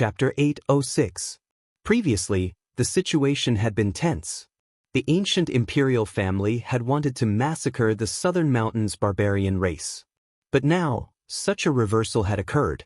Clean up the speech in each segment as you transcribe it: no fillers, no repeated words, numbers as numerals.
Chapter 806. Previously, the situation had been tense. The ancient imperial family had wanted to massacre the Southern Mountains barbarian race. But now, such a reversal had occurred.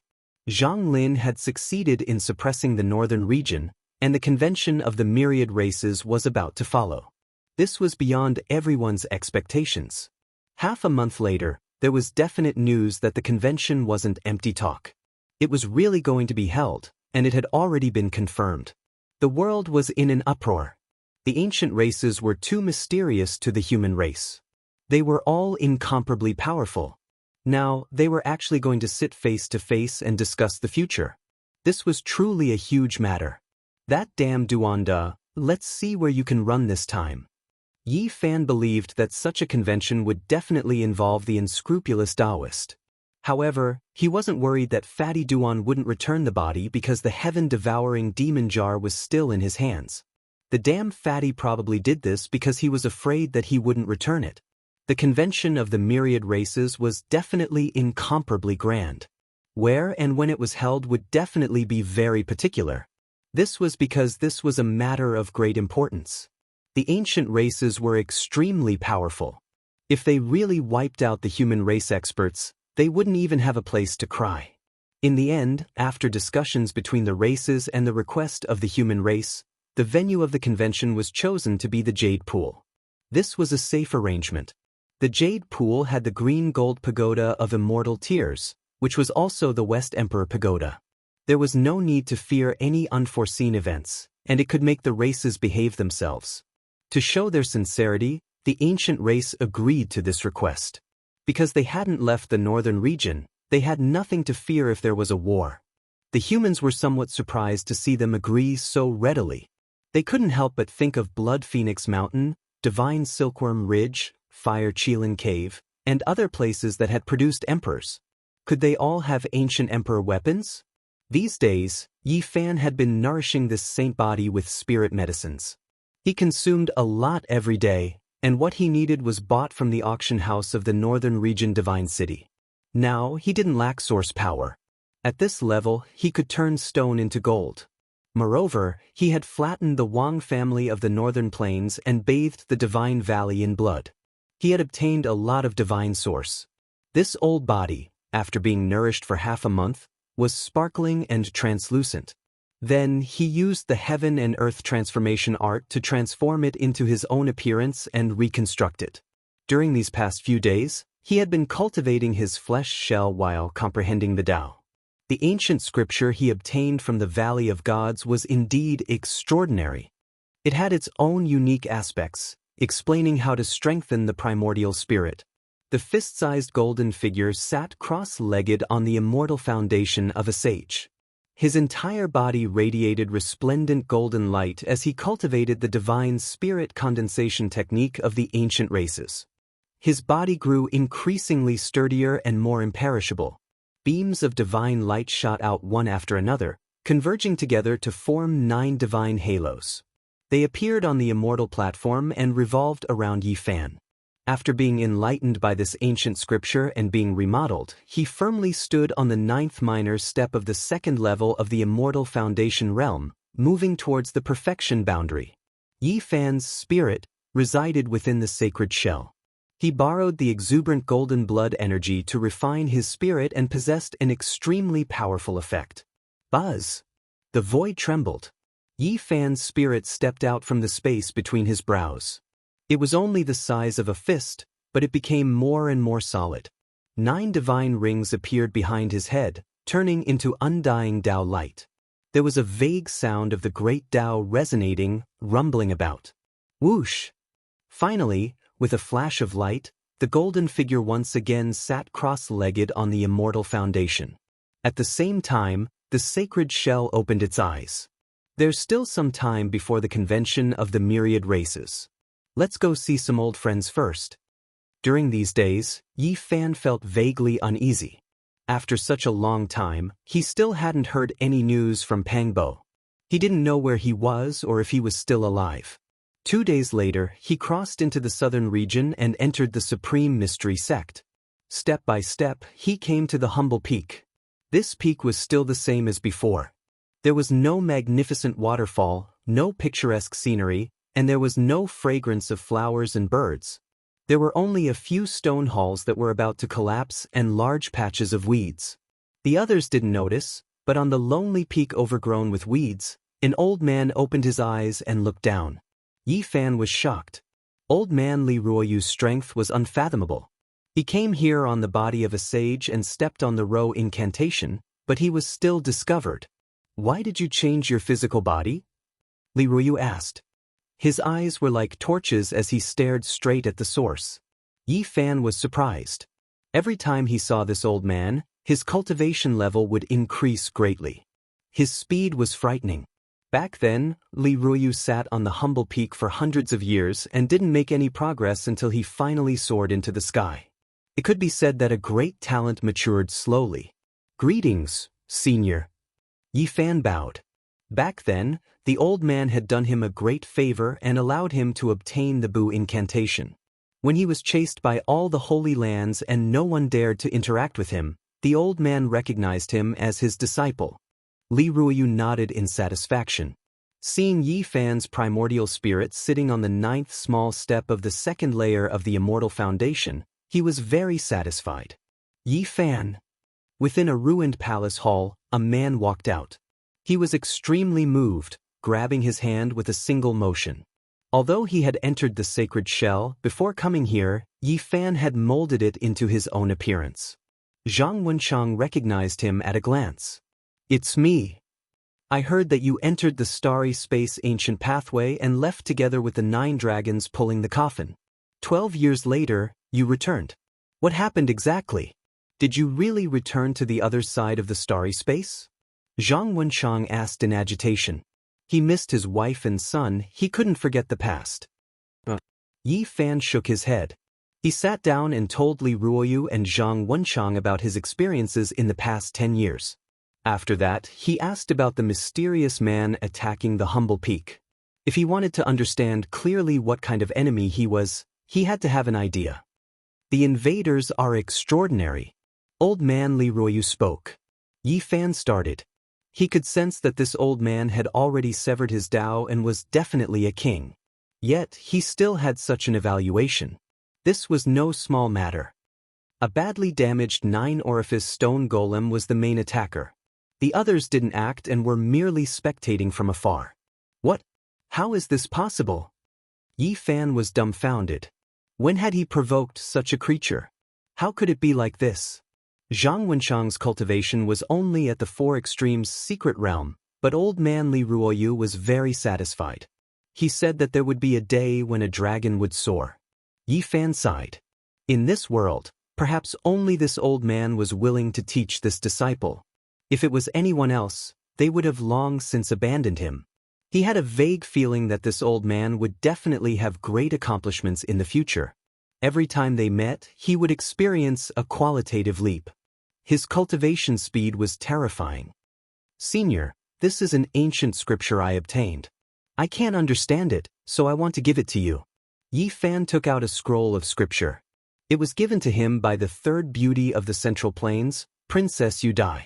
Zhang Lin had succeeded in suppressing the northern region, and the convention of the myriad races was about to follow. This was beyond everyone's expectations. Half a month later, there was definite news that the convention wasn't empty talk. It was really going to be held, and it had already been confirmed. The world was in an uproar. The ancient races were too mysterious to the human race. They were all incomparably powerful. Now, they were actually going to sit face to face and discuss the future. This was truly a huge matter. That damn Duanda, let's see where you can run this time. Yi Fan believed that such a convention would definitely involve the unscrupulous Taoist. However, he wasn't worried that Fatty Duan wouldn't return the body because the heaven-devouring demon jar was still in his hands. The damn Fatty probably did this because he was afraid that he wouldn't return it. The convention of the myriad races was definitely incomparably grand. Where and when it was held would definitely be very particular. This was because this was a matter of great importance. The ancient races were extremely powerful. If they really wiped out the human race experts, they wouldn't even have a place to cry. In the end, after discussions between the races and the request of the human race, the venue of the convention was chosen to be the Jade Pool. This was a safe arrangement. The Jade Pool had the green-gold pagoda of Immortal Tears, which was also the West Emperor Pagoda. There was no need to fear any unforeseen events, and it could make the races behave themselves. To show their sincerity, the ancient race agreed to this request. Because they hadn't left the northern region, they had nothing to fear if there was a war. The humans were somewhat surprised to see them agree so readily. They couldn't help but think of Blood Phoenix Mountain, Divine Silkworm Ridge, Fire Qilin Cave, and other places that had produced emperors. Could they all have ancient emperor weapons? These days, Yi Fan had been nourishing this saint body with spirit medicines. He consumed a lot every day, and what he needed was bought from the auction house of the northern region Divine City. Now, he didn't lack source power. At this level, he could turn stone into gold. Moreover, he had flattened the Wang family of the northern plains and bathed the Divine Valley in blood. He had obtained a lot of divine source. This old body, after being nourished for half a month, was sparkling and translucent. Then he used the heaven and earth transformation art to transform it into his own appearance and reconstruct it. During these past few days, he had been cultivating his flesh shell while comprehending the Tao. The ancient scripture he obtained from the Valley of Gods was indeed extraordinary. It had its own unique aspects, explaining how to strengthen the primordial spirit. The fist-sized golden figure sat cross-legged on the immortal foundation of a sage. His entire body radiated resplendent golden light as he cultivated the divine spirit condensation technique of the ancient races. His body grew increasingly sturdier and more imperishable. Beams of divine light shot out one after another, converging together to form 9 divine halos. They appeared on the immortal platform and revolved around Yi Fan. After being enlightened by this ancient scripture and being remodeled, he firmly stood on the 9th minor step of the 2nd level of the immortal foundation realm, moving towards the perfection boundary. Yi Fan's spirit resided within the sacred shell. He borrowed the exuberant golden blood energy to refine his spirit and possessed an extremely powerful effect. Buzz! The void trembled. Yi Fan's spirit stepped out from the space between his brows. It was only the size of a fist, but it became more and more solid. 9 divine rings appeared behind his head, turning into undying Tao light. There was a vague sound of the great Tao resonating, rumbling about. Whoosh! Finally, with a flash of light, the golden figure once again sat cross-legged on the immortal foundation. At the same time, the sacred shell opened its eyes. There's still some time before the convention of the myriad races. Let's go see some old friends first. During these days, Yi Fan felt vaguely uneasy. After such a long time, he still hadn't heard any news from Pangbo. He didn't know where he was or if he was still alive. 2 days later, he crossed into the southern region and entered the Supreme Mystery Sect. Step by step, he came to the humble peak. This peak was still the same as before. There was no magnificent waterfall, no picturesque scenery, and there was no fragrance of flowers and birds. There were only a few stone halls that were about to collapse and large patches of weeds. The others didn't notice, but on the lonely peak overgrown with weeds, an old man opened his eyes and looked down. Yi Fan was shocked. Old man Li Ruoyu's strength was unfathomable. He came here on the body of a sage and stepped on the Ro incantation, but he was still discovered. Why did you change your physical body? Li Ruoyu asked. His eyes were like torches as he stared straight at the source. Yi Fan was surprised. Every time he saw this old man, his cultivation level would increase greatly. His speed was frightening. Back then, Li Ruoyu sat on the humble peak for hundreds of years and didn't make any progress until he finally soared into the sky. It could be said that a great talent matured slowly. Greetings, senior. Yi Fan bowed. Back then, the old man had done him a great favor and allowed him to obtain the Bu incantation. When he was chased by all the holy lands and no one dared to interact with him, the old man recognized him as his disciple. Li Ruoyu nodded in satisfaction. Seeing Yi Fan's primordial spirit sitting on the 9th small step of the 2nd layer of the Immortal Foundation, he was very satisfied. Yi Fan. Within a ruined palace hall, a man walked out. He was extremely moved, grabbing his hand with a single motion. Although he had entered the sacred shell, before coming here, Yi Fan had molded it into his own appearance. Zhang Wenchang recognized him at a glance. It's me. I heard that you entered the starry space ancient pathway and left together with the 9 dragons pulling the coffin. 12 years later, you returned. What happened exactly? Did you really return to the other side of the starry space? Zhang Wenchang asked in agitation. He missed his wife and son, he couldn't forget the past. Yi Fan shook his head. He sat down and told Li Ruoyu and Zhang Wenchang about his experiences in the past 10 years. After that, he asked about the mysterious man attacking the humble peak. If he wanted to understand clearly what kind of enemy he was, he had to have an idea. The invaders are extraordinary. Old man Li Ruoyu spoke. Yi Fan started. He could sense that this old man had already severed his Tao and was definitely a king. Yet, he still had such an evaluation. This was no small matter. A badly damaged 9-orifice stone golem was the main attacker. The others didn't act and were merely spectating from afar. What? How is this possible? Yi Fan was dumbfounded. When had he provoked such a creature? How could it be like this? Zhang Wenchang's cultivation was only at the 4 extremes secret realm, but old man Li Ruoyu was very satisfied. He said that there would be a day when a dragon would soar. Yi Fan sighed. In this world, perhaps only this old man was willing to teach this disciple. If it was anyone else, they would have long since abandoned him. He had a vague feeling that this old man would definitely have great accomplishments in the future. Every time they met, he would experience a qualitative leap. His cultivation speed was terrifying. Senior, this is an ancient scripture I obtained. I can't understand it, so I want to give it to you. Yi Fan took out a scroll of scripture. It was given to him by the 3rd beauty of the Central Plains, Princess Yudai.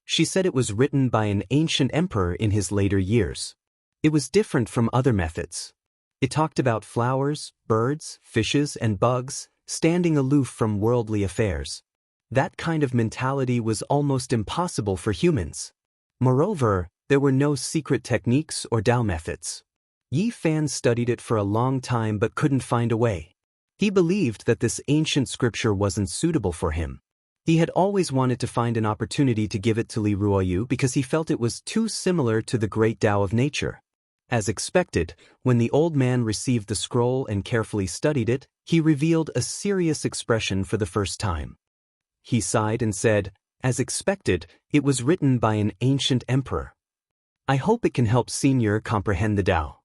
She said it was written by an ancient emperor in his later years. It was different from other methods. It talked about flowers, birds, fishes, and bugs, standing aloof from worldly affairs. That kind of mentality was almost impossible for humans. Moreover, there were no secret techniques or Tao methods. Yi Fan studied it for a long time but couldn't find a way. He believed that this ancient scripture wasn't suitable for him. He had always wanted to find an opportunity to give it to Li Ruoyu because he felt it was too similar to the great Tao of nature. As expected, when the old man received the scroll and carefully studied it, he revealed a serious expression for the first time. He sighed and said, as expected, it was written by an ancient emperor. I hope it can help Senior comprehend the Tao.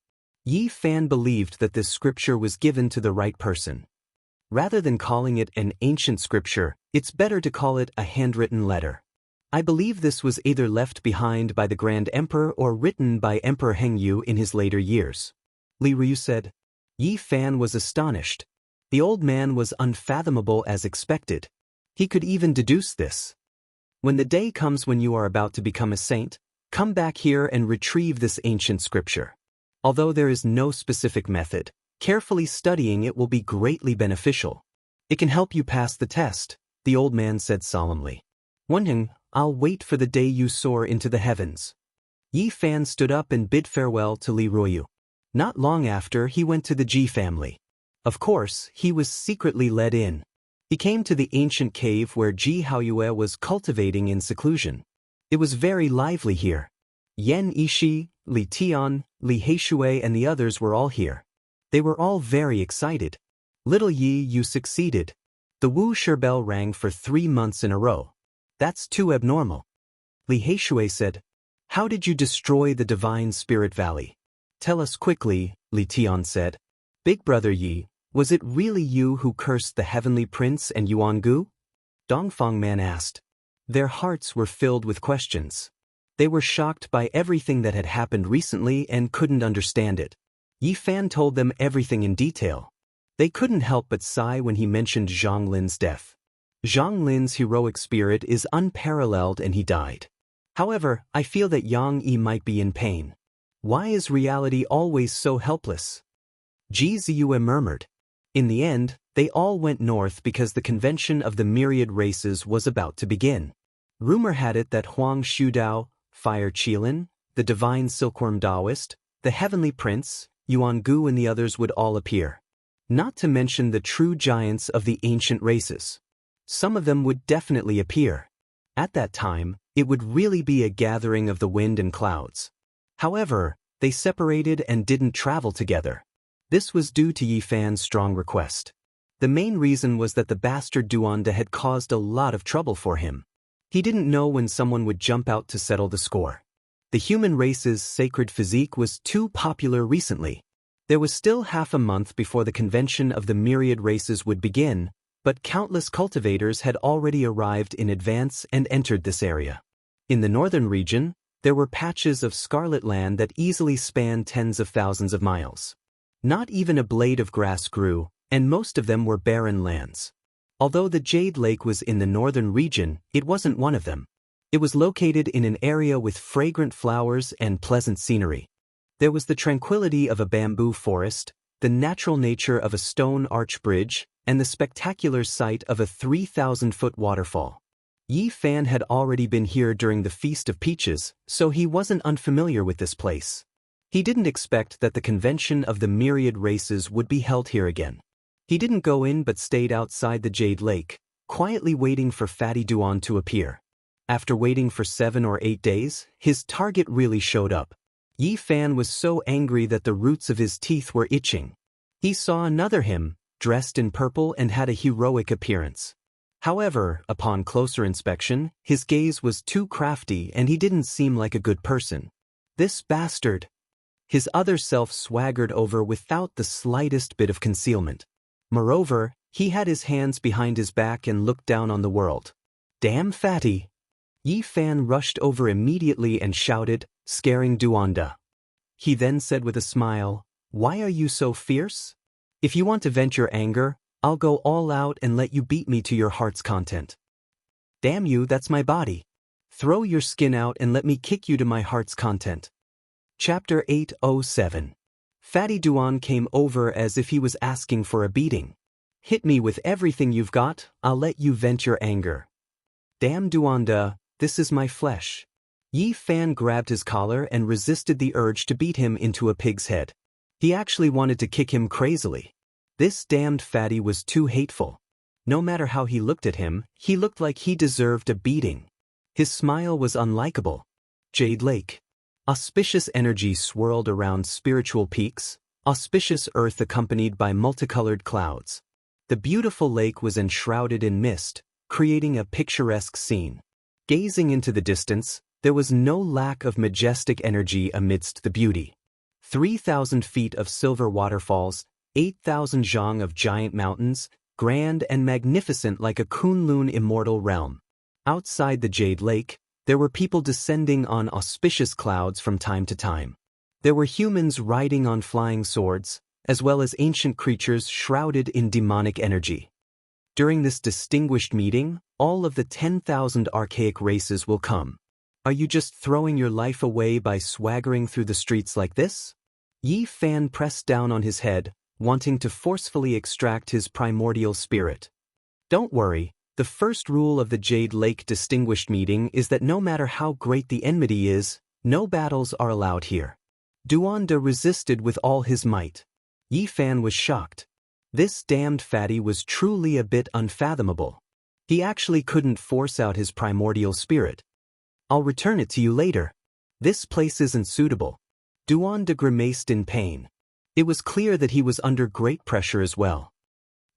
Yi Fan believed that this scripture was given to the right person. Rather than calling it an ancient scripture, it's better to call it a handwritten letter. I believe this was either left behind by the Grand Emperor or written by Emperor Hengyu in his later years. Li Ruoyu said. Yi Fan was astonished. The old man was unfathomable as expected. He could even deduce this. When the day comes when you are about to become a saint, Come back here and retrieve this ancient scripture. Although there is no specific method, carefully studying it will be greatly beneficial. It can help you pass the test, the old man said solemnly. Wondering, I'll wait for the day you soar into the heavens. Yi Fan stood up and bid farewell to Li Ruoyu. Not long after, he went to the Ji family. Of course, he was secretly let in. He came to the ancient cave where Ji Haoyue was cultivating in seclusion. It was very lively here. Yan Yishi, Li Tian, Li Heishui and the others were all here. They were all very excited. Little Yi, you succeeded. The Wuxia bell rang for 3 months in a row. That's too abnormal. Li Heishui said, how did you destroy the Divine Spirit Valley? Tell us quickly, Li Tian said. Big brother Yi, was it really you who cursed the Heavenly Prince and Yuangu? Dongfang Man asked. Their hearts were filled with questions. They were shocked by everything that had happened recently and couldn't understand it. Yi Fan told them everything in detail. They couldn't help but sigh when he mentioned Zhang Lin's death. Zhang Lin's heroic spirit is unparalleled and he died. However, I feel that Yang Yi might be in pain. Why is reality always so helpless? Ji Ziyue murmured. In the end, they all went north because the convention of the myriad races was about to begin. Rumor had it that Huang Shudao, Fire Qilin, the divine silkworm Taoist, the heavenly prince, Yuangu and the others would all appear. Not to mention the true giants of the ancient races. Some of them would definitely appear. At that time, it would really be a gathering of the wind and clouds. However, they separated and didn't travel together. This was due to Yi Fan's strong request. The main reason was that the bastard Duanda had caused a lot of trouble for him. He didn't know when someone would jump out to settle the score. The human race's sacred physique was too popular recently. There was still half a month before the convention of the myriad races would begin, but countless cultivators had already arrived in advance and entered this area. In the northern region, there were patches of scarlet land that easily spanned tens of thousands of miles. Not even a blade of grass grew, and most of them were barren lands. Although the Jade Lake was in the northern region, it wasn't one of them. It was located in an area with fragrant flowers and pleasant scenery. There was the tranquility of a bamboo forest, the natural nature of a stone arch bridge, and the spectacular sight of a 3,000-foot waterfall. Yi Fan had already been here during the Feast of Peaches, so he wasn't unfamiliar with this place. He didn't expect that the convention of the myriad races would be held here again. He didn't go in but stayed outside the Jade Lake, quietly waiting for Fatty Duan to appear. After waiting for 7 or 8 days, his target really showed up. Yi Fan was so angry that the roots of his teeth were itching. He saw another him, dressed in purple and had a heroic appearance. However, upon closer inspection, his gaze was too crafty and he didn't seem like a good person. This bastard! His other self swaggered over without the slightest bit of concealment. Moreover, he had his hands behind his back and looked down on the world. Damn Fatty! Yi Fan rushed over immediately and shouted, scaring Duanda. He then said with a smile, "Why are you so fierce? If you want to vent your anger, I'll go all out and let you beat me to your heart's content. Damn you, that's my body. Throw your skin out and let me kick you to my heart's content." Chapter 807. Fatty Duan came over as if he was asking for a beating. "Hit me with everything you've got, I'll let you vent your anger." Damn Duanda, this is my flesh. Yi Fan grabbed his collar and resisted the urge to beat him into a pig's head. He actually wanted to kick him crazily. This damned fatty was too hateful. No matter how he looked at him, he looked like he deserved a beating. His smile was unlikable. Jade Lake. Auspicious energy swirled around spiritual peaks, auspicious earth accompanied by multicolored clouds. The beautiful lake was enshrouded in mist, creating a picturesque scene. Gazing into the distance, there was no lack of majestic energy amidst the beauty. 3,000 feet of silver waterfalls, 8,000 zhang of giant mountains, grand and magnificent like a Kunlun immortal realm. Outside the Jade Lake, there were people descending on auspicious clouds from time to time. There were humans riding on flying swords, as well as ancient creatures shrouded in demonic energy. During this distinguished meeting, all of the 10,000 archaic races will come. Are you just throwing your life away by swaggering through the streets like this? Yi Fan pressed down on his head, wanting to forcefully extract his primordial spirit. Don't worry, the first rule of the Jade Lake Distinguished Meeting is that no matter how great the enmity is, no battles are allowed here. Duanda resisted with all his might. Yi Fan was shocked. This damned fatty was truly a bit unfathomable. He actually couldn't force out his primordial spirit. I'll return it to you later. This place isn't suitable. Duanda grimaced in pain. It was clear that he was under great pressure as well.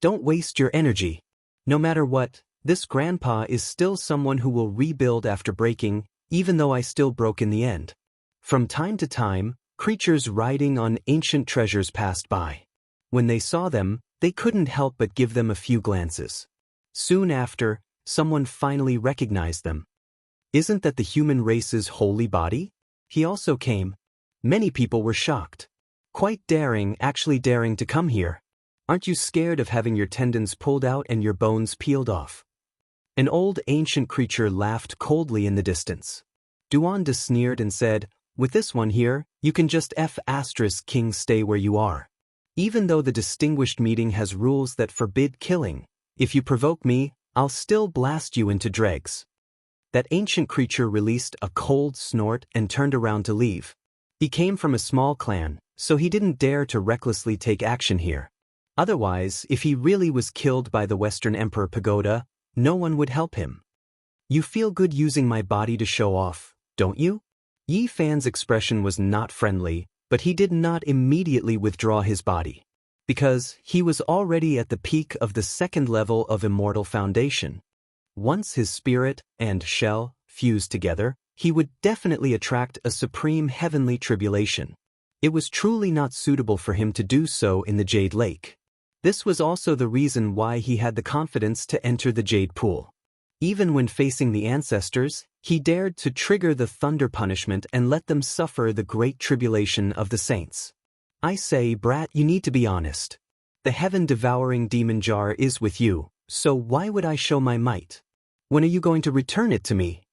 Don't waste your energy. No matter what, this grandpa is still someone who will rebuild after breaking, even though I still broke in the end. From time to time, creatures riding on ancient treasures passed by. When they saw them, they couldn't help but give them a few glances. Soon after, someone finally recognized them. Isn't that the human race's holy body? He also came. Many people were shocked. Quite daring, actually daring to come here. Aren't you scared of having your tendons pulled out and your bones peeled off? An old ancient creature laughed coldly in the distance. Duanda sneered and said, with this one here, you can just King stay where you are. Even though the distinguished meeting has rules that forbid killing, if you provoke me, I'll still blast you into dregs. That ancient creature released a cold snort and turned around to leave. He came from a small clan, so he didn't dare to recklessly take action here. Otherwise, if he really was killed by the Western Emperor Pagoda, no one would help him. You feel good using my body to show off, don't you? Yi Fan's expression was not friendly, but he did not immediately withdraw his body. Because he was already at the peak of the second level of Immortal Foundation. Once his spirit and shell fused together, he would definitely attract a supreme heavenly tribulation. It was truly not suitable for him to do so in the Jade Lake. This was also the reason why he had the confidence to enter the Jade Pool. Even when facing the ancestors, he dared to trigger the thunder punishment and let them suffer the great tribulation of the saints. I say, brat, you need to be honest. The heaven-devouring demon jar is with you, so why would I show my might? When are you going to return it to me?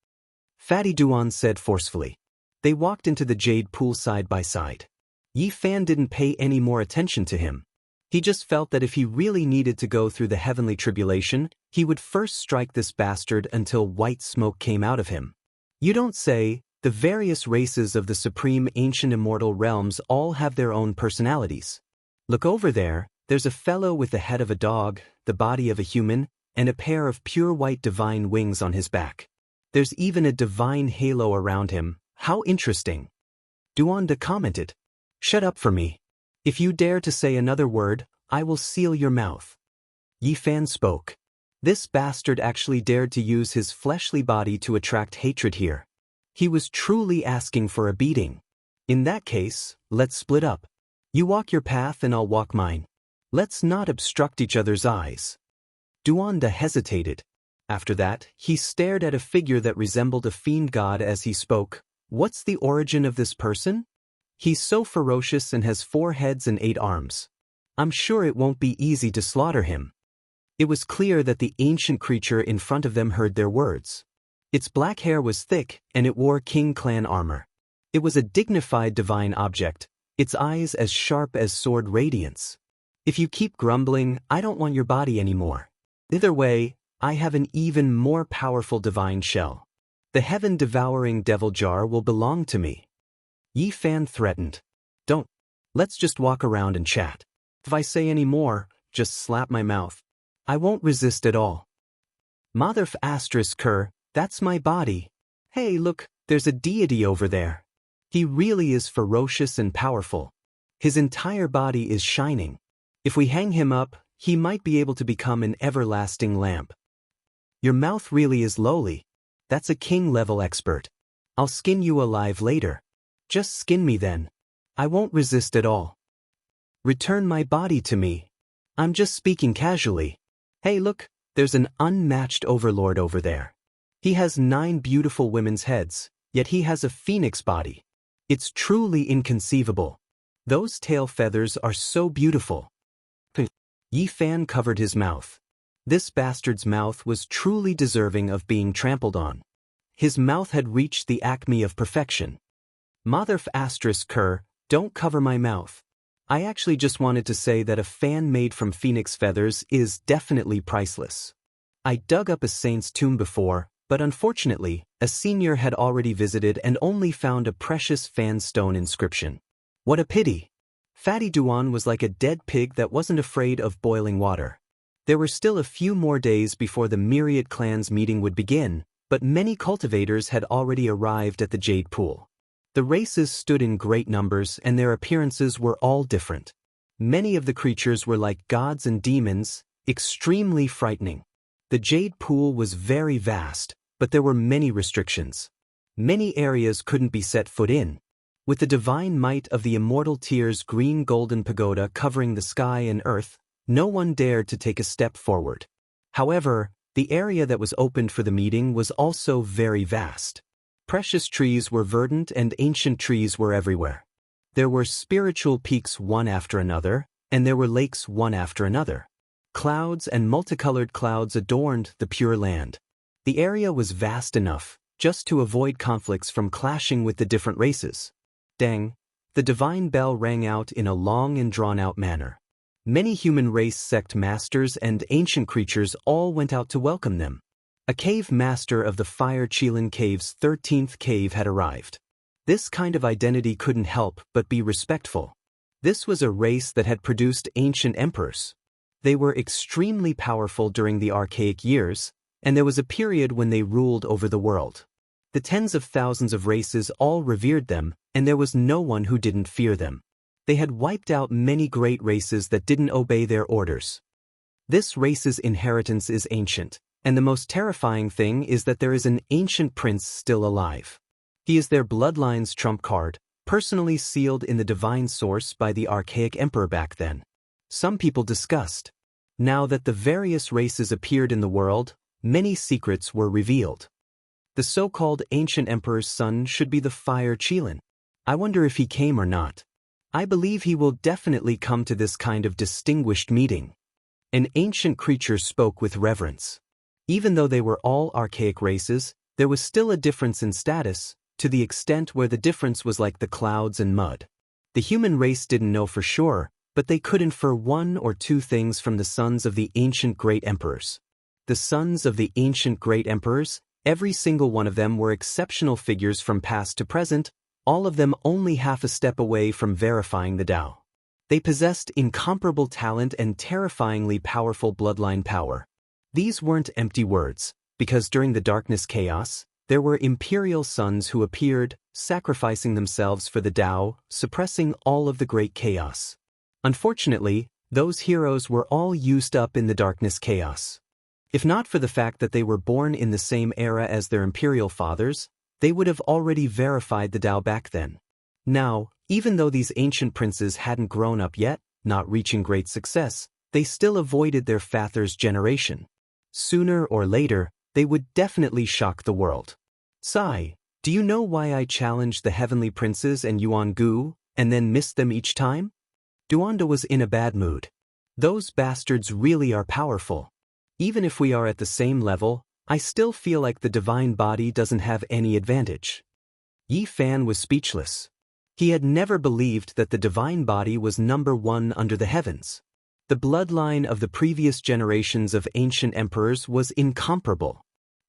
Fatty Duan said forcefully. They walked into the Jade Pool side by side. Yi Fan didn't pay any more attention to him. He just felt that if he really needed to go through the heavenly tribulation, he would first strike this bastard until white smoke came out of him. You don't say. The various races of the supreme ancient immortal realms all have their own personalities. Look over there, there's a fellow with the head of a dog, the body of a human, and a pair of pure white divine wings on his back. There's even a divine halo around him. How interesting. Duanda commented. Shut up for me. If you dare to say another word, I will seal your mouth. Yi Fan spoke. This bastard actually dared to use his fleshly body to attract hatred here. He was truly asking for a beating. In that case, let's split up. You walk your path and I'll walk mine. Let's not obstruct each other's eyes. Duanda hesitated. After that, he stared at a figure that resembled a fiend god as he spoke. What's the origin of this person? He's so ferocious and has 4 heads and 8 arms. I'm sure it won't be easy to slaughter him. It was clear that the ancient creature in front of them heard their words. Its black hair was thick, and it wore King Clan armor. It was a dignified divine object, its eyes as sharp as sword radiance. If you keep grumbling, I don't want your body anymore. Either way, I have an even more powerful divine shell. The heaven-devouring devil jar will belong to me. Yi Fan threatened. Don't. Let's just walk around and chat. If I say any more, just slap my mouth. I won't resist at all. Motherf asterisk cur. That's my body. Hey, look, there's a deity over there. He really is ferocious and powerful. His entire body is shining. If we hang him up, he might be able to become an everlasting lamp. Your mouth really is lowly. That's a king-level expert. I'll skin you alive later. Just skin me then. I won't resist at all. Return my body to me. I'm just speaking casually. Hey, look, there's an unmatched overlord over there. He has 9 beautiful women's heads, yet he has a phoenix body. It's truly inconceivable. Those tail feathers are so beautiful. Yi Fan covered his mouth. This bastard's mouth was truly deserving of being trampled on. His mouth had reached the acme of perfection. Motherf asterisk cur, don't cover my mouth. I actually just wanted to say that a fan made from phoenix feathers is definitely priceless. I dug up a saint's tomb before, but unfortunately, a senior had already visited and only found a precious fan stone inscription. What a pity! Fatty Duan was like a dead pig that wasn't afraid of boiling water. There were still a few more days before the myriad clans meeting would begin, but many cultivators had already arrived at the Jade Pool. The races stood in great numbers and their appearances were all different. Many of the creatures were like gods and demons, extremely frightening. The Jade Pool was very vast, but there were many restrictions. Many areas couldn't be set foot in. With the divine might of the Immortal Tier's green-golden pagoda covering the sky and earth, no one dared to take a step forward. However, the area that was opened for the meeting was also very vast. Precious trees were verdant and ancient trees were everywhere. There were spiritual peaks one after another, and there were lakes one after another. Clouds and multicolored clouds adorned the pure land. The area was vast enough, just to avoid conflicts from clashing with the different races. Dang! The divine bell rang out in a long and drawn-out manner. Many human race sect masters and ancient creatures all went out to welcome them. A cave master of the Fire Qilin Cave's 13th cave had arrived. This kind of identity couldn't help but be respectful. This was a race that had produced ancient emperors. They were extremely powerful during the archaic years, and there was a period when they ruled over the world. The tens of thousands of races all revered them, and there was no one who didn't fear them. They had wiped out many great races that didn't obey their orders. This race's inheritance is ancient. And the most terrifying thing is that there is an ancient prince still alive. He is their bloodline's trump card, personally sealed in the divine source by the archaic emperor back then. Some people discussed. Now that the various races appeared in the world, many secrets were revealed. The so-called ancient emperor's son should be the Fire Qilin. I wonder if he came or not. I believe he will definitely come to this kind of distinguished meeting. An ancient creature spoke with reverence. Even though they were all archaic races, there was still a difference in status, to the extent where the difference was like the clouds and mud. The human race didn't know for sure, but they could infer one or two things from the sons of the ancient great emperors. The sons of the ancient great emperors, every single one of them were exceptional figures from past to present, all of them only half a step away from verifying the Tao. They possessed incomparable talent and terrifyingly powerful bloodline power. These weren't empty words, because during the darkness chaos, there were imperial sons who appeared, sacrificing themselves for the Tao, suppressing all of the great chaos. Unfortunately, those heroes were all used up in the darkness chaos. If not for the fact that they were born in the same era as their imperial fathers, they would have already verified the Tao back then. Now, even though these ancient princes hadn't grown up yet, not reaching great success, they still avoided their father's generation. Sooner or later, they would definitely shock the world. Sai, do you know why I challenged the heavenly princes and Jianghu, and then missed them each time? Duanda was in a bad mood. Those bastards really are powerful. Even if we are at the same level, I still feel like the divine body doesn't have any advantage. Yi Fan was speechless. He had never believed that the divine body was number one under the heavens. The bloodline of the previous generations of ancient emperors was incomparable.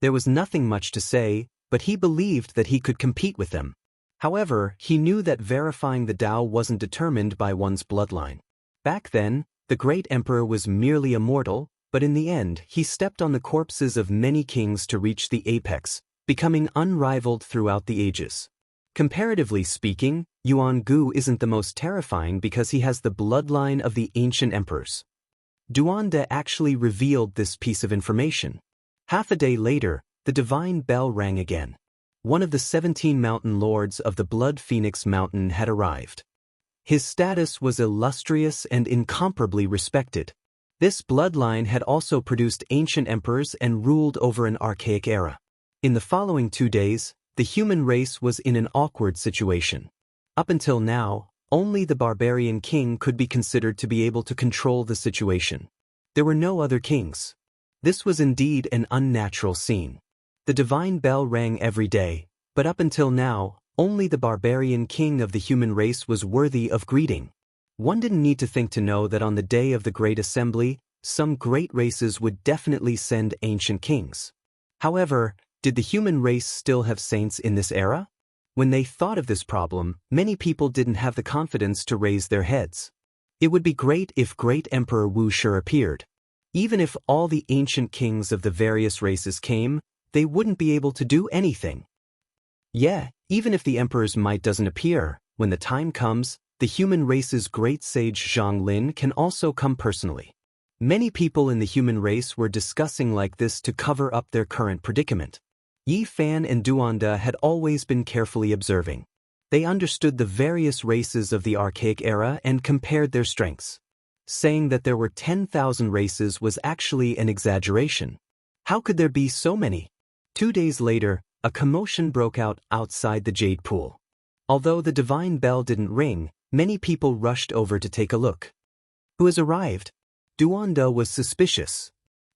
There was nothing much to say, but he believed that he could compete with them. However, he knew that verifying the Tao wasn't determined by one's bloodline. Back then, the great emperor was merely immortal, but in the end, he stepped on the corpses of many kings to reach the apex, becoming unrivaled throughout the ages. Comparatively speaking, Jianghu isn't the most terrifying because he has the bloodline of the ancient emperors. Duanda actually revealed this piece of information. Half a day later, the divine bell rang again. One of the 17 mountain lords of the Blood Phoenix Mountain had arrived. His status was illustrious and incomparably respected. This bloodline had also produced ancient emperors and ruled over an archaic era. In the following 2 days, the human race was in an awkward situation. Up until now, only the barbarian king could be considered to be able to control the situation. There were no other kings. This was indeed an unnatural scene. The divine bell rang every day, but up until now, only the barbarian king of the human race was worthy of greeting. One didn't need to think to know that on the day of the Great Assembly, some great races would definitely send ancient kings. However, did the human race still have saints in this era? When they thought of this problem, many people didn't have the confidence to raise their heads. It would be great if Great Emperor Wuxia appeared. Even if all the ancient kings of the various races came, they wouldn't be able to do anything. Yeah, even if the emperor's might doesn't appear, when the time comes, the human race's great sage Zhang Lin can also come personally. Many people in the human race were discussing like this to cover up their current predicament. Yi Fan and Duanda had always been carefully observing. They understood the various races of the archaic era and compared their strengths. Saying that there were 10,000 races was actually an exaggeration. How could there be so many? 2 days later, a commotion broke out outside the Jade Pool. Although the divine bell didn't ring, many people rushed over to take a look. Who has arrived? Duanda was suspicious.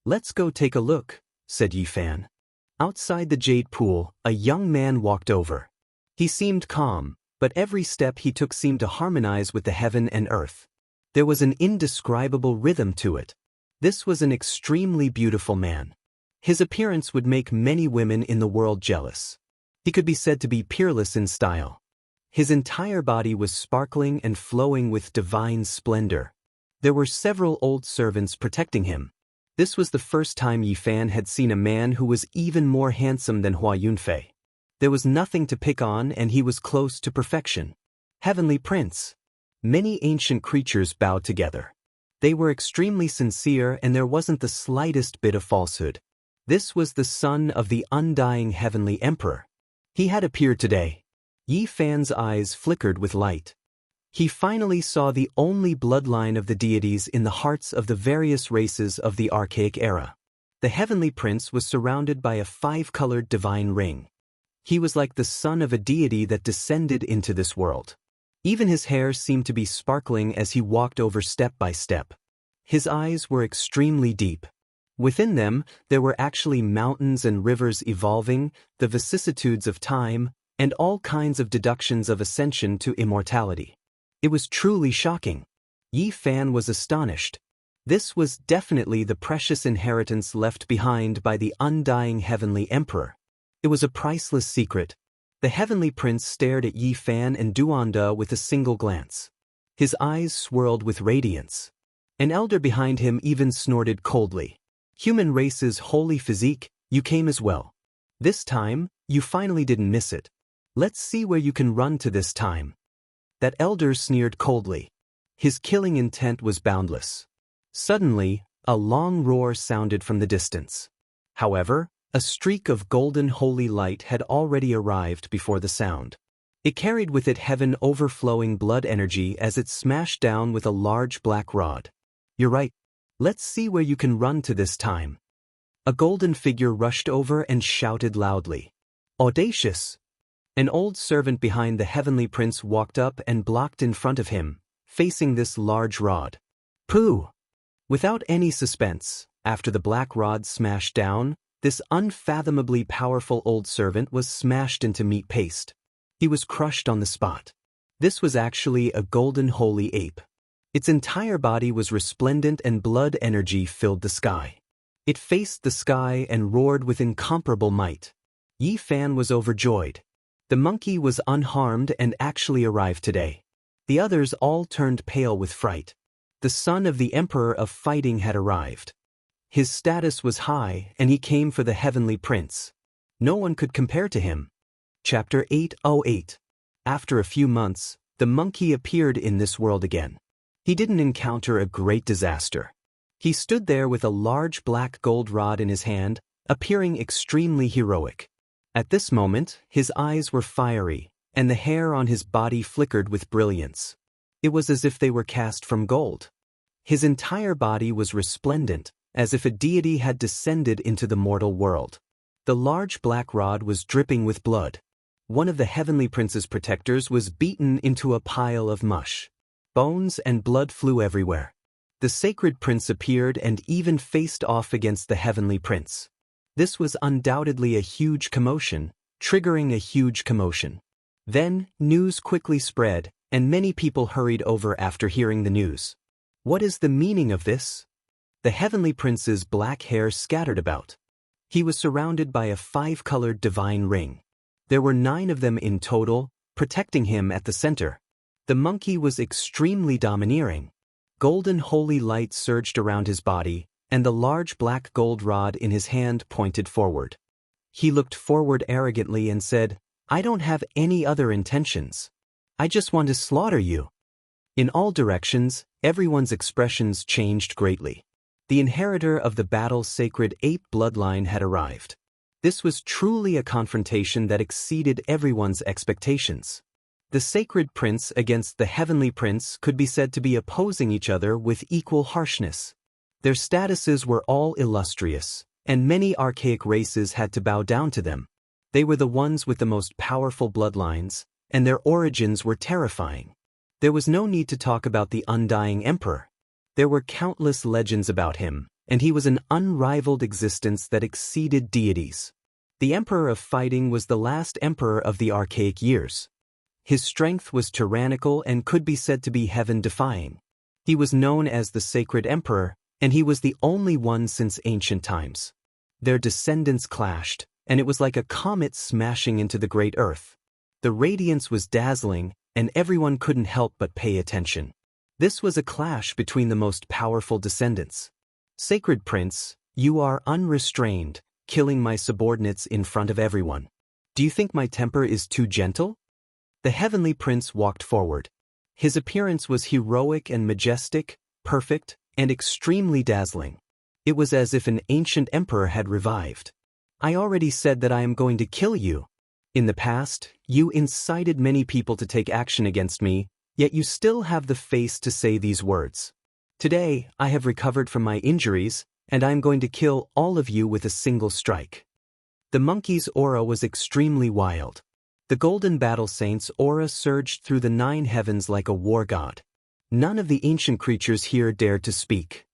Let's go take a look, said Yi Fan. Outside the Jade Pool, a young man walked over. He seemed calm, but every step he took seemed to harmonize with the heaven and earth. There was an indescribable rhythm to it. This was an extremely beautiful man. His appearance would make many women in the world jealous. He could be said to be peerless in style. His entire body was sparkling and flowing with divine splendor. There were several old servants protecting him. This was the first time Yi Fan had seen a man who was even more handsome than Hua Yunfei. There was nothing to pick on and he was close to perfection. Heavenly Prince. Many ancient creatures bowed together. They were extremely sincere and there wasn't the slightest bit of falsehood. This was the son of the undying heavenly emperor. He had appeared today. Yi Fan's eyes flickered with light. He finally saw the only bloodline of the deities in the hearts of the various races of the archaic era. The heavenly prince was surrounded by a 5-colored divine ring. He was like the son of a deity that descended into this world. Even his hair seemed to be sparkling as he walked over step by step. His eyes were extremely deep. Within them, there were actually mountains and rivers evolving, the vicissitudes of time, and all kinds of deductions of ascension to immortality. It was truly shocking. Yi Fan was astonished. This was definitely the precious inheritance left behind by the undying heavenly emperor. It was a priceless secret. The heavenly prince stared at Yi Fan and Duanda with a single glance. His eyes swirled with radiance. An elder behind him even snorted coldly. Human race's holy physique, you came as well. This time, you finally didn't miss it. Let's see where you can run to this time. That elder sneered coldly. His killing intent was boundless. Suddenly, a long roar sounded from the distance. However, a streak of golden holy light had already arrived before the sound. It carried with it heaven overflowing blood energy as it smashed down with a large black rod. You're right. Let's see where you can run to this time. A golden figure rushed over and shouted loudly. Audacious! An old servant behind the heavenly prince walked up and blocked in front of him, facing this large rod. Pooh! Without any suspense, after the black rod smashed down, this unfathomably powerful old servant was smashed into meat paste. He was crushed on the spot. This was actually a golden holy ape. Its entire body was resplendent and blood energy filled the sky. It faced the sky and roared with incomparable might. Yi Fan was overjoyed. The monkey was unharmed and actually arrived today. The others all turned pale with fright. The son of the emperor of fighting had arrived. His status was high and he came for the heavenly prince. No one could compare to him. Chapter 808. After a few months, the monkey appeared in this world again. He didn't encounter a great disaster. He stood there with a large black gold rod in his hand, appearing extremely heroic. At this moment, his eyes were fiery, and the hair on his body flickered with brilliance. It was as if they were cast from gold. His entire body was resplendent, as if a deity had descended into the mortal world. The large black rod was dripping with blood. One of the heavenly prince's protectors was beaten into a pile of mush. Bones and blood flew everywhere. The sacred prince appeared and even faced off against the heavenly prince. This was undoubtedly a huge commotion, triggering a huge commotion. Then, news quickly spread, and many people hurried over after hearing the news. What is the meaning of this? The heavenly prince's black hair scattered about. He was surrounded by a 5-colored divine ring. There were 9 of them in total, protecting him at the center. The monkey was extremely domineering. Golden holy light surged around his body, and the large black gold rod in his hand pointed forward. He looked forward arrogantly and said, "I don't have any other intentions. I just want to slaughter you." In all directions, everyone's expressions changed greatly. The inheritor of the battle's sacred ape bloodline had arrived. This was truly a confrontation that exceeded everyone's expectations. The sacred prince against the heavenly prince could be said to be opposing each other with equal harshness. Their statuses were all illustrious, and many archaic races had to bow down to them. They were the ones with the most powerful bloodlines, and their origins were terrifying. There was no need to talk about the undying emperor. There were countless legends about him, and he was an unrivaled existence that exceeded deities. The emperor of fighting was the last emperor of the archaic years. His strength was tyrannical and could be said to be heaven-defying. He was known as the sacred emperor, and he was the only one since ancient times. Their descendants clashed, and it was like a comet smashing into the great earth. The radiance was dazzling, and everyone couldn't help but pay attention. This was a clash between the most powerful descendants. Sacred Prince, you are unrestrained, killing my subordinates in front of everyone. Do you think my temper is too gentle? The heavenly prince walked forward. His appearance was heroic and majestic, perfect, and extremely dazzling. It was as if an ancient emperor had revived. I already said that I am going to kill you. In the past, you incited many people to take action against me, yet you still have the face to say these words. Today, I have recovered from my injuries, and I am going to kill all of you with a single strike. The monkey's aura was extremely wild. The golden battle saint's aura surged through the 9 heavens like a war god. None of the ancient creatures here dared to speak.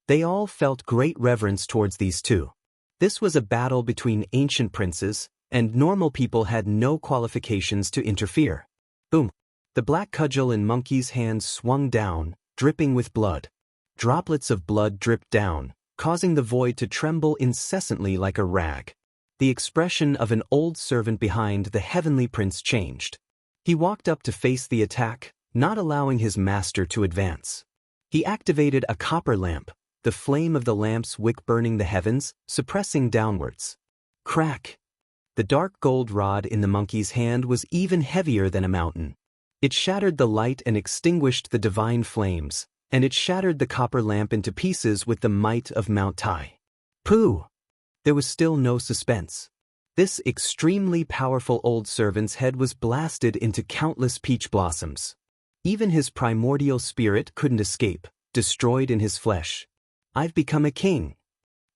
They all felt great reverence towards these two. This was a battle between ancient princes, and normal people had no qualifications to interfere. Boom! The black cudgel in monkey's hand swung down, dripping with blood. Droplets of blood dripped down, causing the void to tremble incessantly like a rag. The expression of an old servant behind the heavenly prince changed. He walked up to face the attack, not allowing his master to advance. He activated a copper lamp, the flame of the lamp's wick burning the heavens, suppressing downwards. Crack! The dark gold rod in the monkey's hand was even heavier than a mountain. It shattered the light and extinguished the divine flames, and it shattered the copper lamp into pieces with the might of Mount Tai. Pooh! There was still no suspense. This extremely powerful old servant's head was blasted into countless peach blossoms. Even his primordial spirit couldn't escape, destroyed in his flesh. I've become a king.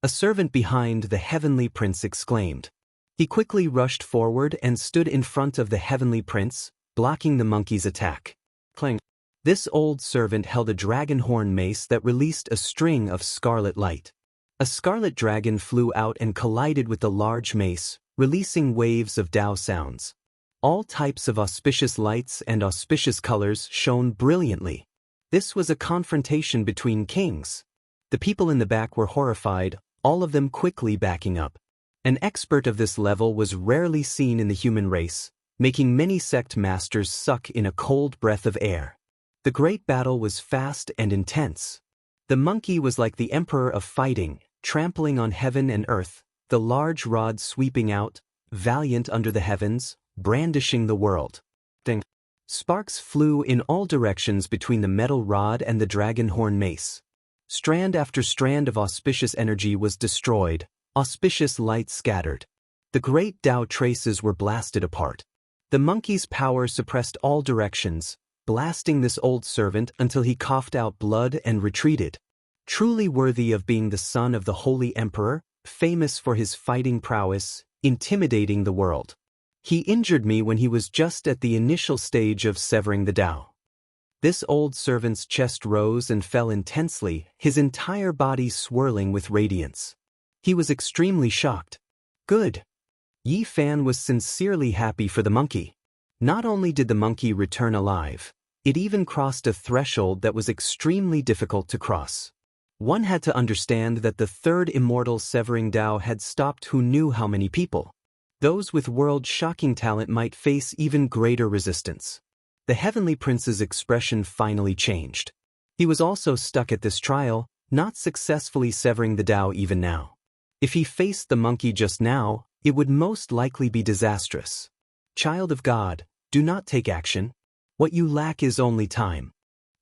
A servant behind the heavenly prince exclaimed. He quickly rushed forward and stood in front of the heavenly prince, blocking the monkey's attack. Clang! This old servant held a dragon horn mace that released a string of scarlet light. A scarlet dragon flew out and collided with the large mace, releasing waves of Tao sounds. All types of auspicious lights and auspicious colors shone brilliantly. This was a confrontation between kings. The people in the back were horrified, all of them quickly backing up. An expert of this level was rarely seen in the human race, making many sect masters suck in a cold breath of air. The great battle was fast and intense. The monkey was like the emperor of fighting, trampling on heaven and earth, the large rod sweeping out, valiant under the heavens, brandishing the world. Ding! Sparks flew in all directions between the metal rod and the dragon horn mace. Strand after strand of auspicious energy was destroyed, auspicious light scattered. The great Tao traces were blasted apart. The monkey's power suppressed all directions, blasting this old servant until he coughed out blood and retreated. Truly worthy of being the son of the holy emperor, famous for his fighting prowess, intimidating the world. He injured me when he was just at the initial stage of severing the Tao. This old servant's chest rose and fell intensely, his entire body swirling with radiance. He was extremely shocked. Good. Yi Fan was sincerely happy for the monkey. Not only did the monkey return alive, it even crossed a threshold that was extremely difficult to cross. One had to understand that the third immortal severing Dao had stopped who knew how many people. Those with world-shocking talent might face even greater resistance. The Heavenly Prince's expression finally changed. He was also stuck at this trial, not successfully severing the Dao even now. If he faced the monkey just now, it would most likely be disastrous. Child of God, do not take action. What you lack is only time.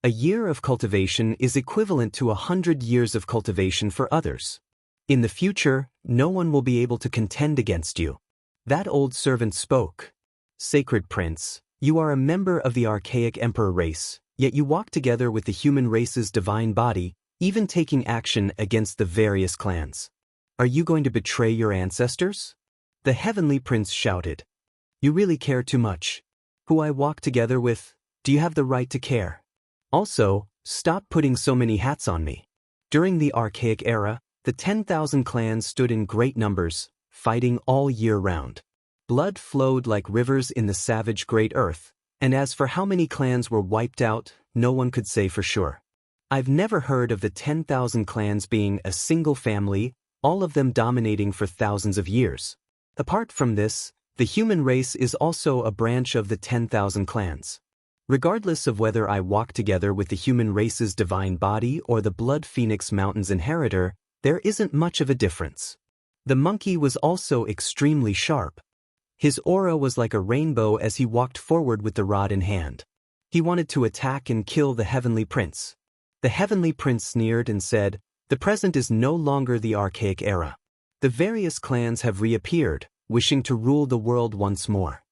A year of cultivation is equivalent to 100 years of cultivation for others. In the future, no one will be able to contend against you. That old servant spoke. Sacred Prince, you are a member of the archaic emperor race, yet you walk together with the human race's divine body, even taking action against the various clans. Are you going to betray your ancestors? The Heavenly Prince shouted. You really care too much. Who I walk together with, do you have the right to care? Also, stop putting so many hats on me. During the archaic era, the 10,000 clans stood in great numbers, fighting all year round. Blood flowed like rivers in the savage Great Earth, and as for how many clans were wiped out, no one could say for sure. I've never heard of the 10,000 clans being a single family, all of them dominating for thousands of years. Apart from this, the human race is also a branch of the 10,000 clans. Regardless of whether I walk together with the human race's divine body or the Blood Phoenix Mountain's inheritor, there isn't much of a difference. The monkey was also extremely sharp. His aura was like a rainbow as he walked forward with the rod in hand. He wanted to attack and kill the Heavenly Prince. The Heavenly Prince sneered and said, "The present is no longer the archaic era. The various clans have reappeared, wishing to rule the world once more.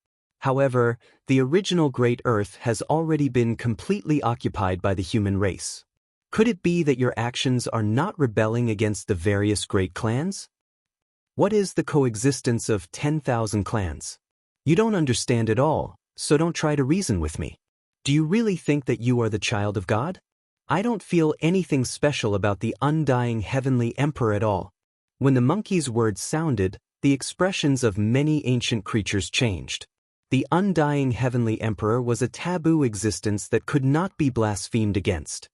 However, the original Great Earth has already been completely occupied by the human race. Could it be that your actions are not rebelling against the various great clans? What is the coexistence of 10,000 clans? You don't understand it all, so don't try to reason with me. Do you really think that you are the child of God? I don't feel anything special about the undying Heavenly Emperor at all." When the monkey's words sounded, the expressions of many ancient creatures changed. The undying Heavenly Emperor was a taboo existence that could not be blasphemed against.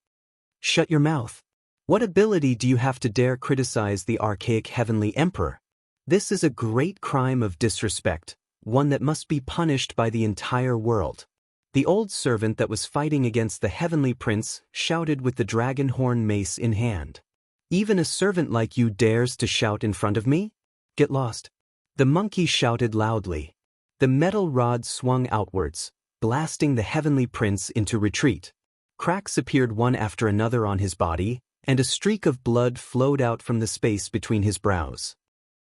Shut your mouth. What ability do you have to dare criticize the archaic Heavenly Emperor? This is a great crime of disrespect, one that must be punished by the entire world. The old servant that was fighting against the Heavenly Prince shouted with the dragon horn mace in hand. Even a servant like you dares to shout in front of me? Get lost. The monkey shouted loudly. The metal rod swung outwards, blasting the Heavenly Prince into retreat. Cracks appeared one after another on his body, and a streak of blood flowed out from the space between his brows.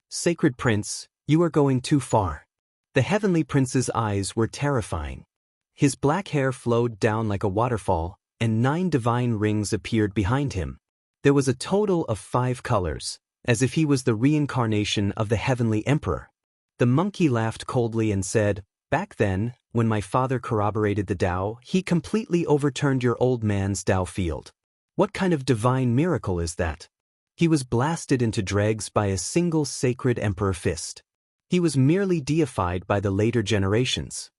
Sacred Prince, you are going too far. The Heavenly Prince's eyes were terrifying. His black hair flowed down like a waterfall, and 9 divine rings appeared behind him. There was a total of 5 colors, as if he was the reincarnation of the Heavenly Emperor. The monkey laughed coldly and said, "Back then, when my father corroborated the Tao, he completely overturned your old man's Tao field. What kind of divine miracle is that? He was blasted into dregs by a single sacred emperor fist. He was merely deified by the later generations."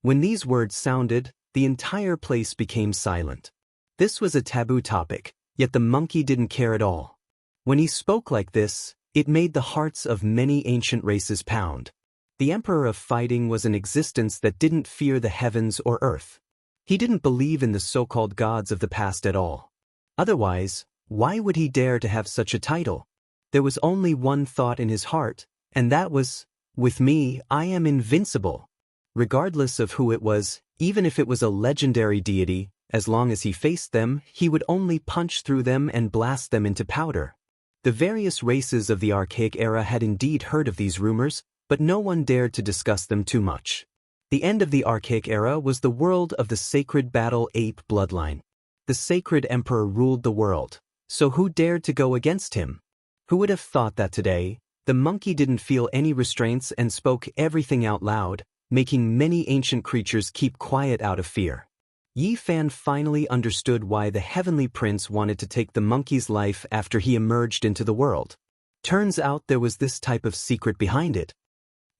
When these words sounded, the entire place became silent. This was a taboo topic, yet the monkey didn't care at all. When he spoke like this, it made the hearts of many ancient races pound. The Emperor of Fighting was an existence that didn't fear the heavens or earth. He didn't believe in the so-called gods of the past at all. Otherwise, why would he dare to have such a title? There was only one thought in his heart, and that was, "With me, I am invincible." Regardless of who it was, even if it was a legendary deity, as long as he faced them, he would only punch through them and blast them into powder. The various races of the archaic era had indeed heard of these rumors, but no one dared to discuss them too much. The end of the archaic era was the world of the sacred battle ape bloodline. The sacred emperor ruled the world, so who dared to go against him? Who would have thought that today, the monkey didn't feel any restraints and spoke everything out loud, making many ancient creatures keep quiet out of fear. Yi Fan finally understood why the Heavenly Prince wanted to take the monkey's life after he emerged into the world. Turns out there was this type of secret behind it.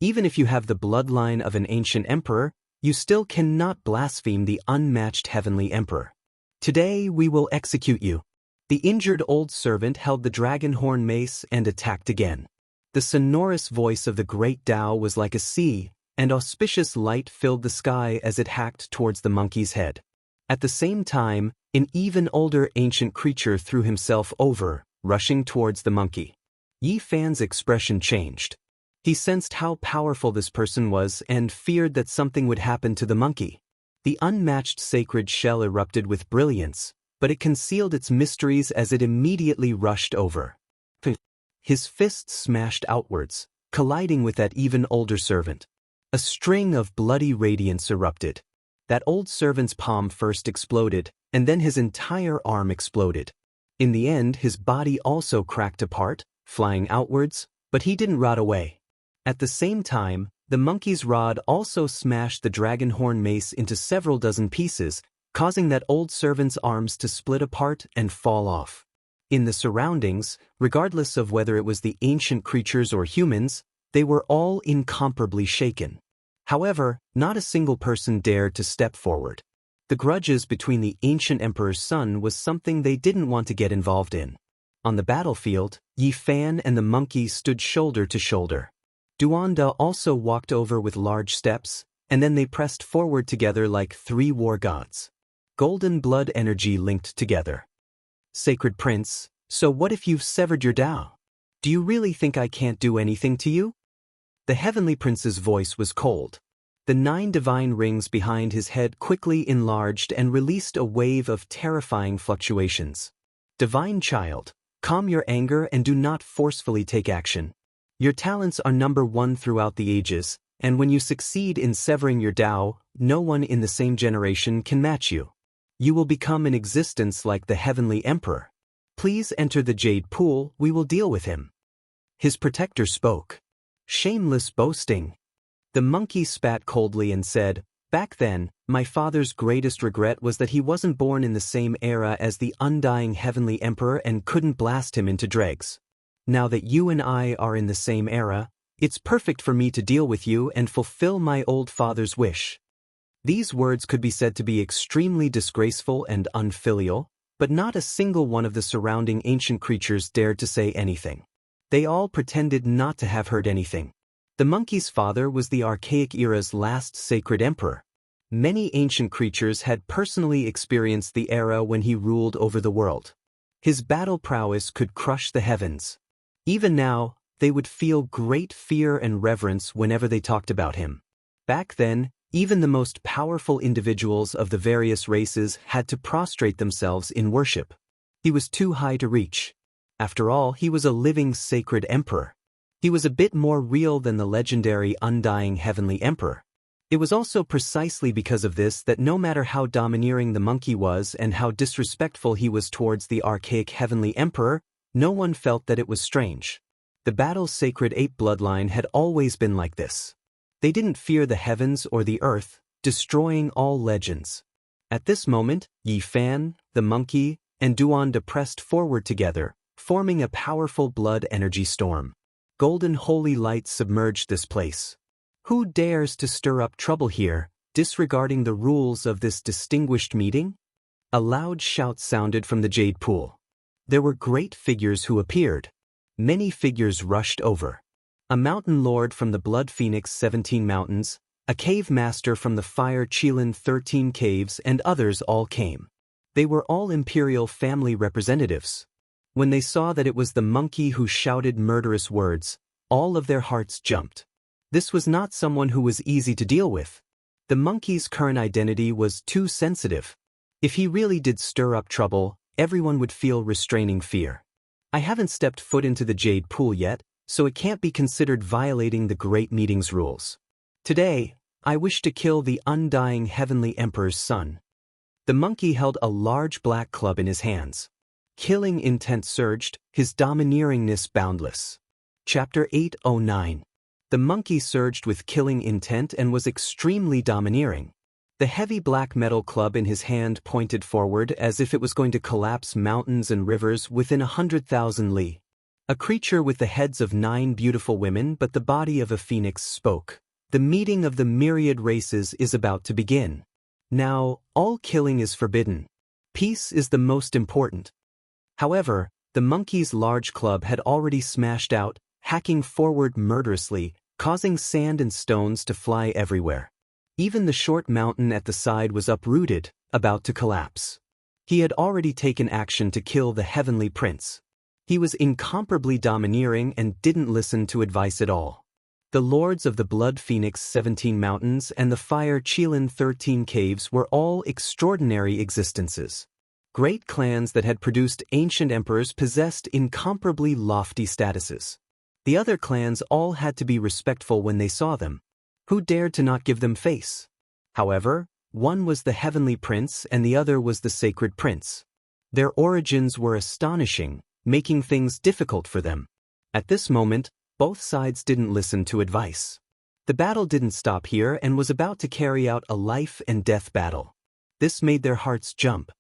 Even if you have the bloodline of an ancient emperor, you still cannot blaspheme the unmatched heavenly emperor. Today we will execute you. The injured old servant held the dragon horn mace and attacked again. The sonorous voice of the great Tao was like a sea, and auspicious light filled the sky as it hacked towards the monkey's head. At the same time, an even older ancient creature threw himself over, rushing towards the monkey. Yi Fan's expression changed. He sensed how powerful this person was and feared that something would happen to the monkey. The unmatched sacred shell erupted with brilliance, but it concealed its mysteries as it immediately rushed over. His fist smashed outwards, colliding with that even older servant. A string of bloody radiance erupted. That old servant's palm first exploded, and then his entire arm exploded. In the end, his body also cracked apart, flying outwards, but he didn't rot away. At the same time, the monkey's rod also smashed the dragon horn mace into several dozen pieces, causing that old servant's arms to split apart and fall off. In the surroundings, regardless of whether it was the ancient creatures or humans, they were all incomparably shaken. However, not a single person dared to step forward. The grudges between the ancient emperor's son was something they didn't want to get involved in. On the battlefield, Yi Fan and the monkey stood shoulder to shoulder. Duanda also walked over with large steps, and then they pressed forward together like three war gods. Golden blood energy linked together. Sacred Prince, so what if you've severed your Tao? Do you really think I can't do anything to you? The heavenly prince's voice was cold. The 9 divine rings behind his head quickly enlarged and released a wave of terrifying fluctuations. Divine child, calm your anger and do not forcefully take action. Your talents are number 1 throughout the ages, and when you succeed in severing your Tao, no one in the same generation can match you. You will become an existence like the heavenly emperor. Please enter the jade pool, we will deal with him. His protector spoke. Shameless boasting. The monkey spat coldly and said, back then, my father's greatest regret was that he wasn't born in the same era as the undying heavenly emperor and couldn't blast him into dregs. Now that you and I are in the same era, it's perfect for me to deal with you and fulfill my old father's wish. These words could be said to be extremely disgraceful and unfilial, but not a single one of the surrounding ancient creatures dared to say anything. They all pretended not to have heard anything. The monkey's father was the archaic era's last sacred emperor. Many ancient creatures had personally experienced the era when he ruled over the world. His battle prowess could crush the heavens. Even now, they would feel great fear and reverence whenever they talked about him. Back then, even the most powerful individuals of the various races had to prostrate themselves in worship. He was too high to reach. After all, he was a living sacred emperor. He was a bit more real than the legendary undying heavenly emperor. It was also precisely because of this that no matter how domineering the monkey was and how disrespectful he was towards the archaic heavenly emperor, no one felt that it was strange. The battle's sacred ape bloodline had always been like this. They didn't fear the heavens or the earth, destroying all legends. At this moment, Yi Fan, the monkey, and Duanda pressed forward together, forming a powerful blood energy storm. Golden holy light submerged this place. Who dares to stir up trouble here, disregarding the rules of this distinguished meeting? A loud shout sounded from the jade pool. There were great figures who appeared. Many figures rushed over. A mountain lord from the Blood Phoenix 17 Mountains, a cave master from the Fire Qilin 13 Caves, and others all came. They were all imperial family representatives. When they saw that it was the monkey who shouted murderous words, all of their hearts jumped. This was not someone who was easy to deal with. The monkey's current identity was too sensitive. If he really did stir up trouble, everyone would feel restraining fear. I haven't stepped foot into the jade pool yet, so it can't be considered violating the Great Meeting's rules. Today, I wish to kill the undying heavenly emperor's son. The monkey held a large black club in his hands. Killing intent surged, his domineeringness boundless. Chapter 809. The monkey surged with killing intent and was extremely domineering. The heavy black metal club in his hand pointed forward as if it was going to collapse mountains and rivers within 100,000 li. A creature with the heads of 9 beautiful women but the body of a phoenix spoke. The meeting of the myriad races is about to begin. Now, all killing is forbidden. Peace is the most important. However, the monkey's large club had already smashed out, hacking forward murderously, causing sand and stones to fly everywhere. Even the short mountain at the side was uprooted, about to collapse. He had already taken action to kill the heavenly prince. He was incomparably domineering and didn't listen to advice at all. The lords of the Blood Phoenix 17 mountains and the Fire Qilin 13 caves were all extraordinary existences. Great clans that had produced ancient emperors possessed incomparably lofty statuses. The other clans all had to be respectful when they saw them. Who dared to not give them face? However, one was the heavenly prince and the other was the sacred prince. Their origins were astonishing, making things difficult for them. At this moment, both sides didn't listen to advice. The battle didn't stop here and was about to carry out a life and death battle. This made their hearts jump.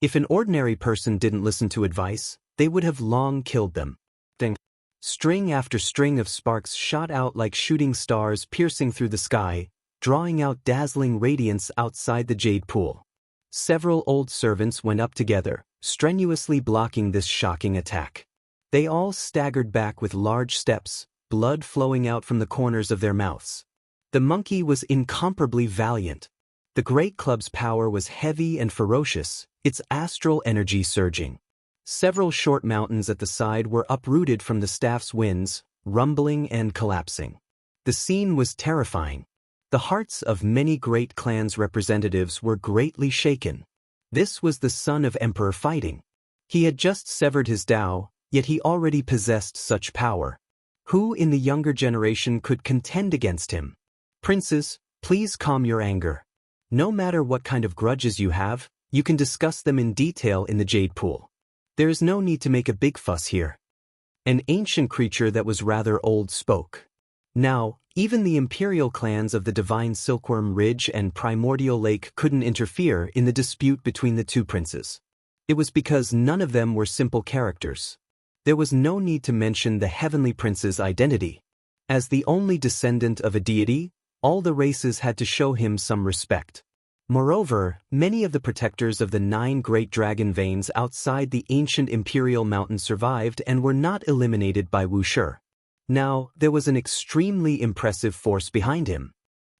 If an ordinary person didn't listen to advice, they would have long killed them. Ding. String after string of sparks shot out like shooting stars piercing through the sky, drawing out dazzling radiance outside the jade pool. Several old servants went up together, strenuously blocking this shocking attack. They all staggered back with large steps, blood flowing out from the corners of their mouths. The monkey was incomparably valiant. The great club's power was heavy and ferocious, its astral energy surging. Several short mountains at the side were uprooted from the staff's winds, rumbling and collapsing. The scene was terrifying. The hearts of many great clans' representatives were greatly shaken. This was the son of Emperor Fighting. He had just severed his Tao, yet he already possessed such power. Who in the younger generation could contend against him? Princes, please calm your anger. No matter what kind of grudges you have, you can discuss them in detail in the jade pool. There is no need to make a big fuss here. An ancient creature that was rather old spoke. Now, even the imperial clans of the Divine Silkworm Ridge and Primordial Lake couldn't interfere in the dispute between the two princes. It was because none of them were simple characters. There was no need to mention the heavenly prince's identity. As the only descendant of a deity, all the races had to show him some respect. Moreover, many of the protectors of the 9 great dragon veins outside the ancient imperial mountain survived and were not eliminated by Wuxia. Now, there was an extremely impressive force behind him.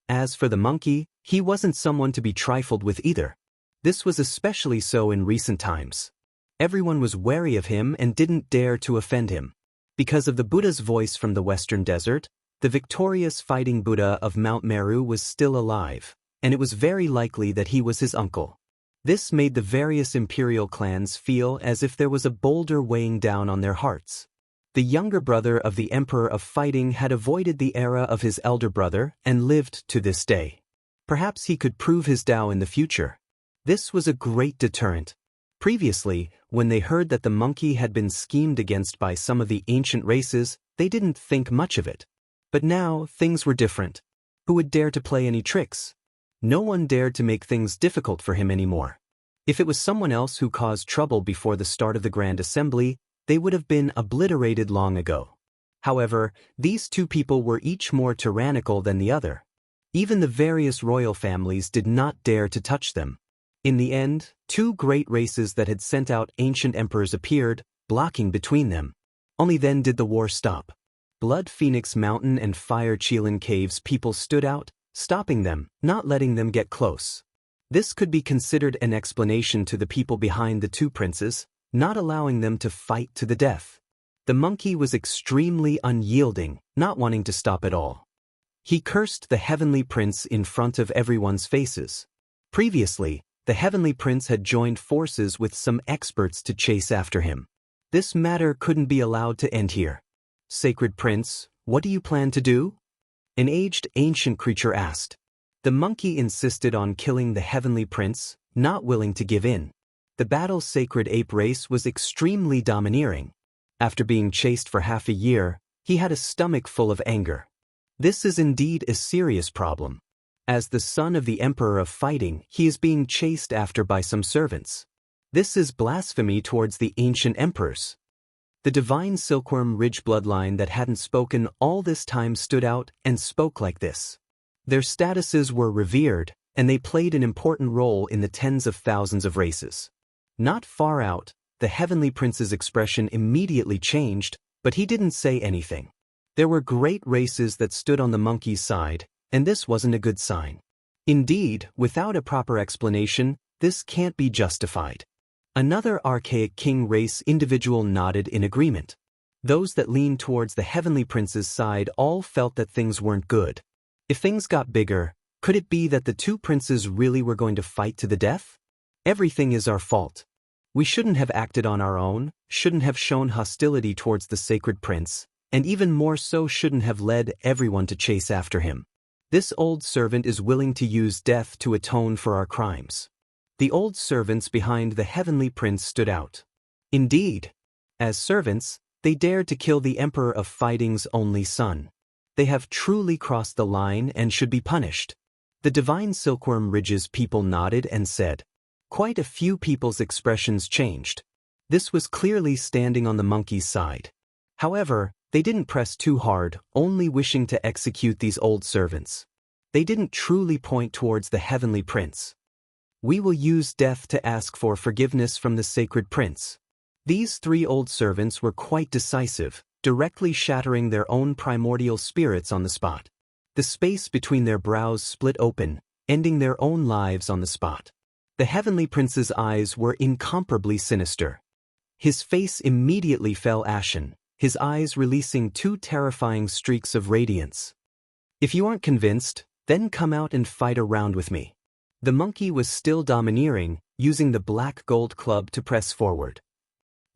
As for the monkey, he wasn't someone to be trifled with either. This was especially so in recent times. Everyone was wary of him and didn't dare to offend him. Because of the Buddha's voice from the western desert, the victorious fighting Buddha of Mount Meru was still alive, and it was very likely that he was his uncle. This made the various imperial clans feel as if there was a boulder weighing down on their hearts. The younger brother of the Emperor of Fighting had avoided the era of his elder brother and lived to this day. Perhaps he could prove his Tao in the future. This was a great deterrent. Previously, when they heard that the monkey had been schemed against by some of the ancient races, they didn't think much of it. But now, things were different. Who would dare to play any tricks? No one dared to make things difficult for him anymore. If it was someone else who caused trouble before the start of the Grand Assembly, they would have been obliterated long ago. However, these two people were each more tyrannical than the other. Even the various royal families did not dare to touch them. In the end, 2 great races that had sent out ancient emperors appeared, blocking between them. Only then did the war stop. Blood Phoenix Mountain and Fire Qilin Caves people stood out, stopping them, not letting them get close. This could be considered an explanation to the people behind the 2 princes, not allowing them to fight to the death. The monkey was extremely unyielding, not wanting to stop at all. He cursed the heavenly prince in front of everyone's faces. Previously, the heavenly prince had joined forces with some experts to chase after him. This matter couldn't be allowed to end here. Sacred Prince, what do you plan to do? An aged ancient creature asked. The monkey insisted on killing the heavenly prince, not willing to give in. The battle's sacred ape race was extremely domineering. After being chased for half a year, he had a stomach full of anger. This is indeed a serious problem. As the son of the Emperor of Fighting, he is being chased after by some servants. This is blasphemy towards the ancient emperors. The divine Silkworm Ridge bloodline that hadn't spoken all this time stood out and spoke like this. Their statuses were revered, and they played an important role in the tens of thousands of races. Not far out, the Heavenly Prince's expression immediately changed, but he didn't say anything. There were great races that stood on the monkey's side, and this wasn't a good sign. Indeed, without a proper explanation, this can't be justified. Another archaic king race individual nodded in agreement. Those that leaned towards the Heavenly Prince's side all felt that things weren't good. If things got bigger, could it be that the two princes really were going to fight to the death? Everything is our fault. We shouldn't have acted on our own, shouldn't have shown hostility towards the sacred prince, and even more so shouldn't have led everyone to chase after him. This old servant is willing to use death to atone for our crimes. The old servants behind the Heavenly Prince stood out. Indeed, as servants, they dared to kill the Emperor of Fighting's only son. They have truly crossed the line and should be punished. The divine Silkworm Ridge's people nodded and said. Quite a few people's expressions changed. This was clearly standing on the monkey's side. However, they didn't press too hard, only wishing to execute these old servants. They didn't truly point towards the Heavenly Prince. We will use death to ask for forgiveness from the sacred prince. These three old servants were quite decisive, directly shattering their own primordial spirits on the spot. The space between their brows split open, ending their own lives on the spot. The Heavenly Prince's eyes were incomparably sinister. His face immediately fell ashen, his eyes releasing two terrifying streaks of radiance. If you aren't convinced, then come out and fight a round with me. The monkey was still domineering, using the black gold club to press forward.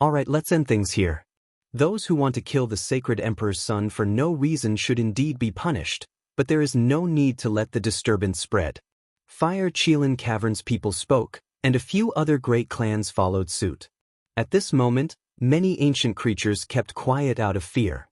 Alright, let's end things here. Those who want to kill the sacred emperor's son for no reason should indeed be punished, but there is no need to let the disturbance spread. Fire Chelan Cavern's people spoke, and a few other great clans followed suit. At this moment, many ancient creatures kept quiet out of fear.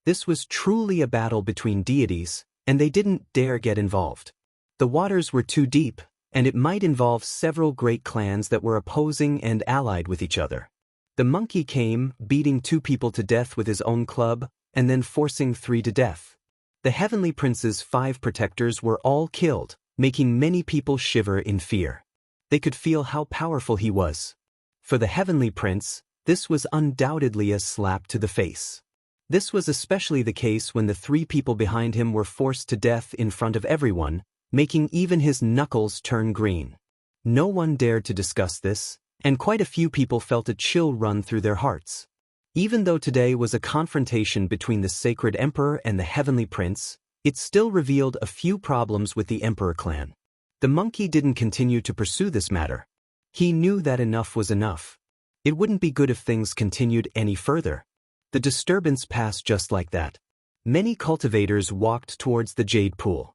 This was truly a battle between deities, and they didn't dare get involved. The waters were too deep, and it might involve several great clans that were opposing and allied with each other. The monkey came, beating two people to death with his own club, and then forcing three to death. The Heavenly Prince's 5 protectors were all killed, making many people shiver in fear. They could feel how powerful he was. For the Heavenly Prince, this was undoubtedly a slap to the face. This was especially the case when the 3 people behind him were forced to death in front of everyone, making even his knuckles turn green. No one dared to discuss this, and quite a few people felt a chill run through their hearts. Even though today was a confrontation between the Sacred Emperor and the Heavenly Prince, it still revealed a few problems with the Emperor clan. The monkey didn't continue to pursue this matter. He knew that enough was enough. It wouldn't be good if things continued any further. The disturbance passed just like that. Many cultivators walked towards the jade pool.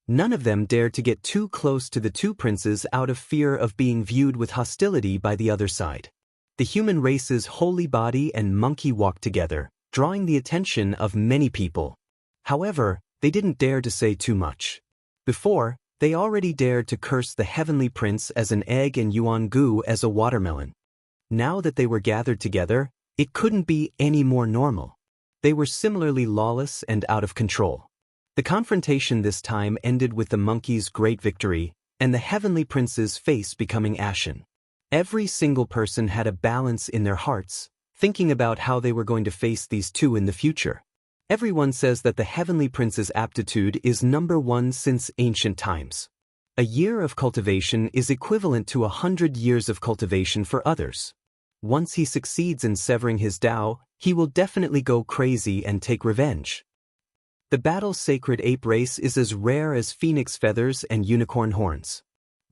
None of them dared to get too close to the 2 princes out of fear of being viewed with hostility by the other side. The human race's holy body and monkey walked together, drawing the attention of many people. However, they didn't dare to say too much. Before, they already dared to curse the Heavenly Prince as an egg and Jianghu as a watermelon. Now that they were gathered together, it couldn't be any more normal. They were similarly lawless and out of control. The confrontation this time ended with the monkey's great victory, and the Heavenly Prince's face becoming ashen. Every single person had a balance in their hearts, thinking about how they were going to face these 2 in the future. Everyone says that the Heavenly Prince's aptitude is number 1 since ancient times. A year of cultivation is equivalent to 100 years of cultivation for others. Once he succeeds in severing his Tao, he will definitely go crazy and take revenge. The battle sacred ape race is as rare as phoenix feathers and unicorn horns.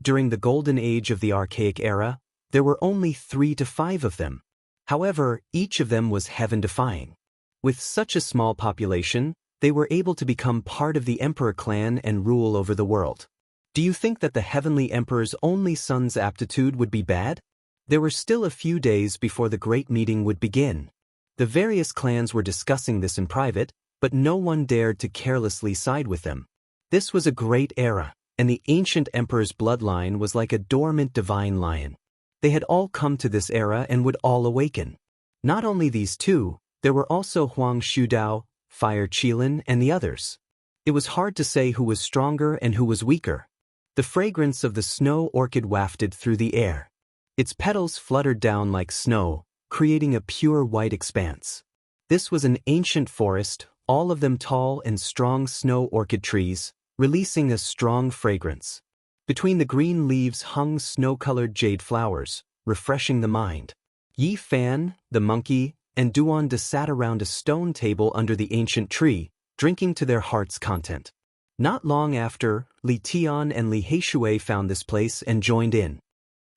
During the golden age of the archaic era, there were only 3 to 5 of them. However, each of them was heaven-defying. With such a small population, they were able to become part of the Emperor clan and rule over the world. Do you think that the Heavenly Emperor's only son's aptitude would be bad? There were still a few days before the great meeting would begin. The various clans were discussing this in private, but no one dared to carelessly side with them. This was a great era, and the ancient emperor's bloodline was like a dormant divine lion. They had all come to this era and would all awaken. Not only these two, there were also Huang Shudao, Fire Qilin, and the others. It was hard to say who was stronger and who was weaker. The fragrance of the snow orchid wafted through the air. Its petals fluttered down like snow, creating a pure white expanse. This was an ancient forest, all of them tall and strong snow orchid trees, releasing a strong fragrance. Between the green leaves hung snow-colored jade flowers, refreshing the mind. Yi Fan, the monkey, and Duanda sat around a stone table under the ancient tree, drinking to their heart's content. Not long after, Li Tian and Li Heishui found this place and joined in.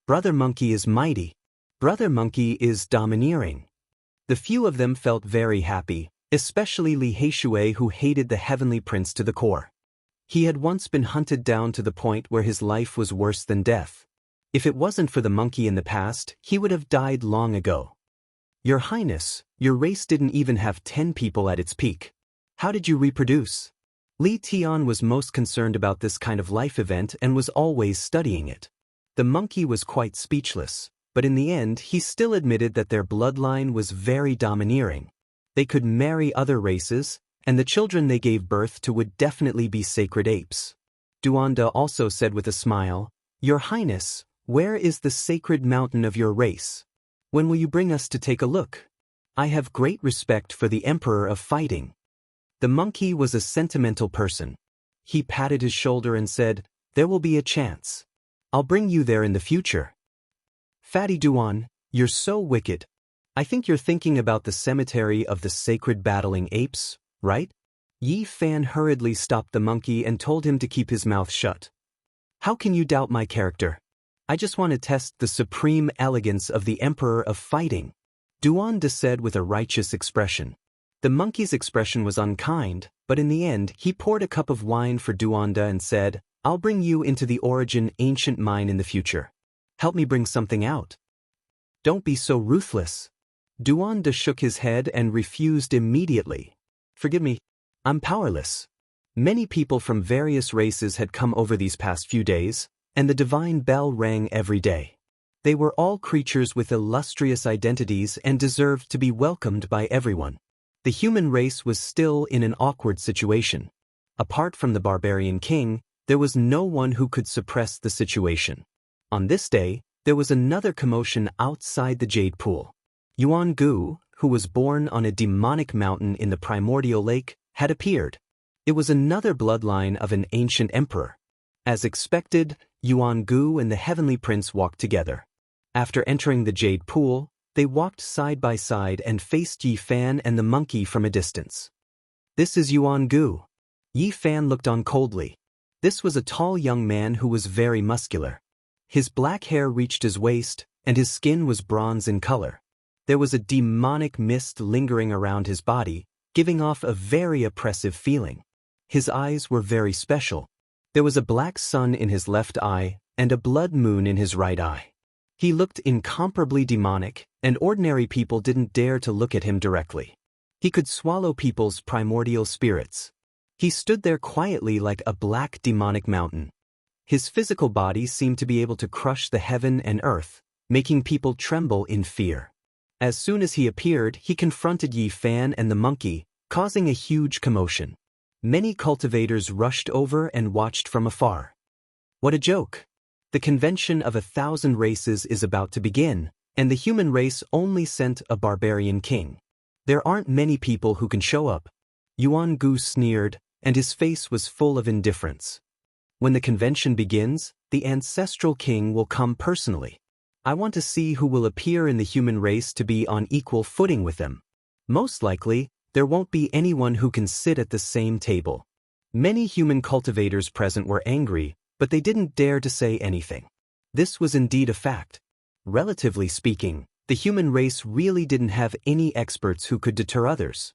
Brother Monkey is mighty. Brother Monkey is domineering. The few of them felt very happy, especially Li Heishui, who hated the heavenly prince to the core. He had once been hunted down to the point where his life was worse than death. If it wasn't for the monkey in the past, he would have died long ago. Your Highness, your race didn't even have 10 people at its peak. How did you reproduce? Li Tian was most concerned about this kind of life event and was always studying it. The monkey was quite speechless, but in the end he still admitted that their bloodline was very domineering. They could marry other races, and the children they gave birth to would definitely be sacred apes. Duanda also said with a smile, Your Highness, where is the sacred mountain of your race? When will you bring us to take a look? I have great respect for the Emperor of Fighting. The monkey was a sentimental person. He patted his shoulder and said, There will be a chance. I'll bring you there in the future. Fatty Duan, you're so wicked. I think you're thinking about the cemetery of the sacred battling apes, right? Yi Fan hurriedly stopped the monkey and told him to keep his mouth shut. How can you doubt my character? I just want to test the supreme elegance of the Emperor of Fighting, Duanda said with a righteous expression. The monkey's expression was unkind, but in the end he poured a cup of wine for Duanda and said, I'll bring you into the origin ancient mine in the future. Help me bring something out. Don't be so ruthless. Duanda shook his head and refused immediately. Forgive me, I'm powerless. Many people from various races had come over these past few days, and the divine bell rang every day. They were all creatures with illustrious identities and deserved to be welcomed by everyone. The human race was still in an awkward situation. Apart from the barbarian king, there was no one who could suppress the situation. On this day, there was another commotion outside the jade pool. Yuan Gu, who was born on a demonic mountain in the primordial lake, had appeared. It was another bloodline of an ancient emperor. As expected, Yuan Gu and the heavenly prince walked together. After entering the jade pool, they walked side by side and faced Yi Fan and the monkey from a distance. This is Yuan Gu. Yi Fan looked on coldly. This was a tall young man who was very muscular. His black hair reached his waist, and his skin was bronze in color. There was a demonic mist lingering around his body, giving off a very oppressive feeling. His eyes were very special. There was a black sun in his left eye and a blood moon in his right eye. He looked incomparably demonic, and ordinary people didn't dare to look at him directly. He could swallow people's primordial spirits. He stood there quietly like a black demonic mountain. His physical body seemed to be able to crush the heaven and earth, making people tremble in fear. As soon as he appeared, he confronted Yi Fan and the monkey, causing a huge commotion. Many cultivators rushed over and watched from afar. What a joke! The convention of 1,000 races is about to begin, and the human race only sent a barbarian king. There aren't many people who can show up. Yuan Gu sneered, and his face was full of indifference. When the convention begins, the ancestral king will come personally. I want to see who will appear in the human race to be on equal footing with them. Most likely, there won't be anyone who can sit at the same table. Many human cultivators present were angry, but they didn't dare to say anything. This was indeed a fact. Relatively speaking, the human race really didn't have any experts who could deter others.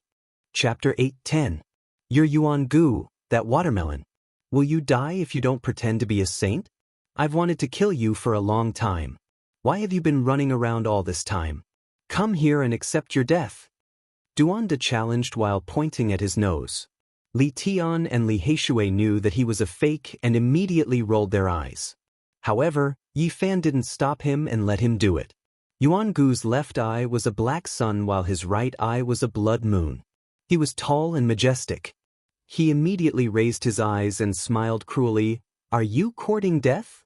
Chapter 8:10. You're Yuan Gu, that watermelon. Will you die if you don't pretend to be a saint? I've wanted to kill you for a long time. Why have you been running around all this time? Come here and accept your death. Duanda challenged while pointing at his nose. Li Tian and Li Heishui knew that he was a fake and immediately rolled their eyes. However, Yi Fan didn't stop him and let him do it. Yuangu's left eye was a black sun while his right eye was a blood moon. He was tall and majestic. He immediately raised his eyes and smiled cruelly. "Are you courting death?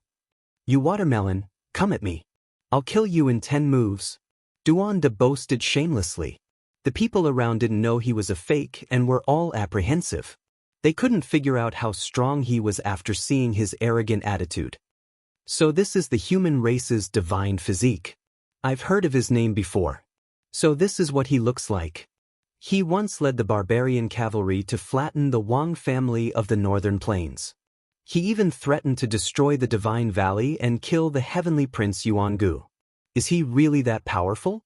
You watermelon, come at me. I'll kill you in 10 moves. Duanda boasted shamelessly. The people around didn't know he was a fake and were all apprehensive. They couldn't figure out how strong he was after seeing his arrogant attitude. So this is the human race's divine physique. I've heard of his name before. So this is what he looks like. He once led the barbarian cavalry to flatten the Wang family of the northern plains. He even threatened to destroy the Divine Valley and kill the heavenly prince Yuangu. Is he really that powerful?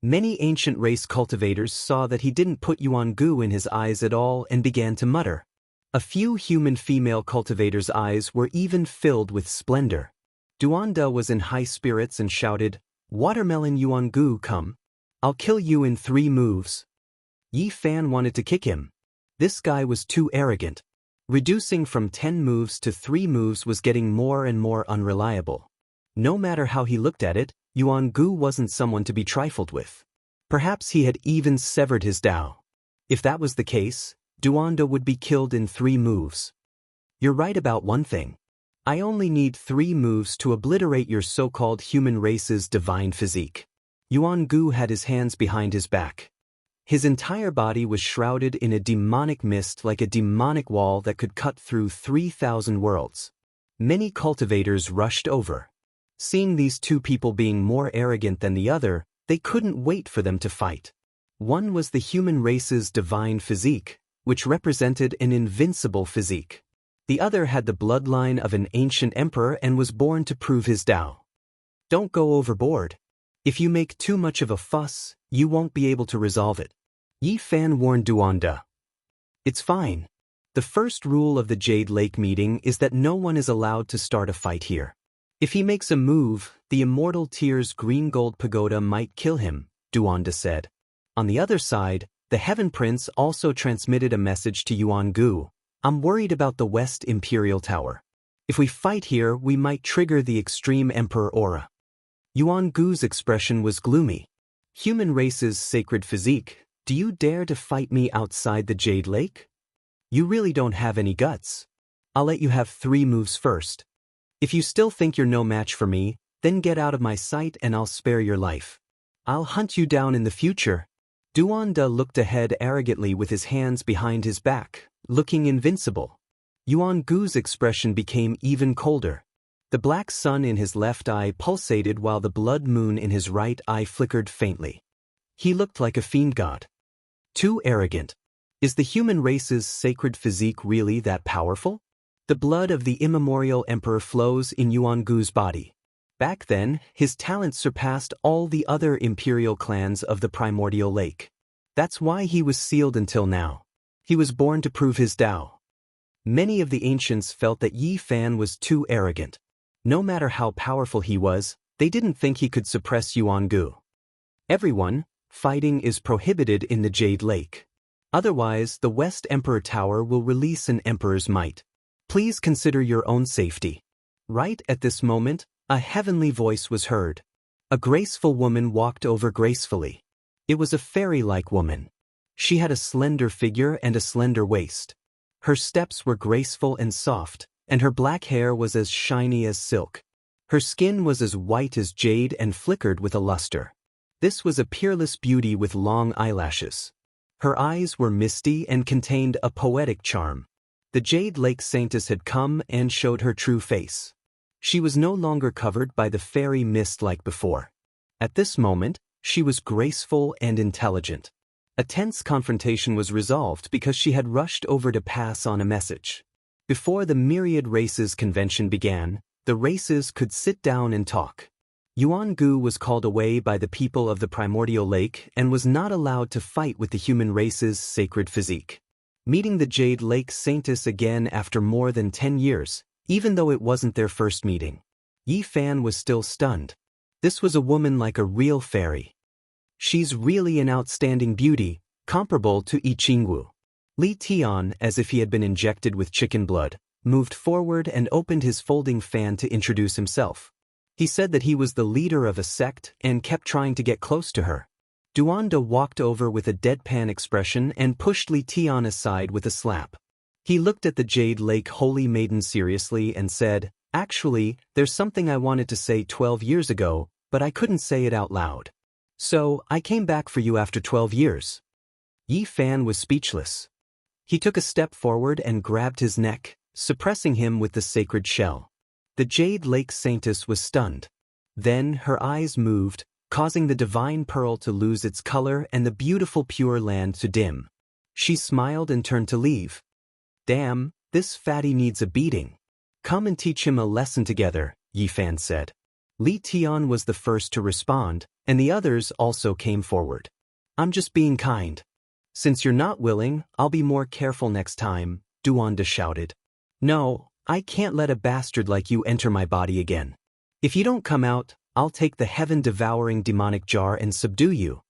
Many ancient race cultivators saw that he didn't put Yuangu in his eyes at all and began to mutter. A few human female cultivators' eyes were even filled with splendor. Duanda was in high spirits and shouted, "Watermelon Yuangu, come. I'll kill you in 3 moves. Yi Fan wanted to kick him. This guy was too arrogant. Reducing from 10 moves to 3 moves was getting more and more unreliable. No matter how he looked at it, Yuangu wasn't someone to be trifled with. Perhaps he had even severed his Tao. If that was the case, Duanda would be killed in 3 moves. You're right about one thing. I only need 3 moves to obliterate your so-called human race's divine physique." Yuangu had his hands behind his back. His entire body was shrouded in a demonic mist like a demonic wall that could cut through 3,000 worlds. Many cultivators rushed over. Seeing these 2 people being more arrogant than the other, they couldn't wait for them to fight. One was the human race's divine physique, which represented an invincible physique. The other had the bloodline of an ancient emperor and was born to prove his Tao. Don't go overboard. If you make too much of a fuss, you won't be able to resolve it. Yi Fan warned Duanda. It's fine. The first rule of the Jade Lake meeting is that no one is allowed to start a fight here. If he makes a move, the Immortal Tier's green gold pagoda might kill him, Duanda said. On the other side, the Heaven Prince also transmitted a message to Yuangu. I'm worried about the West Imperial Tower. If we fight here, we might trigger the extreme Emperor aura. Yuangu's expression was gloomy. Human race's sacred physique, do you dare to fight me outside the Jade Lake? You really don't have any guts. I'll let you have 3 moves first. If you still think you're no match for me, then get out of my sight and I'll spare your life. I'll hunt you down in the future. Duanda looked ahead arrogantly with his hands behind his back, looking invincible. Yuangu's expression became even colder. The black sun in his left eye pulsated while the blood moon in his right eye flickered faintly. He looked like a fiend god. Too arrogant. Is the human race's sacred physique really that powerful? The blood of the immemorial emperor flows in Yuangu's body. Back then, his talent surpassed all the other imperial clans of the primordial lake. That's why he was sealed until now. He was born to prove his Tao. Many of the ancients felt that Yi Fan was too arrogant. No matter how powerful he was, they didn't think he could suppress Yuangu. Everyone, fighting is prohibited in the Jade Lake. Otherwise, the West Emperor Tower will release an emperor's might. Please consider your own safety. Right at this moment, a heavenly voice was heard. A graceful woman walked over gracefully. It was a fairy-like woman. She had a slender figure and a slender waist. Her steps were graceful and soft, and her black hair was as shiny as silk. Her skin was as white as jade and flickered with a luster. This was a peerless beauty with long eyelashes. Her eyes were misty and contained a poetic charm. The Jade Lake Saintess had come and showed her true face. She was no longer covered by the fairy mist like before. At this moment, she was graceful and intelligent. A tense confrontation was resolved because she had rushed over to pass on a message. Before the Myriad Races convention began, the races could sit down and talk. Yuangu was called away by the people of the primordial lake and was not allowed to fight with the human race's sacred physique. Meeting the Jade Lake Saintess again after more than 10 years, even though it wasn't their first meeting, Yi Fan was still stunned. This was a woman like a real fairy. She's really an outstanding beauty, comparable to Jianghu. Li Tian, as if he had been injected with chicken blood, moved forward and opened his folding fan to introduce himself. He said that he was the leader of a sect and kept trying to get close to her. Duanda walked over with a deadpan expression and pushed Li Tian aside with a slap. He looked at the Jade Lake Holy Maiden seriously and said, "Actually, there's something I wanted to say 12 years ago, but I couldn't say it out loud. So, I came back for you after 12 years. Yi Fan was speechless. He took a step forward and grabbed his neck, suppressing him with the sacred shell. The Jade Lake Saintess was stunned. Then her eyes moved, causing the divine pearl to lose its color and the beautiful pure land to dim. She smiled and turned to leave. "Damn, this fatty needs a beating. Come and teach him a lesson together," Yi Fan said. Li Tian was the first to respond, and the others also came forward. "I'm just being kind. Since you're not willing, I'll be more careful next time," Duanda shouted. "No, I can't let a bastard like you enter my body again. If you don't come out, I'll take the heaven-devouring demonic jar and subdue you."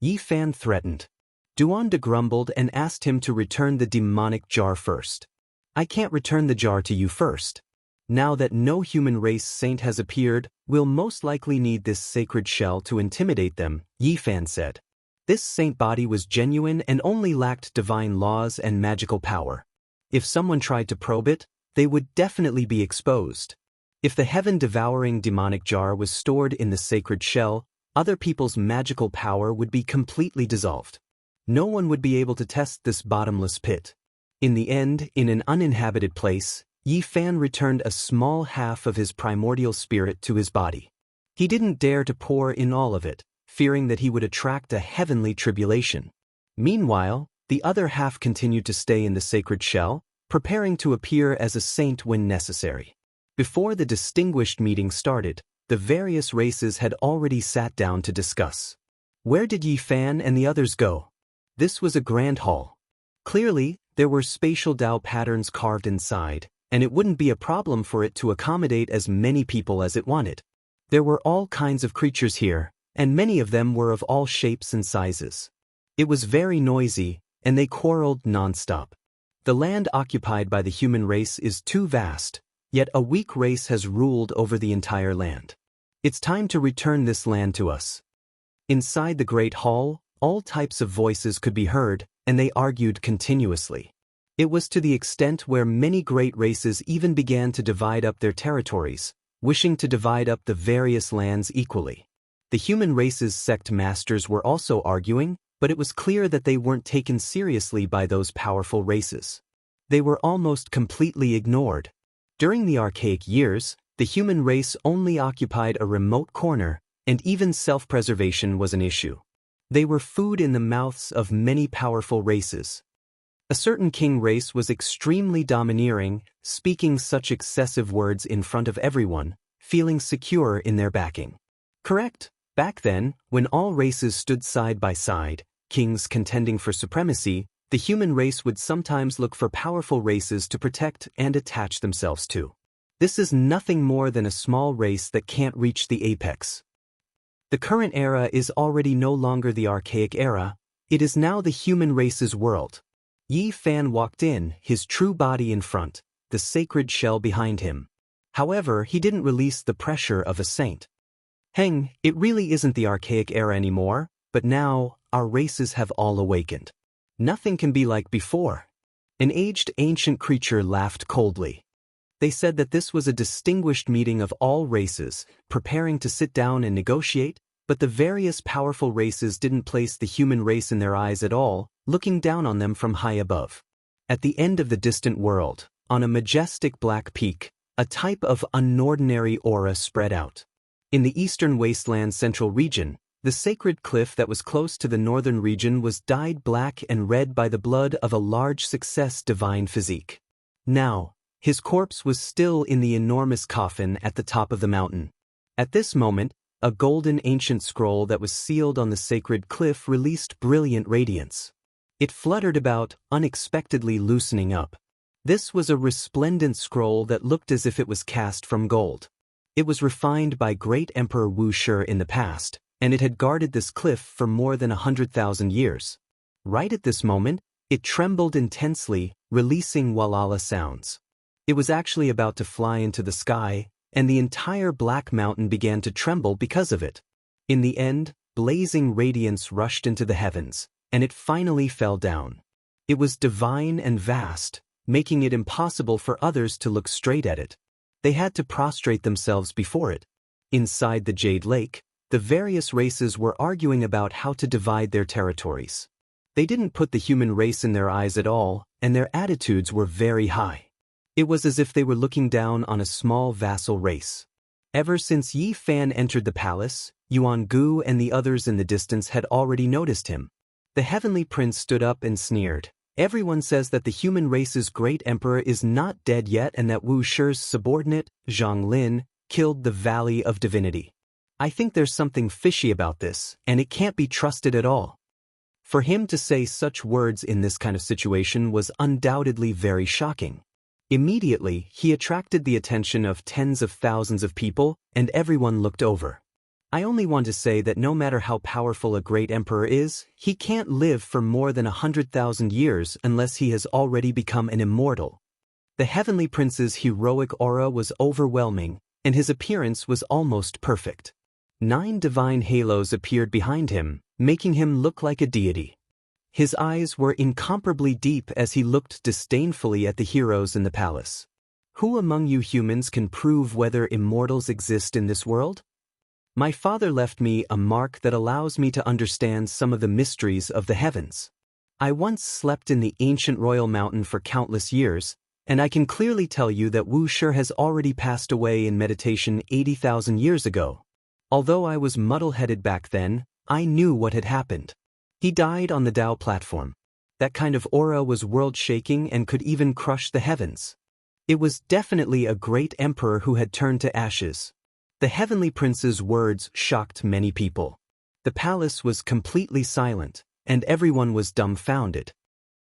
Yi Fan threatened. Duanda grumbled and asked him to return the demonic jar first. "I can't return the jar to you first. Now that no human race saint has appeared, we'll most likely need this sacred shell to intimidate them," Yi Fan said. This saint body was genuine and only lacked divine laws and magical power. If someone tried to probe it, they would definitely be exposed. If the heaven-devouring demonic jar was stored in the sacred shell, other people's magical power would be completely dissolved. No one would be able to test this bottomless pit. In the end, in an uninhabited place, Yi Fan returned a small half of his primordial spirit to his body. He didn't dare to pour in all of it, fearing that he would attract a heavenly tribulation. Meanwhile, the other half continued to stay in the sacred shell, preparing to appear as a saint when necessary. Before the distinguished meeting started, the various races had already sat down to discuss. Where did Yi Fan and the others go? This was a grand hall. Clearly, there were spatial Dao patterns carved inside, and it wouldn't be a problem for it to accommodate as many people as it wanted. There were all kinds of creatures here, and many of them were of all shapes and sizes. It was very noisy, and they quarreled non-stop. The land occupied by the human race is too vast, yet a weak race has ruled over the entire land. It's time to return this land to us. Inside the Great Hall, all types of voices could be heard, and they argued continuously. It was to the extent where many great races even began to divide up their territories, wishing to divide up the various lands equally. The human race's sect masters were also arguing, but it was clear that they weren't taken seriously by those powerful races. They were almost completely ignored. During the archaic years, the human race only occupied a remote corner, and even self-preservation was an issue. They were food in the mouths of many powerful races. A certain king race was extremely domineering, speaking such excessive words in front of everyone, feeling secure in their backing. Correct? Back then, when all races stood side by side, kings contending for supremacy, the human race would sometimes look for powerful races to protect and attach themselves to. This is nothing more than a small race that can't reach the apex. The current era is already no longer the archaic era, it is now the human race's world. Yi Fan walked in, his true body in front, the sacred shell behind him. However, he didn't release the pressure of a saint. "Heng, it really isn't the archaic era anymore, but now, our races have all awakened. Nothing can be like before." An aged ancient creature laughed coldly. They said that this was a distinguished meeting of all races, preparing to sit down and negotiate, but the various powerful races didn't place the human race in their eyes at all, looking down on them from high above. At the end of the distant world, on a majestic black peak, a type of unordinary aura spread out. In the eastern wasteland central region, the sacred cliff that was close to the northern region was dyed black and red by the blood of a large success divine physique. Now, his corpse was still in the enormous coffin at the top of the mountain. At this moment, a golden ancient scroll that was sealed on the sacred cliff released brilliant radiance. It fluttered about, unexpectedly loosening up. This was a resplendent scroll that looked as if it was cast from gold. It was refined by great Emperor Wuxia in the past, and it had guarded this cliff for more than 100,000 years. Right at this moment, it trembled intensely, releasing walala sounds. It was actually about to fly into the sky, and the entire Black Mountain began to tremble because of it. In the end, blazing radiance rushed into the heavens, and it finally fell down. It was divine and vast, making it impossible for others to look straight at it. They had to prostrate themselves before it. Inside the Jade Lake, the various races were arguing about how to divide their territories. They didn't put the human race in their eyes at all, and their attitudes were very high. It was as if they were looking down on a small vassal race. Ever since Yi Fan entered the palace, Yuan Gu and the others in the distance had already noticed him. The heavenly prince stood up and sneered. Everyone says that the human race's great emperor is not dead yet and that Wuxia's subordinate, Zhang Lin, killed the Valley of Divinity. I think there's something fishy about this, and it can't be trusted at all. For him to say such words in this kind of situation was undoubtedly very shocking. Immediately, he attracted the attention of tens of thousands of people, and everyone looked over. I only want to say that no matter how powerful a great emperor is, he can't live for more than 100,000 years unless he has already become an immortal. The heavenly prince's heroic aura was overwhelming, and his appearance was almost perfect. 9 divine halos appeared behind him, making him look like a deity. His eyes were incomparably deep as he looked disdainfully at the heroes in the palace. Who among you humans can prove whether immortals exist in this world? My father left me a mark that allows me to understand some of the mysteries of the heavens. I once slept in the ancient royal mountain for countless years, and I can clearly tell you that Wuxia has already passed away in meditation 80,000 years ago. Although I was muddle-headed back then, I knew what had happened. He died on the Tao platform. That kind of aura was world-shaking and could even crush the heavens. It was definitely a great emperor who had turned to ashes. The heavenly prince's words shocked many people. The palace was completely silent, and everyone was dumbfounded.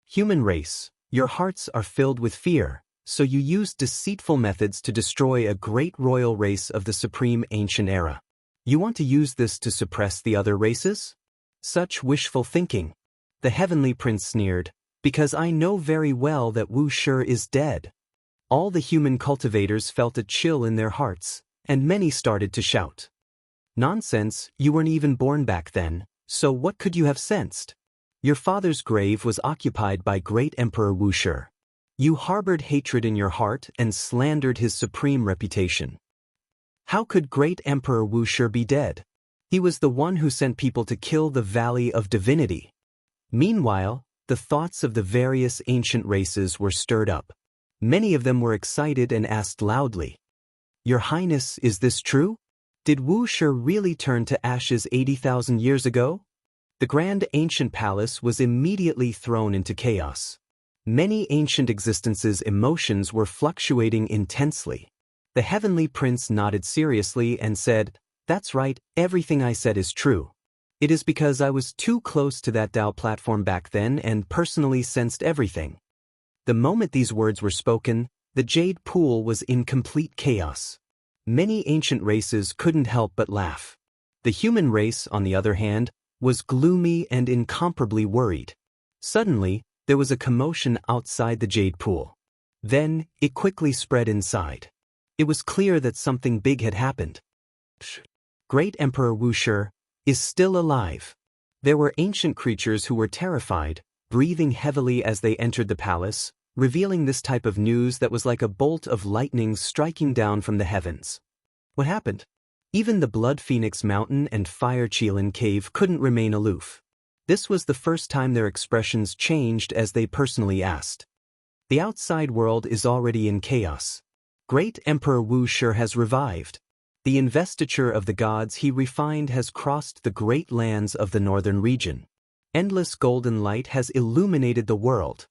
Human race, your hearts are filled with fear, so you used deceitful methods to destroy a great royal race of the supreme ancient era. You want to use this to suppress the other races? Such wishful thinking. The heavenly prince sneered, because I know very well that Wuxia is dead. All the human cultivators felt a chill in their hearts, and many started to shout. Nonsense, you weren't even born back then, so what could you have sensed? Your father's grave was occupied by great Emperor Wuxia. You harbored hatred in your heart and slandered his supreme reputation. How could great Emperor Wuxia be dead? He was the one who sent people to kill the Valley of Divinity. Meanwhile, the thoughts of the various ancient races were stirred up. Many of them were excited and asked loudly, Your Highness, is this true? Did Wuxia really turn to ashes 80,000 years ago? The grand ancient palace was immediately thrown into chaos. Many ancient existences' emotions were fluctuating intensely. The heavenly prince nodded seriously and said, That's right, everything I said is true. It is because I was too close to that Tao platform back then and personally sensed everything. The moment these words were spoken, the jade pool was in complete chaos. Many ancient races couldn't help but laugh. The human race, on the other hand, was gloomy and incomparably worried. Suddenly, there was a commotion outside the jade pool. Then, it quickly spread inside. It was clear that something big had happened. Great Emperor Wuxia is still alive. There were ancient creatures who were terrified, breathing heavily as they entered the palace, revealing this type of news that was like a bolt of lightning striking down from the heavens. What happened? Even the Blood Phoenix Mountain and Fire Qilin Cave couldn't remain aloof. This was the first time their expressions changed as they personally asked. The outside world is already in chaos. Great Emperor Wuxia has revived. The investiture of the gods he refined has crossed the great lands of the northern region. Endless golden light has illuminated the world.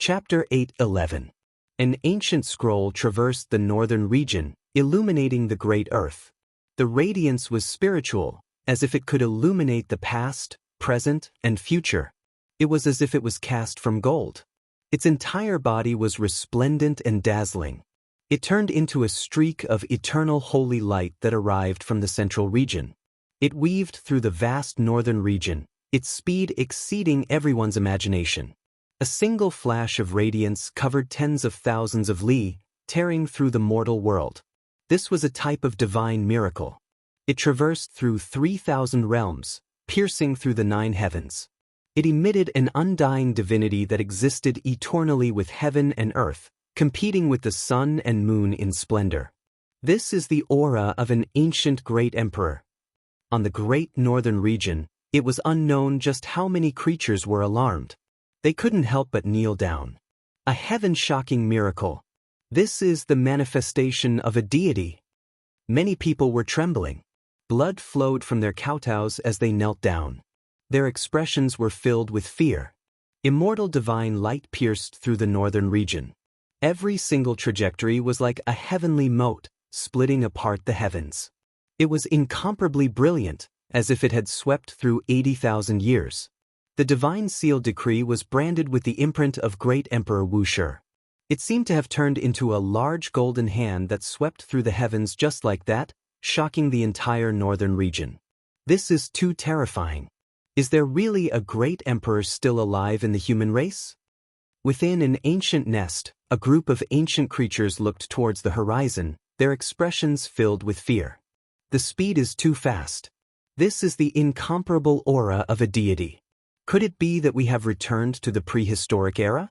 Chapter 8:11. An ancient scroll traversed the northern region, illuminating the great earth. The radiance was spiritual, as if it could illuminate the past, present, and future. It was as if it was cast from gold. Its entire body was resplendent and dazzling. It turned into a streak of eternal holy light that arrived from the central region. It weaved through the vast northern region, its speed exceeding everyone's imagination. A single flash of radiance covered tens of thousands of li, tearing through the mortal world. This was a type of divine miracle. It traversed through 3,000 realms, piercing through the 9 heavens. It emitted an undying divinity that existed eternally with heaven and earth, competing with the sun and moon in splendor. This is the aura of an ancient great emperor. On the great northern region, it was unknown just how many creatures were alarmed. They couldn't help but kneel down. A heaven-shocking miracle. This is the manifestation of a deity. Many people were trembling. Blood flowed from their kowtows as they knelt down. Their expressions were filled with fear. Immortal divine light pierced through the northern region. Every single trajectory was like a heavenly moat, splitting apart the heavens. It was incomparably brilliant, as if it had swept through 80,000 years. The divine seal decree was branded with the imprint of great Emperor Wuxia. It seemed to have turned into a large golden hand that swept through the heavens just like that, shocking the entire northern region. This is too terrifying. Is there really a great emperor still alive in the human race? Within an ancient nest, a group of ancient creatures looked towards the horizon, their expressions filled with fear. The speed is too fast. This is the incomparable aura of a deity. Could it be that we have returned to the prehistoric era?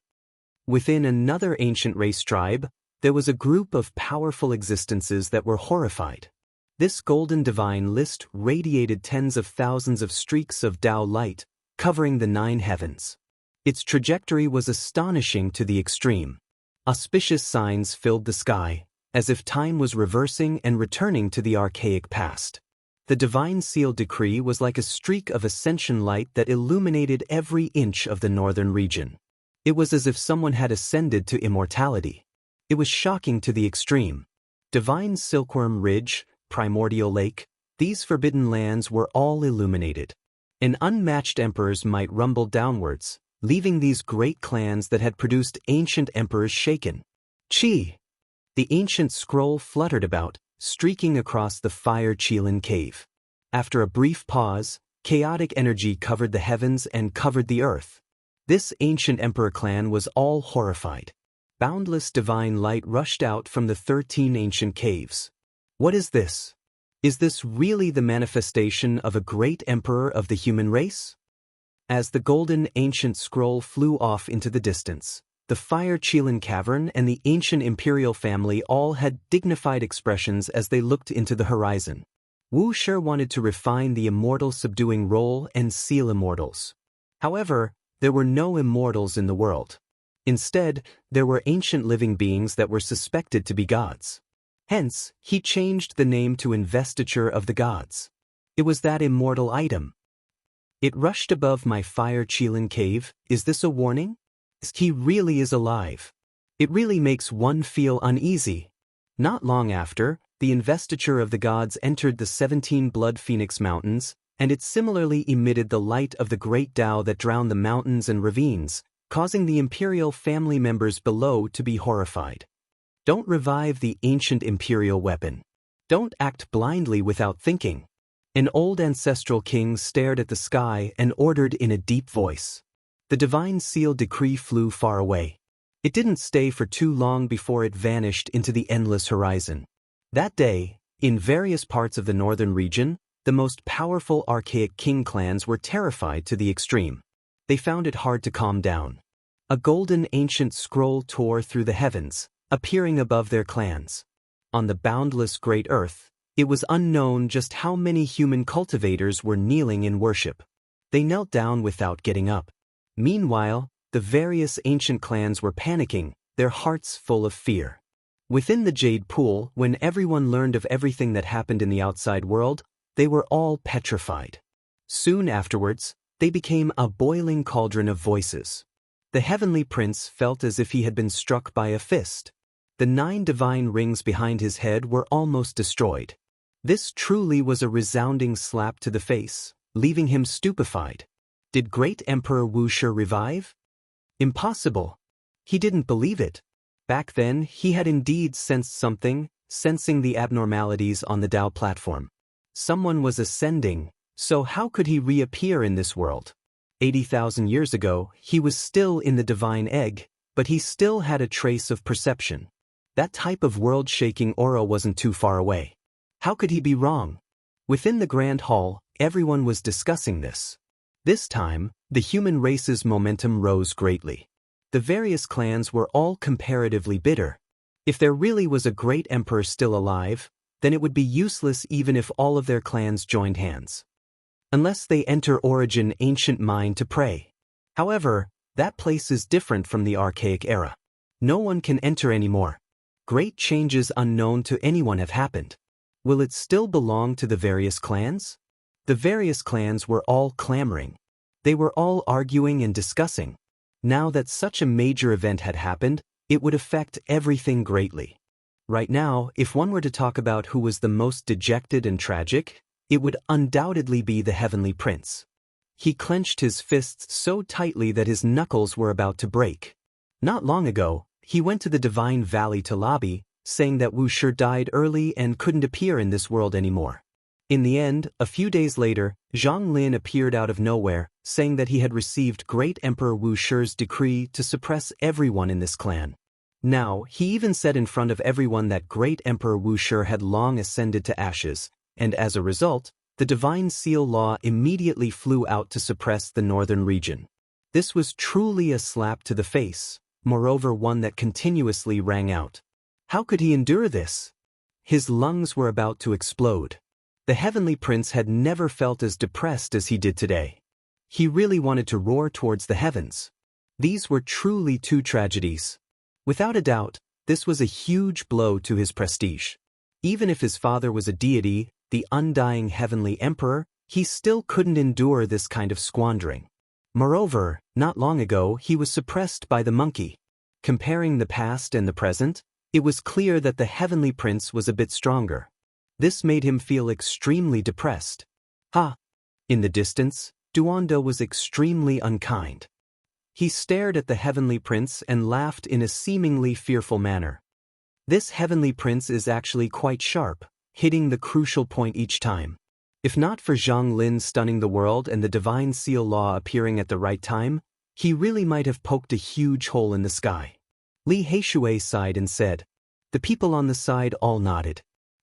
Within another ancient race tribe, there was a group of powerful existences that were horrified. This golden divine list radiated tens of thousands of streaks of Tao light, covering the 9 heavens. Its trajectory was astonishing to the extreme. Auspicious signs filled the sky, as if time was reversing and returning to the archaic past. The divine seal decree was like a streak of ascension light that illuminated every inch of the northern region. It was as if someone had ascended to immortality. It was shocking to the extreme. Divine Silkworm Ridge, Primordial Lake, these forbidden lands were all illuminated. An unmatched emperor's might rumbled downwards, leaving these great clans that had produced ancient emperors shaken. Chi! The ancient scroll fluttered about, streaking across the fire Qilin cave. After a brief pause, chaotic energy covered the heavens and covered the earth. This ancient emperor clan was all horrified. Boundless divine light rushed out from the 13 ancient caves. What is this? Is this really the manifestation of a great emperor of the human race? As the golden ancient scroll flew off into the distance, the fire Qilin cavern and the ancient imperial family all had dignified expressions as they looked into the horizon. Wuxia wanted to refine the immortal subduing role and seal immortals. However, there were no immortals in the world. Instead, there were ancient living beings that were suspected to be gods. Hence, he changed the name to Investiture of the Gods. It was that immortal item. It rushed above my fire Qilin cave. Is this a warning? He really is alive. It really makes one feel uneasy. Not long after, the Investiture of the Gods entered the 17 Blood Phoenix Mountains, and it similarly emitted the light of the great Tao that drowned the mountains and ravines, causing the imperial family members below to be horrified. Don't revive the ancient imperial weapon. Don't act blindly without thinking. An old ancestral king stared at the sky and ordered in a deep voice. The divine seal decree flew far away. It didn't stay for too long before it vanished into the endless horizon. That day, in various parts of the northern region, the most powerful archaic king clans were terrified to the extreme. They found it hard to calm down. A golden ancient scroll tore through the heavens, appearing above their clans. On the boundless great earth, it was unknown just how many human cultivators were kneeling in worship. They knelt down without getting up. Meanwhile, the various ancient clans were panicking, their hearts full of fear. Within the Jade Pool, when everyone learned of everything that happened in the outside world, they were all petrified. Soon afterwards, they became a boiling cauldron of voices. The heavenly prince felt as if he had been struck by a fist. The 9 divine rings behind his head were almost destroyed. This truly was a resounding slap to the face, leaving him stupefied. Did great Emperor Wuxia revive? Impossible. He didn't believe it. Back then, he had indeed sensed something, sensing the abnormalities on the Tao platform. Someone was ascending, so how could he reappear in this world? 80,000 years ago, he was still in the divine egg, but he still had a trace of perception. That type of world-shaking aura wasn't too far away. How could he be wrong? Within the Grand Hall, everyone was discussing this. This time, the human race's momentum rose greatly. The various clans were all comparatively bitter. If there really was a great emperor still alive, then it would be useless even if all of their clans joined hands. Unless they enter Origin ancient mine to pray. However, that place is different from the archaic era. No one can enter anymore. Great changes unknown to anyone have happened. Will it still belong to the various clans? The various clans were all clamoring. They were all arguing and discussing. Now that such a major event had happened, it would affect everything greatly. Right now, if one were to talk about who was the most dejected and tragic, it would undoubtedly be the Heavenly Prince. He clenched his fists so tightly that his knuckles were about to break. Not long ago, he went to the Divine Valley to lobby, saying that Wuxia died early and couldn't appear in this world anymore. In the end, a few days later, Zhang Lin appeared out of nowhere, saying that he had received Great Emperor Wuxia's decree to suppress everyone in this clan. Now, he even said in front of everyone that Great Emperor Wuxia had long ascended to ashes, and as a result, the Divine Seal Law immediately flew out to suppress the northern region. This was truly a slap to the face, moreover one that continuously rang out. How could he endure this? His lungs were about to explode. The Heavenly Prince had never felt as depressed as he did today. He really wanted to roar towards the heavens. These were truly two tragedies. Without a doubt, this was a huge blow to his prestige. Even if his father was a deity, the undying Heavenly Emperor, he still couldn't endure this kind of squandering. Moreover, not long ago he was suppressed by the monkey. Comparing the past and the present, it was clear that the Heavenly Prince was a bit stronger. This made him feel extremely depressed. In the distance, Duanda was extremely unkind. He stared at the Heavenly Prince and laughed in a seemingly fearful manner. This Heavenly Prince is actually quite sharp, hitting the crucial point each time. If not for Zhang Lin stunning the world and the Divine Seal Law appearing at the right time, he really might have poked a huge hole in the sky. Li Heishui sighed and said. The people on the side all nodded.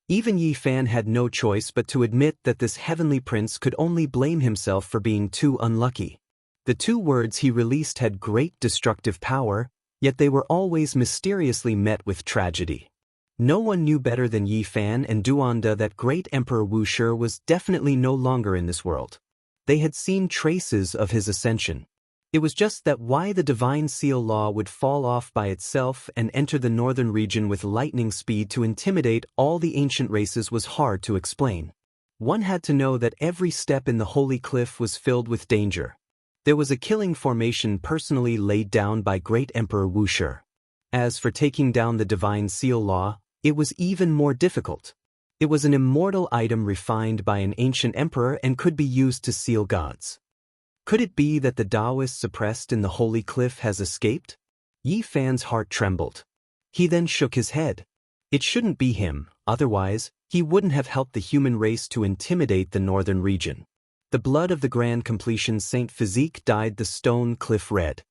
Even Yi Fan had no choice but to admit that this Heavenly Prince could only blame himself for being too unlucky. The two words he released had great destructive power, yet they were always mysteriously met with tragedy. No one knew better than Yi Fan and Duanda that Great Emperor Wuxia was definitely no longer in this world. They had seen traces of his ascension. It was just that why the Divine Seal Law would fall off by itself and enter the northern region with lightning speed to intimidate all the ancient races was hard to explain. One had to know that every step in the Holy Cliff was filled with danger. There was a killing formation personally laid down by Great Emperor Wuxia. As for taking down the Divine Seal Law, it was even more difficult. It was an immortal item refined by an ancient emperor and could be used to seal gods. Could it be that the Taoist suppressed in the Holy Cliff has escaped? Yi Fan's heart trembled. He then shook his head. It shouldn't be him, otherwise, he wouldn't have helped the human race to intimidate the northern region. The blood of the Grand Completion Saint Physique dyed the stone cliff red.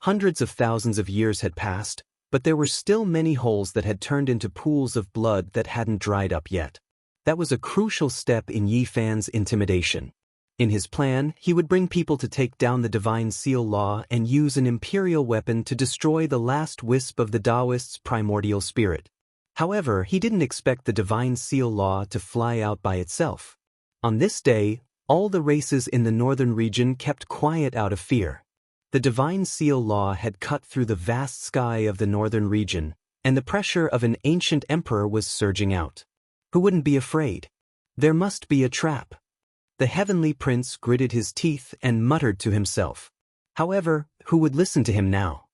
Hundreds of thousands of years had passed, but there were still many holes that had turned into pools of blood that hadn't dried up yet. That was a crucial step in Yi Fan's intimidation. In his plan, he would bring people to take down the Divine Seal Law and use an imperial weapon to destroy the last wisp of the Taoist's primordial spirit. However, he didn't expect the Divine Seal Law to fly out by itself. On this day, all the races in the northern region kept quiet out of fear. The Divine Seal Law had cut through the vast sky of the northern region, and the pressure of an ancient emperor was surging out. Who wouldn't be afraid? There must be a trap. The Heavenly Prince gritted his teeth and muttered to himself. However, who would listen to him now?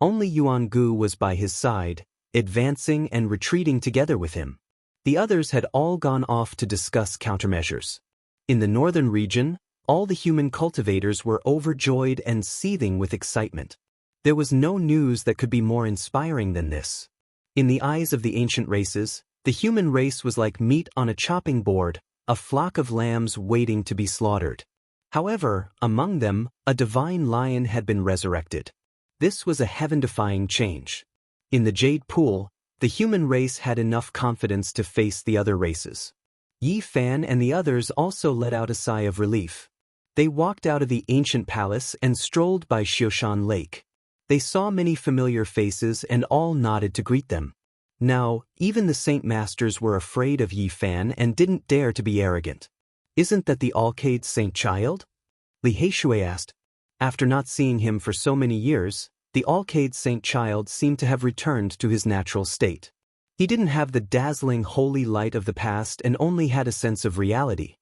Only Yuan Gu was by his side, advancing and retreating together with him. The others had all gone off to discuss countermeasures. In the northern region, all the human cultivators were overjoyed and seething with excitement. There was no news that could be more inspiring than this. In the eyes of the ancient races, the human race was like meat on a chopping board, a flock of lambs waiting to be slaughtered. However, among them, a divine lion had been resurrected. This was a heaven-defying change. In the Jade Pool, The human race had enough confidence to face the other races. Yi Fan and the others also let out a sigh of relief. They walked out of the ancient palace and strolled by Xiushan Lake. They saw many familiar faces and all nodded to greet them. Now, even the Saint Masters were afraid of Yi Fan and didn't dare to be arrogant. "Isn't that the Alcade Saint Child?" Li Heishui asked. After not seeing him for so many years, the Alcade Saint Child seemed to have returned to his natural state. He didn't have the dazzling holy light of the past and only had a sense of reality.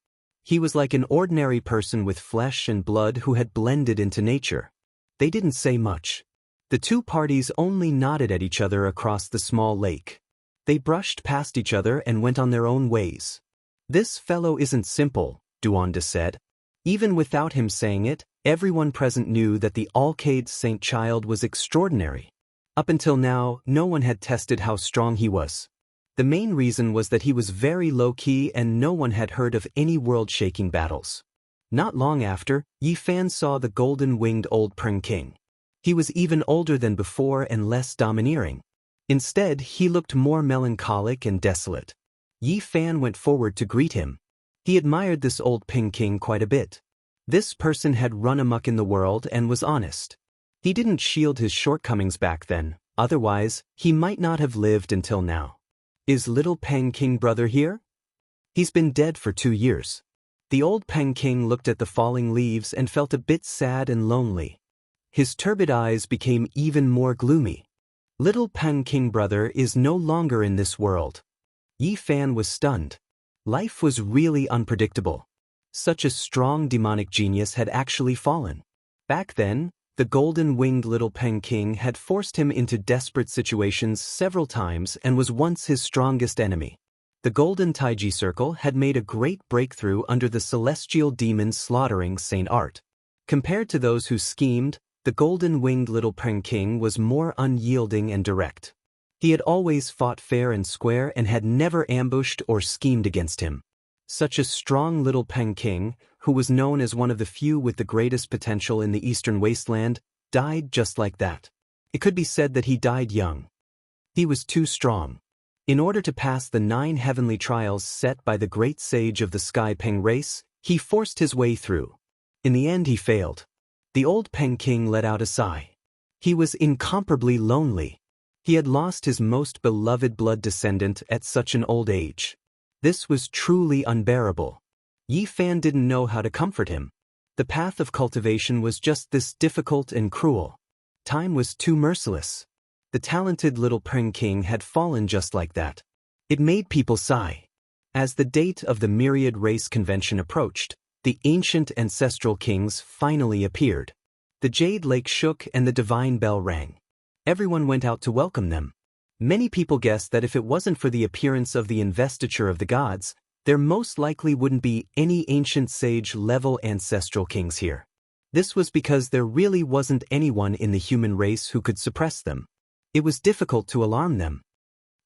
He was like an ordinary person with flesh and blood who had blended into nature. They didn't say much. The two parties only nodded at each other across the small lake. They brushed past each other and went on their own ways. "This fellow isn't simple," Duanda said. Even without him saying it, everyone present knew that the Alcade Saint Child was extraordinary. Up until now, no one had tested how strong he was. The main reason was that he was very low-key and no one had heard of any world-shaking battles. Not long after, Yi Fan saw the golden-winged old Peng King. He was even older than before and less domineering. Instead, he looked more melancholic and desolate. Yi Fan went forward to greet him. He admired this old Peng King quite a bit. This person had run amok in the world and was honest. He didn't shield his shortcomings back then, otherwise, he might not have lived until now. "Is little Peng King brother here?" "He's been dead for 2 years. The old Peng King looked at the falling leaves and felt a bit sad and lonely. His turbid eyes became even more gloomy. "Little Peng King brother is no longer in this world." Yi Fan was stunned. Life was really unpredictable. Such a strong demonic genius had actually fallen. Back then, the golden-winged little Peng King had forced him into desperate situations several times and was once his strongest enemy. The Golden Taiji Circle had made a great breakthrough under the celestial demon slaughtering Saint Art. Compared to those who schemed, the golden-winged little Peng King was more unyielding and direct. He had always fought fair and square and had never ambushed or schemed against him. Such a strong little Peng King, who was known as one of the few with the greatest potential in the Eastern Wasteland, died just like that. It could be said that he died young. He was too strong. In order to pass the 9 heavenly trials set by the great sage of the Sky Peng race, he forced his way through. In the end he failed. The old Peng King let out a sigh. He was incomparably lonely. He had lost his most beloved blood descendant at such an old age. This was truly unbearable. Yi Fan didn't know how to comfort him. The path of cultivation was just this difficult and cruel. Time was too merciless. The talented little Peng King had fallen just like that. It made people sigh. As the date of the Myriad Race Convention approached, the ancient ancestral kings finally appeared. The Jade Lake shook and the divine bell rang. Everyone went out to welcome them. Many people guessed that if it wasn't for the appearance of the investiture of the gods, there most likely wouldn't be any ancient sage-level ancestral kings here. This was because there really wasn't anyone in the human race who could suppress them. It was difficult to alarm them.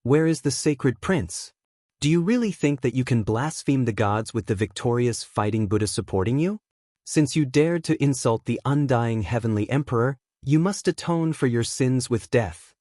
"Where is the sacred prince? Do you really think that you can blaspheme the gods with the victorious fighting Buddha supporting you? Since you dared to insult the undying heavenly emperor, you must atone for your sins with death."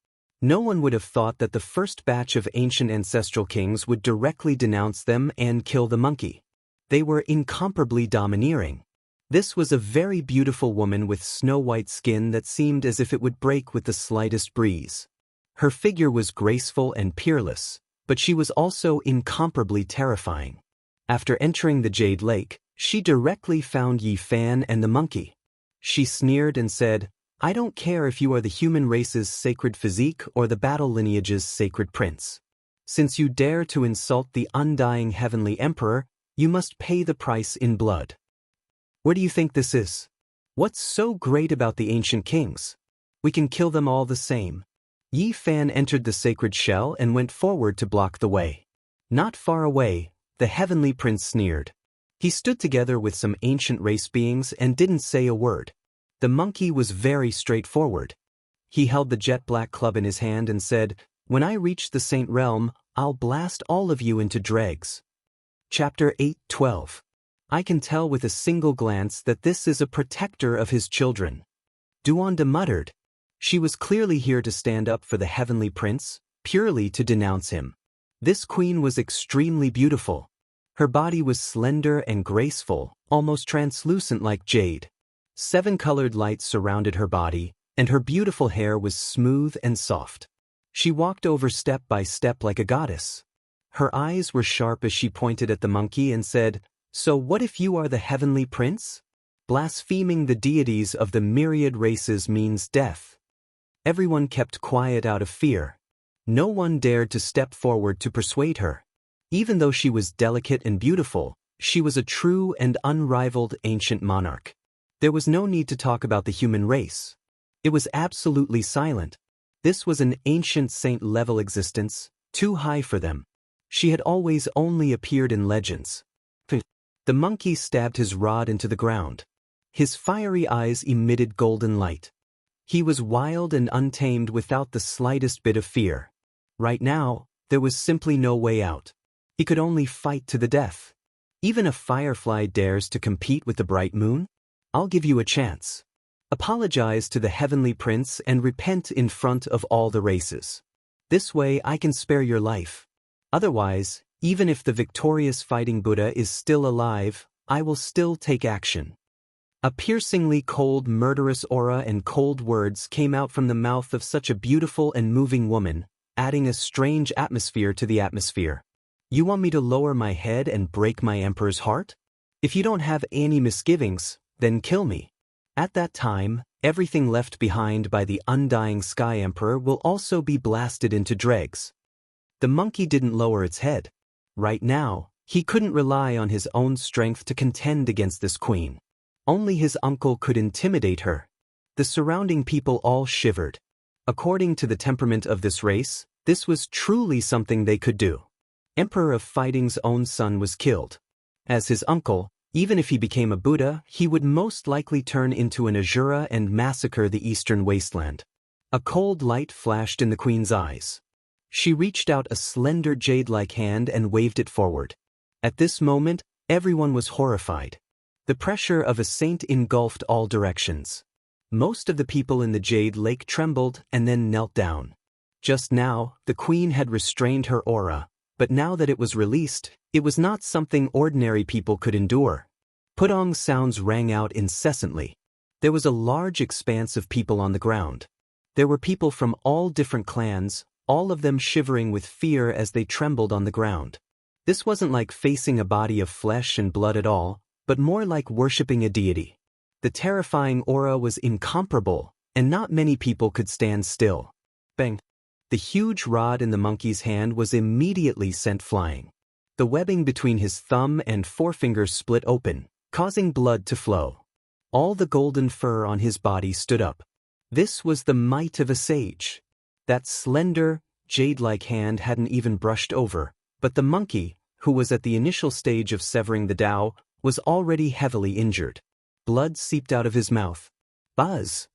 No one would have thought that the first batch of ancient ancestral kings would directly denounce them and kill the monkey. They were incomparably domineering. This was a very beautiful woman with snow-white skin that seemed as if it would break with the slightest breeze. Her figure was graceful and peerless, but she was also incomparably terrifying. After entering the Jade Lake, she directly found Yi Fan and the monkey. She sneered and said, "I don't care if you are the human race's sacred physique or the battle lineage's sacred prince. Since you dare to insult the undying heavenly emperor, you must pay the price in blood." "What do you think this is? What's so great about the ancient kings? We can kill them all the same." Yi Fan entered the sacred shell and went forward to block the way. Not far away, the heavenly prince sneered. He stood together with some ancient race beings and didn't say a word. The monkey was very straightforward. He held the jet black club in his hand and said, "When I reach the Saint Realm, I'll blast all of you into dregs." Chapter 8:12. I can tell with a single glance that this is a protector of his children. Duanda muttered. She was clearly here to stand up for the heavenly prince, purely to denounce him. This queen was extremely beautiful. Her body was slender and graceful, almost translucent like jade. 7 colored lights surrounded her body, and her beautiful hair was smooth and soft. She walked over step by step like a goddess. Her eyes were sharp as she pointed at the monkey and said, "So what if you are the heavenly prince?" Blaspheming the deities of the myriad races means death. Everyone kept quiet out of fear. No one dared to step forward to persuade her. Even though she was delicate and beautiful, she was a true and unrivaled ancient monarch. There was no need to talk about the human race. It was absolutely silent. This was an ancient saint-level existence, too high for them. She had always only appeared in legends. The monkey stabbed his rod into the ground. His fiery eyes emitted golden light. He was wild and untamed without the slightest bit of fear. Right now, there was simply no way out. He could only fight to the death. Even a firefly dares to compete with the bright moon? I'll give you a chance. Apologize to the heavenly prince and repent in front of all the races. This way I can spare your life. Otherwise, even if the victorious fighting Buddha is still alive, I will still take action. A piercingly cold, murderous aura and cold words came out from the mouth of such a beautiful and moving woman, adding a strange atmosphere to the atmosphere. You want me to lower my head and break my emperor's heart? If you don't have any misgivings, then kill me. At that time, everything left behind by the undying Sky Emperor will also be blasted into dregs. The monkey didn't lower its head. Right now, he couldn't rely on his own strength to contend against this queen. Only his uncle could intimidate her. The surrounding people all shivered. According to the temperament of this race, this was truly something they could do. Emperor of Fighting's own son was killed. As his uncle, even if he became a Buddha, he would most likely turn into an Asura and massacre the eastern wasteland. A cold light flashed in the queen's eyes. She reached out a slender jade-like hand and waved it forward. At this moment, everyone was horrified. The pressure of a saint engulfed all directions. Most of the people in the jade lake trembled and then knelt down. Just now, the queen had restrained her aura, but now that it was released, it was not something ordinary people could endure. Pudong sounds rang out incessantly. There was a large expanse of people on the ground. There were people from all different clans, all of them shivering with fear as they trembled on the ground. This wasn't like facing a body of flesh and blood at all, but more like worshipping a deity. The terrifying aura was incomparable, and not many people could stand still. Bang! The huge rod in the monkey's hand was immediately sent flying. The webbing between his thumb and forefinger split open, causing blood to flow. All the golden fur on his body stood up. This was the might of a sage. That slender, jade-like hand hadn't even brushed over, but the monkey, who was at the initial stage of severing the Tao, was already heavily injured. Blood seeped out of his mouth. Buzz!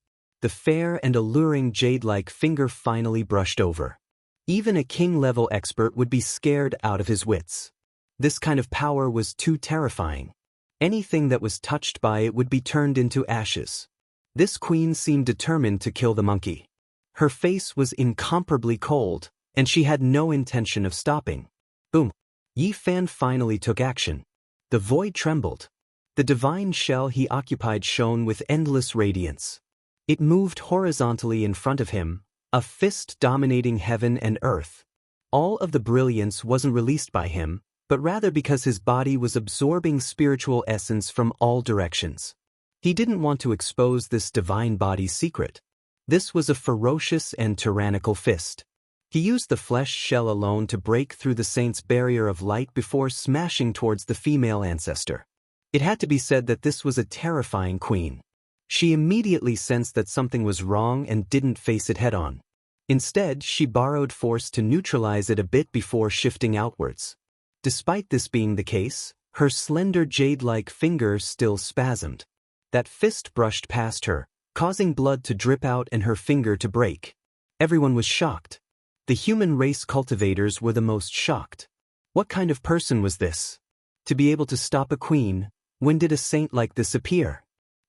The fair and alluring jade-like finger finally brushed over. Even a king-level expert would be scared out of his wits. This kind of power was too terrifying. Anything that was touched by it would be turned into ashes. This queen seemed determined to kill the monkey. Her face was incomparably cold, and she had no intention of stopping. Boom! Yi Fan finally took action. The void trembled. The divine shell he occupied shone with endless radiance. It moved horizontally in front of him, a fist dominating heaven and earth. All of the brilliance wasn't released by him, but rather because his body was absorbing spiritual essence from all directions. He didn't want to expose this divine body's secret. This was a ferocious and tyrannical fist. He used the flesh shell alone to break through the saint's barrier of light before smashing towards the female ancestor. It had to be said that this was a terrifying queen. She immediately sensed that something was wrong and didn't face it head-on. Instead, she borrowed force to neutralize it a bit before shifting outwards. Despite this being the case, her slender jade-like fingers still spasmed. That fist brushed past her, causing blood to drip out and her finger to break. Everyone was shocked. The human race cultivators were the most shocked. What kind of person was this? To be able to stop a queen, when did a saint like this appear?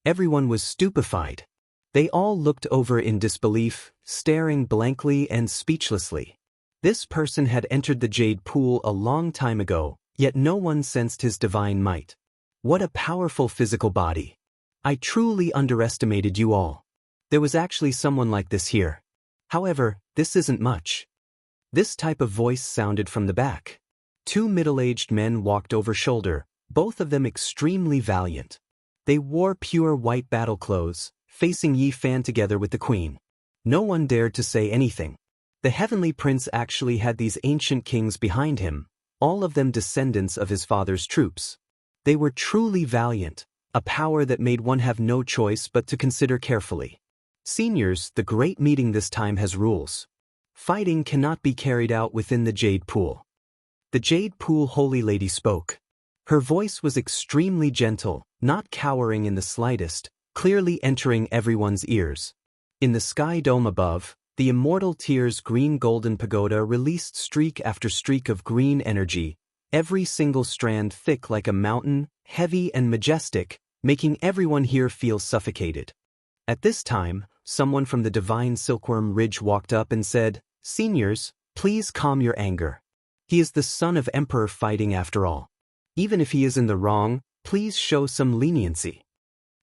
Everyone was stupefied. They all looked over in disbelief, staring blankly and speechlessly. This person had entered the jade pool a long time ago, yet no one sensed his divine might. What a powerful physical body. I truly underestimated you all. There was actually someone like this here. However, this isn't much. This type of voice sounded from the back. Two middle-aged men walked over shoulder, both of them extremely valiant. They wore pure white battle clothes, facing Yi Fan together with the queen. No one dared to say anything. The heavenly prince actually had these ancient kings behind him, all of them descendants of his father's troops. They were truly valiant, a power that made one have no choice but to consider carefully. Seniors, the great meeting this time has rules. Fighting cannot be carried out within the jade pool. The jade pool holy lady spoke. Her voice was extremely gentle, not cowering in the slightest, clearly entering everyone's ears. In the sky dome above, the Immortal Tier's green-golden pagoda released streak after streak of green energy, every single strand thick like a mountain, heavy and majestic, making everyone here feel suffocated. At this time, someone from the divine silkworm ridge walked up and said, "Seniors, please calm your anger. He is the son of Emperor fighting after all. Even if he is in the wrong, please show some leniency."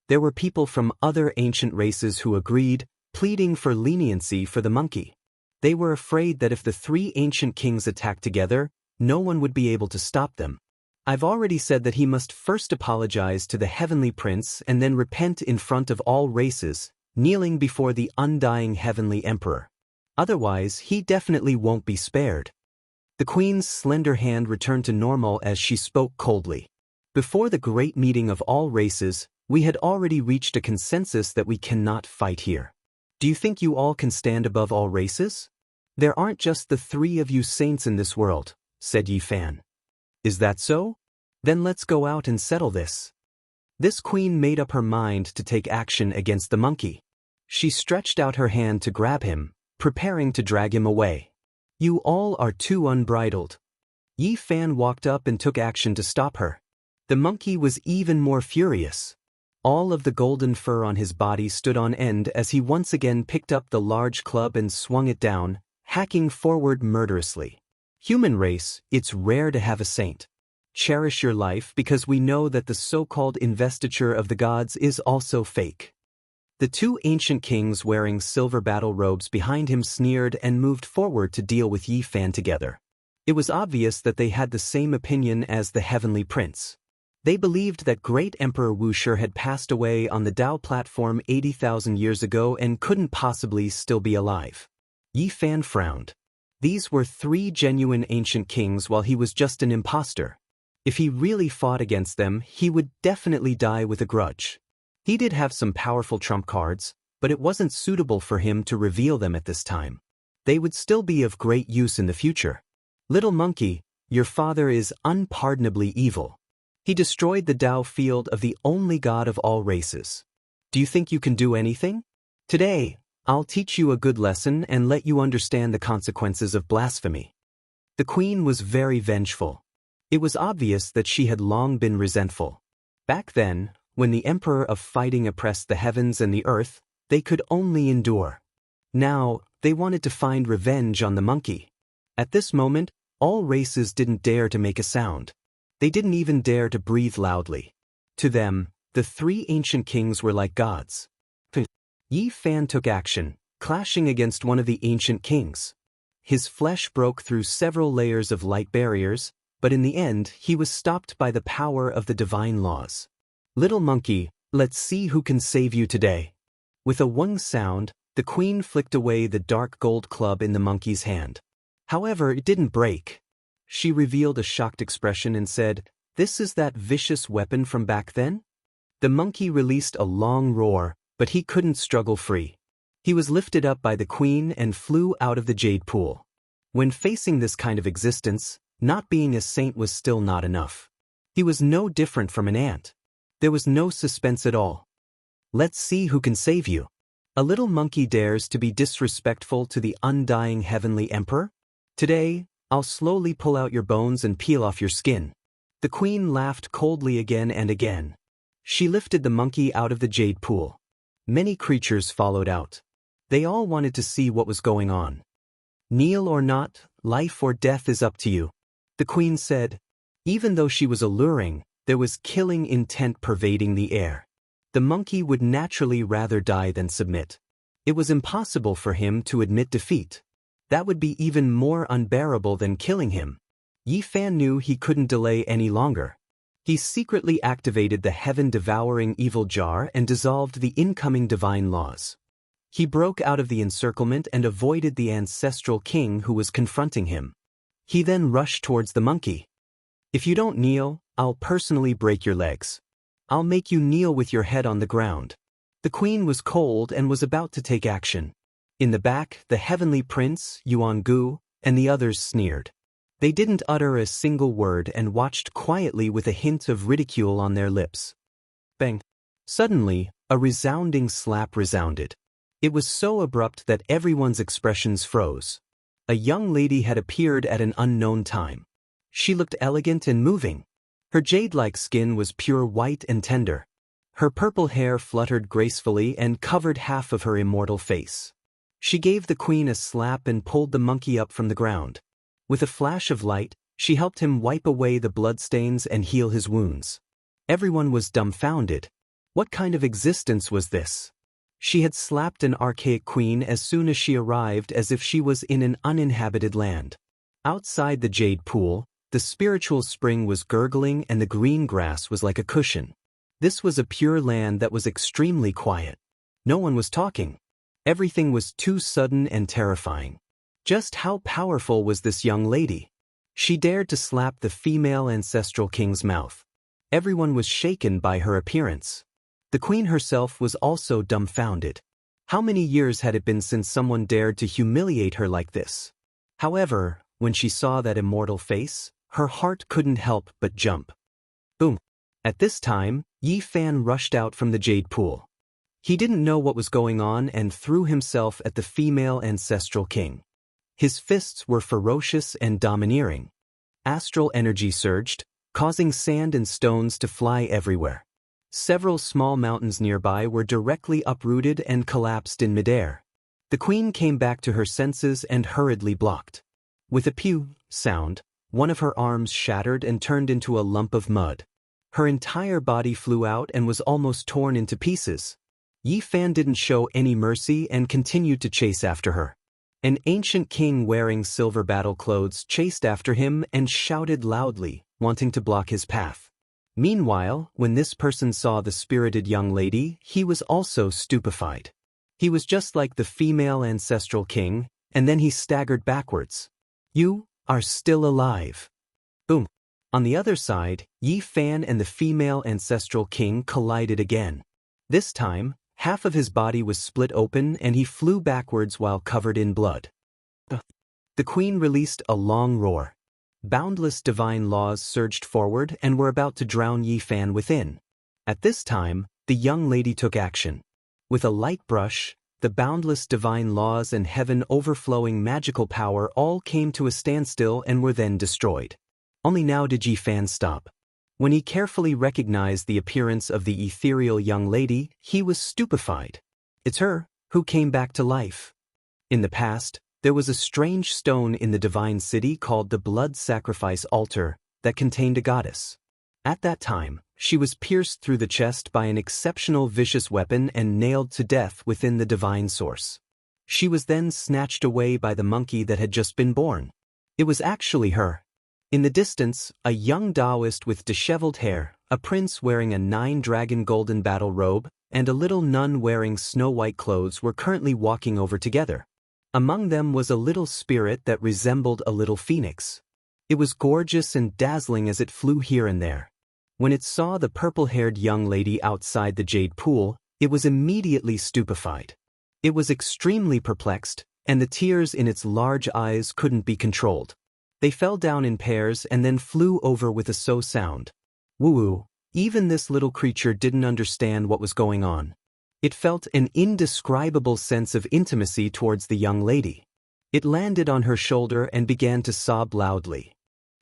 There were people from other ancient races who agreed, pleading for leniency for the monkey. They were afraid that if the three ancient kings attacked together, no one would be able to stop them. I've already said that he must first apologize to the heavenly prince and then repent in front of all races, kneeling before the undying heavenly emperor. Otherwise, he definitely won't be spared. The queen's slender hand returned to normal as she spoke coldly. Before the great meeting of all races, we had already reached a consensus that we cannot fight here. Do you think you all can stand above all races? There aren't just the three of you saints in this world, said Yi Fan. Is that so? Then let's go out and settle this. This queen made up her mind to take action against the monkey. She stretched out her hand to grab him, preparing to drag him away. You all are too unbridled. Yi Fan walked up and took action to stop her. The monkey was even more furious. All of the golden fur on his body stood on end as he once again picked up the large club and swung it down, hacking forward murderously. Human race, it's rare to have a saint. Cherish your life because we know that the so-called investiture of the gods is also fake. The two ancient kings wearing silver battle robes behind him sneered and moved forward to deal with Yi Fan together. It was obvious that they had the same opinion as the heavenly prince. They believed that great Emperor Wuxia had passed away on the Dao platform 80,000 years ago and couldn't possibly still be alive. Yi Fan frowned. These were three genuine ancient kings while he was just an impostor. If he really fought against them, he would definitely die with a grudge. He did have some powerful trump cards, but it wasn't suitable for him to reveal them at this time. They would still be of great use in the future. Little monkey, your father is unpardonably evil. He destroyed the Dao field of the only god of all races. Do you think you can do anything? Today, I'll teach you a good lesson and let you understand the consequences of blasphemy. The queen was very vengeful. It was obvious that she had long been resentful. Back then, when the emperor of fighting oppressed the heavens and the earth, they could only endure. Now, they wanted to find revenge on the monkey. At this moment, all races didn't dare to make a sound. They didn't even dare to breathe loudly. To them, the three ancient kings were like gods. Yi Fan took action, clashing against one of the ancient kings. His flesh broke through several layers of light barriers, but in the end, he was stopped by the power of the divine laws. Little monkey, let's see who can save you today. With a wung sound, the queen flicked away the dark gold club in the monkey's hand. However, it didn't break. She revealed a shocked expression and said, "This is that vicious weapon from back then?" The monkey released a long roar, but he couldn't struggle free. He was lifted up by the queen and flew out of the jade pool. When facing this kind of existence, not being a saint was still not enough. He was no different from an ant. There was no suspense at all. Let's see who can save you. A little monkey dares to be disrespectful to the undying heavenly emperor? Today, I'll slowly pull out your bones and peel off your skin. The queen laughed coldly again and again. She lifted the monkey out of the jade pool. Many creatures followed out. They all wanted to see what was going on. Kneel or not, life or death is up to you. The queen said. Even though she was alluring, there was killing intent pervading the air. The monkey would naturally rather die than submit. It was impossible for him to admit defeat. That would be even more unbearable than killing him. Yi Fan knew he couldn't delay any longer. He secretly activated the heaven-devouring evil jar and dissolved the incoming divine laws. He broke out of the encirclement and avoided the ancestral king who was confronting him. He then rushed towards the monkey. If you don't kneel, I'll personally break your legs. I'll make you kneel with your head on the ground. The queen was cold and was about to take action. In the back, the heavenly prince, Jianghu, and the others sneered. They didn't utter a single word and watched quietly with a hint of ridicule on their lips. Bang! Suddenly, a resounding slap resounded. It was so abrupt that everyone's expressions froze. A young lady had appeared at an unknown time. She looked elegant and moving. Her jade-like skin was pure white and tender. Her purple hair fluttered gracefully and covered half of her immortal face. She gave the queen a slap and pulled the monkey up from the ground. With a flash of light, she helped him wipe away the bloodstains and heal his wounds. Everyone was dumbfounded. What kind of existence was this? She had slapped an archaic queen as soon as she arrived, as if she was in an uninhabited land. Outside the jade pool, the spiritual spring was gurgling and the green grass was like a cushion. This was a pure land that was extremely quiet. No one was talking. Everything was too sudden and terrifying. Just how powerful was this young lady? She dared to slap the female ancestral king's mouth. Everyone was shaken by her appearance. The queen herself was also dumbfounded. How many years had it been since someone dared to humiliate her like this? However, when she saw that immortal face, her heart couldn't help but jump. Boom! At this time, Yi Fan rushed out from the jade pool. He didn't know what was going on and threw himself at the female ancestral king. His fists were ferocious and domineering. Astral energy surged, causing sand and stones to fly everywhere. Several small mountains nearby were directly uprooted and collapsed in midair. The queen came back to her senses and hurriedly blocked. With a pew sound, one of her arms shattered and turned into a lump of mud. Her entire body flew out and was almost torn into pieces. Yi Fan didn't show any mercy and continued to chase after her. An ancient king wearing silver battle clothes chased after him and shouted loudly, wanting to block his path. Meanwhile, when this person saw the spirited young lady, he was also stupefied. He was just like the female ancestral king, and then he staggered backwards. You are still alive. Boom. On the other side, Yi Fan and the female ancestral king collided again. This time, half of his body was split open and he flew backwards while covered in blood. The queen released a long roar. Boundless divine laws surged forward and were about to drown Yi Fan within. At this time, the young lady took action. With a light brush, the boundless divine laws and heaven-overflowing magical power all came to a standstill and were then destroyed. Only now did Yi Fan stop. When he carefully recognized the appearance of the ethereal young lady, he was stupefied. It's her, who came back to life. In the past, there was a strange stone in the divine city called the Blood Sacrifice Altar that contained a goddess. At that time, she was pierced through the chest by an exceptional vicious weapon and nailed to death within the divine source. She was then snatched away by the monkey that had just been born. It was actually her. In the distance, a young Taoist with disheveled hair, a prince wearing a 9-dragon golden battle robe, and a little nun wearing snow-white clothes were currently walking over together. Among them was a little spirit that resembled a little phoenix. It was gorgeous and dazzling as it flew here and there. When it saw the purple-haired young lady outside the jade pool, it was immediately stupefied. It was extremely perplexed, and the tears in its large eyes couldn't be controlled. They fell down in pairs and then flew over with a so sound. Woo-woo, even this little creature didn't understand what was going on. It felt an indescribable sense of intimacy towards the young lady. It landed on her shoulder and began to sob loudly.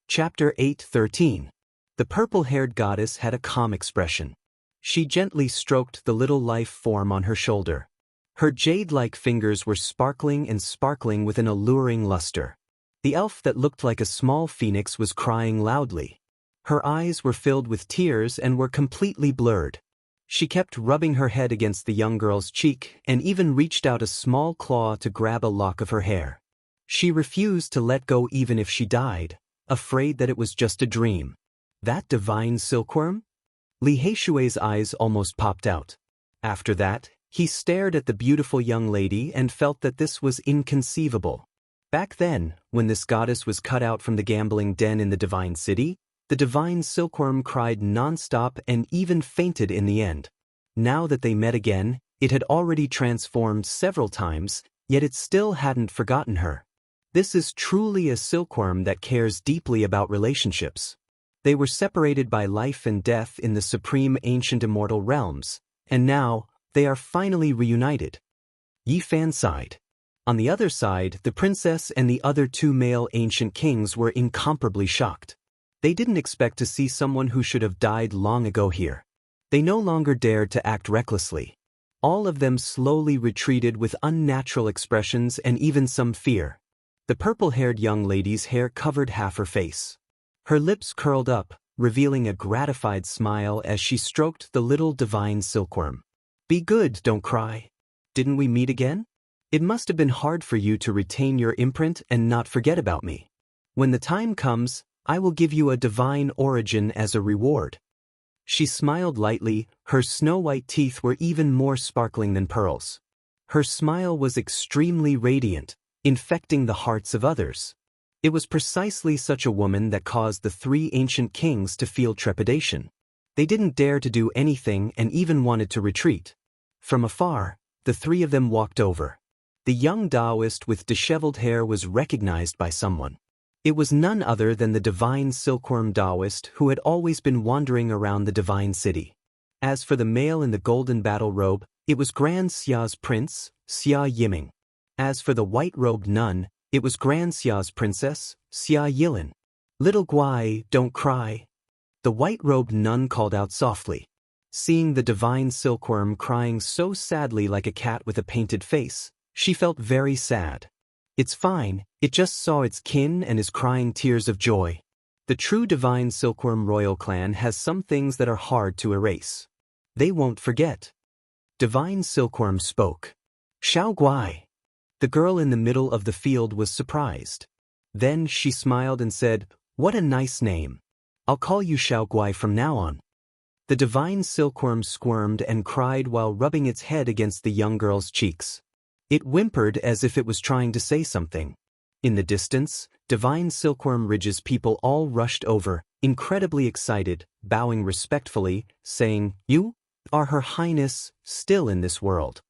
Chapter 8:13. The purple-haired goddess had a calm expression. She gently stroked the little life form on her shoulder. Her jade-like fingers were sparkling and sparkling with an alluring luster. The elf that looked like a small phoenix was crying loudly. Her eyes were filled with tears and were completely blurred. She kept rubbing her head against the young girl's cheek and even reached out a small claw to grab a lock of her hair. She refused to let go even if she died, afraid that it was just a dream. That divine silkworm? Li Heishui's eyes almost popped out. After that, he stared at the beautiful young lady and felt that this was inconceivable. Back then, when this goddess was cut out from the gambling den in the divine city, the divine silkworm cried non-stop and even fainted in the end. Now that they met again, it had already transformed several times, yet it still hadn't forgotten her. This is truly a silkworm that cares deeply about relationships. They were separated by life and death in the supreme ancient immortal realms, and now, they are finally reunited. Yi Fan sighed. On the other side, the princess and the other two male ancient kings were incomparably shocked. They didn't expect to see someone who should have died long ago here. They no longer dared to act recklessly. All of them slowly retreated with unnatural expressions and even some fear. The purple-haired young lady's hair covered half her face. Her lips curled up, revealing a gratified smile as she stroked the little divine silkworm. Be good, don't cry. Didn't we meet again? It must have been hard for you to retain your imprint and not forget about me. When the time comes, I will give you a divine origin as a reward. She smiled lightly, her snow-white teeth were even more sparkling than pearls. Her smile was extremely radiant, infecting the hearts of others. It was precisely such a woman that caused the three ancient kings to feel trepidation. They didn't dare to do anything and even wanted to retreat. From afar, the three of them walked over. The young Taoist with disheveled hair was recognized by someone. It was none other than the divine silkworm Taoist who had always been wandering around the divine city. As for the male in the golden battle robe, it was Grand Xia's prince, Xia Yiming. As for the white-robed nun, it was Grand Xia's princess, Xia Yilin. Little Guai, don't cry. The white-robed nun called out softly. Seeing the divine silkworm crying so sadly like a cat with a painted face, she felt very sad. It's fine, it just saw its kin and is crying tears of joy. The true divine silkworm royal clan has some things that are hard to erase. They won't forget. Divine silkworm spoke. Xiao Guai. The girl in the middle of the field was surprised. Then she smiled and said, what a nice name. I'll call you Xiao Guai from now on. The divine silkworm squirmed and cried while rubbing its head against the young girl's cheeks. It whimpered as if it was trying to say something. In the distance, divine silkworm ridge's people all rushed over, incredibly excited, bowing respectfully, saying, You are Her Highness, still in this world.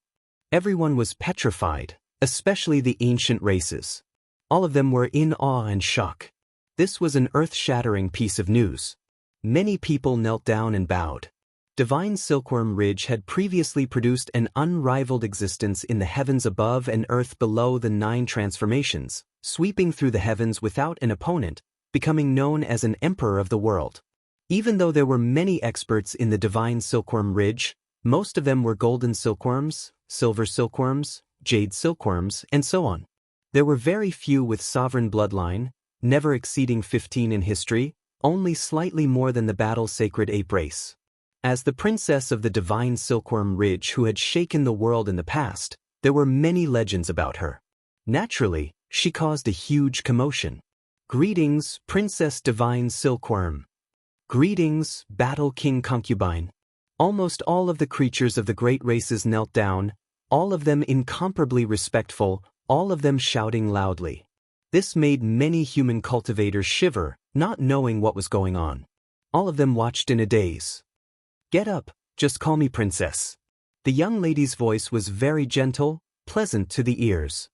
Everyone was petrified, especially the ancient races. All of them were in awe and shock. This was an earth-shattering piece of news. Many people knelt down and bowed. Divine Silkworm Ridge had previously produced an unrivaled existence in the heavens above and earth below the 9 transformations, sweeping through the heavens without an opponent, becoming known as an emperor of the world. Even though there were many experts in the Divine Silkworm Ridge, most of them were golden silkworms, silver silkworms, jade silkworms, and so on. There were very few with sovereign bloodline, never exceeding 15 in history, only slightly more than the battle-sacred ape race. As the princess of the Divine Silkworm Ridge who had shaken the world in the past, there were many legends about her. Naturally, she caused a huge commotion. Greetings, Princess Divine Silkworm. Greetings, Battle King Concubine. Almost all of the creatures of the great races knelt down, all of them incomparably respectful, all of them shouting loudly. This made many human cultivators shiver, not knowing what was going on. All of them watched in a daze. Get up, just call me princess. The young lady's voice was very gentle, pleasant to the ears.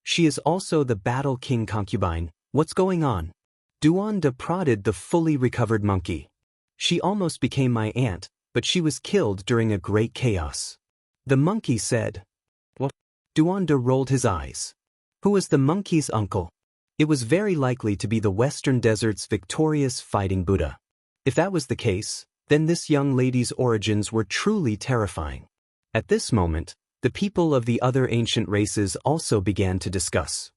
She is also the Battle King Concubine. What's going on? Duanda prodded the fully recovered monkey. She almost became my aunt, but she was killed during a great chaos. The monkey said. What? Duanda rolled his eyes. Who was the monkey's uncle? It was very likely to be the Western Desert's victorious fighting Buddha. If that was the case, then this young lady's origins were truly terrifying. At this moment, The people of the other ancient races also began to discuss.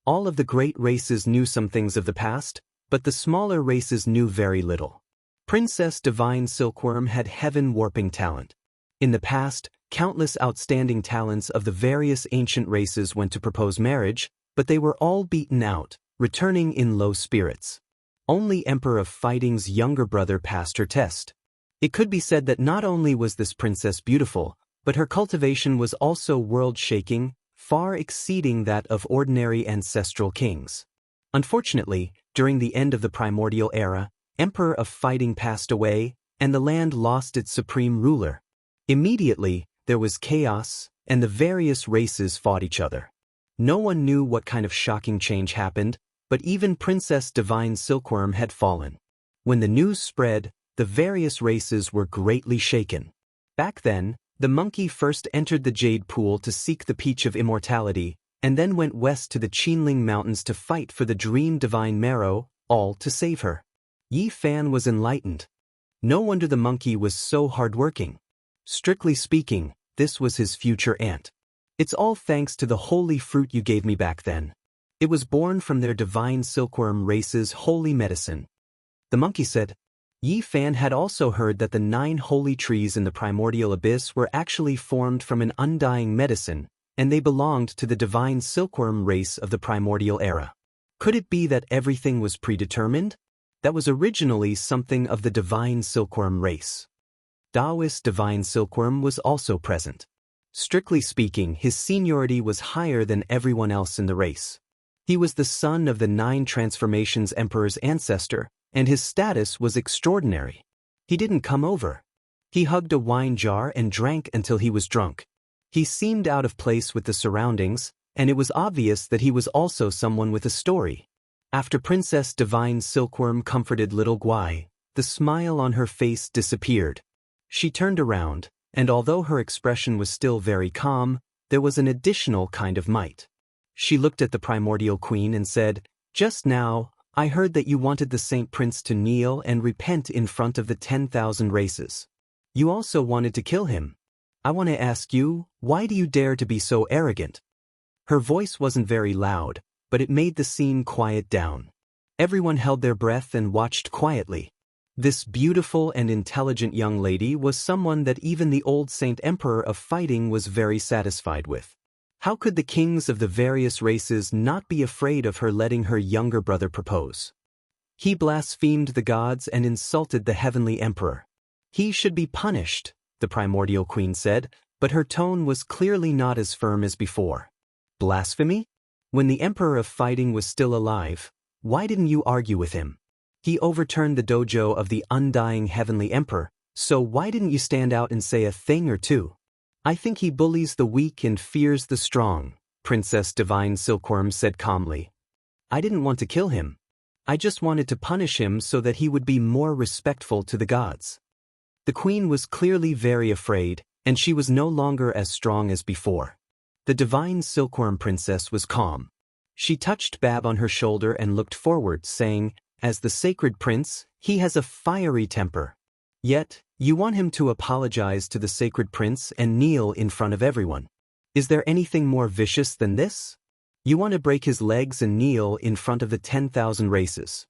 All of the great races knew some things of the past, but the smaller races knew very little. Princess Divine Silkworm had heaven-warping talent. In the past, countless outstanding talents of the various ancient races went to propose marriage, but they were all beaten out, returning in low spirits. Only Emperor of Fighting's younger brother passed her test. It could be said that not only was this princess beautiful, but her cultivation was also world-shaking, far exceeding that of ordinary ancestral kings. Unfortunately, during the end of the primordial era, Emperor of Fighting passed away, and the land lost its supreme ruler. Immediately, there was chaos, and the various races fought each other. No one knew what kind of shocking change happened, but even Princess Divine Silkworm had fallen. When the news spread, the various races were greatly shaken. Back then, the monkey first entered the Jade Pool to seek the Peach of Immortality, and then went west to the Qinling Mountains to fight for the Dream Divine Marrow, all to save her. Yi Fan was enlightened. No wonder the monkey was so hardworking. Strictly speaking, this was his future aunt. It's all thanks to the holy fruit you gave me back then. It was born from their divine silkworm race's holy medicine. The monkey said. Yi Fan had also heard that the 9 holy trees in the primordial abyss were actually formed from an undying medicine, and they belonged to the divine silkworm race of the primordial era. Could it be that everything was predetermined? That was originally something of the divine silkworm race. Taoist divine silkworm was also present. Strictly speaking, his seniority was higher than everyone else in the race. He was the son of the 9 transformations emperor's ancestor, and his status was extraordinary. He didn't come over. He hugged a wine jar and drank until he was drunk. He seemed out of place with the surroundings, and it was obvious that he was also someone with a story. After Princess Divine Silkworm comforted little Guai, the smile on her face disappeared. She turned around, and although her expression was still very calm, there was an additional kind of might. She looked at the primordial queen and said, "Just now, I heard that you wanted the Saint Prince to kneel and repent in front of the 10,000 races. You also wanted to kill him. I want to ask you, why do you dare to be so arrogant?" Her voice wasn't very loud, but it made the scene quiet down. Everyone held their breath and watched quietly. This beautiful and intelligent young lady was someone that even the old Saint Emperor of Fighting was very satisfied with. How could the kings of the various races not be afraid of her letting her younger brother propose? He blasphemed the gods and insulted the heavenly emperor. He should be punished, the primordial queen said, but her tone was clearly not as firm as before. Blasphemy? When the Emperor of Fighting was still alive, why didn't you argue with him? He overturned the dojo of the undying heavenly emperor, so why didn't you stand out and say a thing or two? I think he bullies the weak and fears the strong, Princess Divine Silkworm said calmly. I didn't want to kill him. I just wanted to punish him so that he would be more respectful to the gods. The queen was clearly very afraid, and she was no longer as strong as before. The divine silkworm princess was calm. She touched Bab on her shoulder and looked forward, saying, "As the sacred prince, he has a fiery temper. Yet, you want him to apologize to the sacred prince and kneel in front of everyone. Is there anything more vicious than this? You want to break his legs and kneel in front of the 10,000 races.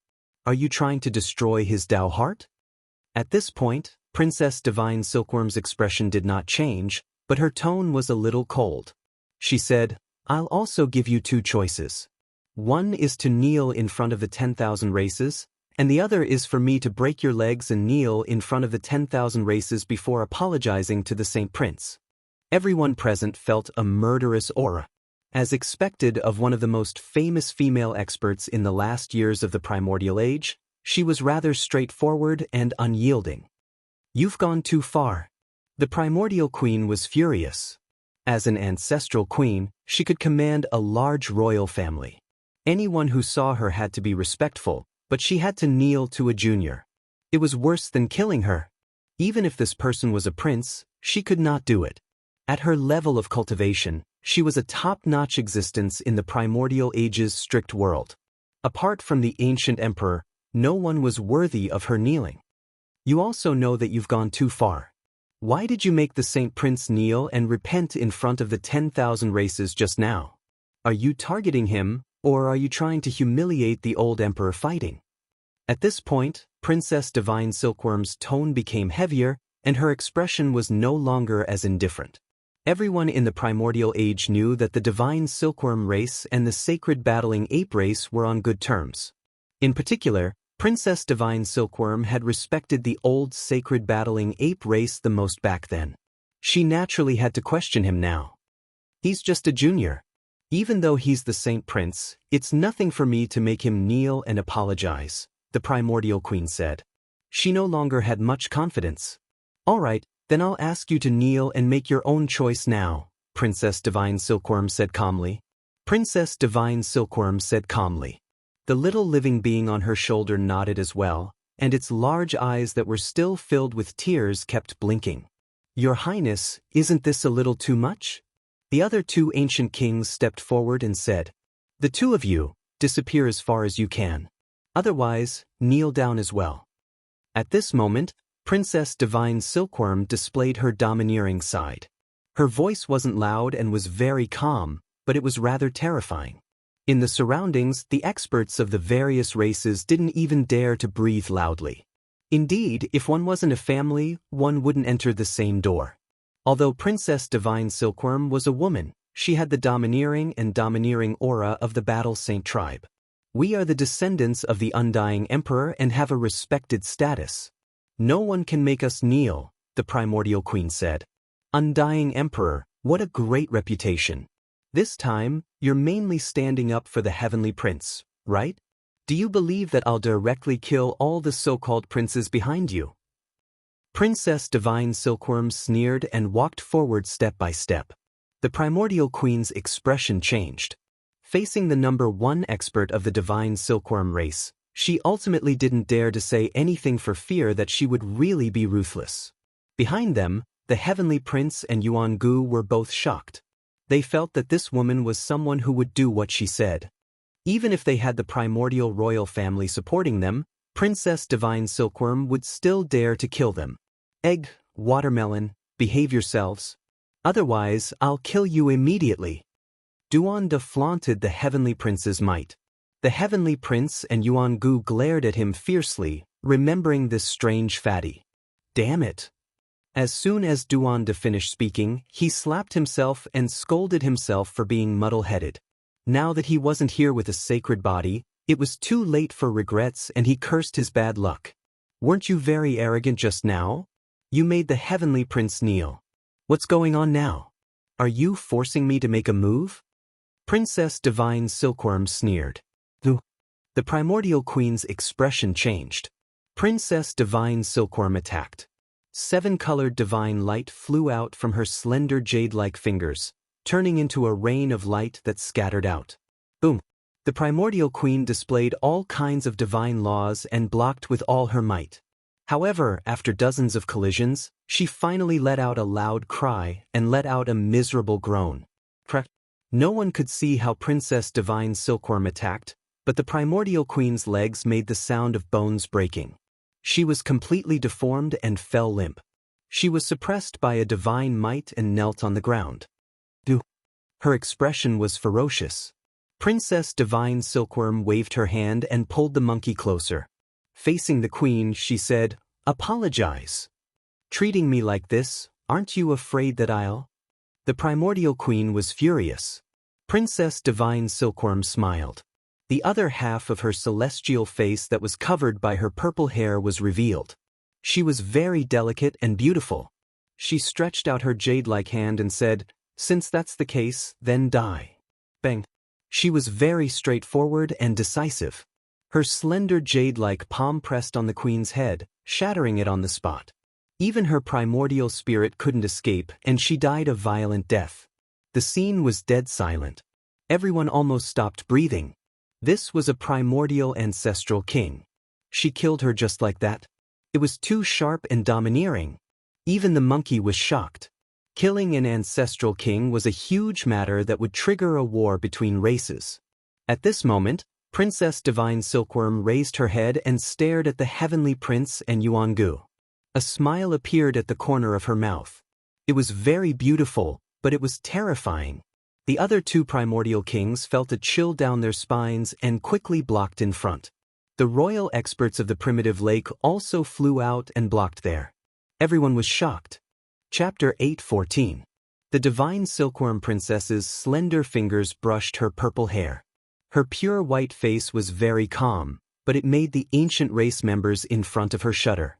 Are you trying to destroy his Tao heart?" At this point, Princess Divine Silkworm's expression did not change, but her tone was a little cold. She said, "I'll also give you 2 choices. One is to kneel in front of the 10,000 races, and the other is for me to break your legs and kneel in front of the 10,000 races before apologizing to the Saint Prince." Everyone present felt a murderous aura. As expected of one of the most famous female experts in the last years of the primordial age, she was rather straightforward and unyielding. "You've gone too far." The primordial queen was furious. As an ancestral queen, she could command a large royal family. Anyone who saw her had to be respectful, but she had to kneel to a junior. It was worse than killing her. Even if this person was a prince, she could not do it. At her level of cultivation, she was a top-notch existence in the primordial age's strict world. Apart from the ancient emperor, no one was worthy of her kneeling. You also know that you've gone too far. Why did you make the Saint Prince kneel and repent in front of the 10,000 races just now? Are you targeting him, or are you trying to humiliate the old emperor fighting? At this point, Princess Divine Silkworm's tone became heavier, and her expression was no longer as indifferent. Everyone in the primordial age knew that the Divine Silkworm race and the sacred battling ape race were on good terms. In particular, Princess Divine Silkworm had respected the old sacred battling ape race the most back then. She naturally had to question him now. He's just a junior. Even though he's the Saint Prince, it's nothing for me to make him kneel and apologize, the primordial queen said. She no longer had much confidence. All right, then I'll ask you to kneel and make your own choice now, Princess Divine Silkworm said calmly. Princess Divine Silkworm said calmly. The little living being on her shoulder nodded as well, and its large eyes that were still filled with tears kept blinking. Your Highness, isn't this a little too much? The other two ancient kings stepped forward and said, the two of you, disappear as far as you can. Otherwise, kneel down as well. At this moment, Princess Divine Silkworm displayed her domineering side. Her voice wasn't loud and was very calm, but it was rather terrifying. In the surroundings, the experts of the various races didn't even dare to breathe loudly. Indeed, if one wasn't a family, one wouldn't enter the same door. Although Princess Divine Silkworm was a woman, she had the domineering aura of the Battle Saint tribe. We are the descendants of the Undying Emperor and have a respected status. No one can make us kneel, the primordial queen said. Undying Emperor, what a great reputation. This time, you're mainly standing up for the Heavenly Prince, right? Do you believe that I'll directly kill all the so-called princes behind you? Princess Divine Silkworm sneered and walked forward step by step. The primordial queen's expression changed. Facing the number one expert of the Divine Silkworm race, she ultimately didn't dare to say anything for fear that she would really be ruthless. Behind them, the Heavenly Prince and Jianghu were both shocked. They felt that this woman was someone who would do what she said. Even if they had the primordial royal family supporting them, Princess Divine Silkworm would still dare to kill them. Egg, watermelon, behave yourselves. Otherwise, I'll kill you immediately. Duanda flaunted the Heavenly Prince's might. The Heavenly Prince and Jianghu glared at him fiercely, remembering this strange fatty. Damn it. As soon as Duanda finished speaking, he slapped himself and scolded himself for being muddle-headed. Now that he wasn't here with a sacred body, it was too late for regrets and he cursed his bad luck. Weren't you very arrogant just now? You made the Heavenly Prince kneel. What's going on now? Are you forcing me to make a move? Princess Divine Silkworm sneered. The primordial queen's expression changed. Princess Divine Silkworm attacked. 7-colored divine light flew out from her slender jade-like fingers, turning into a rain of light that scattered out. Boom! The primordial queen displayed all kinds of divine laws and blocked with all her might. However, after dozens of collisions, she finally let out a loud cry and let out a miserable groan. No one could see how Princess Divine Silkworm attacked, but the primordial queen's legs made the sound of bones breaking. She was completely deformed and fell limp. She was suppressed by a divine might and knelt on the ground. Her expression was ferocious. Princess Divine Silkworm waved her hand and pulled the monkey closer. Facing the queen, she said, "Apologize. Treating me like this, aren't you afraid that I'll?" The primordial queen was furious. Princess Divine Silkworm smiled. The other half of her celestial face that was covered by her purple hair was revealed. She was very delicate and beautiful. She stretched out her jade-like hand and said, "Since that's the case, then die." Bang. She was very straightforward and decisive. Her slender jade-like palm pressed on the queen's head, shattering it on the spot. Even her primordial spirit couldn't escape, and she died a violent death. The scene was dead silent. Everyone almost stopped breathing. This was a primordial ancestral king. She killed her just like that. It was too sharp and domineering. Even the monkey was shocked. Killing an ancestral king was a huge matter that would trigger a war between races. At this moment, Princess Divine Silkworm raised her head and stared at the Heavenly Prince and Jianghu. A smile appeared at the corner of her mouth. It was very beautiful, but it was terrifying. The other two primordial kings felt a chill down their spines and quickly blocked in front. The royal experts of the primitive lake also flew out and blocked there. Everyone was shocked. Chapter 8:14. The divine silkworm princess's slender fingers brushed her purple hair. Her pure white face was very calm, but it made the ancient race members in front of her shudder.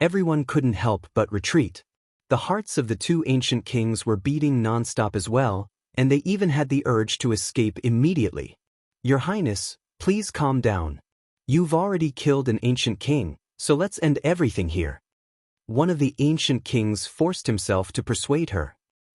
Everyone couldn't help but retreat. The hearts of the two ancient kings were beating nonstop as well, and they even had the urge to escape immediately. Your Highness, please calm down. You've already killed an ancient king, so let's end everything here. One of the ancient kings forced himself to persuade her.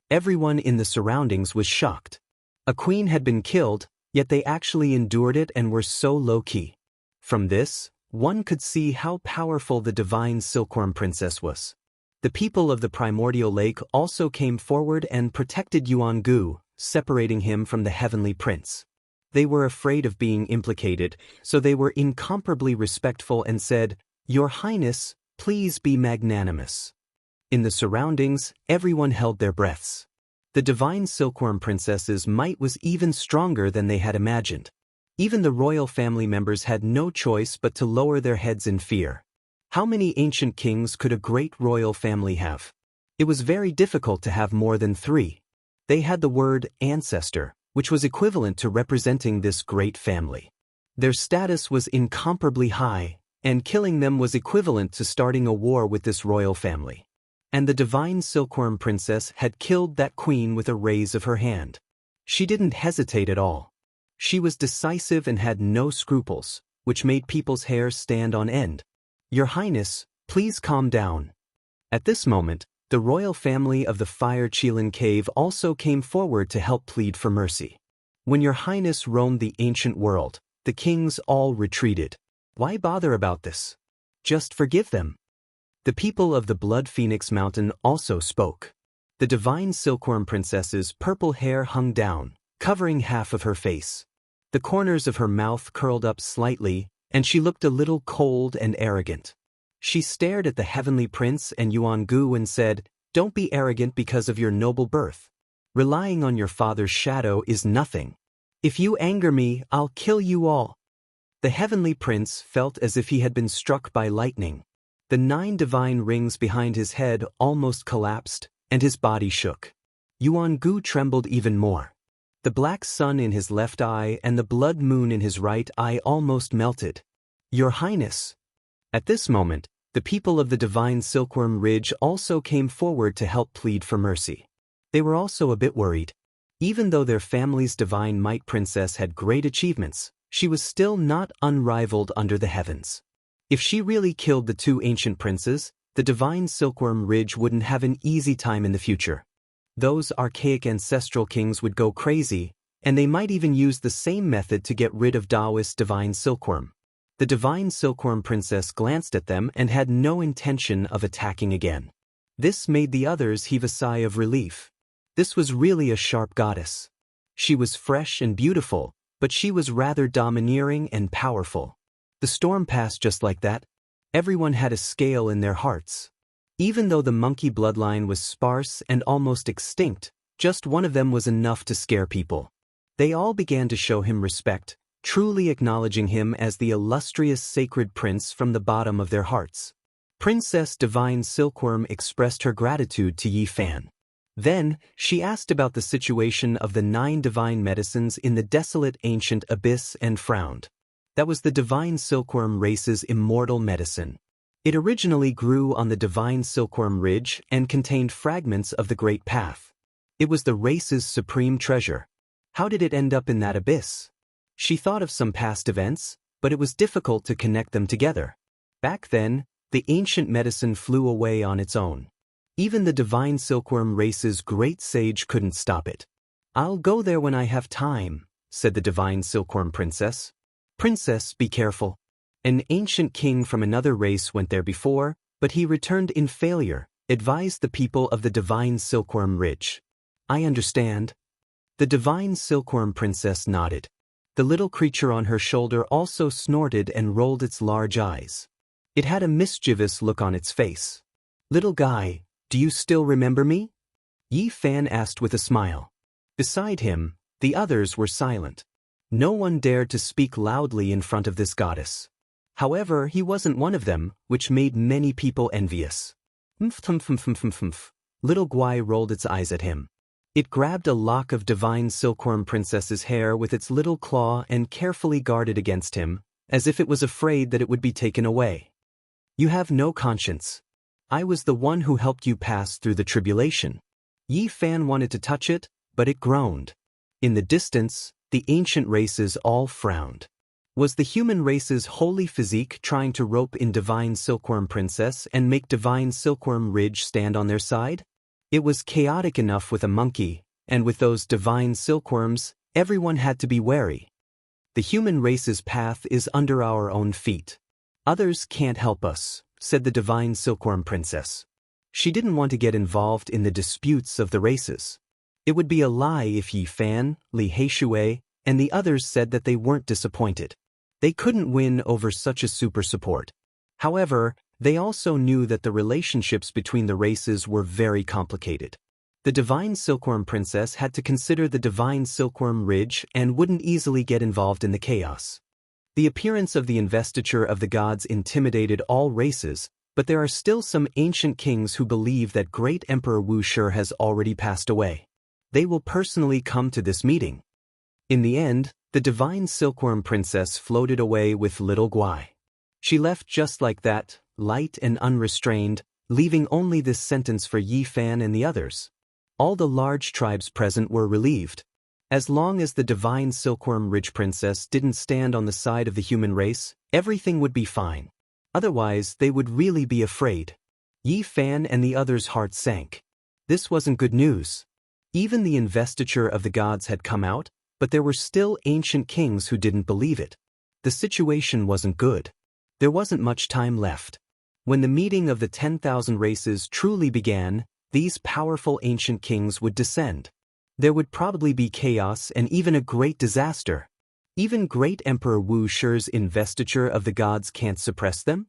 Everyone in the surroundings was shocked. A queen had been killed, yet they actually endured it and were so low-key. From this, one could see how powerful the divine silkworm princess was. The people of the primordial lake also came forward and protected Jianghu, separating him from the heavenly prince. They were afraid of being implicated, so they were incomparably respectful and said, "Your Highness, please be magnanimous." In the surroundings, everyone held their breaths. The divine silkworm princess's might was even stronger than they had imagined. Even the royal family members had no choice but to lower their heads in fear. How many ancient kings could a great royal family have? It was very difficult to have more than 3. They had the word ancestor, which was equivalent to representing this great family. Their status was incomparably high, and killing them was equivalent to starting a war with this royal family. And the divine silkworm princess had killed that queen with a raise of her hand. She didn't hesitate at all. She was decisive and had no scruples, which made people's hair stand on end. Your Highness, please calm down. At this moment, the royal family of the Fire Qilin Cave also came forward to help plead for mercy. When Your Highness roamed the ancient world, the kings all retreated. Why bother about this? Just forgive them. The people of the Blood Phoenix Mountain also spoke. The divine silkworm princess's purple hair hung down, covering half of her face. The corners of her mouth curled up slightly, and she looked a little cold and arrogant. She stared at the heavenly prince and Jianghu and said, "Don't be arrogant because of your noble birth. Relying on your father's shadow is nothing. If you anger me, I'll kill you all." The heavenly prince felt as if he had been struck by lightning. The 9 divine rings behind his head almost collapsed, and his body shook. Jianghu trembled even more. The black sun in his left eye and the blood moon in his right eye almost melted. Your Highness. At this moment, the people of the divine Silkworm Ridge also came forward to help plead for mercy. They were also a bit worried. Even though their family's divine might princess had great achievements, she was still not unrivaled under the heavens. If she really killed the 2 ancient princes, the divine Silkworm Ridge wouldn't have an easy time in the future. Those archaic ancestral kings would go crazy, and they might even use the same method to get rid of Taoist divine silkworm. The divine silkworm princess glanced at them and had no intention of attacking again. This made the others heave a sigh of relief. This was really a sharp goddess. She was fresh and beautiful, but she was rather domineering and powerful. The storm passed just like that. Everyone had a scale in their hearts. Even though the monkey bloodline was sparse and almost extinct, just one of them was enough to scare people. They all began to show him respect, truly acknowledging him as the illustrious sacred prince from the bottom of their hearts. Princess Divine Silkworm expressed her gratitude to Yi Fan. Then, she asked about the situation of the 9 divine medicines in the desolate ancient abyss and frowned. That was the divine silkworm race's immortal medicine. It originally grew on the divine silkworm ridge and contained fragments of the Great Path. It was the race's supreme treasure. How did it end up in that abyss? She thought of some past events, but it was difficult to connect them together. Back then, the ancient medicine flew away on its own. Even the divine silkworm race's great sage couldn't stop it. "I'll go there when I have time," said the divine silkworm princess. "Princess, be careful. An ancient king from another race went there before, but he returned in failure," advised the people of the divine silkworm ridge. "I understand." The divine silkworm princess nodded. The little creature on her shoulder also snorted and rolled its large eyes. It had a mischievous look on its face. Little guy, do you still remember me? Yi Fan asked with a smile. Beside him, the others were silent. No one dared to speak loudly in front of this goddess. However, he wasn't one of them, which made many people envious. Little Guai rolled its eyes at him. It grabbed a lock of divine silkworm princess's hair with its little claw and carefully guarded against him, as if it was afraid that it would be taken away. You have no conscience. I was the one who helped you pass through the tribulation. Yi Fan wanted to touch it, but it groaned. In the distance, the ancient races all frowned. Was the human race's holy physique trying to rope in divine silkworm princess and make divine silkworm ridge stand on their side? It was chaotic enough with a monkey, and with those divine silkworms, everyone had to be wary. The human race's path is under our own feet. Others can't help us, said the divine silkworm princess. She didn't want to get involved in the disputes of the races. It would be a lie if Yi Fan, Li Heishui, and the others said that they weren't disappointed. They couldn't win over such a super support. However, they also knew that the relationships between the races were very complicated. The divine silkworm princess had to consider the divine silkworm ridge and wouldn't easily get involved in the chaos. The appearance of the investiture of the gods intimidated all races, but there are still some ancient kings who believe that great Emperor Wuxia has already passed away. They will personally come to this meeting. In the end, the divine silkworm princess floated away with little Guai. She left just like that, light and unrestrained, leaving only this sentence for Yi Fan and the others. All the large tribes present were relieved. As long as the divine silkworm ridge princess didn't stand on the side of the human race, everything would be fine. Otherwise, they would really be afraid. Yi Fan and the others' hearts sank. This wasn't good news. Even the investiture of the gods had come out, but there were still ancient kings who didn't believe it. The situation wasn't good. There wasn't much time left. When the meeting of the 10,000 races truly began, these powerful ancient kings would descend. There would probably be chaos and even a great disaster. Even great Emperor Wuxia's investiture of the gods can't suppress them?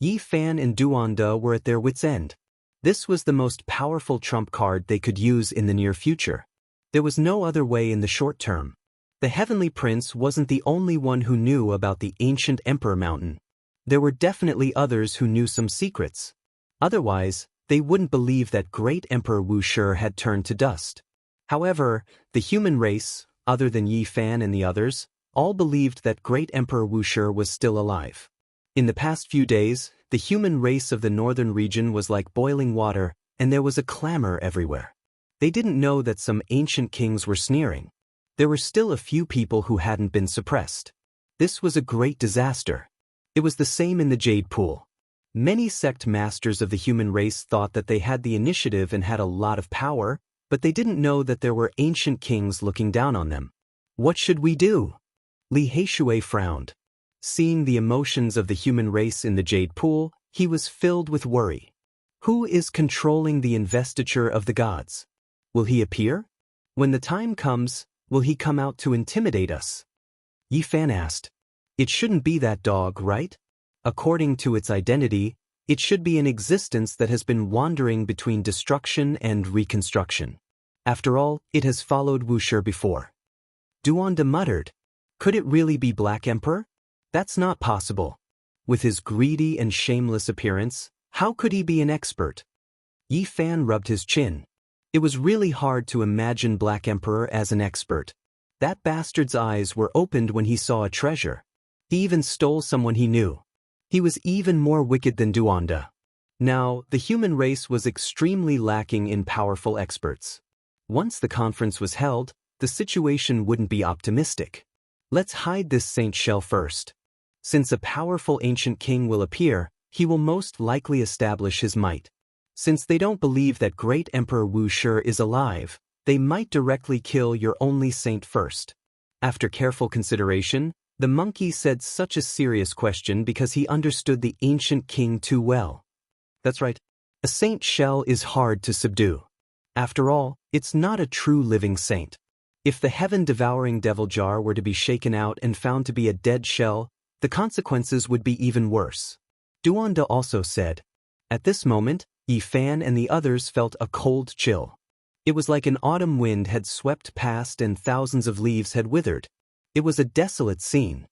Yi Fan and Duanda were at their wits' end. This was the most powerful trump card they could use in the near future. There was no other way in the short term. The Heavenly Prince wasn't the only one who knew about the ancient Emperor Mountain. There were definitely others who knew some secrets. Otherwise, they wouldn't believe that great Emperor Wuxia had turned to dust. However, the human race, other than Yi Fan and the others, all believed that great Emperor Wuxia was still alive. In the past few days, the human race of the northern region was like boiling water, and there was a clamor everywhere. They didn't know that some ancient kings were sneering. There were still a few people who hadn't been suppressed. This was a great disaster. It was the same in the Jade Pool. Many sect masters of the human race thought that they had the initiative and had a lot of power, but they didn't know that there were ancient kings looking down on them. What should we do? Li Heishui frowned. Seeing the emotions of the human race in the Jade Pool, he was filled with worry. Who is controlling the investiture of the gods? Will he appear? When the time comes, will he come out to intimidate us? Yi Fan asked. It shouldn't be that dog, right? According to its identity, it should be an existence that has been wandering between destruction and reconstruction. After all, it has followed Wuxia before. Duanda muttered. Could it really be Black Emperor? That's not possible. With his greedy and shameless appearance, how could he be an expert? Yi Fan rubbed his chin. It was really hard to imagine Black Emperor as an expert. That bastard's eyes were opened when he saw a treasure. He even stole someone he knew. He was even more wicked than Duanda. Now, the human race was extremely lacking in powerful experts. Once the conference was held, the situation wouldn't be optimistic. Let's hide this saint shell first. Since a powerful ancient king will appear, he will most likely establish his might. Since they don't believe that great Emperor Wuxia is alive, they might directly kill your only saint first. After careful consideration, the monkey said such a serious question because he understood the ancient king too well. That's right. A saint shell is hard to subdue. After all, it's not a true living saint. If the heaven-devouring devil jar were to be shaken out and found to be a dead shell, the consequences would be even worse. Duanda also said. At this moment, Yi Fan and the others felt a cold chill. It was like an autumn wind had swept past and thousands of leaves had withered. It was a desolate scene.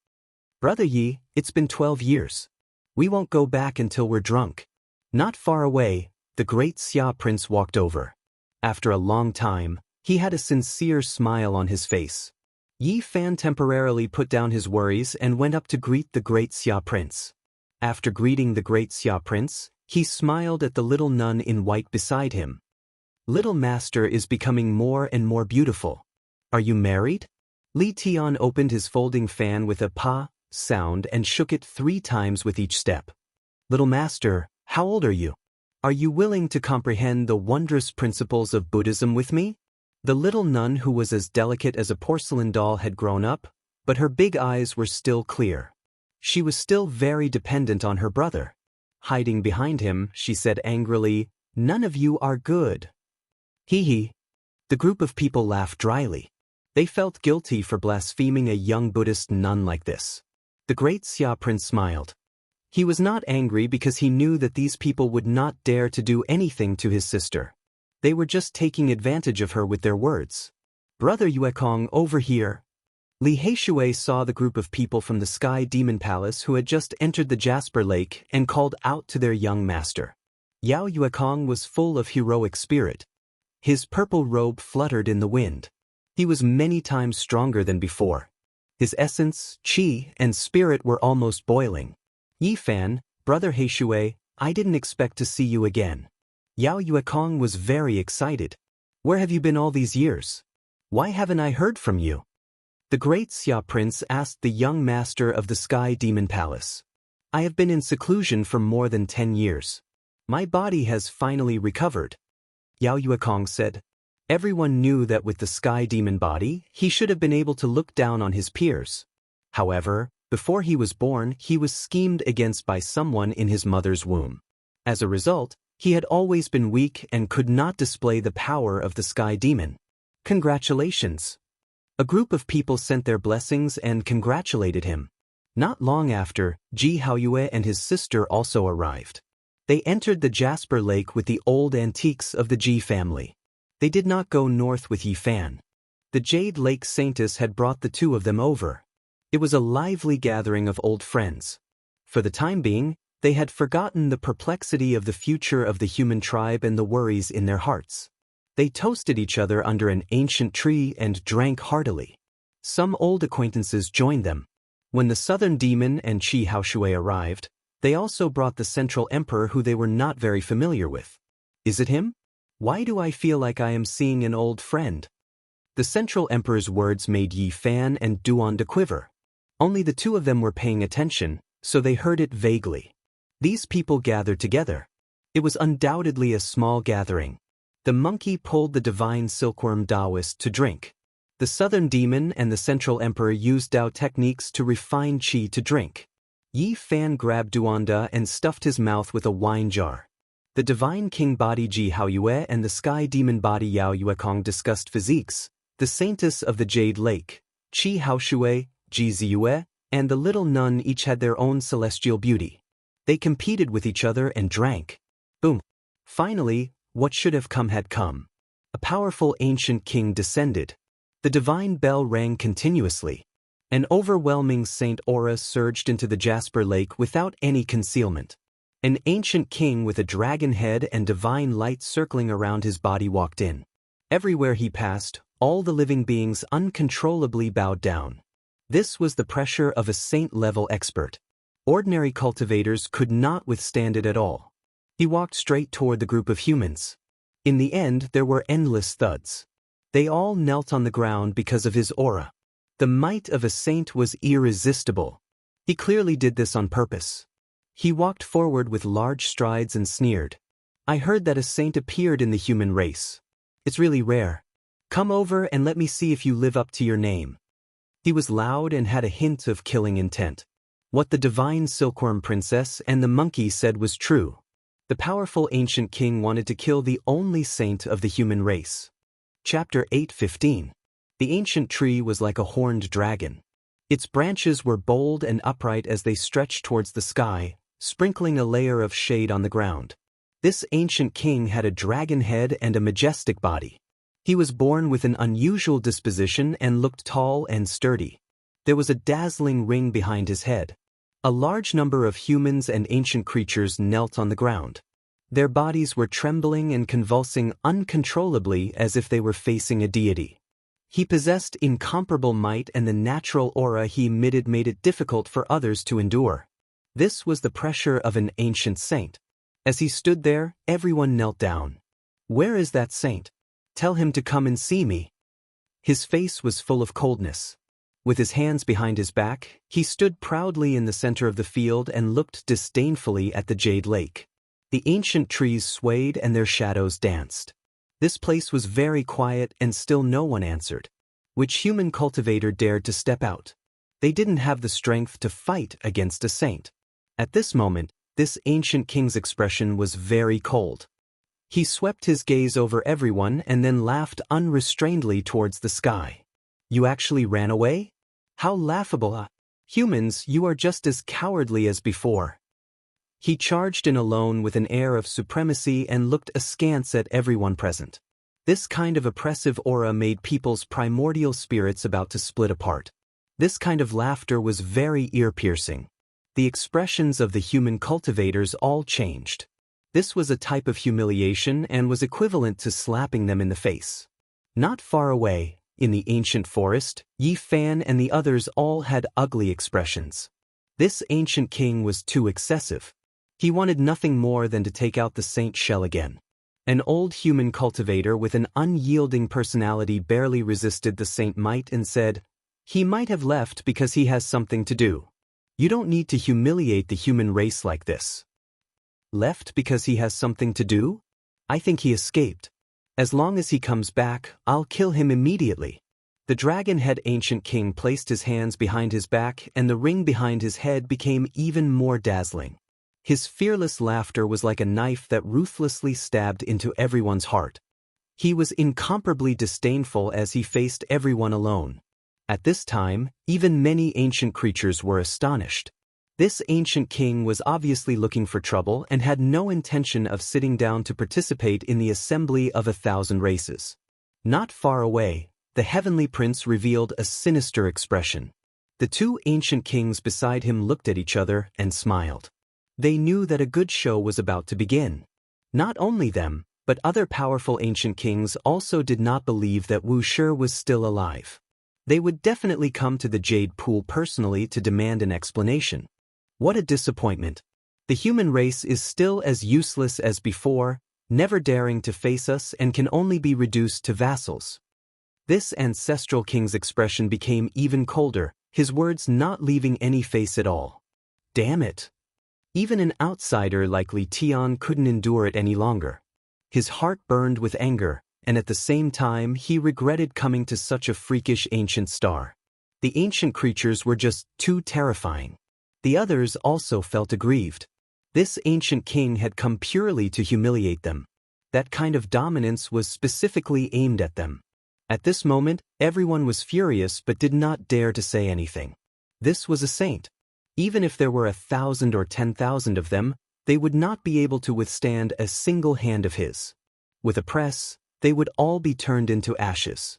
Brother Yi, it's been 12 years. We won't go back until we're drunk. Not far away, the great Xia prince walked over. After a long time, he had a sincere smile on his face. Yi Fan temporarily put down his worries and went up to greet the great Xia prince. After greeting the great Xia prince, he smiled at the little nun in white beside him. Little master is becoming more and more beautiful. Are you married? Li Tian opened his folding fan with a pa sound and shook it 3 times with each step. Little master, how old are you? Are you willing to comprehend the wondrous principles of Buddhism with me? The little nun, who was as delicate as a porcelain doll, had grown up, but her big eyes were still clear. She was still very dependent on her brother. Hiding behind him, she said angrily, "None of you are good." Hee hee. The group of people laughed dryly. They felt guilty for blaspheming a young Buddhist nun like this. The great Xia prince smiled. He was not angry because he knew that these people would not dare to do anything to his sister. They were just taking advantage of her with their words. Brother Yuekong, over here. Li Heishui saw the group of people from the Sky Demon Palace who had just entered the Jasper Lake and called out to their young master. Yao Yuekong was full of heroic spirit. His purple robe fluttered in the wind. He was many times stronger than before. His essence, qi, and spirit were almost boiling. Yi Fan, Brother Heishui, I didn't expect to see you again. Yao Yuekong was very excited. Where have you been all these years? Why haven't I heard from you? The great Xia prince asked the young master of the Sky Demon Palace. I have been in seclusion for more than 10 years. My body has finally recovered. Yao Yuekong said. Everyone knew that with the Sky Demon body, he should have been able to look down on his peers. However, before he was born, he was schemed against by someone in his mother's womb. As a result, he had always been weak and could not display the power of the Sky Demon. Congratulations. A group of people sent their blessings and congratulated him. Not long after, Ji Haoyue and his sister also arrived. They entered the Jasper Lake with the old antiques of the Ji family. They did not go north with Yi Fan. The Jade Lake Saintess had brought the two of them over. It was a lively gathering of old friends. For the time being, they had forgotten the perplexity of the future of the human tribe and the worries in their hearts. They toasted each other under an ancient tree and drank heartily. Some old acquaintances joined them. When the Southern Demon and Qi Haoshui arrived, they also brought the Central Emperor, who they were not very familiar with. Is it him? Why do I feel like I am seeing an old friend? The Central Emperor's words made Yi Fan and Duan quiver. Only the two of them were paying attention, so they heard it vaguely. These people gathered together. It was undoubtedly a small gathering. The monkey pulled the divine silkworm Taoist to drink. The Southern Demon and the Central Emperor used Tao techniques to refine qi to drink. Yi Fan grabbed Duanda and stuffed his mouth with a wine jar. The Divine King body Ji Haoyue and the Sky Demon body Yao Yuekong discussed physiques, the Saintess of the Jade Lake, Qi Haoshui, Ji Ziyue, and the little nun each had their own celestial beauty. They competed with each other and drank. Boom. Finally, what should have come had come. A powerful ancient king descended. The divine bell rang continuously. An overwhelming saint aura surged into the Jasper Lake without any concealment. An ancient king with a dragon head and divine light circling around his body walked in. Everywhere he passed, all the living beings uncontrollably bowed down. This was the pressure of a saint-level expert. Ordinary cultivators could not withstand it at all. He walked straight toward the group of humans. In the end, there were endless thuds. They all knelt on the ground because of his aura. The might of a saint was irresistible. He clearly did this on purpose. He walked forward with large strides and sneered. I heard that a saint appeared in the human race. It's really rare. Come over and let me see if you live up to your name. He was loud and had a hint of killing intent. What the divine silkworm princess and the monkey said was true. The powerful ancient king wanted to kill the only saint of the human race. Chapter 8:15. The ancient tree was like a horned dragon. Its branches were bold and upright as they stretched towards the sky, sprinkling a layer of shade on the ground. This ancient king had a dragon head and a majestic body. He was born with an unusual disposition and looked tall and sturdy. There was a dazzling ring behind his head. A large number of humans and ancient creatures knelt on the ground. Their bodies were trembling and convulsing uncontrollably as if they were facing a deity. He possessed incomparable might, and the natural aura he emitted made it difficult for others to endure. This was the pressure of an ancient saint. As he stood there, everyone knelt down. "Where is that saint? Tell him to come and see me." His face was full of coldness. With his hands behind his back, he stood proudly in the center of the field and looked disdainfully at the jade lake. The ancient trees swayed and their shadows danced. This place was very quiet, and still no one answered. Which human cultivator dared to step out? They didn't have the strength to fight against a saint. At this moment, this ancient king's expression was very cold. He swept his gaze over everyone and then laughed unrestrainedly towards the sky. "You actually ran away? How laughable! Humans, you are just as cowardly as before." He charged in alone with an air of supremacy and looked askance at everyone present. This kind of oppressive aura made people's primordial spirits about to split apart. This kind of laughter was very ear-piercing. The expressions of the human cultivators all changed. This was a type of humiliation and was equivalent to slapping them in the face. Not far away, in the ancient forest, Yi Fan and the others all had ugly expressions. This ancient king was too excessive. He wanted nothing more than to take out the saint shell again. An old human cultivator with an unyielding personality barely resisted the saint might and said, "He might have left because he has something to do. You don't need to humiliate the human race like this." "Left because he has something to do? I think he escaped. As long as he comes back, I'll kill him immediately." The dragon-head ancient king placed his hands behind his back, and the ring behind his head became even more dazzling. His fearless laughter was like a knife that ruthlessly stabbed into everyone's heart. He was incomparably disdainful as he faced everyone alone. At this time, even many ancient creatures were astonished. This ancient king was obviously looking for trouble and had no intention of sitting down to participate in the assembly of 1,000 races. Not far away, the heavenly prince revealed a sinister expression. The two ancient kings beside him looked at each other and smiled. They knew that a good show was about to begin. Not only them, but other powerful ancient kings also did not believe that Wuxia was still alive. They would definitely come to the Jade Pool personally to demand an explanation. What a disappointment. The human race is still as useless as before, never daring to face us and can only be reduced to vassals. This ancestral king's expression became even colder, his words not leaving any face at all. Damn it. Even an outsider like Li Tian couldn't endure it any longer. His heart burned with anger, and at the same time he regretted coming to such a freakish ancient star. The ancient creatures were just too terrifying. The others also felt aggrieved. This ancient king had come purely to humiliate them. That kind of dominance was specifically aimed at them. At this moment, everyone was furious but did not dare to say anything. This was a saint. Even if there were 1,000 or 10,000 of them, they would not be able to withstand a single hand of his. With a press, they would all be turned into ashes.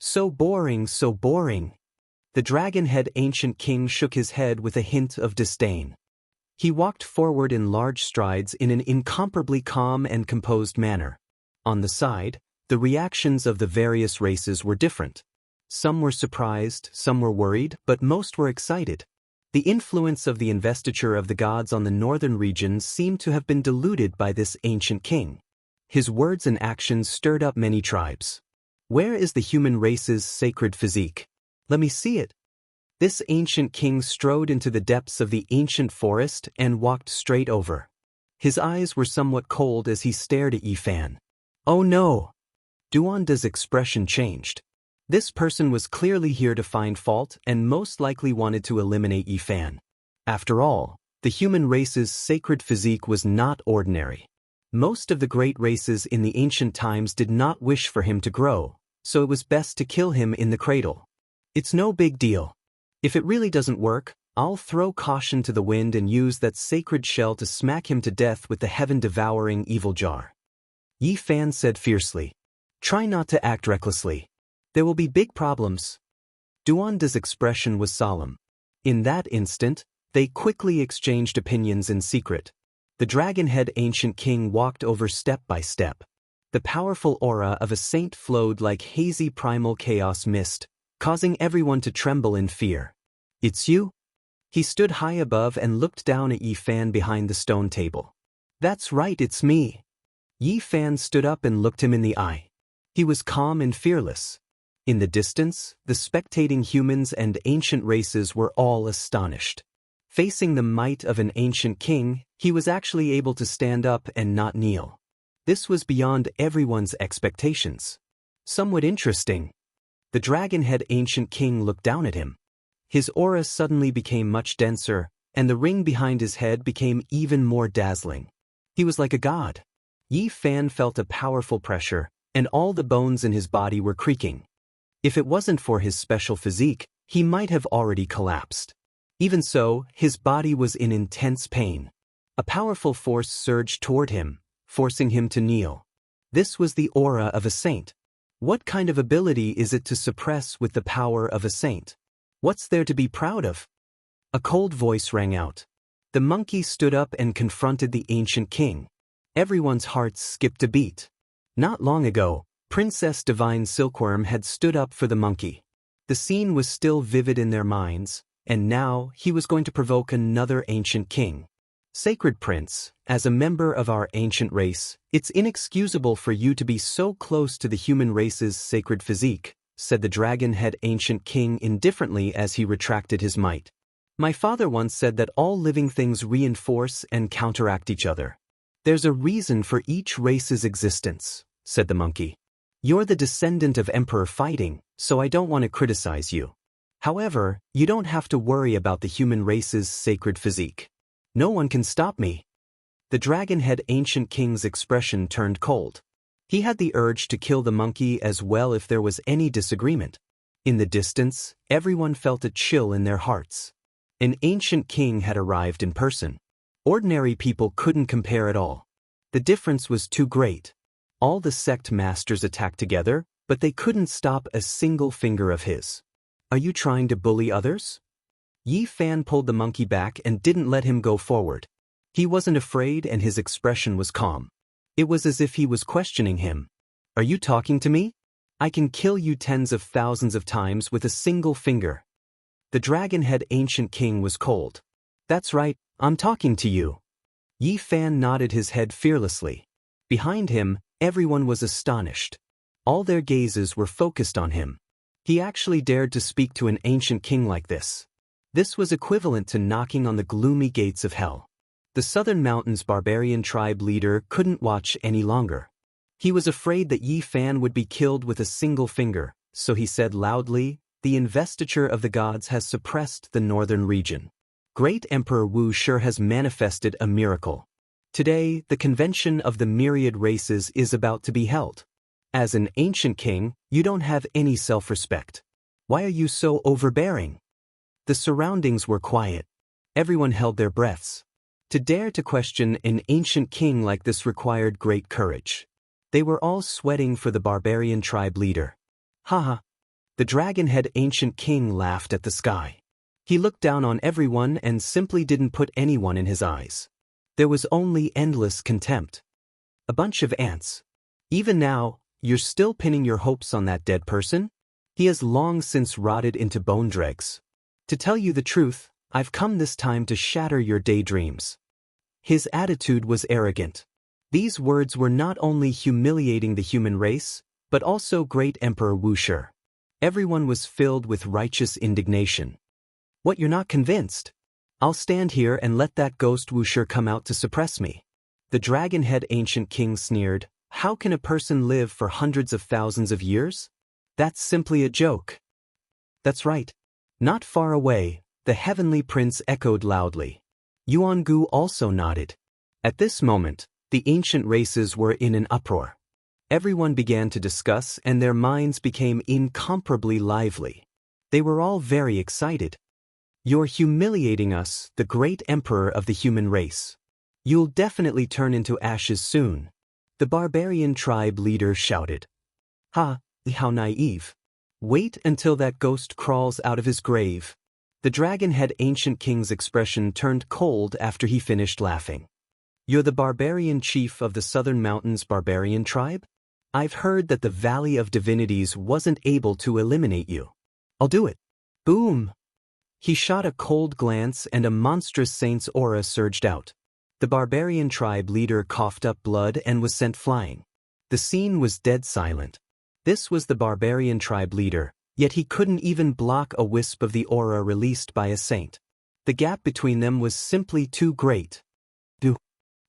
So boring, so boring. The dragon-head ancient king shook his head with a hint of disdain. He walked forward in large strides in an incomparably calm and composed manner. On the side, the reactions of the various races were different. Some were surprised, some were worried, but most were excited. The influence of the investiture of the gods on the northern regions seemed to have been diluted by this ancient king. His words and actions stirred up many tribes. Where is the human race's sacred physique? Let me see it. This ancient king strode into the depths of the ancient forest and walked straight over. His eyes were somewhat cold as he stared at Yi Fan. Oh no! Duanda's expression changed. This person was clearly here to find fault and most likely wanted to eliminate Yi Fan. After all, the human race's sacred physique was not ordinary. Most of the great races in the ancient times did not wish for him to grow, so it was best to kill him in the cradle. It's no big deal. If it really doesn't work, I'll throw caution to the wind and use that sacred shell to smack him to death with the heaven-devouring evil jar. Yi Fan said fiercely. Try not to act recklessly. There will be big problems. Duanda's expression was solemn. In that instant, they quickly exchanged opinions in secret. The dragon-head ancient king walked over step by step. The powerful aura of a saint flowed like hazy primal chaos mist, causing everyone to tremble in fear. It's you? He stood high above and looked down at Yi Fan behind the stone table. That's right, it's me. Yi Fan stood up and looked him in the eye. He was calm and fearless. In the distance, the spectating humans and ancient races were all astonished. Facing the might of an ancient king, he was actually able to stand up and not kneel. This was beyond everyone's expectations. Somewhat interesting. The dragon-head ancient king looked down at him. His aura suddenly became much denser, and the ring behind his head became even more dazzling. He was like a god. Yi Fan felt a powerful pressure, and all the bones in his body were creaking. If it wasn't for his special physique, he might have already collapsed. Even so, his body was in intense pain. A powerful force surged toward him, forcing him to kneel. This was the aura of a saint. What kind of ability is it to suppress with the power of a saint? What's there to be proud of? A cold voice rang out. The monkey stood up and confronted the ancient king. Everyone's hearts skipped a beat. Not long ago, Princess Divine Silkworm had stood up for the monkey. The scene was still vivid in their minds, and now he was going to provoke another ancient king. Sacred Prince, as a member of our ancient race, it's inexcusable for you to be so close to the human race's sacred physique, said the dragon-head ancient king indifferently as he retracted his might. My father once said that all living things reinforce and counteract each other. There's a reason for each race's existence, said the monkey. You're the descendant of Emperor Fighting, so I don't want to criticize you. However, you don't have to worry about the human race's sacred physique. No one can stop me. The dragon-head ancient king's expression turned cold. He had the urge to kill the monkey as well if there was any disagreement. In the distance, everyone felt a chill in their hearts. An ancient king had arrived in person. Ordinary people couldn't compare at all. The difference was too great. All the sect masters attacked together, but they couldn't stop a single finger of his. Are you trying to bully others? Yi Fan pulled the monkey back and didn't let him go forward. He wasn't afraid and his expression was calm. It was as if he was questioning him. Are you talking to me? I can kill you tens of thousands of times with a single finger. The dragon-head ancient king was cold. That's right, I'm talking to you. Yi Fan nodded his head fearlessly. Behind him, everyone was astonished. All their gazes were focused on him. He actually dared to speak to an ancient king like this. This was equivalent to knocking on the gloomy gates of hell. The Southern Mountains barbarian tribe leader couldn't watch any longer. He was afraid that Yi Fan would be killed with a single finger, so he said loudly, the investiture of the gods has suppressed the northern region. Great Emperor Wu sure has manifested a miracle. Today, the convention of the myriad races is about to be held. As an ancient king, you don't have any self-respect. Why are you so overbearing? The surroundings were quiet. Everyone held their breaths. To dare to question an ancient king like this required great courage. They were all sweating for the barbarian tribe leader. Haha. The dragon-head ancient king laughed at the sky. He looked down on everyone and simply didn't put anyone in his eyes. There was only endless contempt. A bunch of ants. Even now, you're still pinning your hopes on that dead person? He has long since rotted into bone dregs. To tell you the truth, I've come this time to shatter your daydreams. His attitude was arrogant. These words were not only humiliating the human race, but also great Emperor Wuxia. Everyone was filled with righteous indignation. What, you're not convinced? I'll stand here and let that ghost Wuxia come out to suppress me. The dragon-head ancient king sneered, how can a person live for hundreds of thousands of years? That's simply a joke. That's right. Not far away, the heavenly prince echoed loudly. Jianghu also nodded. At this moment, the ancient races were in an uproar. Everyone began to discuss and their minds became incomparably lively. They were all very excited. You're humiliating us, the great emperor of the human race. You'll definitely turn into ashes soon. The barbarian tribe leader shouted. Ha, how naive. Wait until that ghost crawls out of his grave. The dragon-head ancient king's expression turned cold after he finished laughing. You're the barbarian chief of the Southern Mountains barbarian tribe? I've heard that the Valley of Divinities wasn't able to eliminate you. I'll do it. Boom! He shot a cold glance and a monstrous saint's aura surged out. The barbarian tribe leader coughed up blood and was sent flying. The scene was dead silent. This was the barbarian tribe leader, yet he couldn't even block a wisp of the aura released by a saint. The gap between them was simply too great.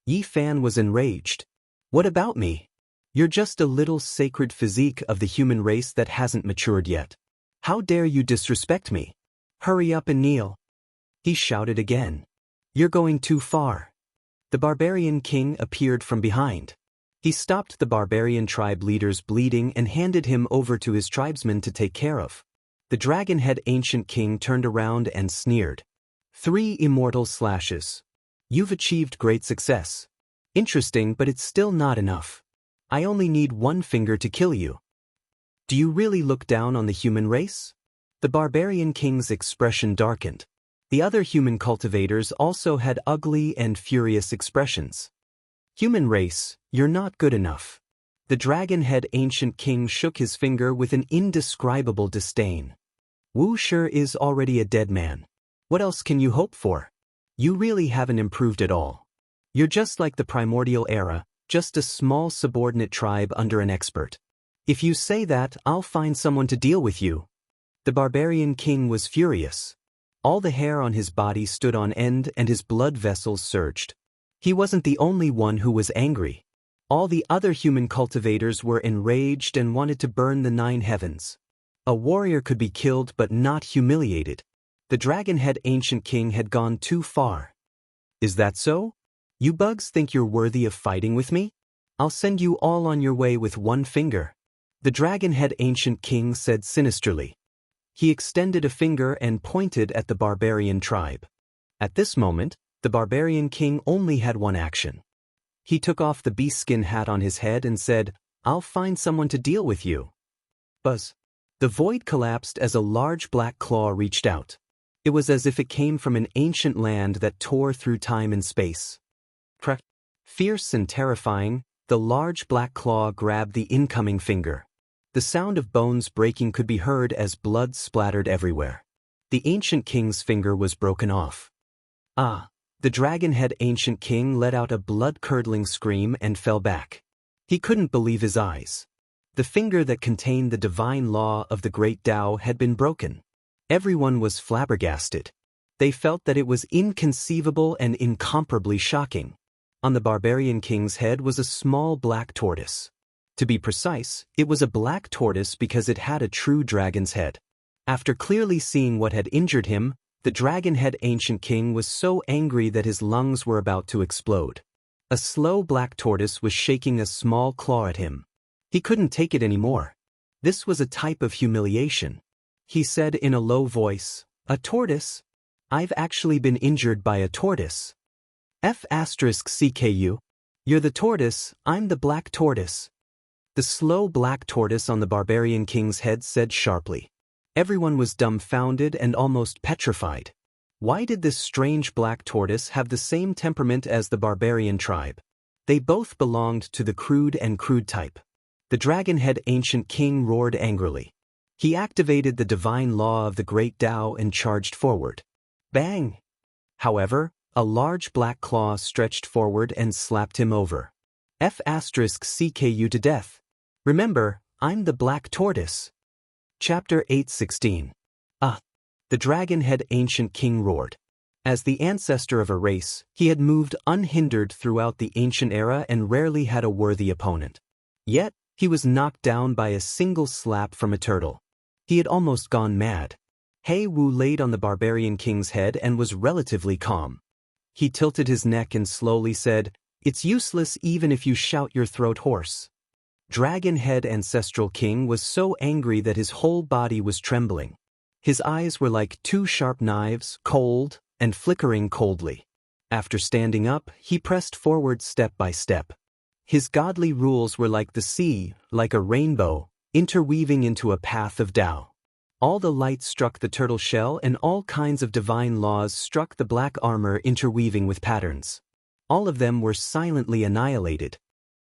Yi Fan was enraged. What about me? You're just a little sacred physique of the human race that hasn't matured yet. How dare you disrespect me? Hurry up and kneel. He shouted again. You're going too far. The barbarian king appeared from behind. He stopped the barbarian tribe leader's bleeding and handed him over to his tribesmen to take care of. The dragon-head ancient king turned around and sneered. 3 immortal slashes. You've achieved great success. Interesting, but it's still not enough. I only need 1 finger to kill you. Do you really look down on the human race? The barbarian king's expression darkened. The other human cultivators also had ugly and furious expressions. Human race, you're not good enough. The dragon-head ancient king shook his finger with an indescribable disdain. Wuxia is already a dead man. What else can you hope for? You really haven't improved at all. You're just like the primordial era, just a small subordinate tribe under an expert. If you say that, I'll find someone to deal with you. The barbarian king was furious. All the hair on his body stood on end and his blood vessels surged. He wasn't the only one who was angry. All the other human cultivators were enraged and wanted to burn the 9 heavens. A warrior could be killed but not humiliated. The dragon-head ancient king had gone too far. Is that so? You bugs think you're worthy of fighting with me? I'll send you all on your way with 1 finger. The dragon-head ancient king said sinisterly. He extended a finger and pointed at the barbarian tribe. At this moment, the barbarian king only had 1 action. He took off the beastskin hat on his head and said, I'll find someone to deal with you. Buzz. The void collapsed as a large black claw reached out. It was as if it came from an ancient land that tore through time and space. Fierce and terrifying, the large black claw grabbed the incoming finger. The sound of bones breaking could be heard as blood splattered everywhere. The ancient king's finger was broken off. Ah! The dragon-head ancient king let out a blood-curdling scream and fell back. He couldn't believe his eyes. The finger that contained the divine law of the great Tao had been broken. Everyone was flabbergasted. They felt that it was inconceivable and incomparably shocking. On the barbarian king's head was a small black tortoise. To be precise, it was a black tortoise because it had a true dragon's head. After clearly seeing what had injured him, the dragon-head ancient king was so angry that his lungs were about to explode. A slow black tortoise was shaking a small claw at him. He couldn't take it anymore. This was a type of humiliation. He said in a low voice, A tortoise? I've actually been injured by a tortoise. F***CKU. You're the tortoise, I'm the black tortoise. The slow black tortoise on the barbarian king's head said sharply. Everyone was dumbfounded and almost petrified. Why did this strange black tortoise have the same temperament as the barbarian tribe? They both belonged to the crude and crude type. The dragon-head ancient king roared angrily. He activated the divine law of the great Tao and charged forward. Bang! However, a large black claw stretched forward and slapped him over. F***CKU to death. Remember, I'm the black tortoise. Chapter 8:16. The dragon-head ancient king roared. As the ancestor of a race, he had moved unhindered throughout the ancient era and rarely had a worthy opponent. Yet, he was knocked down by a single slap from a turtle. He had almost gone mad. He Wu laid on the barbarian king's head and was relatively calm. He tilted his neck and slowly said, It's useless even if you shout your throat hoarse. Dragon-head ancestral king was so angry that his whole body was trembling. His eyes were like two sharp knives, cold and flickering coldly. After standing up, he pressed forward step by step. His godly rules were like the sea, like a rainbow, interweaving into a path of Tao. All the light struck the turtle shell and all kinds of divine laws struck the black armor interweaving with patterns. All of them were silently annihilated.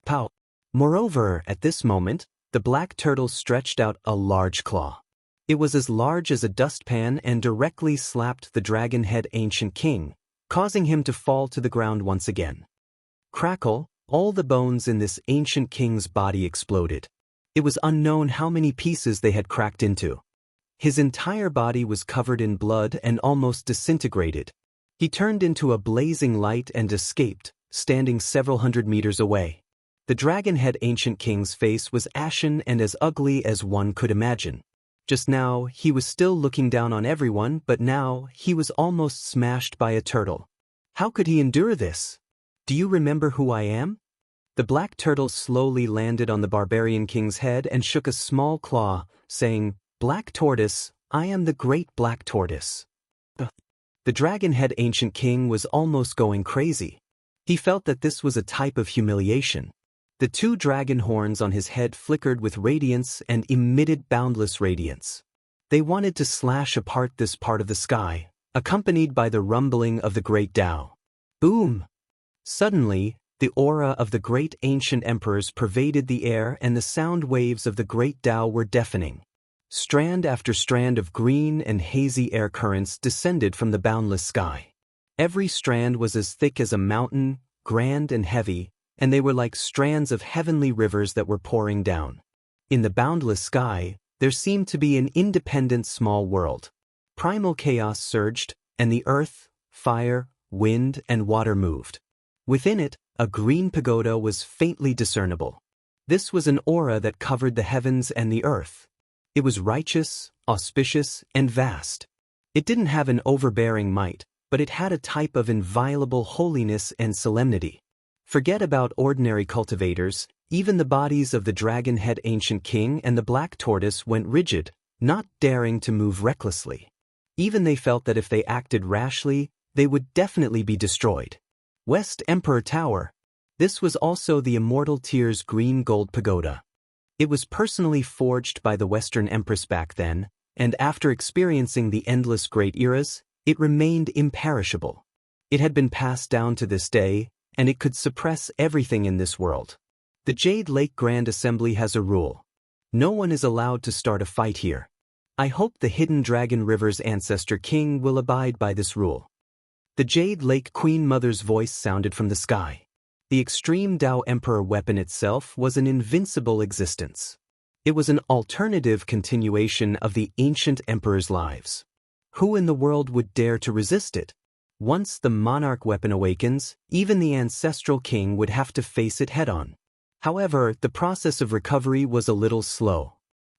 Pow! Moreover, at this moment, the black turtle stretched out a large claw. It was as large as a dustpan and directly slapped the dragon head ancient king, causing him to fall to the ground once again. Crackle, all the bones in this ancient king's body exploded. It was unknown how many pieces they had cracked into. His entire body was covered in blood and almost disintegrated. He turned into a blazing light and escaped, standing several hundred meters away. The dragon head ancient king's face was ashen and as ugly as one could imagine. Just now, he was still looking down on everyone, but now, he was almost smashed by a turtle. How could he endure this? Do you remember who I am? The black turtle slowly landed on the barbarian king's head and shook a small claw, saying, "Black tortoise, I am the great black tortoise." The dragon head ancient king was almost going crazy. He felt that this was a type of humiliation. The two dragon horns on his head flickered with radiance and emitted boundless radiance. They wanted to slash apart this part of the sky, accompanied by the rumbling of the great Tao. Boom! Suddenly, the aura of the great ancient emperors pervaded the air and the sound waves of the great Tao were deafening. Strand after strand of green and hazy air currents descended from the boundless sky. Every strand was as thick as a mountain, grand and heavy, and they were like strands of heavenly rivers that were pouring down. In the boundless sky, there seemed to be an independent small world. Primal chaos surged, and the earth, fire, wind, and water moved. Within it, a green pagoda was faintly discernible. This was an aura that covered the heavens and the earth. It was righteous, auspicious, and vast. It didn't have an overbearing might, but it had a type of inviolable holiness and solemnity. Forget about ordinary cultivators, even the bodies of the dragon head ancient king and the black tortoise went rigid, not daring to move recklessly. Even they felt that if they acted rashly, they would definitely be destroyed. West Emperor Tower. This was also the Immortal Tier's green gold pagoda. It was personally forged by the Western Empress back then, and after experiencing the endless great eras, it remained imperishable. It had been passed down to this day, and it could suppress everything in this world. The Jade Lake Grand Assembly has a rule. No one is allowed to start a fight here. I hope the Hidden Dragon River's ancestor king will abide by this rule. The Jade Lake Queen Mother's voice sounded from the sky. The Extreme Tao Emperor weapon itself was an invincible existence. It was an alternative continuation of the ancient emperor's lives. Who in the world would dare to resist it? Once the monarch weapon awakens, even the ancestral king would have to face it head-on. However, the process of recovery was a little slow.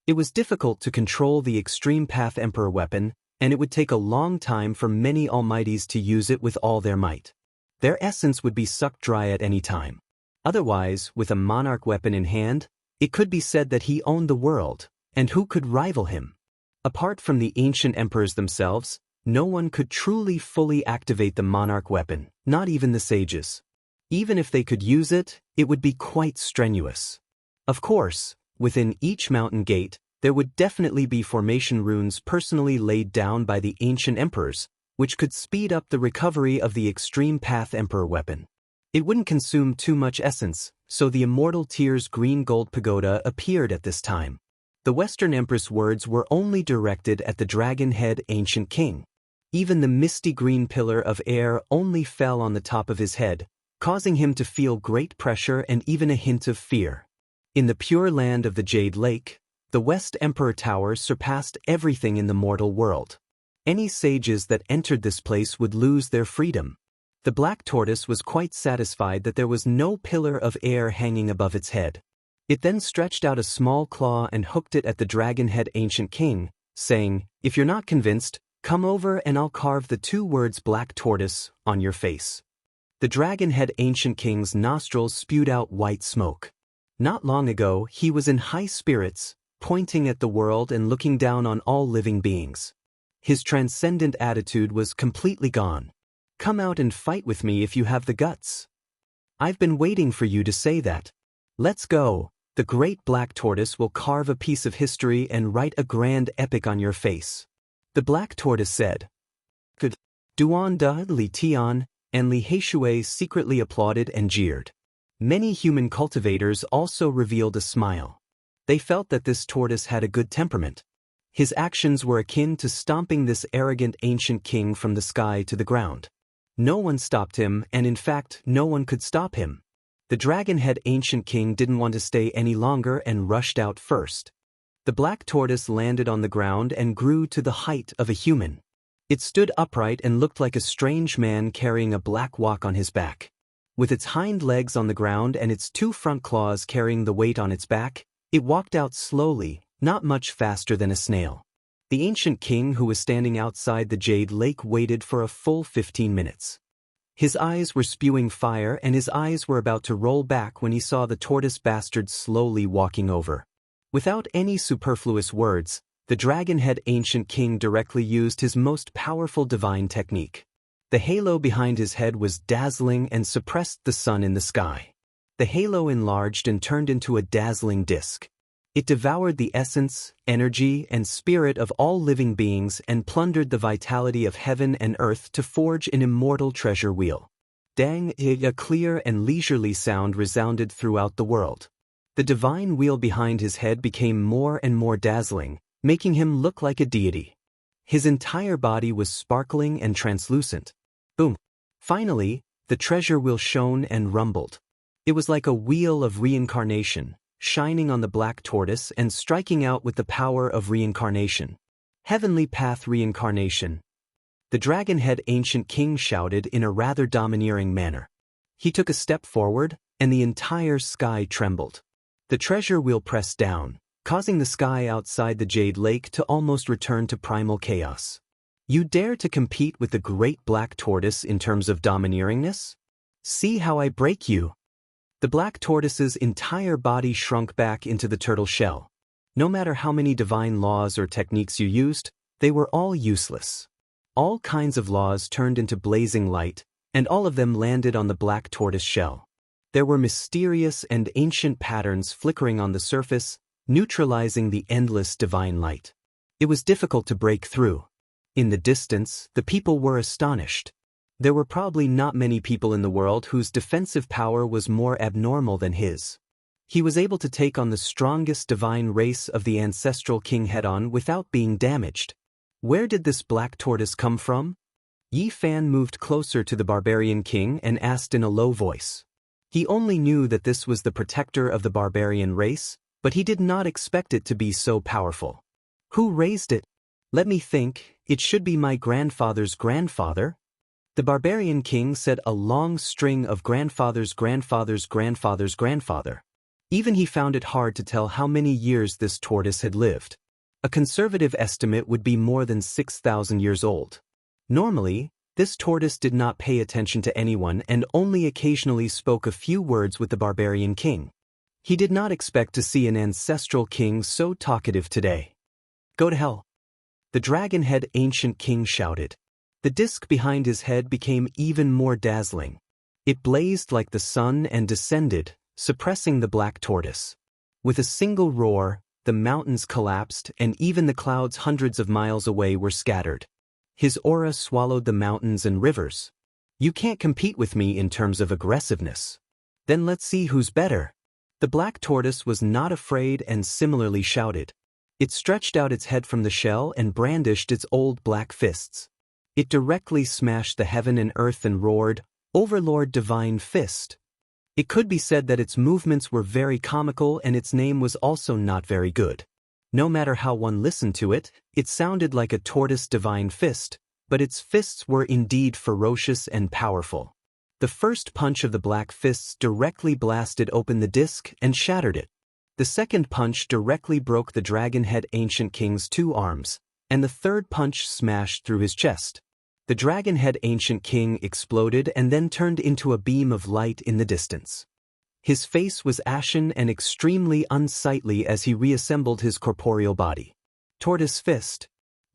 It was difficult to control the Extreme Path Emperor weapon, and it would take a long time for many almighties to use it with all their might. Their essence would be sucked dry at any time. Otherwise, with a monarch weapon in hand, it could be said that he owned the world, and who could rival him? Apart from the ancient emperors themselves, no one could truly fully activate the monarch weapon, not even the sages. Even if they could use it, it would be quite strenuous. Of course, within each mountain gate, there would definitely be formation runes personally laid down by the ancient emperors, which could speed up the recovery of the Extreme Path Emperor weapon. It wouldn't consume too much essence, so the Immortal Tier's green gold pagoda appeared at this time. The Western Empress words were only directed at the dragon head ancient king. Even the misty green pillar of air only fell on the top of his head, causing him to feel great pressure and even a hint of fear. In the pure land of the Jade Lake, the West Emperor Tower surpassed everything in the mortal world. Any sages that entered this place would lose their freedom. The black tortoise was quite satisfied that there was no pillar of air hanging above its head. It then stretched out a small claw and hooked it at the dragon head ancient king, saying, "If you're not convinced, come over and I'll carve the two words black tortoise on your face." The dragon head ancient king's nostrils spewed out white smoke. Not long ago, he was in high spirits, pointing at the world and looking down on all living beings. His transcendent attitude was completely gone. "Come out and fight with me if you have the guts. I've been waiting for you to say that. Let's go. The great black tortoise will carve a piece of history and write a grand epic on your face." The black tortoise said. "Good. Duan da Li Tian," and Li Heishui secretly applauded and jeered. Many human cultivators also revealed a smile. They felt that this tortoise had a good temperament. His actions were akin to stomping this arrogant ancient king from the sky to the ground. No one stopped him, and in fact, no one could stop him. The dragon-head ancient king didn't want to stay any longer and rushed out first. The black tortoise landed on the ground and grew to the height of a human. It stood upright and looked like a strange man carrying a black walk on his back. With its hind legs on the ground and its two front claws carrying the weight on its back, it walked out slowly, not much faster than a snail. The ancient king who was standing outside the Jade Lake waited for a full 15 minutes. His eyes were spewing fire and his eyes were about to roll back when he saw the tortoise bastard slowly walking over. Without any superfluous words, the dragon-head ancient king directly used his most powerful divine technique. The halo behind his head was dazzling and suppressed the sun in the sky. The halo enlarged and turned into a dazzling disk. It devoured the essence, energy, and spirit of all living beings and plundered the vitality of heaven and earth to forge an immortal treasure wheel. Dang! A clear and leisurely sound resounded throughout the world. The divine wheel behind his head became more and more dazzling, making him look like a deity. His entire body was sparkling and translucent. Boom! Finally, the treasure wheel shone and rumbled. It was like a wheel of reincarnation, shining on the black tortoise and striking out with the power of reincarnation. Heavenly path reincarnation. The dragon-head ancient king shouted in a rather domineering manner. He took a step forward, and the entire sky trembled. The treasure wheel pressed down, causing the sky outside the Jade Lake to almost return to primal chaos. You dare to compete with the great black tortoise in terms of domineeringness? See how I break you! The black tortoise's entire body shrunk back into the turtle shell. No matter how many divine laws or techniques you used, they were all useless. All kinds of laws turned into blazing light, and all of them landed on the black tortoise shell. There were mysterious and ancient patterns flickering on the surface, neutralizing the endless divine light. It was difficult to break through. In the distance, the people were astonished. There were probably not many people in the world whose defensive power was more abnormal than his. He was able to take on the strongest divine race of the ancestral king head-on without being damaged. Where did this black tortoise come from? Yi Fan moved closer to the barbarian king and asked in a low voice. He only knew that this was the protector of the barbarian race, but he did not expect it to be so powerful. Who raised it? Let me think, it should be my grandfather's grandfather. The barbarian king said a long string of grandfather's grandfather's grandfather's grandfather. Even he found it hard to tell how many years this tortoise had lived. A conservative estimate would be more than 6,000 years old. Normally, this tortoise did not pay attention to anyone and only occasionally spoke a few words with the barbarian king. He did not expect to see an ancestral king so talkative today. Go to hell! The dragon-head ancient king shouted. The disk behind his head became even more dazzling. It blazed like the sun and descended, suppressing the black tortoise. With a single roar, the mountains collapsed and even the clouds hundreds of miles away were scattered. His aura swallowed the mountains and rivers. You can't compete with me in terms of aggressiveness. Then let's see who's better. The black tortoise was not afraid and similarly shouted. It stretched out its head from the shell and brandished its old black fists. It directly smashed the heaven and earth and roared, "Overlord Divine Fist." It could be said that its movements were very comical and its name was also not very good. No matter how one listened to it, it sounded like a tortoise divine fist, but its fists were indeed ferocious and powerful. The first punch of the black fists directly blasted open the disc and shattered it. The second punch directly broke the dragon-head ancient king's two arms, and the third punch smashed through his chest. The dragon-head ancient king exploded and then turned into a beam of light in the distance. His face was ashen and extremely unsightly as he reassembled his corporeal body. Tortoise fist.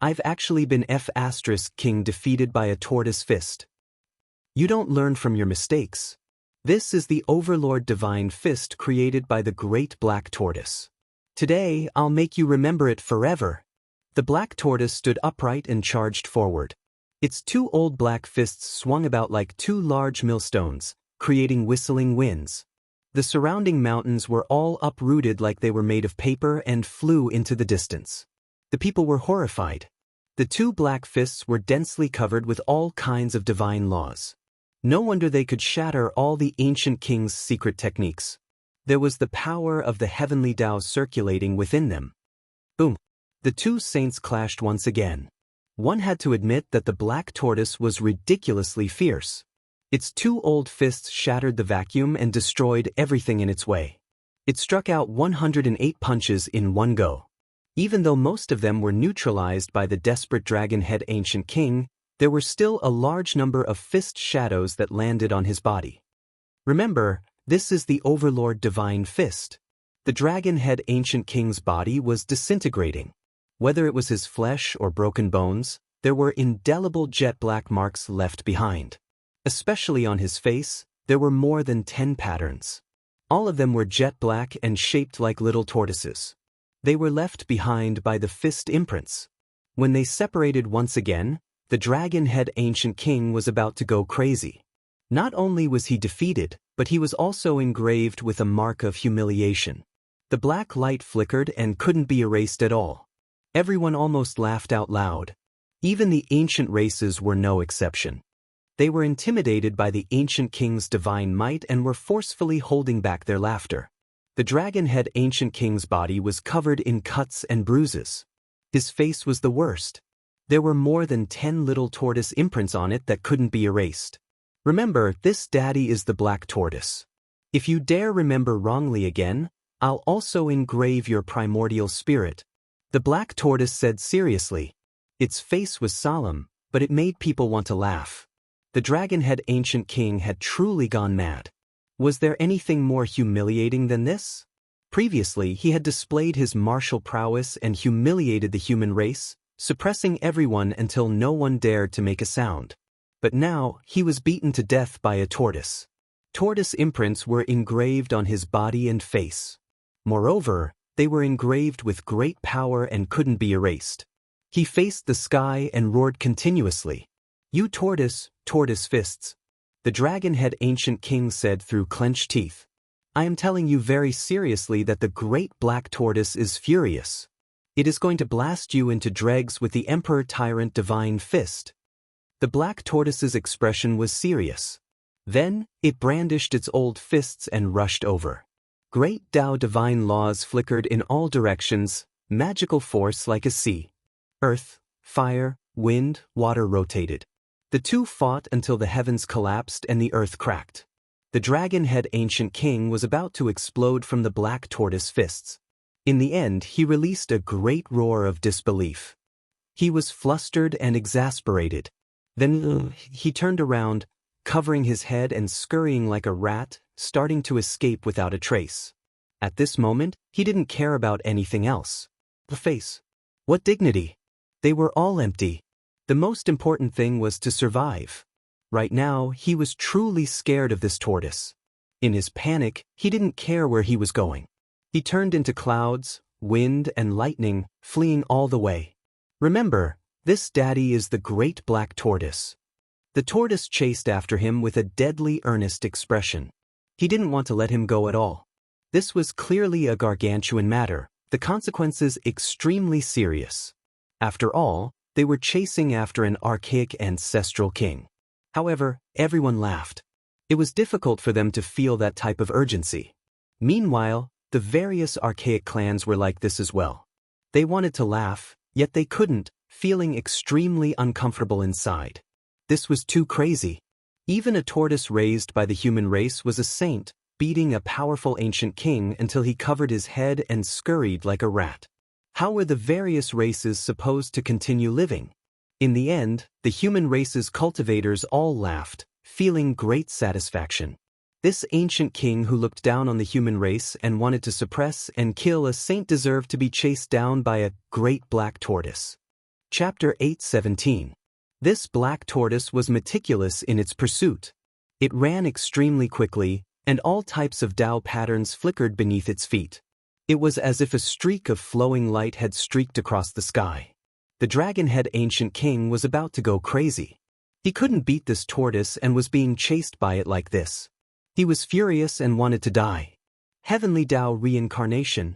I've actually been F***king defeated by a tortoise fist. You don't learn from your mistakes. This is the Overlord Divine Fist created by the Great Black Tortoise. Today, I'll make you remember it forever. The black tortoise stood upright and charged forward. Its two old black fists swung about like two large millstones, creating whistling winds. The surrounding mountains were all uprooted like they were made of paper and flew into the distance. The people were horrified. The two black fists were densely covered with all kinds of divine laws. No wonder they could shatter all the ancient king's secret techniques. There was the power of the heavenly Tao circulating within them. Boom! The two saints clashed once again. One had to admit that the black tortoise was ridiculously fierce. Its two old fists shattered the vacuum and destroyed everything in its way. It struck out 108 punches in one go. Even though most of them were neutralized by the desperate dragon-head ancient king, there were still a large number of fist shadows that landed on his body. Remember, this is the Overlord Divine Fist. The dragon-head ancient king's body was disintegrating. Whether it was his flesh or broken bones, there were indelible jet-black marks left behind. Especially on his face, there were more than 10 patterns. All of them were jet-black and shaped like little tortoises. They were left behind by the fist imprints. When they separated once again, the dragon-head ancient king was about to go crazy. Not only was he defeated, but he was also engraved with a mark of humiliation. The black light flickered and couldn't be erased at all. Everyone almost laughed out loud. Even the ancient races were no exception. They were intimidated by the ancient king's divine might and were forcefully holding back their laughter. The dragon-head ancient king's body was covered in cuts and bruises. His face was the worst. There were more than 10 little tortoise imprints on it that couldn't be erased. Remember, this daddy is the black tortoise. If you dare remember wrongly again, I'll also engrave your primordial spirit. The black tortoise said seriously. Its face was solemn, but it made people want to laugh. The dragon-head ancient king had truly gone mad. Was there anything more humiliating than this? Previously, he had displayed his martial prowess and humiliated the human race, suppressing everyone until no one dared to make a sound. But now, he was beaten to death by a tortoise. Tortoise imprints were engraved on his body and face. Moreover, they were engraved with great power and couldn't be erased. He faced the sky and roared continuously. "You tortoise, tortoise fists." The dragon-head ancient king said through clenched teeth. "I am telling you very seriously that the great black tortoise is furious. It is going to blast you into dregs with the Emperor Tyrant Divine Fist." The black tortoise's expression was serious. Then, it brandished its old fists and rushed over. Great Tao divine laws flickered in all directions, magical force like a sea. Earth, fire, wind, water rotated. The two fought until the heavens collapsed and the earth cracked. The dragon-head ancient king was about to explode from the black tortoise fists. In the end, he released a great roar of disbelief. He was flustered and exasperated. Then he turned around, covering his head and scurrying like a rat, starting to escape without a trace. At this moment, he didn't care about anything else. The face. What dignity? They were all empty. The most important thing was to survive. Right now, he was truly scared of this tortoise. In his panic, he didn't care where he was going. He turned into clouds, wind, and lightning, fleeing all the way. Remember, this daddy is the great black tortoise. The tortoise chased after him with a deadly earnest expression. He didn't want to let him go at all. This was clearly a gargantuan matter, the consequences extremely serious. After all, they were chasing after an archaic ancestral king. However, everyone laughed. It was difficult for them to feel that type of urgency. Meanwhile, the various archaic clans were like this as well. They wanted to laugh, yet they couldn't, feeling extremely uncomfortable inside. This was too crazy. Even a tortoise raised by the human race was a saint, beating a powerful ancient king until he covered his head and scurried like a rat. How were the various races supposed to continue living? In the end, the human race's cultivators all laughed, feeling great satisfaction. This ancient king who looked down on the human race and wanted to suppress and kill a saint deserved to be chased down by a great black tortoise. Chapter 8:17. This black tortoise was meticulous in its pursuit. It ran extremely quickly, and all types of Tao patterns flickered beneath its feet. It was as if a streak of flowing light had streaked across the sky. The dragon-head ancient king was about to go crazy. He couldn't beat this tortoise and was being chased by it like this. He was furious and wanted to die. Heavenly Tao reincarnation.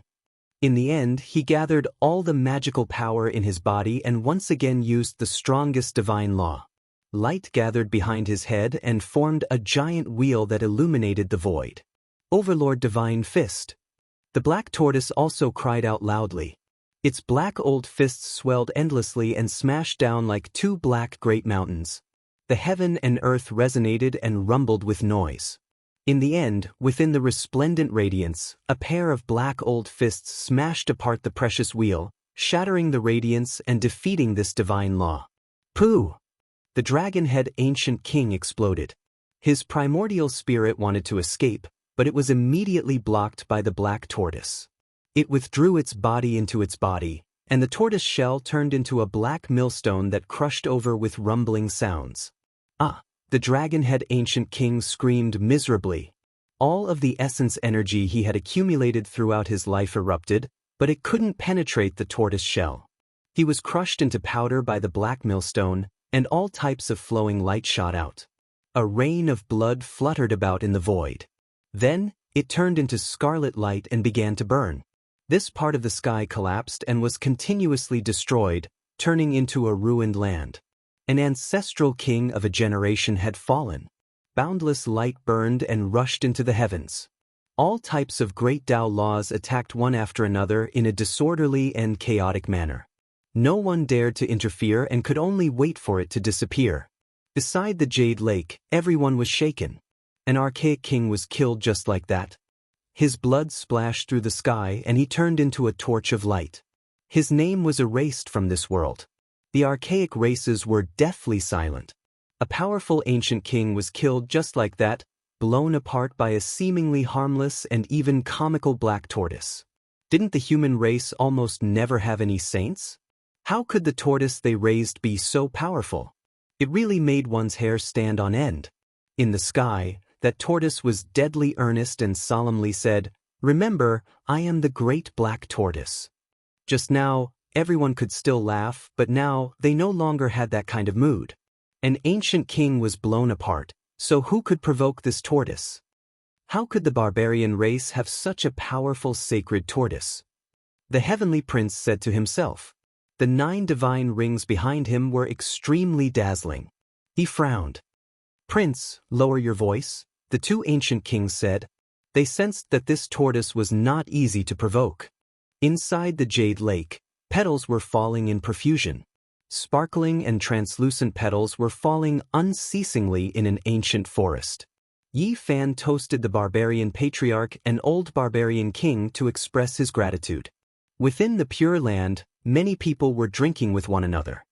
In the end, he gathered all the magical power in his body and once again used the strongest divine law. Light gathered behind his head and formed a giant wheel that illuminated the void. Overlord Divine Fist. The black tortoise also cried out loudly. Its black old fists swelled endlessly and smashed down like two black great mountains. The heaven and earth resonated and rumbled with noise. In the end, within the resplendent radiance, a pair of black old fists smashed apart the precious wheel, shattering the radiance and defeating this divine law. Pooh! The dragon-head ancient king exploded. His primordial spirit wanted to escape, but it was immediately blocked by the black tortoise. It withdrew its body into its body, and the tortoise shell turned into a black millstone that crushed over with rumbling sounds. Ah! The dragon-head ancient king screamed miserably. All of the essence energy he had accumulated throughout his life erupted, but it couldn't penetrate the tortoise shell. He was crushed into powder by the black millstone, and all types of flowing light shot out. A rain of blood fluttered about in the void. Then, it turned into scarlet light and began to burn. This part of the sky collapsed and was continuously destroyed, turning into a ruined land. An ancestral king of a generation had fallen. Boundless light burned and rushed into the heavens. All types of great Tao laws attacked one after another in a disorderly and chaotic manner. No one dared to interfere and could only wait for it to disappear. Beside the Jade Lake, everyone was shaken. An archaic king was killed just like that. His blood splashed through the sky and he turned into a torch of light. His name was erased from this world. The archaic races were deathly silent. A powerful ancient king was killed just like that, blown apart by a seemingly harmless and even comical black tortoise. Didn't the human race almost never have any saints? How could the tortoise they raised be so powerful? It really made one's hair stand on end. In the sky, that tortoise was deadly earnest and solemnly said, "Remember, I am the great black tortoise." Just now, everyone could still laugh, but now they no longer had that kind of mood. An ancient king was blown apart, so who could provoke this tortoise? How could the barbarian race have such a powerful sacred tortoise? The heavenly prince said to himself. The 9 divine rings behind him were extremely dazzling. He frowned. "Prince, lower your voice," the 2 ancient kings said. They sensed that this tortoise was not easy to provoke. Inside the Jade Lake, petals were falling in profusion. Sparkling and translucent petals were falling unceasingly in an ancient forest. Yi Fan toasted the barbarian patriarch and old barbarian king to express his gratitude. Within the Pure Land, many people were drinking with one another.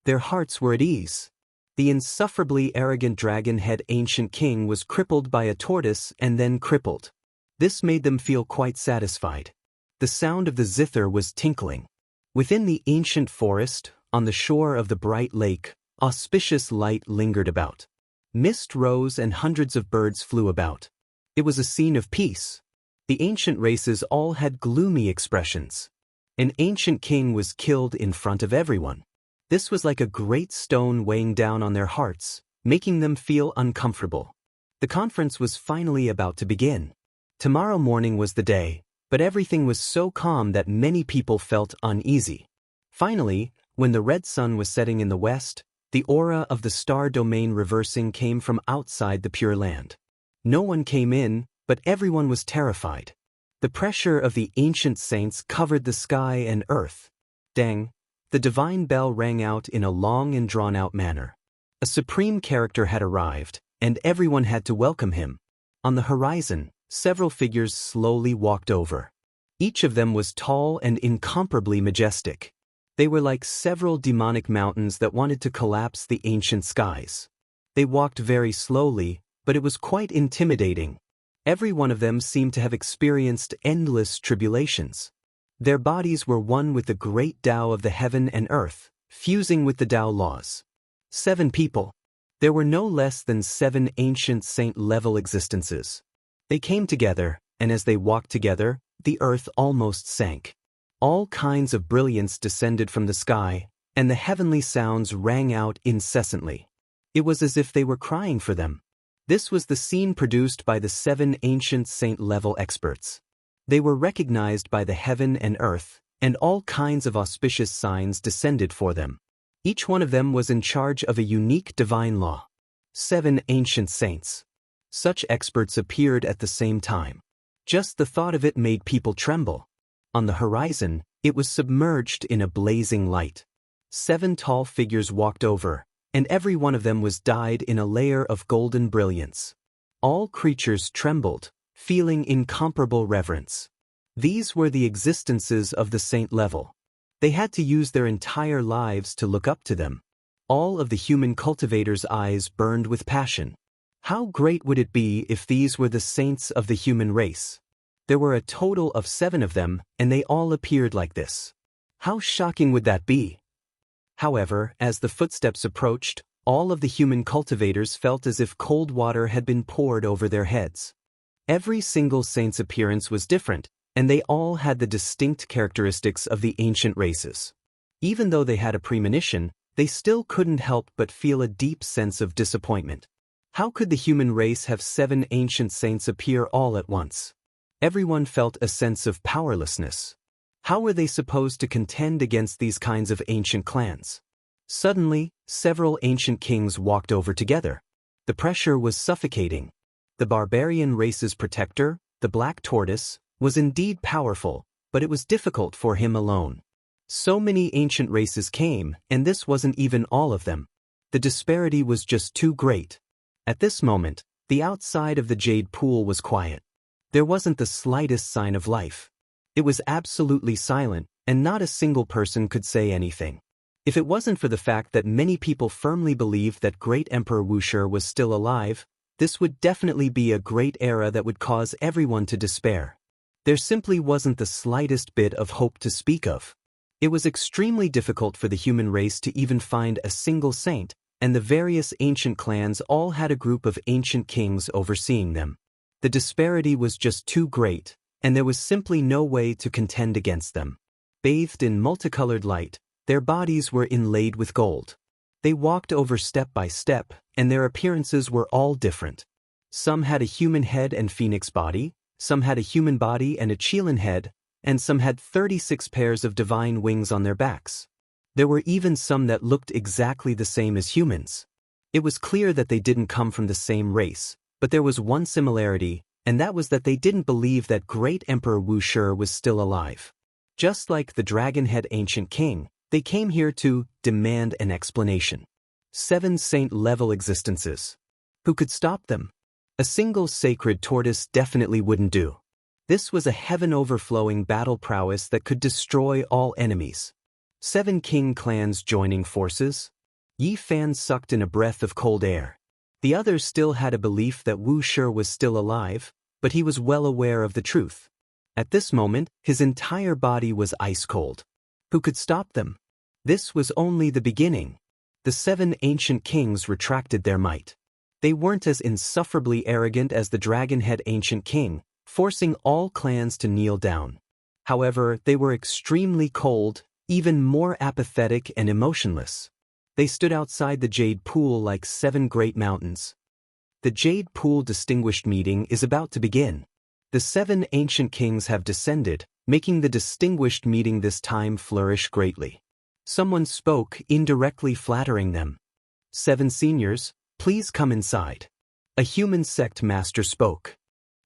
Their hearts were at ease. The insufferably arrogant dragon-head ancient king was crippled by a tortoise and then crippled. This made them feel quite satisfied. The sound of the zither was tinkling. Within the ancient forest, on the shore of the bright lake, auspicious light lingered about. Mist rose and hundreds of birds flew about. It was a scene of peace. The ancient races all had gloomy expressions. An ancient king was killed in front of everyone. This was like a great stone weighing down on their hearts, making them feel uncomfortable. The conference was finally about to begin. Tomorrow morning was the day, but everything was so calm that many people felt uneasy. Finally, when the red sun was setting in the west, the aura of the star domain reversing came from outside the Pure Land. No one came in, but everyone was terrified. The pressure of the ancient saints covered the sky and earth. Dang! The divine bell rang out in a long and drawn-out manner. A supreme character had arrived, and everyone had to welcome him. On the horizon, several figures slowly walked over. Each of them was tall and incomparably majestic. They were like several demonic mountains that wanted to collapse the ancient skies. They walked very slowly, but it was quite intimidating. Every one of them seemed to have experienced endless tribulations. Their bodies were one with the great Tao of the heaven and earth, fusing with the Tao laws. 7 people. There were no less than 7 ancient saint-level existences. They came together, and as they walked together, the earth almost sank. All kinds of brilliance descended from the sky, and the heavenly sounds rang out incessantly. It was as if they were crying for them. This was the scene produced by the 7 ancient saint-level experts. They were recognized by the heaven and earth, and all kinds of auspicious signs descended for them. Each one of them was in charge of a unique divine law. 7 ancient saints. Such experts appeared at the same time. Just the thought of it made people tremble. On the horizon, it was submerged in a blazing light. 7 tall figures walked over, and every one of them was dyed in a layer of golden brilliance. All creatures trembled, feeling incomparable reverence. These were the existences of the saint level. They had to use their entire lives to look up to them. All of the human cultivators' eyes burned with passion. How great would it be if these were the saints of the human race? There were a total of 7 of them, and they all appeared like this. How shocking would that be? However, as the footsteps approached, all of the human cultivators felt as if cold water had been poured over their heads. Every single saint's appearance was different, and they all had the distinct characteristics of the ancient races. Even though they had a premonition, they still couldn't help but feel a deep sense of disappointment. How could the human race have 7 ancient saints appear all at once? Everyone felt a sense of powerlessness. How were they supposed to contend against these kinds of ancient clans? Suddenly, several ancient kings walked over together. The pressure was suffocating. The barbarian race's protector, the Black Tortoise, was indeed powerful, but it was difficult for him alone. So many ancient races came, and this wasn't even all of them. The disparity was just too great. At this moment, the outside of the jade pool was quiet. There wasn't the slightest sign of life. It was absolutely silent, and not a single person could say anything. If it wasn't for the fact that many people firmly believed that Great Emperor Wuxia was still alive, this would definitely be a great era that would cause everyone to despair. There simply wasn't the slightest bit of hope to speak of. It was extremely difficult for the human race to even find a single saint, and the various ancient clans all had a group of ancient kings overseeing them. The disparity was just too great, and there was simply no way to contend against them. Bathed in multicolored light, their bodies were inlaid with gold. They walked over step by step, and their appearances were all different. Some had a human head and phoenix body, some had a human body and a Qilin head, and some had 36 pairs of divine wings on their backs. There were even some that looked exactly the same as humans. It was clear that they didn't come from the same race, but there was one similarity, and that was that they didn't believe that Great Emperor Wuxia was still alive. Just like the dragon-head ancient king, they came here to demand an explanation. 7 saint-level existences. Who could stop them? A single sacred tortoise definitely wouldn't do. This was a heaven-overflowing battle prowess that could destroy all enemies. 7 king clans joining forces? Yi Fan sucked in a breath of cold air. The others still had a belief that Wuxia was still alive, but he was well aware of the truth. At this moment, his entire body was ice cold. Who could stop them? This was only the beginning. The 7 ancient kings retracted their might. They weren't as insufferably arrogant as the dragon-head ancient king, forcing all clans to kneel down. However, they were extremely cold, even more apathetic and emotionless. They stood outside the Jade Pool like 7 great mountains. The Jade Pool Distinguished Meeting is about to begin. The 7 ancient kings have descended, making the distinguished meeting this time flourish greatly. Someone spoke, indirectly flattering them. 7 seniors, please come inside. A human sect master spoke.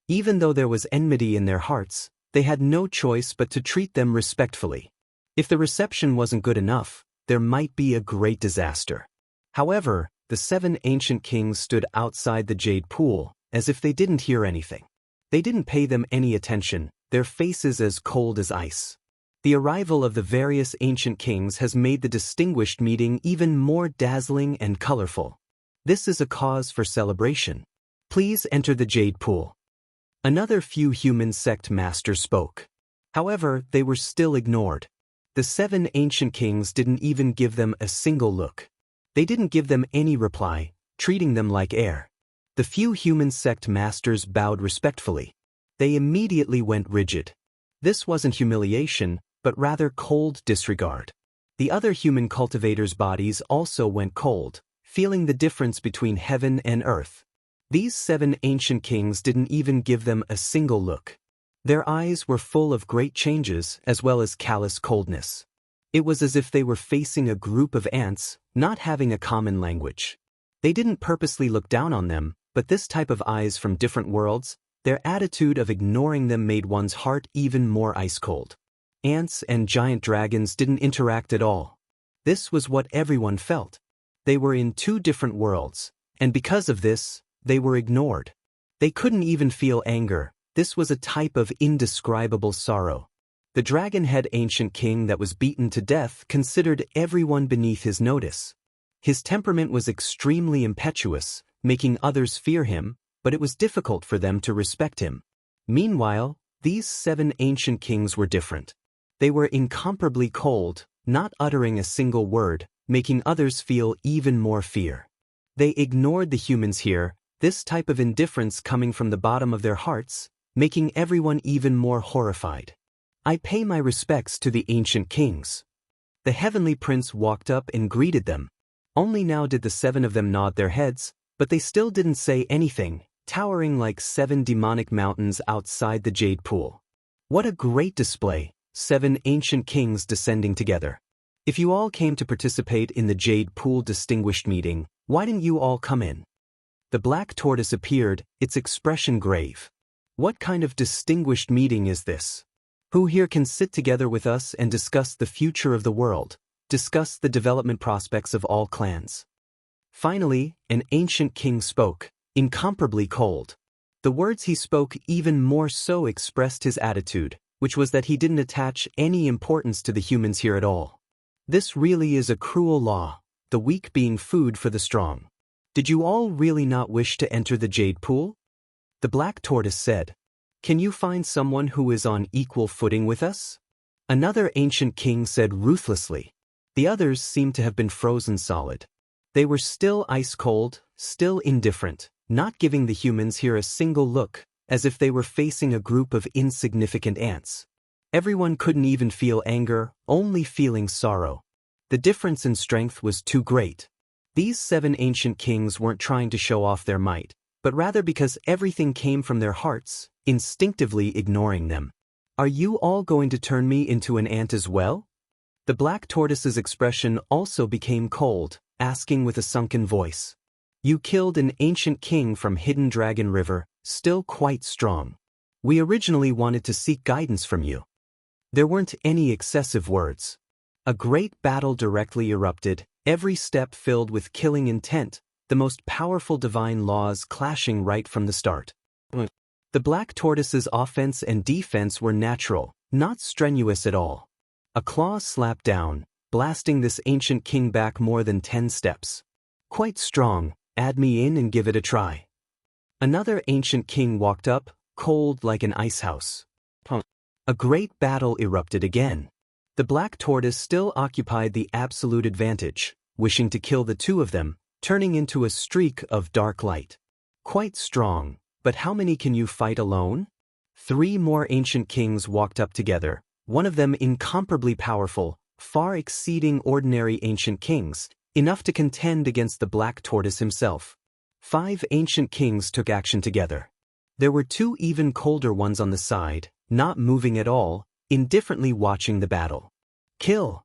Even though there was enmity in their hearts, they had no choice but to treat them respectfully. If the reception wasn't good enough, there might be a great disaster. However, the 7 ancient kings stood outside the Jade Pool, as if they didn't hear anything. They didn't pay them any attention, their faces as cold as ice. The arrival of the various ancient kings has made the distinguished meeting even more dazzling and colorful. This is a cause for celebration. Please enter the Jade Pool. Another few human sect masters spoke. However, they were still ignored. The 7 ancient kings didn't even give them a single look. They didn't give them any reply, treating them like air. The few human sect masters bowed respectfully. They immediately went rigid. This wasn't humiliation, but rather cold disregard. The other human cultivators' bodies also went cold, feeling the difference between heaven and earth. These 7 ancient kings didn't even give them a single look. Their eyes were full of great changes as well as callous coldness. It was as if they were facing a group of ants, not having a common language. They didn't purposely look down on them, but this type of eyes from different worlds, their attitude of ignoring them made one's heart even more ice-cold. Ants and giant dragons didn't interact at all. This was what everyone felt. They were in 2 different worlds, and because of this, they were ignored. They couldn't even feel anger. This was a type of indescribable sorrow. The dragon-head ancient king that was beaten to death considered everyone beneath his notice. His temperament was extremely impetuous, making others fear him, but it was difficult for them to respect him. Meanwhile, these 7 ancient kings were different. They were incomparably cold, not uttering a single word, making others feel even more fear. They ignored the humans here, this type of indifference coming from the bottom of their hearts, making everyone even more horrified. I pay my respects to the ancient kings. The heavenly prince walked up and greeted them. Only now did the 7 of them nod their heads, but they still didn't say anything, towering like 7 demonic mountains outside the jade pool. What a great display, 7 ancient kings descending together. If you all came to participate in the jade pool distinguished meeting, why didn't you all come in? The black tortoise appeared, its expression grave. What kind of distinguished meeting is this? Who here can sit together with us and discuss the future of the world, discuss the development prospects of all clans? Finally, an ancient king spoke, incomparably cold. The words he spoke even more so expressed his attitude, which was that he didn't attach any importance to the humans here at all. This really is a cruel law, the weak being food for the strong. Did you all really not wish to enter the jade pool? The black tortoise said, "Can you find someone who is on equal footing with us?" Another ancient king said ruthlessly. The others seemed to have been frozen solid. They were still ice-cold, still indifferent, not giving the humans here a single look, as if they were facing a group of insignificant ants. Everyone couldn't even feel anger, only feeling sorrow. The difference in strength was too great. These 7 ancient kings weren't trying to show off their might, but rather because everything came from their hearts, instinctively ignoring them. Are you all going to turn me into an ant as well? The black tortoise's expression also became cold, asking with a sunken voice. You killed an ancient king from Hidden Dragon River, still quite strong. We originally wanted to seek guidance from you. There weren't any excessive words. A great battle directly erupted, every step filled with killing intent, the most powerful divine laws clashing right from the start. The black tortoise's offense and defense were natural, not strenuous at all. A claw slapped down, blasting this ancient king back more than 10 steps. Quite strong, add me in and give it a try. Another ancient king walked up, cold like an icehouse. A great battle erupted again. The black tortoise still occupied the absolute advantage, wishing to kill the 2 of them, turning into a streak of dark light. Quite strong, but how many can you fight alone? 3 more ancient kings walked up together, one of them incomparably powerful, far exceeding ordinary ancient kings, enough to contend against the black tortoise himself. 5 ancient kings took action together. There were 2 even colder ones on the side, not moving at all, indifferently watching the battle. Kill!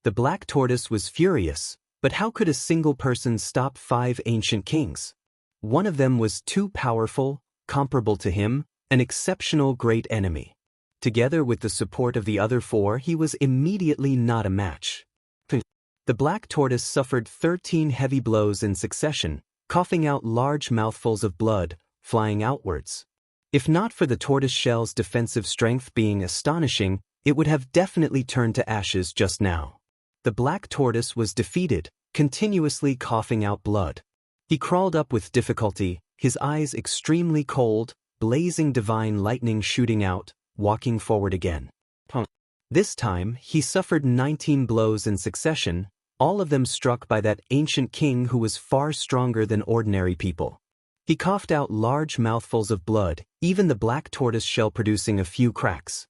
The black tortoise was furious, but how could a single person stop 5 ancient kings? One of them was too powerful, comparable to him, an exceptional great enemy. Together with the support of the other 4, he was immediately not a match. The black tortoise suffered 13 heavy blows in succession, coughing out large mouthfuls of blood, flying outwards. If not for the tortoise shell's defensive strength being astonishing, it would have definitely turned to ashes just now. The black tortoise was defeated, continuously coughing out blood. He crawled up with difficulty, his eyes extremely cold, blazing divine lightning shooting out, walking forward again. This time, he suffered 19 blows in succession, all of them struck by that ancient king who was far stronger than ordinary people. He coughed out large mouthfuls of blood, even the black tortoise shell producing a few cracks.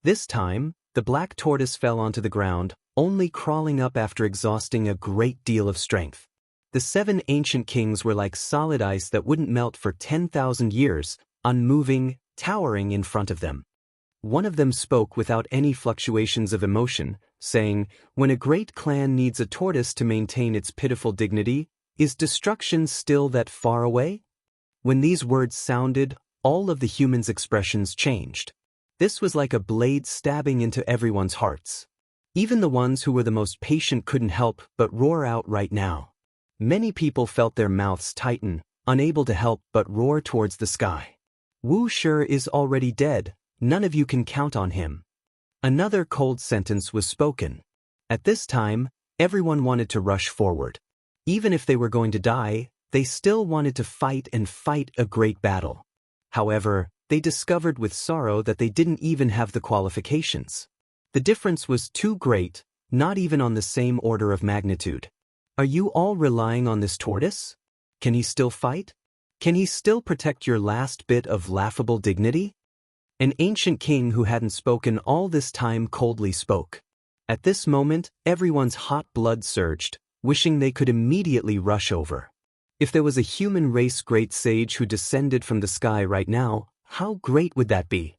This time, the black tortoise fell onto the ground, only crawling up after exhausting a great deal of strength. The 7 ancient kings were like solid ice that wouldn't melt for 10,000 years, unmoving, towering in front of them. One of them spoke without any fluctuations of emotion, saying, "When a great clan needs a tortoise to maintain its pitiful dignity, is destruction still that far away?" When these words sounded, all of the humans' expressions changed. This was like a blade stabbing into everyone's hearts. Even the ones who were the most patient couldn't help but roar out right now. Many people felt their mouths tighten, unable to help but roar towards the sky. "Wuxia is already dead, none of you can count on him." Another cold sentence was spoken. At this time, everyone wanted to rush forward. Even if they were going to die, they still wanted to fight and fight a great battle. However, they discovered with sorrow that they didn't even have the qualifications. The difference was too great, not even on the same order of magnitude. Are you all relying on this tortoise? Can he still fight? Can he still protect your last bit of laughable dignity? An ancient king who hadn't spoken all this time coldly spoke. At this moment, everyone's hot blood surged, wishing they could immediately rush over. If there was a human race great sage who descended from the sky right now, how great would that be?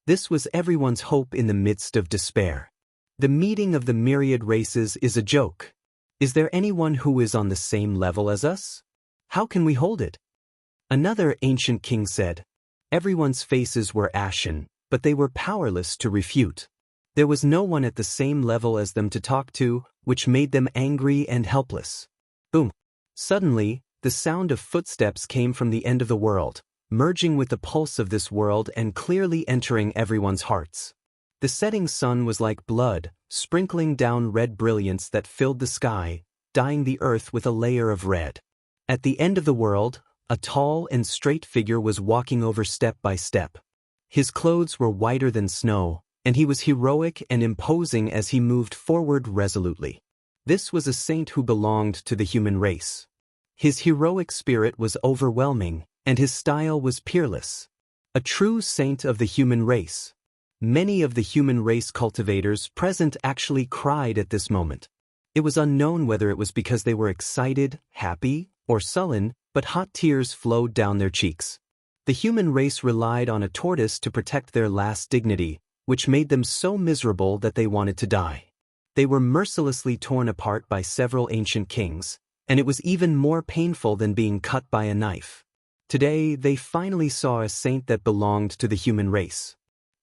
This was everyone's hope in the midst of despair. The meeting of the myriad races is a joke. Is there anyone who is on the same level as us? How can we hold it? Another ancient king said. Everyone's faces were ashen, but they were powerless to refute. There was no one at the same level as them to talk to, which made them angry and helpless. Boom! Suddenly, the sound of footsteps came from the end of the world, merging with the pulse of this world and clearly entering everyone's hearts. The setting sun was like blood, sprinkling down red brilliance that filled the sky, dyeing the earth with a layer of red. At the end of the world, a tall and straight figure was walking over step by step. His clothes were whiter than snow, and he was heroic and imposing as he moved forward resolutely. This was a saint who belonged to the human race. His heroic spirit was overwhelming, and his style was peerless. A true saint of the human race. Many of the human race cultivators present actually cried at this moment. It was unknown whether it was because they were excited, happy, or sullen, but hot tears flowed down their cheeks. The human race relied on a tortoise to protect their last dignity, which made them so miserable that they wanted to die. They were mercilessly torn apart by several ancient kings, and it was even more painful than being cut by a knife. Today, they finally saw a saint that belonged to the human race.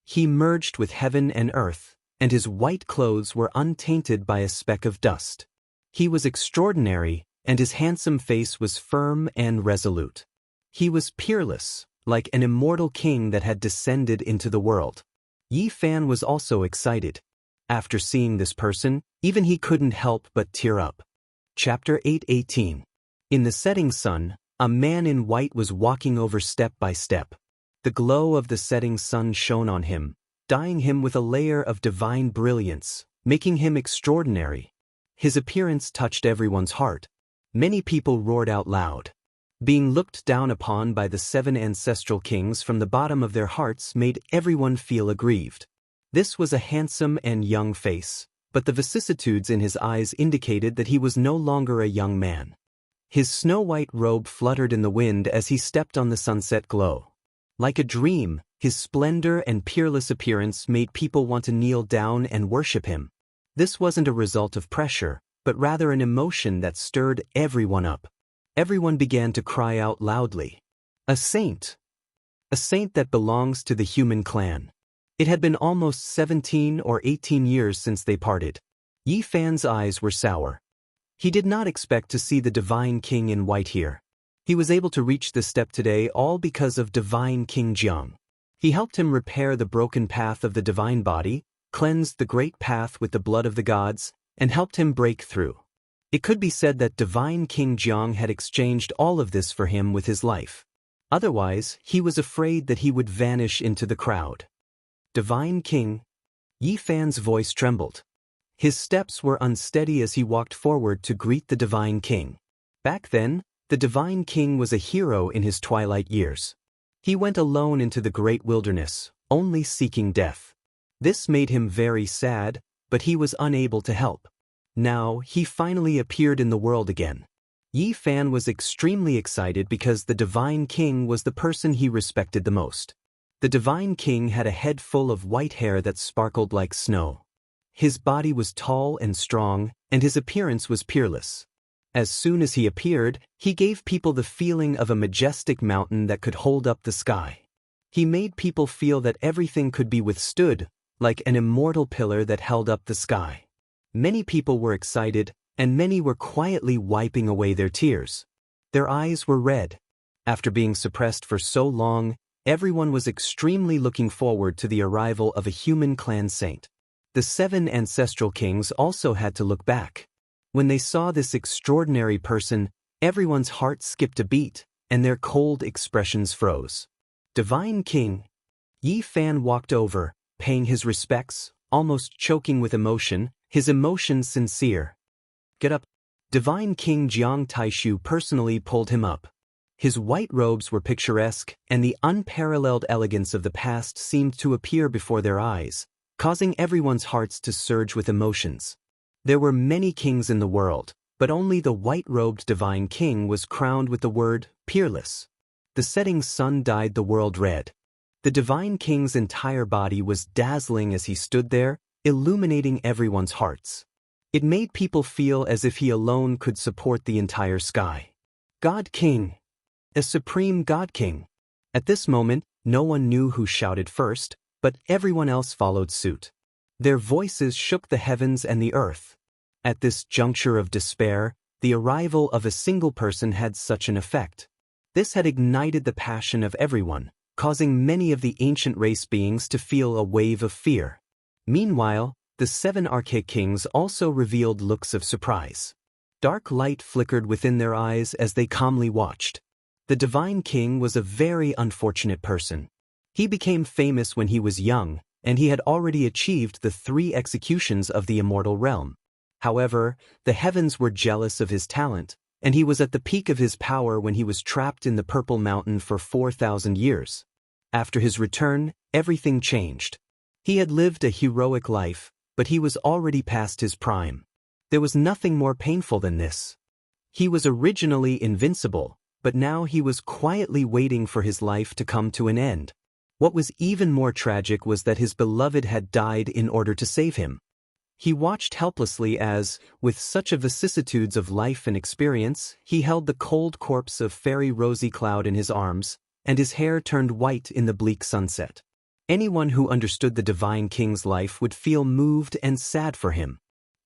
He merged with heaven and earth, and his white clothes were untainted by a speck of dust. He was extraordinary, and his handsome face was firm and resolute. He was peerless, like an immortal king that had descended into the world. Yi Fan was also excited. After seeing this person, even he couldn't help but tear up. Chapter 8:18. In the setting sun, a man in white was walking over step by step. The glow of the setting sun shone on him, dyeing him with a layer of divine brilliance, making him extraordinary. His appearance touched everyone's heart. Many people roared out loud. Being looked down upon by the 7 ancestral kings from the bottom of their hearts made everyone feel aggrieved. This was a handsome and young face, but the vicissitudes in his eyes indicated that he was no longer a young man. His snow-white robe fluttered in the wind as he stepped on the sunset glow. Like a dream, his splendor and peerless appearance made people want to kneel down and worship him. This wasn't a result of pressure, but rather an emotion that stirred everyone up. Everyone began to cry out loudly. A saint! A saint that belongs to the human clan. It had been almost 17 or 18 years since they parted. Yi Fan's eyes were sour. He did not expect to see the divine king in white here. He was able to reach this step today all because of divine King Jianghu. He helped him repair the broken path of the divine body, cleansed the great path with the blood of the gods, and helped him break through. It could be said that divine King Jianghu had exchanged all of this for him with his life. Otherwise, he was afraid that he would vanish into the crowd. Divine King, Yi Fan's voice trembled. His steps were unsteady as he walked forward to greet the Divine King. Back then, the Divine King was a hero in his twilight years. He went alone into the great wilderness, only seeking death. This made him very sad, but he was unable to help. Now, he finally appeared in the world again. Yi Fan was extremely excited because the Divine King was the person he respected the most. The Divine King had a head full of white hair that sparkled like snow. His body was tall and strong, and his appearance was peerless. As soon as he appeared, he gave people the feeling of a majestic mountain that could hold up the sky. He made people feel that everything could be withstood, like an immortal pillar that held up the sky. Many people were excited, and many were quietly wiping away their tears. Their eyes were red. After being suppressed for so long, everyone was extremely looking forward to the arrival of a human clan saint. The 7 ancestral kings also had to look back. When they saw this extraordinary person, everyone's heart skipped a beat, and their cold expressions froze. Divine King. Yi Fan walked over, paying his respects, almost choking with emotion, his emotions sincere. Get up. Divine King Jiang Taishu personally pulled him up. His white robes were picturesque, and the unparalleled elegance of the past seemed to appear before their eyes, causing everyone's hearts to surge with emotions. There were many kings in the world, but only the white-robed Divine King was crowned with the word, peerless. The setting sun dyed the world red. The Divine King's entire body was dazzling as he stood there, illuminating everyone's hearts. It made people feel as if he alone could support the entire sky. God King. A supreme God King. At this moment, no one knew who shouted first, but everyone else followed suit. Their voices shook the heavens and the earth. At this juncture of despair, the arrival of a single person had such an effect. This had ignited the passion of everyone, causing many of the ancient race beings to feel a wave of fear. Meanwhile, the 7 archaic kings also revealed looks of surprise. Dark light flickered within their eyes as they calmly watched. The Divine King was a very unfortunate person. He became famous when he was young, and he had already achieved the 3 executions of the immortal realm. However, the heavens were jealous of his talent, and he was at the peak of his power when he was trapped in the Purple Mountain for 4,000 years. After his return, everything changed. He had lived a heroic life, but he was already past his prime. There was nothing more painful than this. He was originally invincible, but now he was quietly waiting for his life to come to an end. What was even more tragic was that his beloved had died in order to save him. He watched helplessly as, with such a vicissitudes of life and experience, he held the cold corpse of Fairy Rosy Cloud in his arms, and his hair turned white in the bleak sunset. Anyone who understood the Divine King's life would feel moved and sad for him.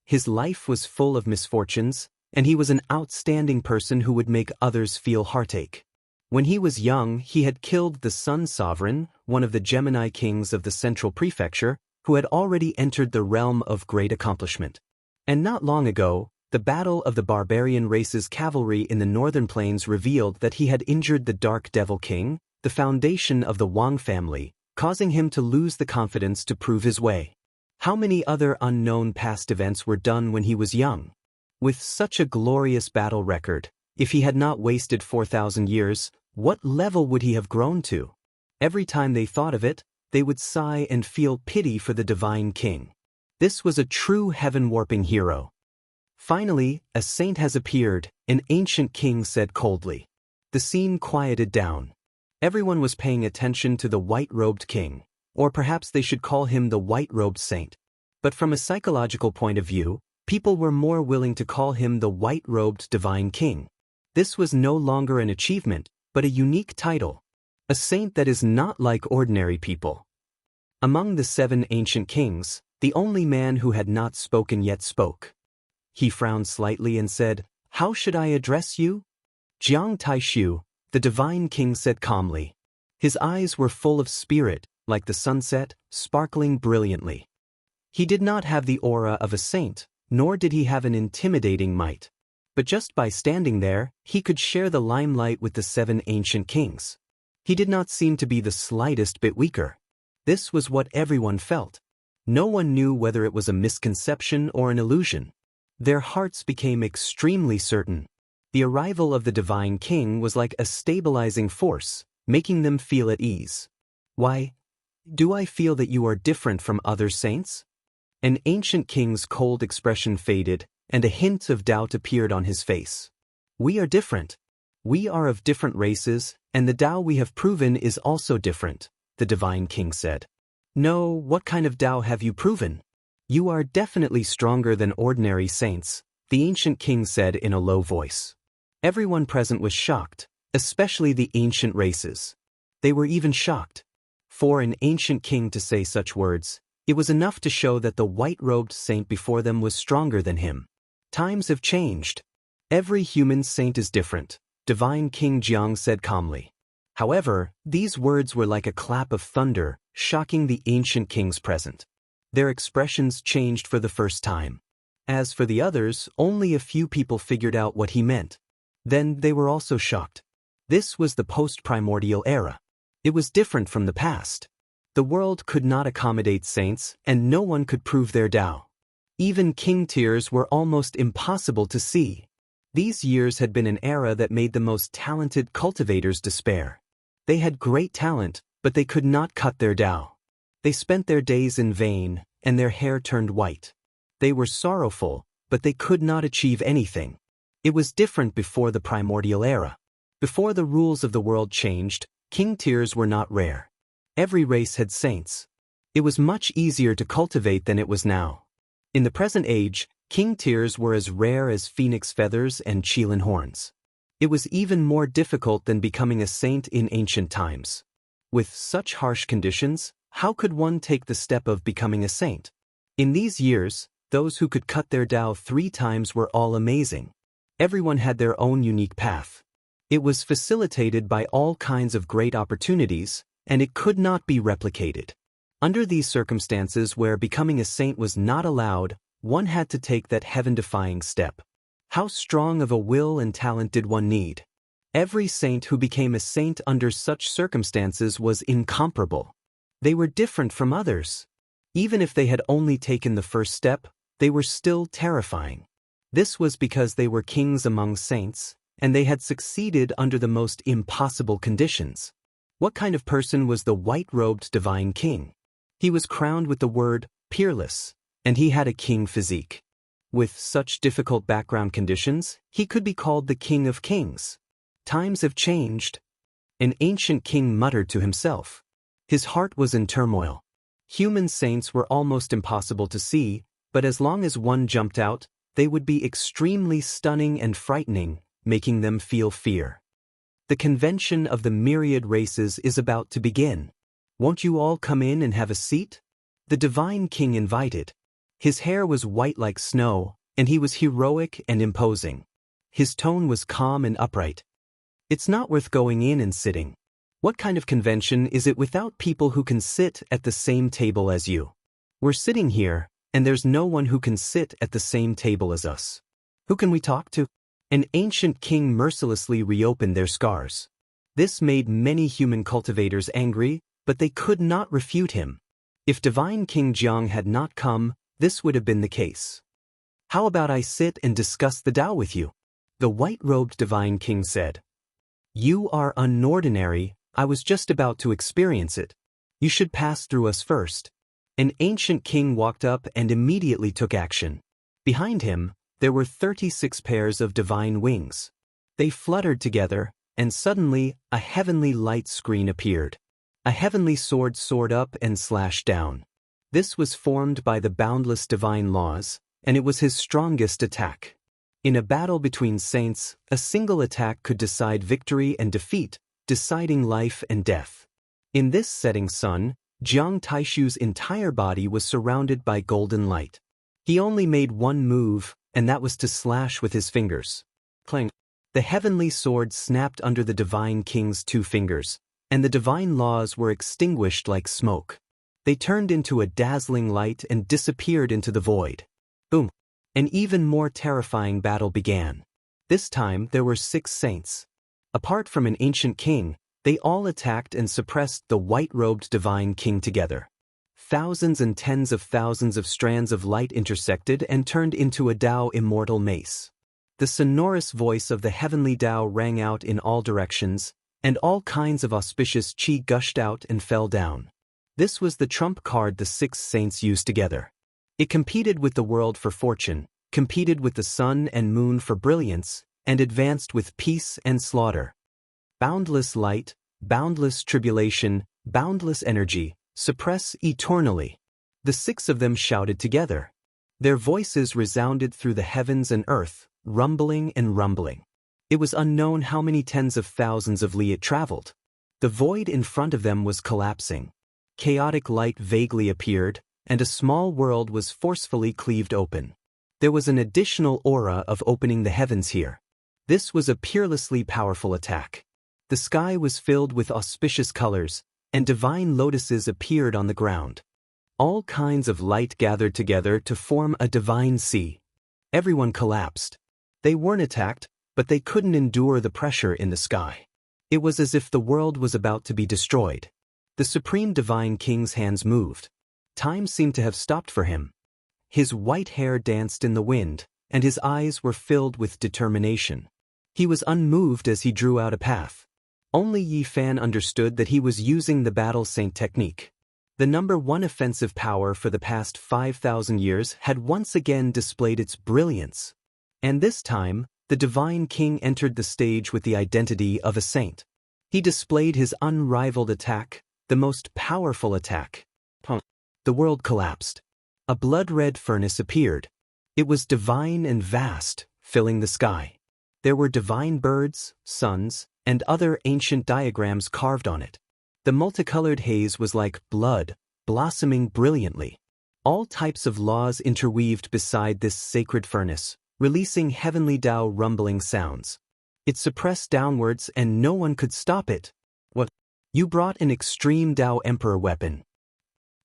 His life was full of misfortunes, and he was an outstanding person who would make others feel heartache. When he was young, he had killed the Sun Sovereign, one of the Gemini kings of the Central Prefecture, who had already entered the realm of great accomplishment. And not long ago, the battle of the barbarian race's cavalry in the northern plains revealed that he had injured the Dark Devil King, the foundation of the Wang family, causing him to lose the confidence to prove his way. How many other unknown past events were done when he was young? With such a glorious battle record, if he had not wasted 4,000 years, what level would he have grown to? Every time they thought of it, they would sigh and feel pity for the Divine King. This was a true heaven-warping hero. Finally, a saint has appeared, an ancient king said coldly. The scene quieted down. Everyone was paying attention to the white-robed king, or perhaps they should call him the white-robed saint. But from a psychological point of view, people were more willing to call him the white-robed Divine King. This was no longer an achievement, but a unique title. A saint that is not like ordinary people. Among the 7 ancient kings, the only man who had not spoken yet spoke. He frowned slightly and said, "How should I address you?" Jiang Taishu, the Divine King said calmly. His eyes were full of spirit, like the sunset, sparkling brilliantly. He did not have the aura of a saint, nor did he have an intimidating might. But just by standing there, he could share the limelight with the 7 ancient kings. He did not seem to be the slightest bit weaker. This was what everyone felt. No one knew whether it was a misconception or an illusion. Their hearts became extremely certain. The arrival of the Divine King was like a stabilizing force, making them feel at ease. Why do I feel that you are different from other saints? An ancient king's cold expression faded, and a hint of doubt appeared on his face. We are different. We are of different races, and the Tao we have proven is also different, the Divine King said. No, what kind of Tao have you proven? You are definitely stronger than ordinary saints, the ancient king said in a low voice. Everyone present was shocked, especially the ancient races. They were even shocked. For an ancient king to say such words, it was enough to show that the white-robed saint before them was stronger than him. Times have changed. Every human saint is different, Divine King Jianghu said calmly. However, these words were like a clap of thunder, shocking the ancient kings present. Their expressions changed for the first time. As for the others, only a few people figured out what he meant. Then they were also shocked. This was the post-primordial era. It was different from the past. The world could not accommodate saints, and no one could prove their Tao. Even king tiers were almost impossible to see. These years had been an era that made the most talented cultivators despair. They had great talent, but they could not cut their Tao. They spent their days in vain, and their hair turned white. They were sorrowful, but they could not achieve anything. It was different before the primordial era. Before the rules of the world changed, king tiers were not rare. Every race had saints. It was much easier to cultivate than it was now. In the present age, king tiers were as rare as phoenix feathers and qilin horns. It was even more difficult than becoming a saint in ancient times. With such harsh conditions, how could one take the step of becoming a saint? In these years, those who could cut their Tao 3 times were all amazing. Everyone had their own unique path. It was facilitated by all kinds of great opportunities, and it could not be replicated. Under these circumstances where becoming a saint was not allowed, one had to take that heaven-defying step. How strong of a will and talent did one need? Every saint who became a saint under such circumstances was incomparable. They were different from others. Even if they had only taken the first step, they were still terrifying. This was because they were kings among saints, and they had succeeded under the most impossible conditions. What kind of person was the white-robed Divine King? He was crowned with the word peerless, and he had a king physique. With such difficult background conditions, he could be called the King of Kings. Times have changed. An ancient king muttered to himself. His heart was in turmoil. Human saints were almost impossible to see, but as long as one jumped out, they would be extremely stunning and frightening, making them feel fear. The convention of the myriad races is about to begin. Won't you all come in and have a seat? The Divine King invited. His hair was white like snow, and he was heroic and imposing. His tone was calm and upright. It's not worth going in and sitting. What kind of convention is it without people who can sit at the same table as you? We're sitting here, and there's no one who can sit at the same table as us. Who can we talk to? An ancient king mercilessly reopened their scars. This made many human cultivators angry, but they could not refute him. If Divine King Jianghu had not come, this would have been the case. How about I sit and discuss the Tao with you? The white-robed Divine King said. You are unordinary, I was just about to experience it. You should pass through us first. An ancient king walked up and immediately took action. Behind him, there were 36 pairs of divine wings. They fluttered together, and suddenly, a heavenly light screen appeared. A heavenly sword soared up and slashed down. This was formed by the boundless divine laws, and it was his strongest attack. In a battle between saints, a single attack could decide victory and defeat, deciding life and death. In this setting sun, Jiang Taishu's entire body was surrounded by golden light. He only made one move, and that was to slash with his fingers. Clang! The heavenly sword snapped under the Divine King's 2 fingers, and the divine laws were extinguished like smoke. They turned into a dazzling light and disappeared into the void. Boom! An even more terrifying battle began. This time there were 6 saints. Apart from an ancient king, they all attacked and suppressed the white-robed Divine King together. thousands and tens of thousands of strands of light intersected and turned into a Tao immortal mace. The sonorous voice of the heavenly Tao rang out in all directions, and all kinds of auspicious qi gushed out and fell down. This was the trump card the six saints used together. It competed with the world for fortune, competed with the sun and moon for brilliance, and advanced with peace and slaughter. Boundless light, boundless tribulation, boundless energy, suppress eternally. The six of them shouted together. Their voices resounded through the heavens and earth, rumbling and rumbling. It was unknown how many tens of thousands of li it traveled. The void in front of them was collapsing. Chaotic light vaguely appeared, and a small world was forcefully cleaved open. There was an additional aura of opening the heavens here. This was a peerlessly powerful attack. The sky was filled with auspicious colors, and divine lotuses appeared on the ground. All kinds of light gathered together to form a divine sea. Everyone collapsed. They weren't attacked, but they couldn't endure the pressure in the sky. It was as if the world was about to be destroyed. The Supreme Divine King's hands moved. Time seemed to have stopped for him. His white hair danced in the wind, and his eyes were filled with determination. He was unmoved as he drew out a path. Only Yi Fan understood that he was using the battle saint technique. The number one offensive power for the past 5,000 years had once again displayed its brilliance. And this time, the Divine King entered the stage with the identity of a saint. He displayed his unrivaled attack, the most powerful attack. The world collapsed. A blood-red furnace appeared. It was divine and vast, filling the sky. There were divine birds, suns, and other ancient diagrams carved on it. The multicolored haze was like blood, blossoming brilliantly. All types of laws interweaved beside this sacred furnace, releasing heavenly Tao rumbling sounds. It suppressed downwards and no one could stop it. What? You brought an extreme Tao Emperor weapon.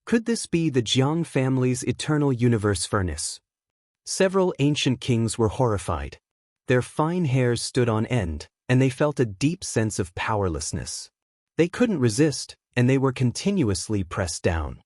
Could this be the Jianghu family's eternal universe furnace? Several ancient kings were horrified. Their fine hairs stood on end, and they felt a deep sense of powerlessness. They couldn't resist, and they were continuously pressed down.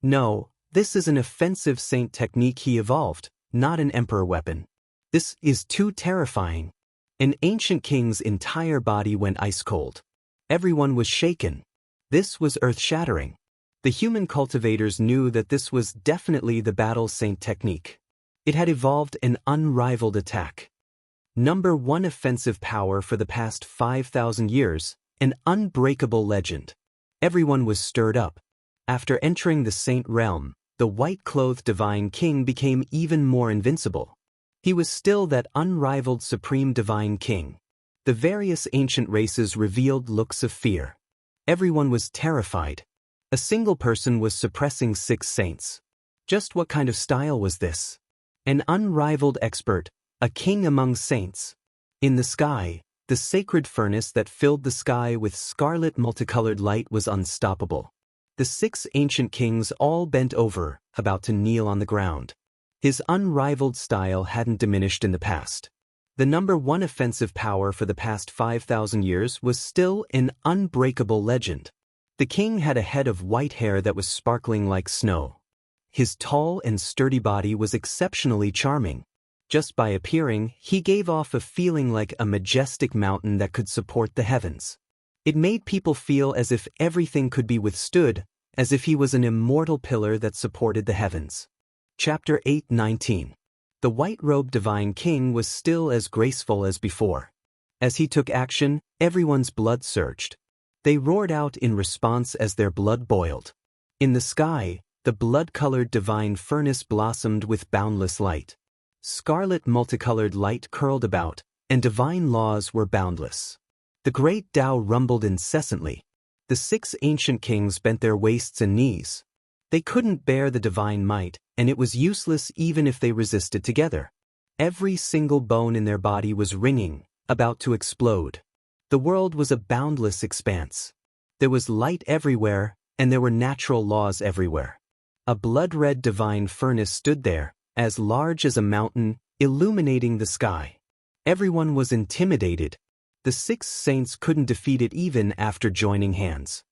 No, this is an offensive saint technique he evolved, not an emperor weapon. This is too terrifying. An ancient king's entire body went ice-cold. Everyone was shaken. This was earth-shattering. The human cultivators knew that this was definitely the battle saint technique. It had evolved an unrivaled attack. Number one offensive power for the past 5,000 years, an unbreakable legend. Everyone was stirred up. After entering the saint realm, the white-clothed divine king became even more invincible. He was still that unrivaled supreme divine king. The various ancient races revealed looks of fear. Everyone was terrified. A single person was suppressing six saints. Just what kind of style was this? An unrivaled expert, a king among saints. In the sky, the sacred furnace that filled the sky with scarlet multicolored light was unstoppable. The six ancient kings all bent over, about to kneel on the ground. His unrivaled style hadn't diminished in the past. The number one offensive power for the past 5,000 years was still an unbreakable legend. The king had a head of white hair that was sparkling like snow. His tall and sturdy body was exceptionally charming. Just by appearing, he gave off a feeling like a majestic mountain that could support the heavens. It made people feel as if everything could be withstood, as if he was an immortal pillar that supported the heavens. Chapter 8:19. The white-robed divine king was still as graceful as before. As he took action, everyone's blood surged. They roared out in response as their blood boiled. In the sky, the blood-colored divine furnace blossomed with boundless light. Scarlet multicolored light curled about, and divine laws were boundless. The great Tao rumbled incessantly. The six ancient kings bent their waists and knees. They couldn't bear the divine might, and it was useless even if they resisted together. Every single bone in their body was ringing, about to explode. The world was a boundless expanse. There was light everywhere, and there were natural laws everywhere. A blood-red divine furnace stood there, as large as a mountain, illuminating the sky. Everyone was intimidated. The six saints couldn't defeat it even after joining hands.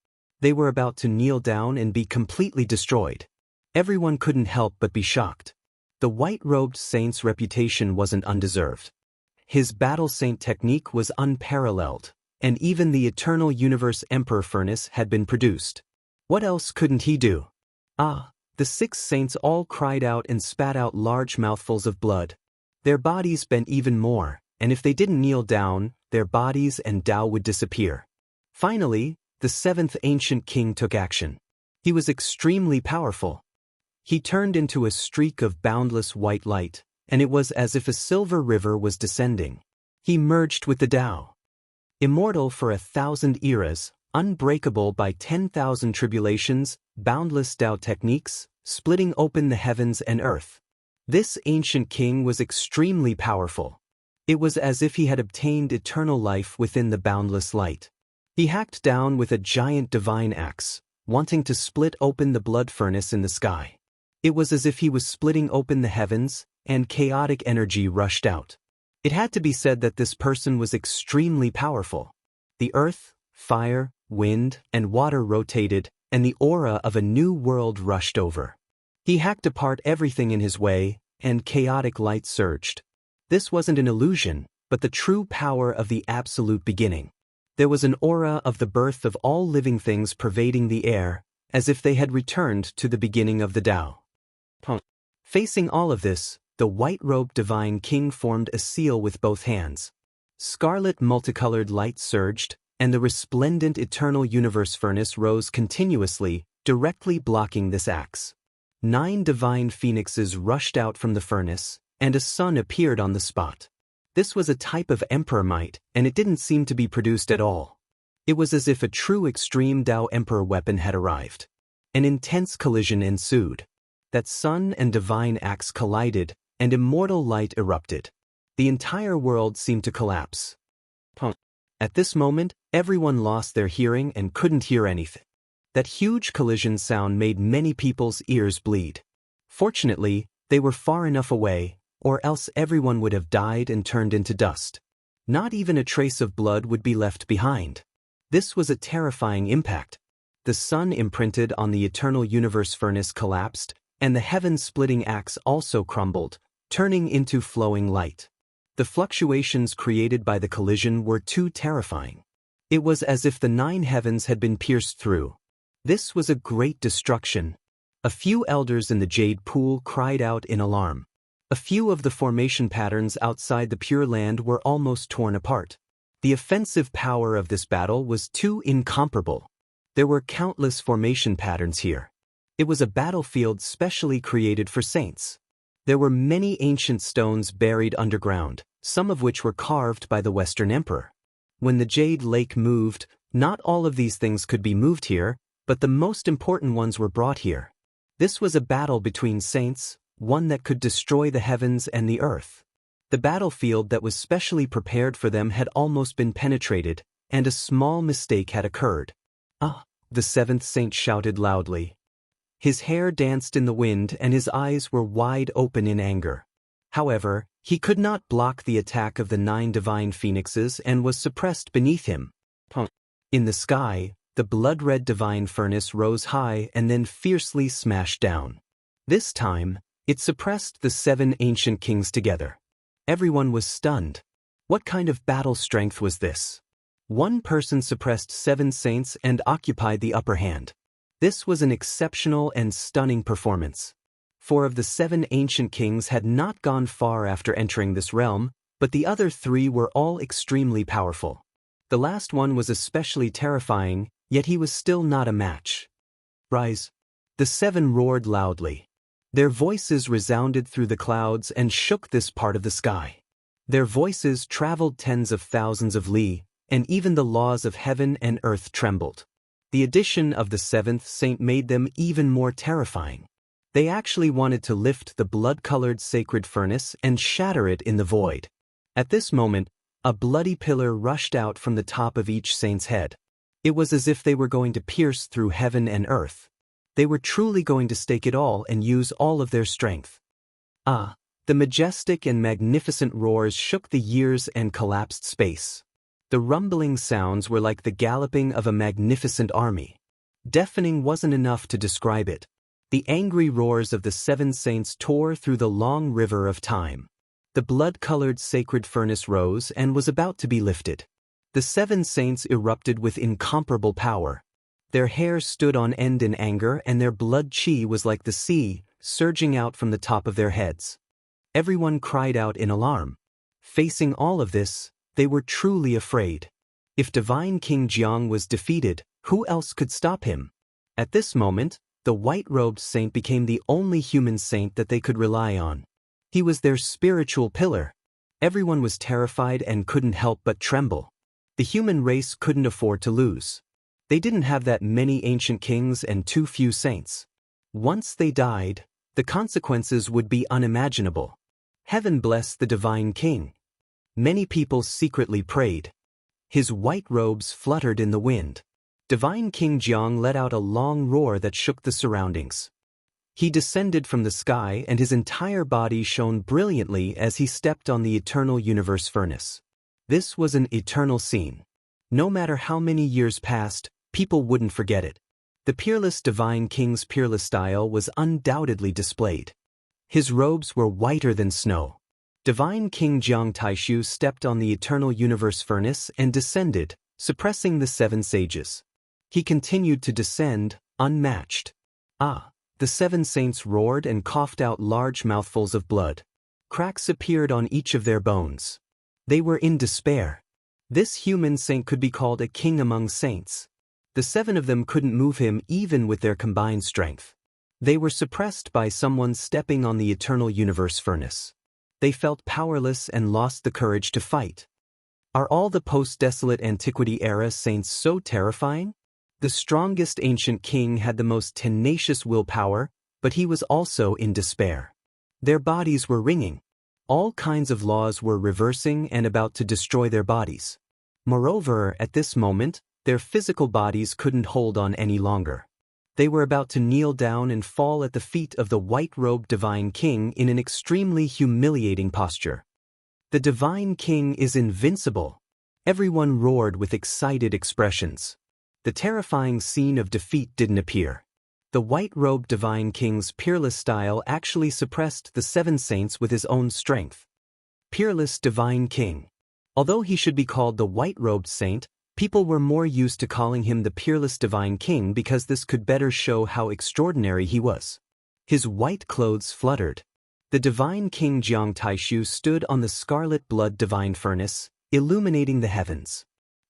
They were about to kneel down and be completely destroyed. Everyone couldn't help but be shocked. The white-robed saint's reputation wasn't undeserved. His battle saint technique was unparalleled, and even the Eternal Universe Emperor furnace had been produced. What else couldn't he do? The 6 saints all cried out and spat out large mouthfuls of blood. Their bodies bent even more, and if they didn't kneel down, their bodies and Tao would disappear. Finally, the 7th ancient king took action. He was extremely powerful. He turned into a streak of boundless white light, and it was as if a silver river was descending. He merged with the Tao. Immortal for 1,000 eras, unbreakable by 10,000 tribulations, boundless Tao techniques, splitting open the heavens and earth. This ancient king was extremely powerful. It was as if he had obtained eternal life within the boundless light. He hacked down with a giant divine axe, wanting to split open the blood furnace in the sky. It was as if he was splitting open the heavens, and chaotic energy rushed out. It had to be said that this person was extremely powerful. The earth, fire, wind, and water rotated, and the aura of a new world rushed over. He hacked apart everything in his way, and chaotic light surged. This wasn't an illusion, but the true power of the absolute beginning. There was an aura of the birth of all living things pervading the air, as if they had returned to the beginning of the Tao. Facing all of this, the white-robed divine king formed a seal with both hands. Scarlet multicolored light surged, and the resplendent eternal universe furnace rose continuously, directly blocking this axe. 9 divine phoenixes rushed out from the furnace, and a sun appeared on the spot. This was a type of emperor might, and it didn't seem to be produced at all. It was as if a true extreme Tao emperor weapon had arrived. An intense collision ensued. That sun and divine axe collided, and immortal light erupted. The entire world seemed to collapse. At this moment, everyone lost their hearing and couldn't hear anything. That huge collision sound made many people's ears bleed. Fortunately, they were far enough away, or else everyone would have died and turned into dust. Not even a trace of blood would be left behind. This was a terrifying impact. The sun imprinted on the eternal universe furnace collapsed, and the heaven-splitting axe also crumbled, turning into flowing light. The fluctuations created by the collision were too terrifying. It was as if the 9 heavens had been pierced through. This was a great destruction. A few elders in the jade pool cried out in alarm. A few of the formation patterns outside the Pure Land were almost torn apart. The offensive power of this battle was too incomparable. There were countless formation patterns here. It was a battlefield specially created for saints. There were many ancient stones buried underground, some of which were carved by the Western Emperor. When the Jade Lake moved, not all of these things could be moved here, but the most important ones were brought here. This was a battle between saints, one that could destroy the heavens and the earth. The battlefield that was specially prepared for them had almost been penetrated, and a small mistake had occurred. The 7th saint shouted loudly. His hair danced in the wind and his eyes were wide open in anger. However, he could not block the attack of the 9 divine phoenixes and was suppressed beneath him. In the sky, the blood-red divine furnace rose high and then fiercely smashed down. This time, it suppressed the 7 ancient kings together. Everyone was stunned. What kind of battle strength was this? One person suppressed 7 saints and occupied the upper hand. This was an exceptional and stunning performance. 4 of the 7 ancient kings had not gone far after entering this realm, but the other 3 were all extremely powerful. The last one was especially terrifying, yet he was still not a match. Rise! The 7 roared loudly. Their voices resounded through the clouds and shook this part of the sky. Their voices traveled tens of thousands of li, and even the laws of heaven and earth trembled. The addition of the 7th saint made them even more terrifying. They actually wanted to lift the blood-colored sacred furnace and shatter it in the void. At this moment, a bloody pillar rushed out from the top of each saint's head. It was as if they were going to pierce through heaven and earth. They were truly going to stake it all and use all of their strength. The majestic and magnificent roars shook the years and collapsed space. The rumbling sounds were like the galloping of a magnificent army. Deafening wasn't enough to describe it. The angry roars of the seven saints tore through the long river of time. The blood-colored sacred furnace rose and was about to be lifted. The seven saints erupted with incomparable power. Their hair stood on end in anger and their blood chi was like the sea, surging out from the top of their heads. Everyone cried out in alarm. Facing all of this, they were truly afraid. If Divine King Jianghu was defeated, who else could stop him? At this moment, the white-robed saint became the only human saint that they could rely on. He was their spiritual pillar. Everyone was terrified and couldn't help but tremble. The human race couldn't afford to lose. They didn't have that many ancient kings and too few saints. Once they died, the consequences would be unimaginable. Heaven bless the Divine King. Many people secretly prayed. His white robes fluttered in the wind. Divine King Jianghu let out a long roar that shook the surroundings. He descended from the sky and his entire body shone brilliantly as he stepped on the eternal universe furnace. This was an eternal scene. No matter how many years passed, people wouldn't forget it. The peerless Divine King's peerless style was undoubtedly displayed. His robes were whiter than snow. Divine King Jianghu Taishu stepped on the eternal universe furnace and descended, suppressing the seven sages. He continued to descend, unmatched. The seven saints roared and coughed out large mouthfuls of blood. Cracks appeared on each of their bones. They were in despair. This human saint could be called a king among saints. The seven of them couldn't move him even with their combined strength. They were suppressed by someone stepping on the eternal universe furnace. They felt powerless and lost the courage to fight. Are all the post-desolate antiquity era saints so terrifying? The strongest ancient king had the most tenacious willpower, but he was also in despair. Their bodies were ringing. All kinds of laws were reversing and about to destroy their bodies. Moreover, at this moment, their physical bodies couldn't hold on any longer. They were about to kneel down and fall at the feet of the white-robed Divine King in an extremely humiliating posture. The Divine King is invincible. Everyone roared with excited expressions. The terrifying scene of defeat didn't appear. The white-robed Divine King's peerless style actually suppressed the seven saints with his own strength. Peerless Divine King. Although he should be called the white-robed saint, people were more used to calling him the peerless Divine King because this could better show how extraordinary he was. His white clothes fluttered. The Divine King Jianghu Taishu stood on the scarlet blood divine furnace, illuminating the heavens.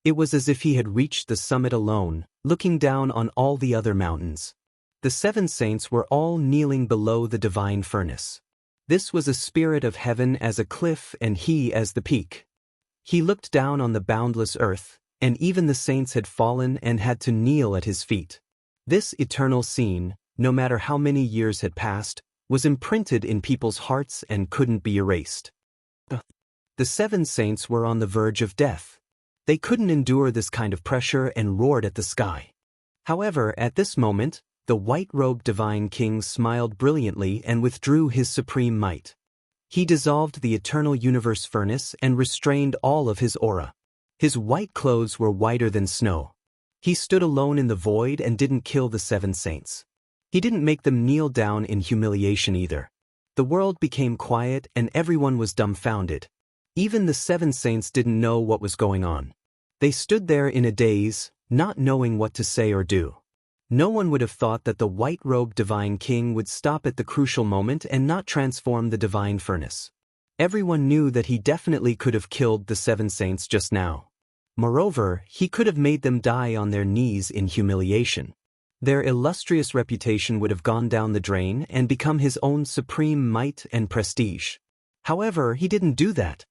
It was as if he had reached the summit alone, looking down on all the other mountains. The seven saints were all kneeling below the divine furnace. This was a spirit of heaven as a cliff and he as the peak. He looked down on the boundless earth, and even the saints had fallen and had to kneel at his feet. This eternal scene, no matter how many years had passed, was imprinted in people's hearts and couldn't be erased. The seven saints were on the verge of death. They couldn't endure this kind of pressure and roared at the sky. However, at this moment, the white-robed Divine King smiled brilliantly and withdrew his supreme might. He dissolved the eternal universe furnace and restrained all of his aura. His white clothes were whiter than snow. He stood alone in the void and didn't kill the seven saints. He didn't make them kneel down in humiliation either. The world became quiet and everyone was dumbfounded. Even the seven saints didn't know what was going on. They stood there in a daze, not knowing what to say or do. No one would have thought that the white-robed Divine King would stop at the crucial moment and not transform the divine furnace. Everyone knew that he definitely could have killed the seven saints just now. Moreover, he could have made them die on their knees in humiliation. Their illustrious reputation would have gone down the drain and become his own supreme might and prestige. However, he didn't do that.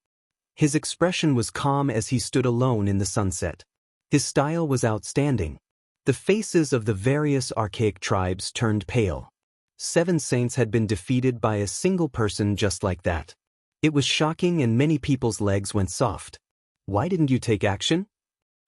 His expression was calm as he stood alone in the sunset. His style was outstanding. The faces of the various archaic tribes turned pale. Seven saints had been defeated by a single person just like that. It was shocking and many people's legs went soft. Why didn't you take action?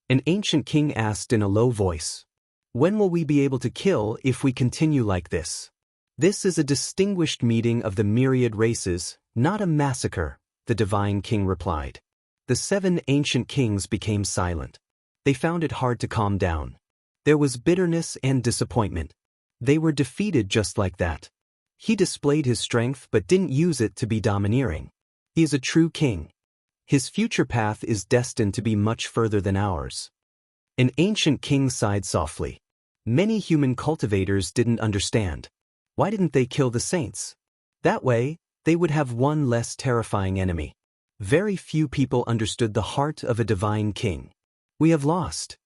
An ancient king asked in a low voice. When will we be able to kill if we continue like this? This is a distinguished meeting of the myriad races, not a massacre, the Divine King replied. The seven ancient kings became silent. They found it hard to calm down. There was bitterness and disappointment. They were defeated just like that. He displayed his strength but didn't use it to be domineering. He is a true king. His future path is destined to be much further than ours. An ancient king sighed softly. Many human cultivators didn't understand. Why didn't they kill the saints? That way, they would have one less terrifying enemy. Very few people understood the heart of a divine king. We have lost.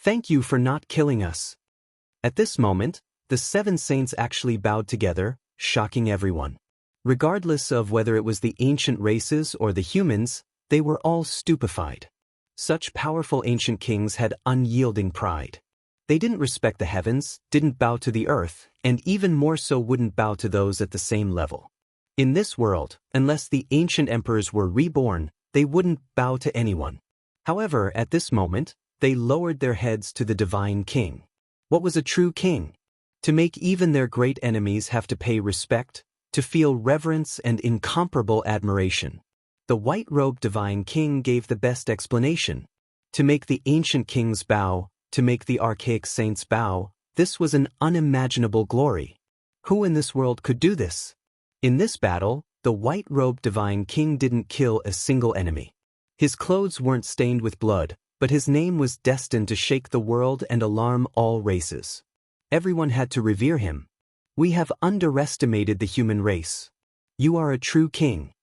Thank you for not killing us. At this moment, the 7 saints actually bowed together, shocking everyone. Regardless of whether it was the ancient races or the humans, they were all stupefied. Such powerful ancient kings had unyielding pride. They didn't respect the heavens, didn't bow to the earth, and even more so wouldn't bow to those at the same level. In this world, unless the ancient emperors were reborn, they wouldn't bow to anyone. However, at this moment, they lowered their heads to the divine king. What was a true king? To make even their great enemies have to pay respect, to feel reverence and incomparable admiration. The white-robed divine king gave the best explanation. To make the ancient kings bow, to make the archaic saints bow, this was an unimaginable glory. Who in this world could do this? In this battle, the white-robed divine king didn't kill a single enemy. His clothes weren't stained with blood, but his name was destined to shake the world and alarm all races. Everyone had to revere him. We have underestimated the human race. You are a true king.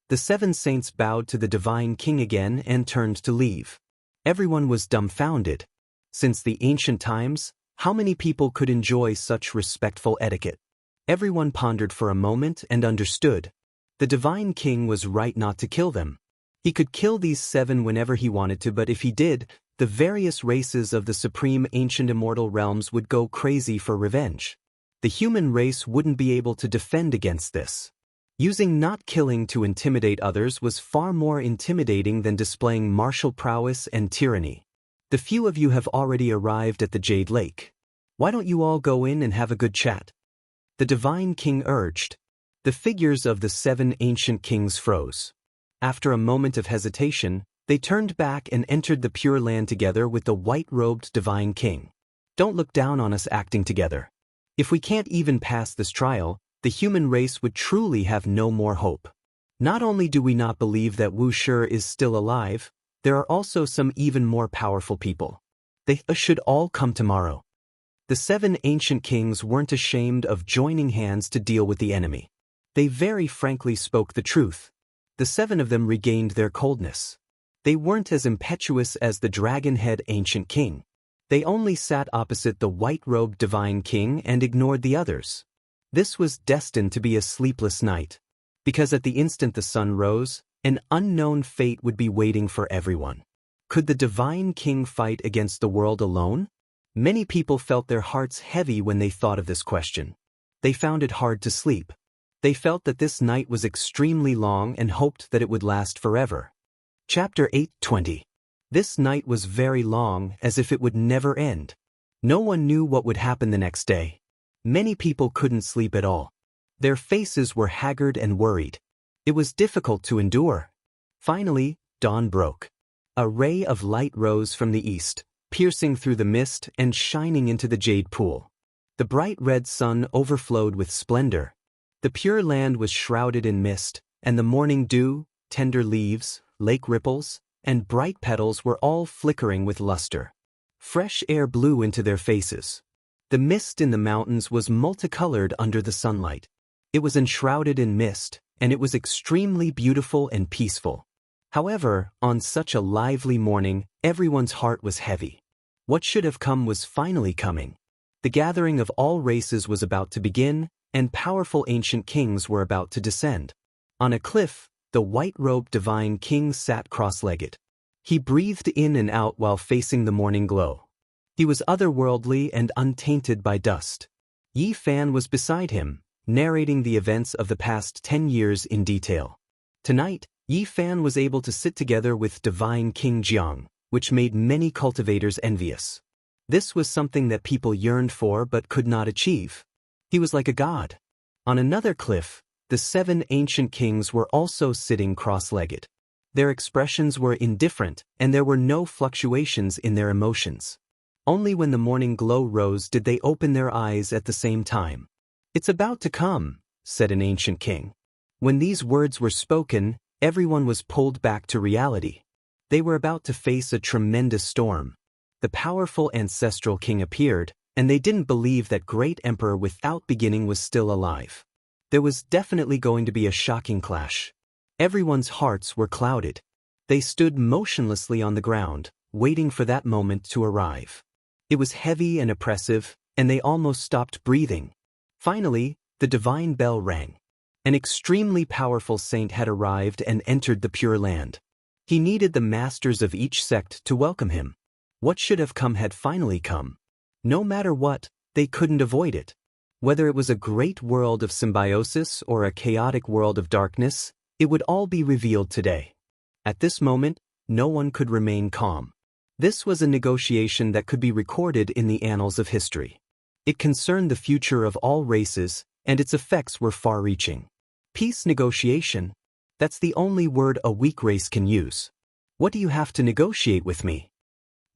The 7 saints bowed to the divine king again and turned to leave. Everyone was dumbfounded. Since the ancient times, how many people could enjoy such respectful etiquette? Everyone pondered for a moment and understood. The divine king was right not to kill them. He could kill these 7 whenever he wanted to, but if he did, the various races of the supreme ancient immortal realms would go crazy for revenge. The human race wouldn't be able to defend against this. Using not killing to intimidate others was far more intimidating than displaying martial prowess and tyranny. The few of you have already arrived at the Jade Lake. Why don't you all go in and have a good chat? The divine king urged. The figures of the 7 ancient kings froze. After a moment of hesitation, they turned back and entered the Pure Land together with the white-robed divine king. Don't look down on us acting together. If we can't even pass this trial, the human race would truly have no more hope. Not only do we not believe that Wuxia is still alive, there are also some even more powerful people. They should all come tomorrow. The 7 ancient kings weren't ashamed of joining hands to deal with the enemy. They very frankly spoke the truth. The 7 of them regained their coldness. They weren't as impetuous as the dragon-head ancient king. They only sat opposite the white-robed divine king and ignored the others. This was destined to be a sleepless night. Because at the instant the sun rose, an unknown fate would be waiting for everyone. Could the divine king fight against the world alone? Many people felt their hearts heavy when they thought of this question. They found it hard to sleep. They felt that this night was extremely long and hoped that it would last forever. Chapter 8:20. This night was very long, as if it would never end. No one knew what would happen the next day. Many people couldn't sleep at all. Their faces were haggard and worried. It was difficult to endure. Finally, dawn broke. A ray of light rose from the east, piercing through the mist and shining into the jade pool. The bright red sun overflowed with splendor. The Pure Land was shrouded in mist, and the morning dew, tender leaves, lake ripples, and bright petals were all flickering with luster. Fresh air blew into their faces. The mist in the mountains was multicolored under the sunlight. It was enshrouded in mist, and it was extremely beautiful and peaceful. However, on such a lively morning, everyone's heart was heavy. What should have come was finally coming. The gathering of all races was about to begin, and powerful ancient kings were about to descend. On a cliff, the white-robed divine king sat cross-legged. He breathed in and out while facing the morning glow. He was otherworldly and untainted by dust. Yi Fan was beside him, narrating the events of the past 10 years in detail. Tonight, Yi Fan was able to sit together with divine King Jianghu, which made many cultivators envious. This was something that people yearned for but could not achieve. He was like a god. On another cliff, the 7 ancient kings were also sitting cross-legged. Their expressions were indifferent, and there were no fluctuations in their emotions. Only when the morning glow rose did they open their eyes at the same time. "It's about to come," said an ancient king. When these words were spoken, everyone was pulled back to reality. They were about to face a tremendous storm. The powerful ancestral king appeared, and they didn't believe that great emperor without beginning was still alive. There was definitely going to be a shocking clash. Everyone's hearts were clouded. They stood motionlessly on the ground, waiting for that moment to arrive. It was heavy and oppressive, and they almost stopped breathing. Finally, the divine bell rang. An extremely powerful saint had arrived and entered the Pure Land. He needed the masters of each sect to welcome him. What should have come had finally come. No matter what, they couldn't avoid it. Whether it was a great world of symbiosis or a chaotic world of darkness, it would all be revealed today. At this moment, no one could remain calm. This was a negotiation that could be recorded in the annals of history. It concerned the future of all races, and its effects were far-reaching. Peace negotiation? That's the only word a weak race can use. What do you have to negotiate with me?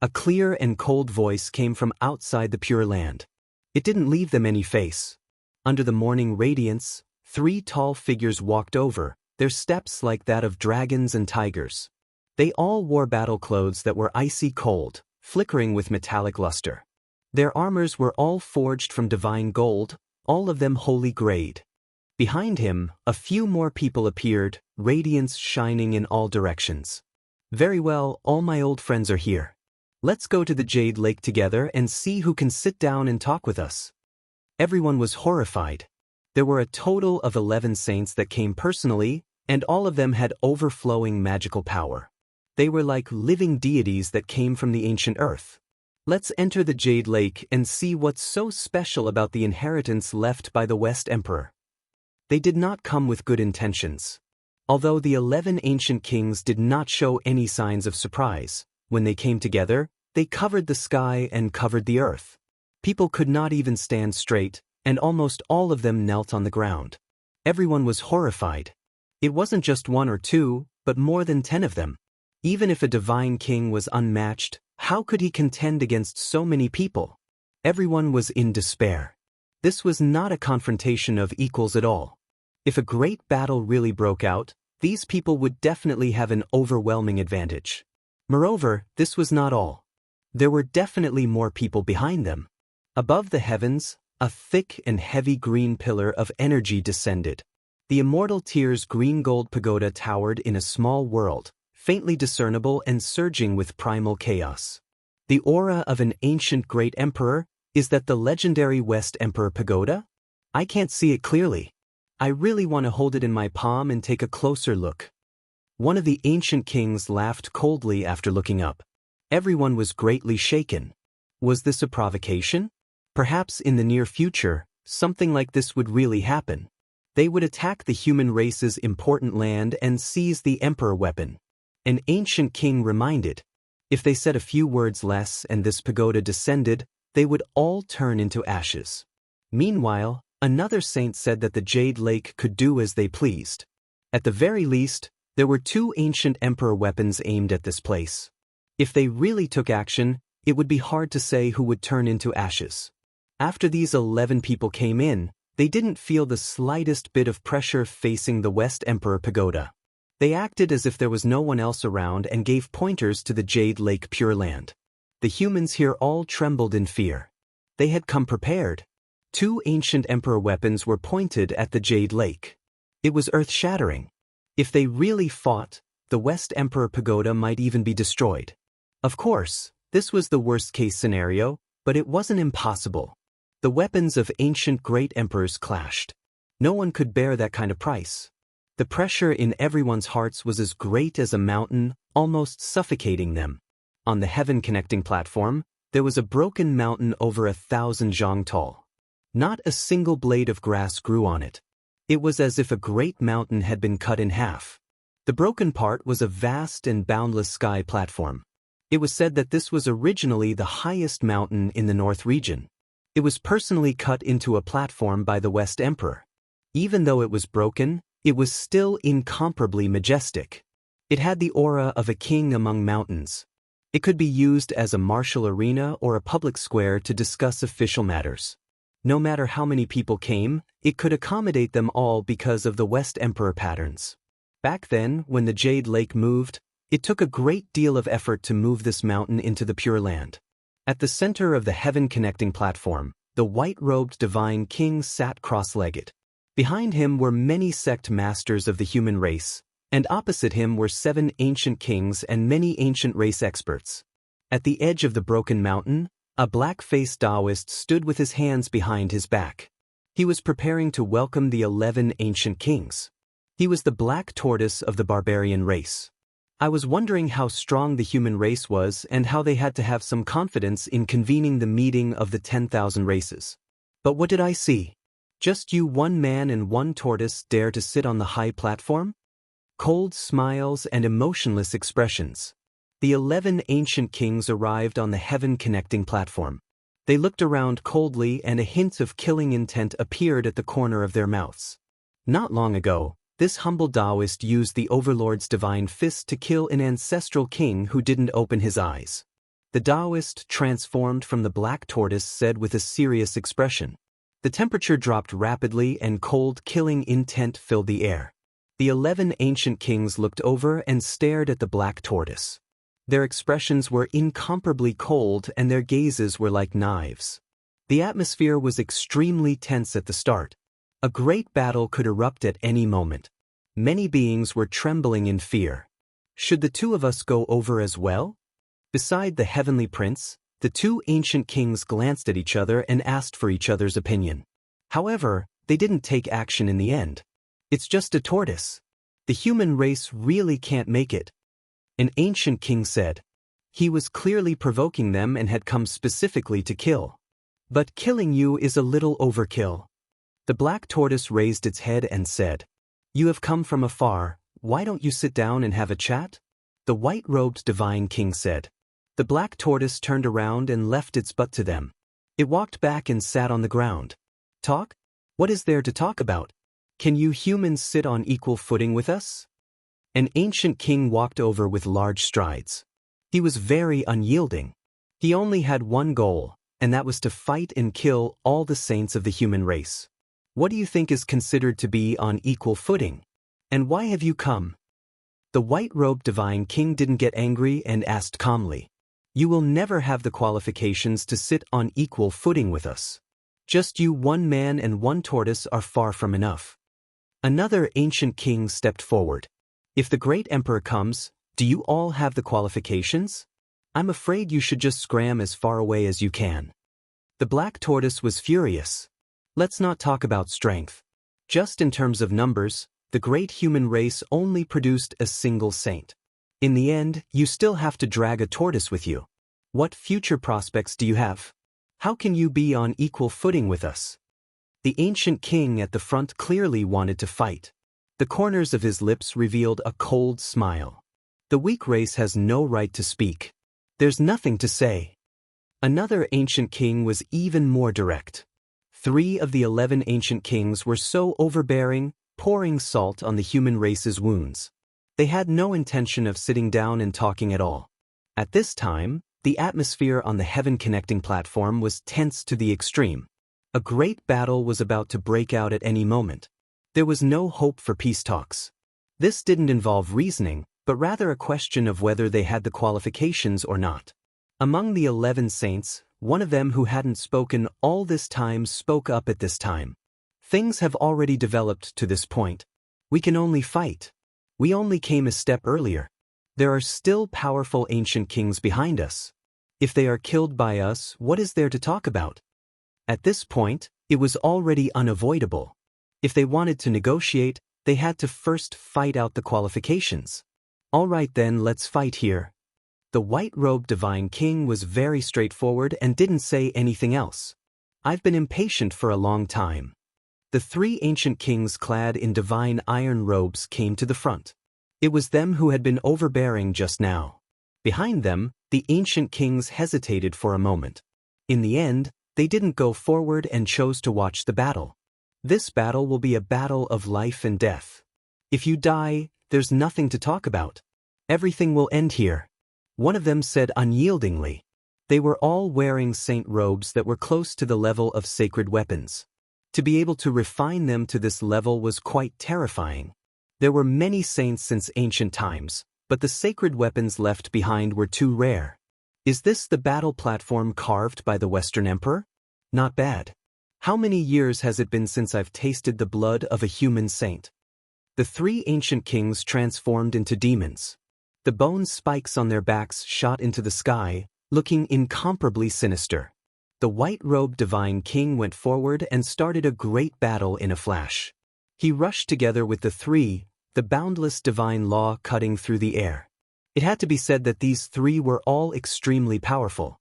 A clear and cold voice came from outside the Pure Land. It didn't leave them any face. Under the morning radiance, 3 tall figures walked over, their steps like that of dragons and tigers. They all wore battle clothes that were icy cold, flickering with metallic luster. Their armors were all forged from divine gold, all of them holy grade. Behind him, a few more people appeared, radiance shining in all directions. "Very well, all my old friends are here. Let's go to the Jade Lake together and see who can sit down and talk with us." Everyone was horrified. There were a total of 11 saints that came personally, and all of them had overflowing magical power. They were like living deities that came from the ancient earth. Let's enter the Jade Lake and see what's so special about the inheritance left by the West Emperor. They did not come with good intentions. Although the 11 ancient kings did not show any signs of surprise, when they came together, they covered the sky and covered the earth. People could not even stand straight, and almost all of them knelt on the ground. Everyone was horrified. It wasn't just 1 or 2, but more than 10 of them. Even if a divine king was unmatched, how could he contend against so many people? Everyone was in despair. This was not a confrontation of equals at all. If a great battle really broke out, these people would definitely have an overwhelming advantage. Moreover, this was not all. There were definitely more people behind them. Above the heavens, a thick and heavy green pillar of energy descended. The Immortal Tier's green-gold pagoda towered in a small world, faintly discernible and surging with primal chaos. The aura of an ancient great emperor? Is that the legendary West Emperor Pagoda? I can't see it clearly. I really want to hold it in my palm and take a closer look. One of the ancient kings laughed coldly after looking up. Everyone was greatly shaken. Was this a provocation? Perhaps in the near future, something like this would really happen. They would attack the human race's important land and seize the emperor weapon. An ancient king reminded. If they said a few words less and this pagoda descended, they would all turn into ashes. Meanwhile, another saint said that the Jade Lake could do as they pleased. At the very least, there were 2 ancient emperor weapons aimed at this place. If they really took action, it would be hard to say who would turn into ashes. After these 11 people came in, they didn't feel the slightest bit of pressure facing the West Emperor Pagoda. They acted as if there was no one else around and gave pointers to the Jade Lake Pure Land. The humans here all trembled in fear. They had come prepared. 2 ancient emperor weapons were pointed at the Jade Lake. It was earth-shattering. If they really fought, the West Emperor Pagoda might even be destroyed. Of course, this was the worst-case scenario, but it wasn't impossible. The weapons of ancient great emperors clashed. No one could bear that kind of price. The pressure in everyone's hearts was as great as a mountain, almost suffocating them. On the heaven-connecting platform, there was a broken mountain over 1,000 zhang tall. Not a single blade of grass grew on it. It was as if a great mountain had been cut in half. The broken part was a vast and boundless sky platform. It was said that this was originally the highest mountain in the North region. It was personally cut into a platform by the West Emperor. Even though it was broken, it was still incomparably majestic. It had the aura of a king among mountains. It could be used as a martial arena or a public square to discuss official matters. No matter how many people came, it could accommodate them all because of the West Emperor patterns. Back then, when the Jade Lake moved, it took a great deal of effort to move this mountain into the Pure Land. At the center of the heaven-connecting platform, the white-robed divine king sat cross-legged. Behind him were many sect masters of the human race, and opposite him were 7 ancient kings and many ancient race experts. At the edge of the broken mountain, a black-faced Taoist stood with his hands behind his back. He was preparing to welcome the 11 ancient kings. He was the black tortoise of the barbarian race. I was wondering how strong the human race was and how they had to have some confidence in convening the meeting of the 10,000 races. But what did I see? Just you, one man and one tortoise, dare to sit on the high platform? Cold smiles and emotionless expressions. The 11 ancient kings arrived on the heaven-connecting platform. They looked around coldly and a hint of killing intent appeared at the corner of their mouths. Not long ago, this humble Taoist used the Overlord's divine fist to kill an ancestral king who didn't open his eyes. The Taoist, transformed from the black tortoise, said with a serious expression. The temperature dropped rapidly and cold, killing intent filled the air. The 11 ancient kings looked over and stared at the black tortoise. Their expressions were incomparably cold and their gazes were like knives. The atmosphere was extremely tense at the start. A great battle could erupt at any moment. Many beings were trembling in fear. Should the two of us go over as well? Beside the heavenly prince, the 2 ancient kings glanced at each other and asked for each other's opinion. However, they didn't take action in the end. It's just a tortoise. The human race really can't make it. An ancient king said. He was clearly provoking them and had come specifically to kill. But killing you is a little overkill. The black tortoise raised its head and said, You have come from afar, why don't you sit down and have a chat? The white-robed divine king said. The black tortoise turned around and left its butt to them. It walked back and sat on the ground. Talk? What is there to talk about? Can you humans sit on equal footing with us? An ancient king walked over with large strides. He was very unyielding. He only had one goal, and that was to fight and kill all the saints of the human race. What do you think is considered to be on equal footing? And why have you come? The white-robed divine king didn't get angry and asked calmly. You will never have the qualifications to sit on equal footing with us. Just you, one man and one tortoise, are far from enough. Another ancient king stepped forward. If the great emperor comes, do you all have the qualifications? I'm afraid you should just scram as far away as you can. The black tortoise was furious. Let's not talk about strength. Just in terms of numbers, the great human race only produced a single saint. In the end, you still have to drag a tortoise with you. What future prospects do you have? How can you be on equal footing with us? The ancient king at the front clearly wanted to fight. The corners of his lips revealed a cold smile. The weak race has no right to speak. There's nothing to say. Another ancient king was even more direct. 3 of the 11 ancient kings were so overbearing, pouring salt on the human race's wounds. They had no intention of sitting down and talking at all. At this time, the atmosphere on the heaven-connecting platform was tense to the extreme. A great battle was about to break out at any moment. There was no hope for peace talks. This didn't involve reasoning, but rather a question of whether they had the qualifications or not. Among the 11 saints, one of them who hadn't spoken all this time spoke up at this time. Things have already developed to this point. We can only fight. We only came a step earlier. There are still powerful ancient kings behind us. If they are killed by us, what is there to talk about? At this point, it was already unavoidable. If they wanted to negotiate, they had to first fight out the qualifications. All right then, let's fight here. The white-robed divine king was very straightforward and didn't say anything else. I've been impatient for a long time. The 3 ancient kings clad in divine iron robes came to the front. It was them who had been overbearing just now. Behind them, the ancient kings hesitated for a moment. In the end, they didn't go forward and chose to watch the battle. This battle will be a battle of life and death. If you die, there's nothing to talk about. Everything will end here. one of them said unyieldingly. They were all wearing saint robes that were close to the level of sacred weapons. To be able to refine them to this level was quite terrifying. There were many saints since ancient times, but the sacred weapons left behind were too rare. Is this the battle platform carved by the Western Emperor? Not bad. How many years has it been since I've tasted the blood of a human saint? The three ancient kings transformed into demons. The bone spikes on their backs shot into the sky, looking incomparably sinister. The white-robed divine king went forward and started a great battle in a flash. He rushed together with the three, the boundless divine law cutting through the air. It had to be said that these three were all extremely powerful.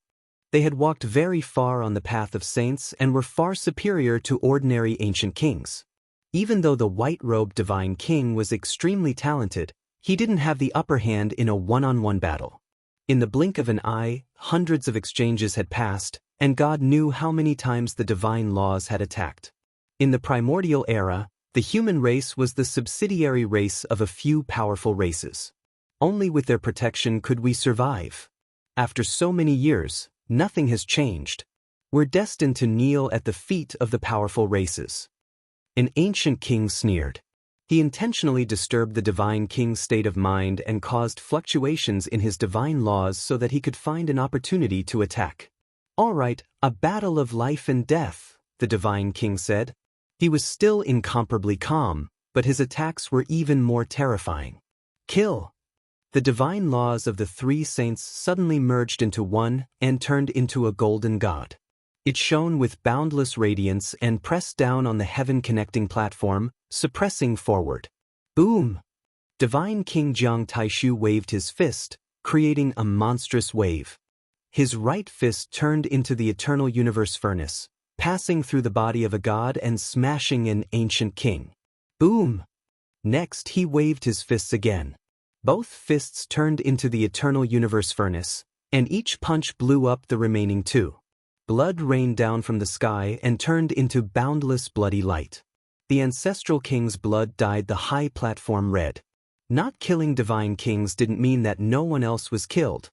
They had walked very far on the path of saints and were far superior to ordinary ancient kings. Even though the white-robed divine king was extremely talented, he didn't have the upper hand in a one-on-one battle. In the blink of an eye, hundreds of exchanges had passed, and God knew how many times the divine laws had attacked. In the primordial era, the human race was the subsidiary race of a few powerful races. Only with their protection could we survive. After so many years, nothing has changed. We're destined to kneel at the feet of the powerful races. An ancient king sneered. He intentionally disturbed the divine king's state of mind and caused fluctuations in his divine laws so that he could find an opportunity to attack. All right, a battle of life and death, the divine king said. He was still incomparably calm, but his attacks were even more terrifying. Kill! The divine laws of the three saints suddenly merged into one and turned into a golden god. It shone with boundless radiance and pressed down on the heaven-connecting platform, suppressing forward. Boom! Divine King Jiang Taishu waved his fist, creating a monstrous wave. His right fist turned into the eternal universe furnace, passing through the body of a god and smashing an ancient king. Boom! Next he waved his fists again. Both fists turned into the eternal universe furnace, and each punch blew up the remaining two. Blood rained down from the sky and turned into boundless bloody light. The ancestral king's blood dyed the high platform red. Not killing divine kings didn't mean that no one else was killed.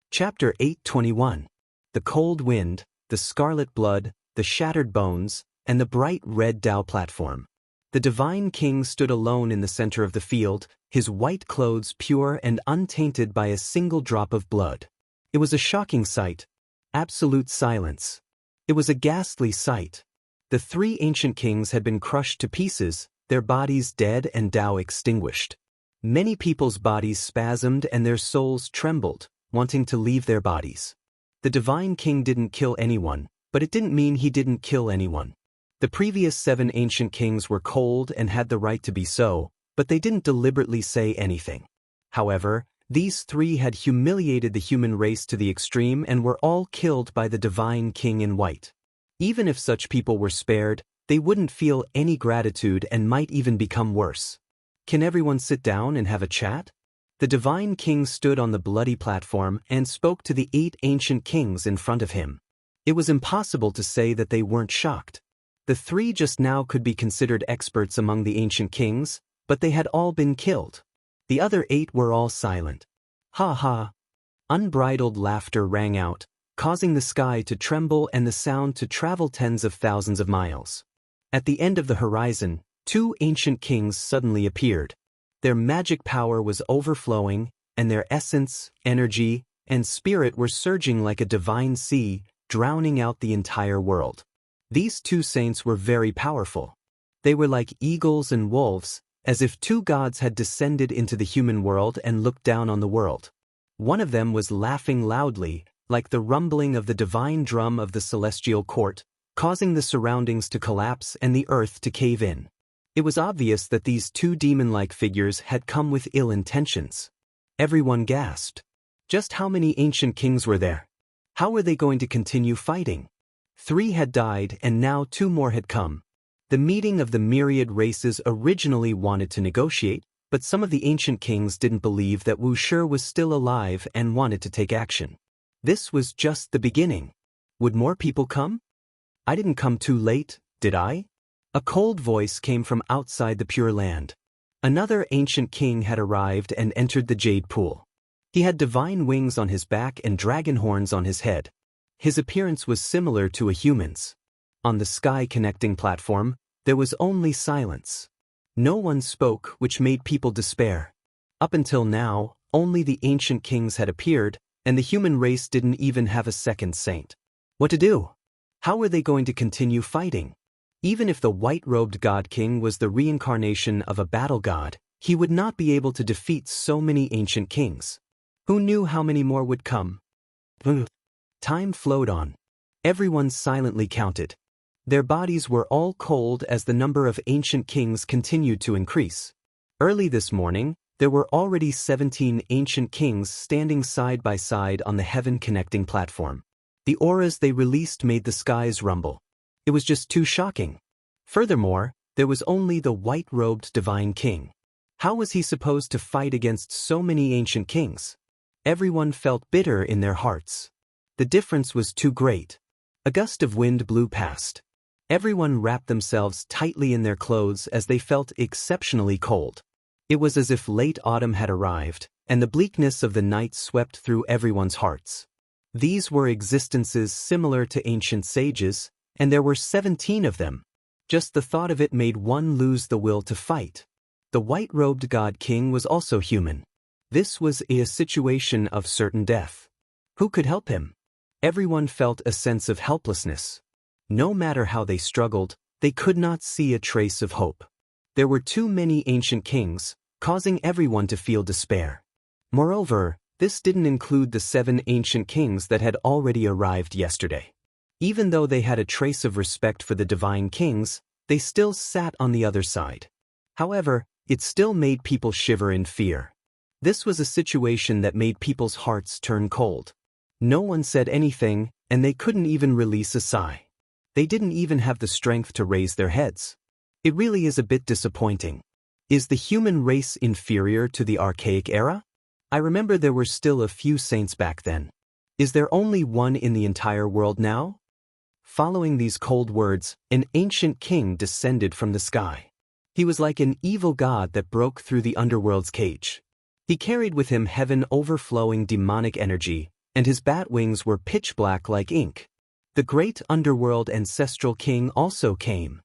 Chapter 8:21. The cold wind, the scarlet blood, the shattered bones, and the bright red Tao platform. The divine king stood alone in the center of the field, his white clothes pure and untainted by a single drop of blood. It was a shocking sight. Absolute silence. It was a ghastly sight. The three ancient kings had been crushed to pieces, their bodies dead and Tao extinguished. Many people's bodies spasmed and their souls trembled, wanting to leave their bodies. The divine king didn't kill anyone, but it didn't mean he didn't kill anyone. The previous 7 ancient kings were cold and had the right to be so, but they didn't deliberately say anything. However, these 3 had humiliated the human race to the extreme and were all killed by the divine king in white. Even if such people were spared, they wouldn't feel any gratitude and might even become worse. Can everyone sit down and have a chat? The divine king stood on the bloody platform and spoke to the 8 ancient kings in front of him. It was impossible to say that they weren't shocked. The 3 just now could be considered experts among the ancient kings, but they had all been killed. The other 8 were all silent. Ha ha! Unbridled laughter rang out, causing the sky to tremble and the sound to travel tens of thousands of miles. At the end of the horizon, 2 ancient kings suddenly appeared. Their magic power was overflowing, and their essence, energy, and spirit were surging like a divine sea, drowning out the entire world. These 2 saints were very powerful. They were like eagles and wolves, as if 2 gods had descended into the human world and looked down on the world. One of them was laughing loudly, like the rumbling of the divine drum of the celestial court, causing the surroundings to collapse and the earth to cave in. It was obvious that these 2 demon-like figures had come with ill intentions. Everyone gasped. Just how many ancient kings were there? How were they going to continue fighting? 3 had died and now 2 more had come. The meeting of the myriad races originally wanted to negotiate, but some of the ancient kings didn't believe that Wuxia was still alive and wanted to take action. This was just the beginning. Would more people come? I didn't come too late, did I? A cold voice came from outside the Pure Land. Another ancient king had arrived and entered the Jade Pool. He had divine wings on his back and dragon horns on his head. His appearance was similar to a human's. On the sky connecting platform, there was only silence. No one spoke, which made people despair. Up until now, only the ancient kings had appeared, and the human race didn't even have a second saint. What to do? How were they going to continue fighting? Even if the white-robed God King was the reincarnation of a battle god, he would not be able to defeat so many ancient kings. Who knew how many more would come? Time flowed on. Everyone silently counted. Their bodies were all cold as the number of ancient kings continued to increase. Early this morning, there were already 17 ancient kings standing side by side on the heaven-connecting platform. The auras they released made the skies rumble. It was just too shocking. Furthermore, there was only the white-robed divine king. How was he supposed to fight against so many ancient kings? Everyone felt bitter in their hearts. The difference was too great. A gust of wind blew past. Everyone wrapped themselves tightly in their clothes as they felt exceptionally cold. It was as if late autumn had arrived, and the bleakness of the night swept through everyone's hearts. These were existences similar to ancient sages, and there were 17 of them. Just the thought of it made one lose the will to fight. The white-robed God King was also human. This was a situation of certain death. Who could help him? Everyone felt a sense of helplessness. No matter how they struggled, they could not see a trace of hope. There were too many ancient kings, causing everyone to feel despair. Moreover, this didn't include the 7 ancient kings that had already arrived yesterday. Even though they had a trace of respect for the divine kings, they still sat on the other side. However, it still made people shiver in fear. This was a situation that made people's hearts turn cold. No one said anything, and they couldn't even release a sigh. They didn't even have the strength to raise their heads. It really is a bit disappointing. Is the human race inferior to the archaic era? I remember there were still a few saints back then. Is there only one in the entire world now? Following these cold words, an ancient king descended from the sky. He was like an evil god that broke through the underworld's cage. He carried with him heaven overflowing demonic energy, and his bat wings were pitch black like ink. The great underworld ancestral king also came.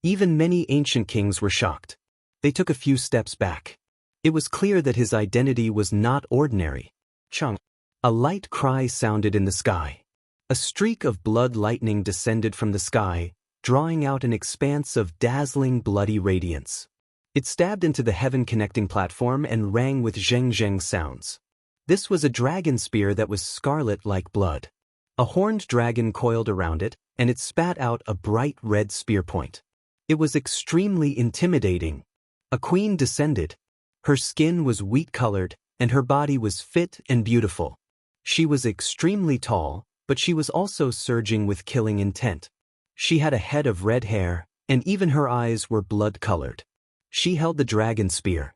Even many ancient kings were shocked. They took a few steps back. It was clear that his identity was not ordinary. Chung. A light cry sounded in the sky. A streak of blood lightning descended from the sky, drawing out an expanse of dazzling bloody radiance. It stabbed into the heaven-connecting platform and rang with zheng-zheng sounds. This was a dragon spear that was scarlet like blood. A horned dragon coiled around it, and it spat out a bright red spear point. It was extremely intimidating. A queen descended. Her skin was wheat-colored, and her body was fit and beautiful. She was extremely tall, but she was also surging with killing intent. She had a head of red hair, and even her eyes were blood-colored. She held the dragon spear.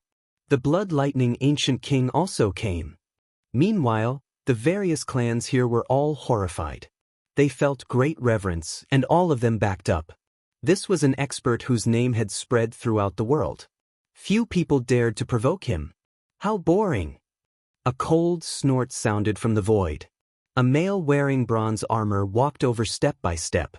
The blood-lightning ancient king also came. Meanwhile, the various clans here were all horrified. They felt great reverence, and all of them backed up. This was an expert whose name had spread throughout the world. Few people dared to provoke him. How boring! A cold snort sounded from the void. A male wearing bronze armor walked over step by step.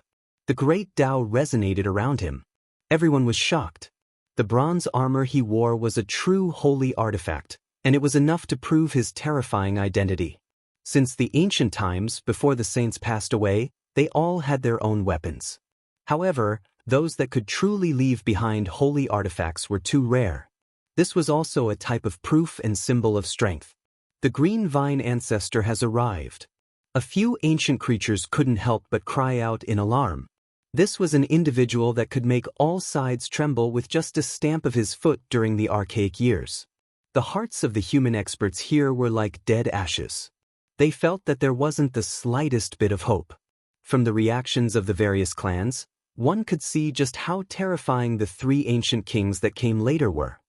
The great Tao resonated around him. Everyone was shocked. The bronze armor he wore was a true holy artifact, and it was enough to prove his terrifying identity. Since the ancient times, before the saints passed away, they all had their own weapons. However, those that could truly leave behind holy artifacts were too rare. This was also a type of proof and symbol of strength. The green vine ancestor has arrived. A few ancient creatures couldn't help but cry out in alarm. This was an individual that could make all sides tremble with just a stamp of his foot during the archaic years. The hearts of the human experts here were like dead ashes. They felt that there wasn't the slightest bit of hope. From the reactions of the various clans, one could see just how terrifying the 3 ancient kings that came later were.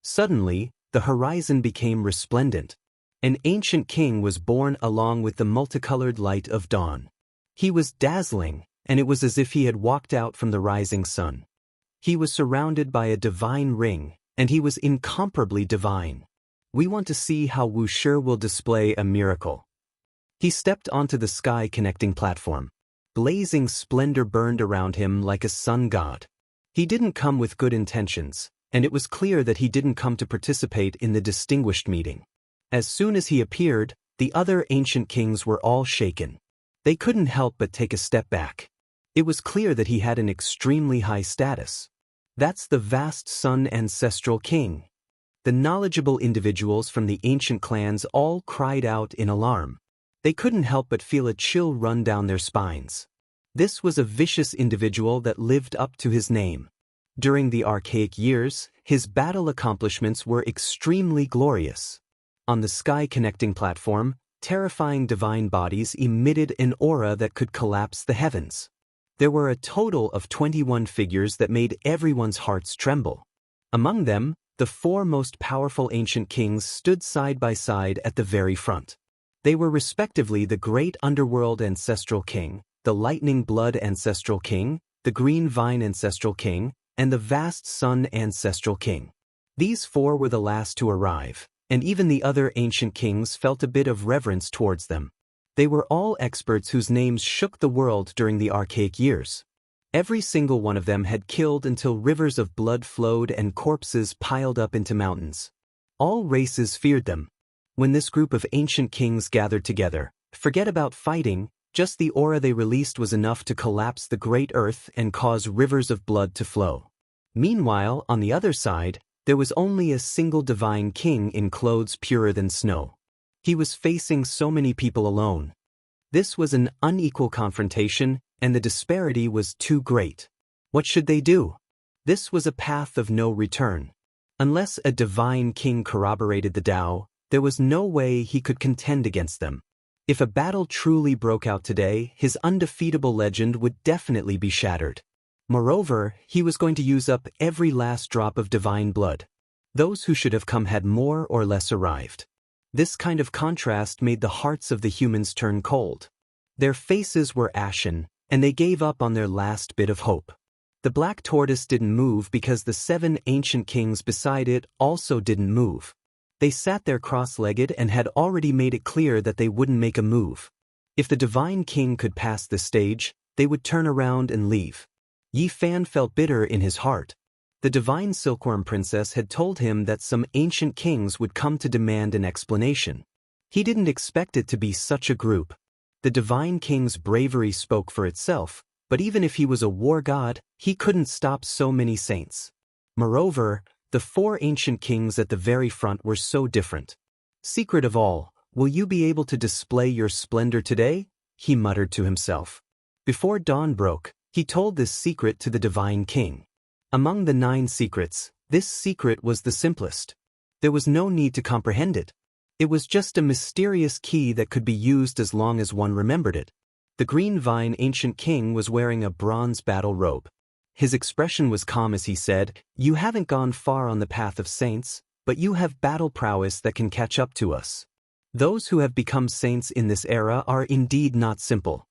Suddenly, the horizon became resplendent. An ancient king was born along with the multicolored light of dawn. He was dazzling, and it was as if he had walked out from the rising sun. He was surrounded by a divine ring, and he was incomparably divine. We want to see how Wuxia will display a miracle. He stepped onto the sky connecting platform. Blazing splendor burned around him like a sun god. He didn't come with good intentions, and it was clear that he didn't come to participate in the distinguished meeting. As soon as he appeared, the other ancient kings were all shaken. They couldn't help but take a step back. It was clear that he had an extremely high status. That's the vast Sun ancestral king. The knowledgeable individuals from the ancient clans all cried out in alarm. They couldn't help but feel a chill run down their spines. This was a vicious individual that lived up to his name. During the archaic years, his battle accomplishments were extremely glorious. On the sky-connecting platform, terrifying divine bodies emitted an aura that could collapse the heavens. There were a total of 21 figures that made everyone's hearts tremble. Among them, the 4 most powerful ancient kings stood side by side at the very front. They were respectively the Great Underworld Ancestral King, the Lightning Blood Ancestral King, the Green Vine Ancestral King, and the Vast Sun Ancestral King. These 4 were the last to arrive, and even the other ancient kings felt a bit of reverence towards them. They were all experts whose names shook the world during the archaic years. Every single one of them had killed until rivers of blood flowed and corpses piled up into mountains. All races feared them. When this group of ancient kings gathered together, forget about fighting, just the aura they released was enough to collapse the great earth and cause rivers of blood to flow. Meanwhile, on the other side, there was only a single divine king in clothes purer than snow. He was facing so many people alone. This was an unequal confrontation, and the disparity was too great. What should they do? This was a path of no return. Unless a divine king corroborated the Tao, there was no way he could contend against them. If a battle truly broke out today, his undefeatable legend would definitely be shattered. Moreover, he was going to use up every last drop of divine blood. Those who should have come had more or less arrived. This kind of contrast made the hearts of the humans turn cold. Their faces were ashen, and they gave up on their last bit of hope. The black tortoise didn't move because the 7 ancient kings beside it also didn't move. They sat there cross-legged and had already made it clear that they wouldn't make a move. If the divine king could pass the stage, they would turn around and leave. Yi Fan felt bitter in his heart. The divine silkworm princess had told him that some ancient kings would come to demand an explanation. He didn't expect it to be such a group. The divine king's bravery spoke for itself, but even if he was a war god, he couldn't stop so many saints. Moreover, the 4 ancient kings at the very front were so different. Secret of all, will you be able to display your splendor today? He muttered to himself. Before dawn broke, he told this secret to the divine king. Among the 9 secrets, this secret was the simplest. There was no need to comprehend it. It was just a mysterious key that could be used as long as one remembered it. The Green Vine ancient king was wearing a bronze battle robe. His expression was calm as he said, "You haven't gone far on the path of saints, but you have battle prowess that can catch up to us. Those who have become saints in this era are indeed not simple."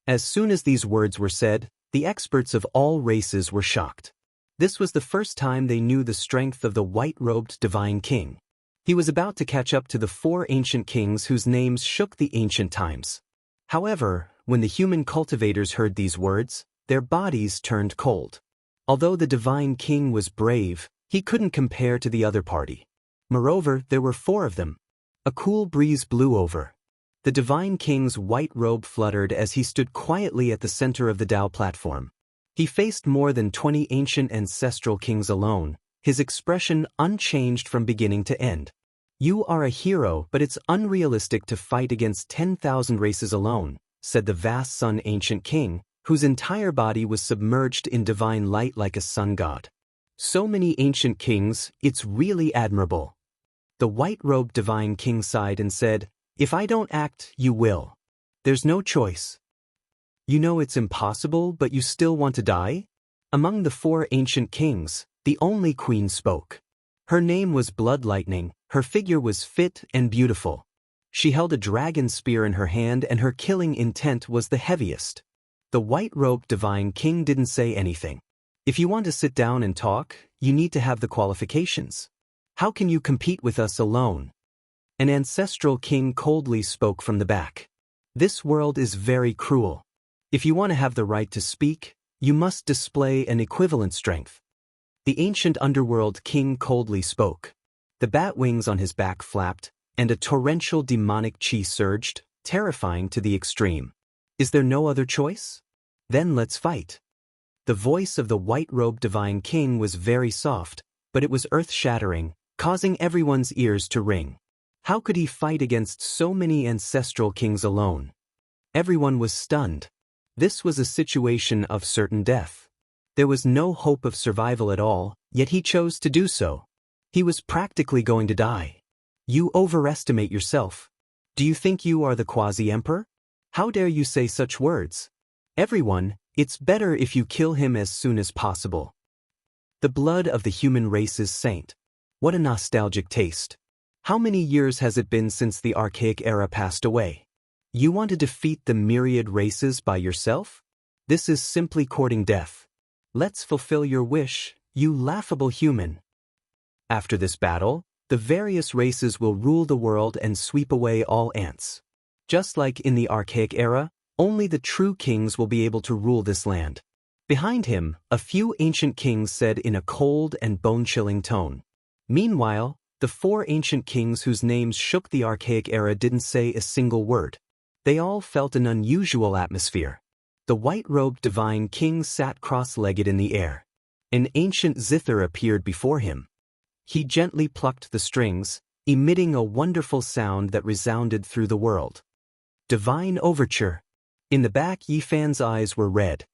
As soon as these words were said, the experts of all races were shocked. This was the first time they knew the strength of the white-robed divine king. He was about to catch up to the 4 ancient kings whose names shook the ancient times. However, when the human cultivators heard these words, their bodies turned cold. Although the divine king was brave, he couldn't compare to the other party. Moreover, there were 4 of them. A cool breeze blew over. The divine king's white robe fluttered as he stood quietly at the center of the Tao platform. He faced more than 20 ancient ancestral kings alone, his expression unchanged from beginning to end. "You are a hero, but it's unrealistic to fight against 10,000 races alone," said the vast Sun ancient king, whose entire body was submerged in divine light like a sun god. "So many ancient kings, it's really admirable." The white-robed divine king sighed and said, "If I don't act, you will. There's no choice." "You know it's impossible, but you still want to die?" Among the 4 ancient kings, the only queen spoke. Her name was Blood Lightning, her figure was fit and beautiful. She held a dragon spear in her hand and her killing intent was the heaviest. The white-robed divine king didn't say anything. "If you want to sit down and talk, you need to have the qualifications." How can you compete with us alone? An ancestral king coldly spoke from the back. This world is very cruel. If you want to have the right to speak, you must display an equivalent strength. The ancient underworld king coldly spoke. The bat wings on his back flapped, and a torrential demonic chi surged, terrifying to the extreme. Is there no other choice? Then let's fight. The voice of the white-robed divine king was very soft, but it was earth-shattering, causing everyone's ears to ring. How could he fight against so many ancestral kings alone? Everyone was stunned. This was a situation of certain death. There was no hope of survival at all, yet he chose to do so. He was practically going to die. You overestimate yourself. Do you think you are the quasi-emperor? How dare you say such words? Everyone, it's better if you kill him as soon as possible. The blood of the human race is saint. What a nostalgic taste. How many years has it been since the archaic era passed away? You want to defeat the myriad races by yourself? This is simply courting death. Let's fulfill your wish, you laughable human. After this battle, the various races will rule the world and sweep away all ants. Just like in the archaic era, only the true kings will be able to rule this land. Behind him, a few ancient kings said in a cold and bone-chilling tone. Meanwhile, the four ancient kings whose names shook the archaic era didn't say a single word. They all felt an unusual atmosphere. The white-robed divine king sat cross-legged in the air. An ancient zither appeared before him. He gently plucked the strings, emitting a wonderful sound that resounded through the world. Divine overture. In the back, Yifan's eyes were red.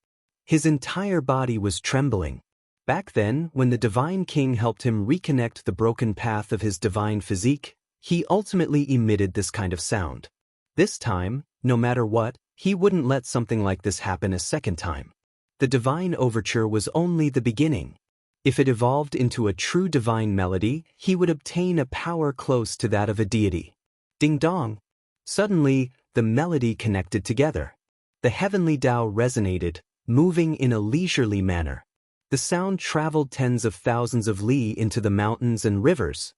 His entire body was trembling. Back then, when the divine king helped him reconnect the broken path of his divine physique, he ultimately emitted this kind of sound. This time, no matter what, he wouldn't let something like this happen a second time. The divine overture was only the beginning. If it evolved into a true divine melody, he would obtain a power close to that of a deity. Ding dong! Suddenly, the melody connected together. The heavenly Tao resonated, moving in a leisurely manner. The sound traveled tens of thousands of li into the mountains and rivers.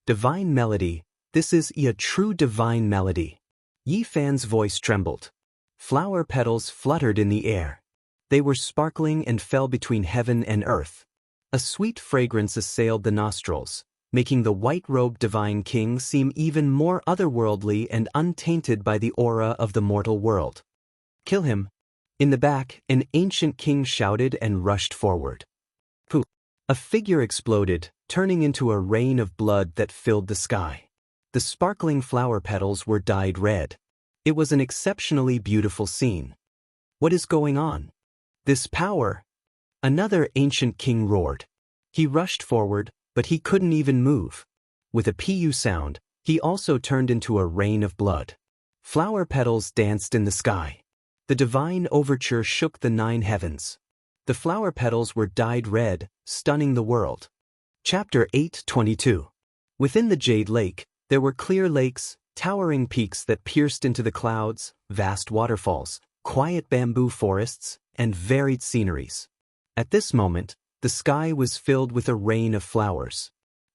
Divine melody, this is a true divine melody. Yifan's voice trembled. Flower petals fluttered in the air. They were sparkling and fell between heaven and earth. A sweet fragrance assailed the nostrils, making the white-robed divine king seem even more otherworldly and untainted by the aura of the mortal world. Kill him. In the back, an ancient king shouted and rushed forward. Poof! A figure exploded, turning into a rain of blood that filled the sky. The sparkling flower petals were dyed red. It was an exceptionally beautiful scene. What is going on? This power! Another ancient king roared. He rushed forward, but he couldn't even move. With a pu sound, he also turned into a rain of blood. Flower petals danced in the sky. The divine overture shook the 9 heavens. The flower petals were dyed red, stunning the world. Chapter 8:22. Within the Jade Lake, there were clear lakes, towering peaks that pierced into the clouds, vast waterfalls, quiet bamboo forests, and varied sceneries. At this moment, the sky was filled with a rain of flowers.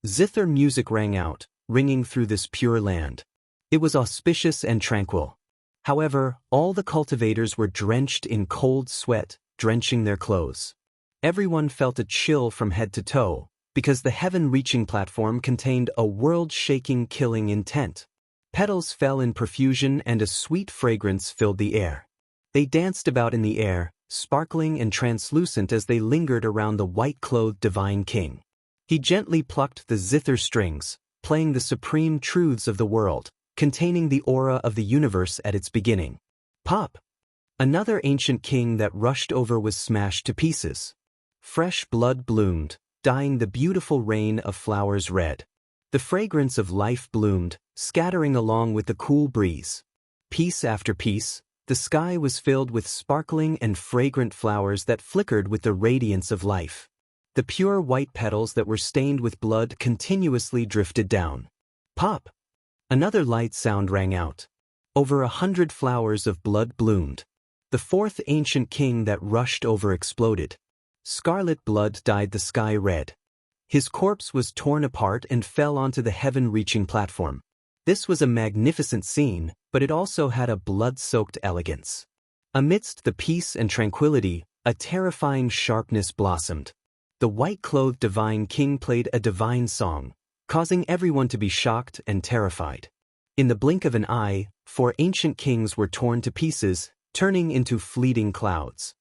Zither music rang out, ringing through this pure land. It was auspicious and tranquil. However, all the cultivators were drenched in cold sweat, drenching their clothes. Everyone felt a chill from head to toe, because the heaven-reaching platform contained a world-shaking killing intent. Petals fell in profusion and a sweet fragrance filled the air. They danced about in the air, sparkling and translucent as they lingered around the white-clothed divine king. He gently plucked the zither strings, playing the supreme truths of the world, containing the aura of the universe at its beginning. Pop! Another ancient king that rushed over was smashed to pieces. Fresh blood bloomed, dyeing the beautiful rain of flowers red. The fragrance of life bloomed, scattering along with the cool breeze. Piece after piece, the sky was filled with sparkling and fragrant flowers that flickered with the radiance of life. The pure white petals that were stained with blood continuously drifted down. Pop! Another light sound rang out. Over 100 flowers of blood bloomed. The 4th ancient king that rushed over exploded. Scarlet blood dyed the sky red. His corpse was torn apart and fell onto the heaven-reaching platform. This was a magnificent scene, but it also had a blood-soaked elegance. Amidst the peace and tranquility, a terrifying sharpness blossomed. The white-clothed divine king played a divine song, causing everyone to be shocked and terrified. In the blink of an eye, 4 ancient kings were torn to pieces, turning into fleeting clouds.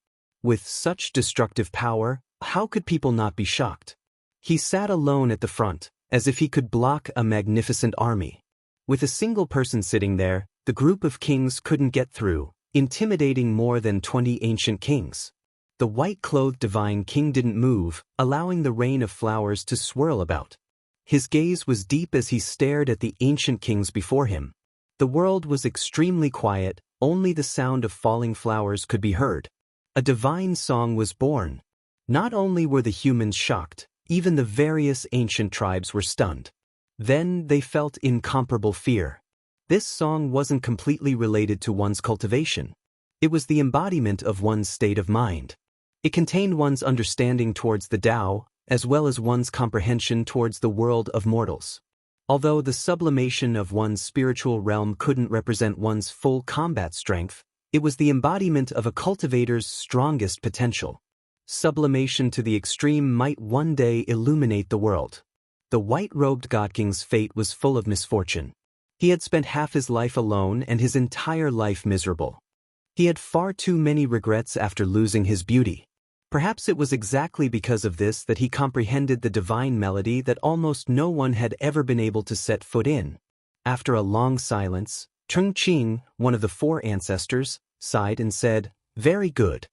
With such destructive power, how could people not be shocked? He sat alone at the front, as if he could block a magnificent army. With a single person sitting there, the group of kings couldn't get through, intimidating more than 20 ancient kings. The white-clothed divine king didn't move, allowing the rain of flowers to swirl about. His gaze was deep as he stared at the ancient kings before him. The world was extremely quiet, only the sound of falling flowers could be heard. A divine song was born. Not only were the humans shocked, even the various ancient tribes were stunned. Then they felt incomparable fear. This song wasn't completely related to one's cultivation. It was the embodiment of one's state of mind. It contained one's understanding towards the Tao, as well as one's comprehension towards the world of mortals. Although the sublimation of one's spiritual realm couldn't represent one's full combat strength, it was the embodiment of a cultivator's strongest potential. Sublimation to the extreme might one day illuminate the world. The white-robed godking's fate was full of misfortune. He had spent half his life alone and his entire life miserable. He had far too many regrets after losing his beauty. Perhaps it was exactly because of this that he comprehended the divine melody that almost no one had ever been able to set foot in. After a long silence, Chengqing, one of the 4 ancestors, sighed and said, "Very good."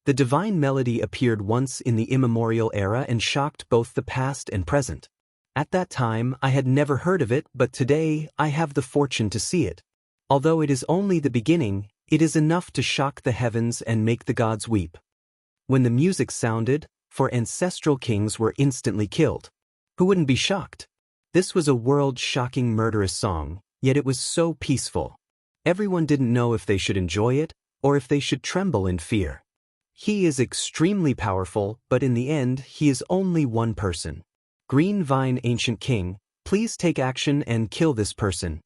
The divine melody appeared once in the immemorial era and shocked both the past and present. At that time I had never heard of it, but today I have the fortune to see it. Although it is only the beginning, it is enough to shock the heavens and make the gods weep. When the music sounded, 4 ancestral kings were instantly killed. Who wouldn't be shocked? This was a world-shocking murderous song, yet it was so peaceful. Everyone didn't know if they should enjoy it, or if they should tremble in fear. He is extremely powerful, but in the end he is only one person. Green Vine Ancient King, please take action and kill this person.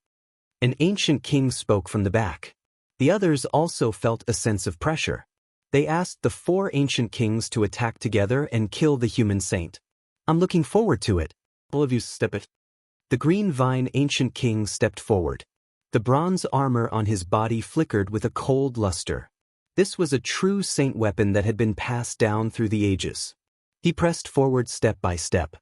An ancient king spoke from the back. The others also felt a sense of pressure. They asked the 4 ancient kings to attack together and kill the human saint. I'm looking forward to it. All of you step it. The Green Vine Ancient King stepped forward. The bronze armor on his body flickered with a cold luster. This was a true saint weapon that had been passed down through the ages. He pressed forward step by step.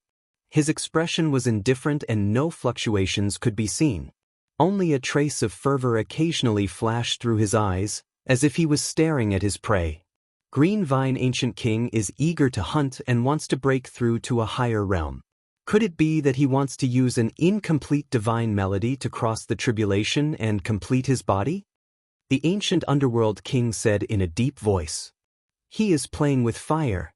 His expression was indifferent and no fluctuations could be seen. Only a trace of fervor occasionally flashed through his eyes, as if he was staring at his prey. Green Vine Ancient King is eager to hunt and wants to break through to a higher realm. Could it be that he wants to use an incomplete divine melody to cross the tribulation and complete his body? The ancient underworld king said in a deep voice. He is playing with fire.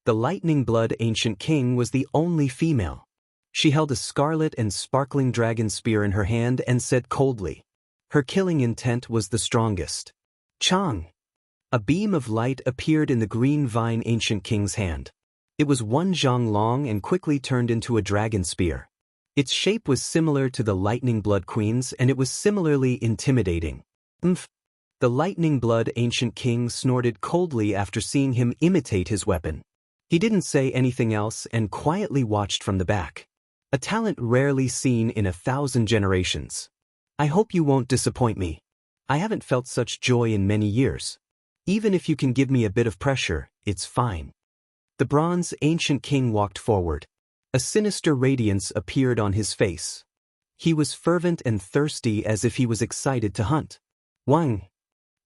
The lightning blood ancient king was the only female. She held a scarlet and sparkling dragon spear in her hand and said coldly. Her killing intent was the strongest. Chang! A beam of light appeared in the Green Vine Ancient King's hand. It was 1 zhang long and quickly turned into a dragon spear. Its shape was similar to the Lightning Blood Queen's and it was similarly intimidating. Umph! The Lightning Blood Ancient King snorted coldly after seeing him imitate his weapon. He didn't say anything else and quietly watched from the back. A talent rarely seen in 1,000 generations. I hope you won't disappoint me. I haven't felt such joy in many years. Even if you can give me a bit of pressure, it's fine. The Bronze Ancient King walked forward. A sinister radiance appeared on his face. He was fervent and thirsty as if he was excited to hunt. Wang!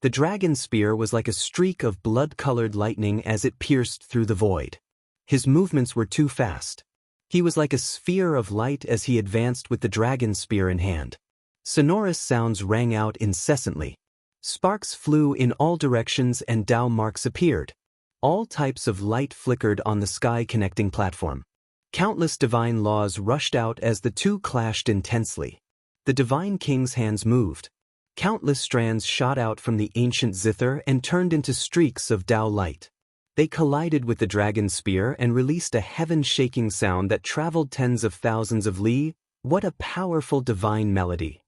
The dragon spear was like a streak of blood-colored lightning as it pierced through the void. His movements were too fast. He was like a sphere of light as he advanced with the dragon spear in hand. Sonorous sounds rang out incessantly. Sparks flew in all directions and Tao marks appeared. All types of light flickered on the sky-connecting platform. Countless divine laws rushed out as the two clashed intensely. The divine king's hands moved. Countless strands shot out from the ancient zither and turned into streaks of Tao light. They collided with the dragon's spear and released a heaven-shaking sound that traveled tens of thousands of li. What a powerful divine melody.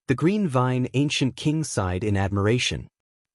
The green vine ancient king sighed in admiration.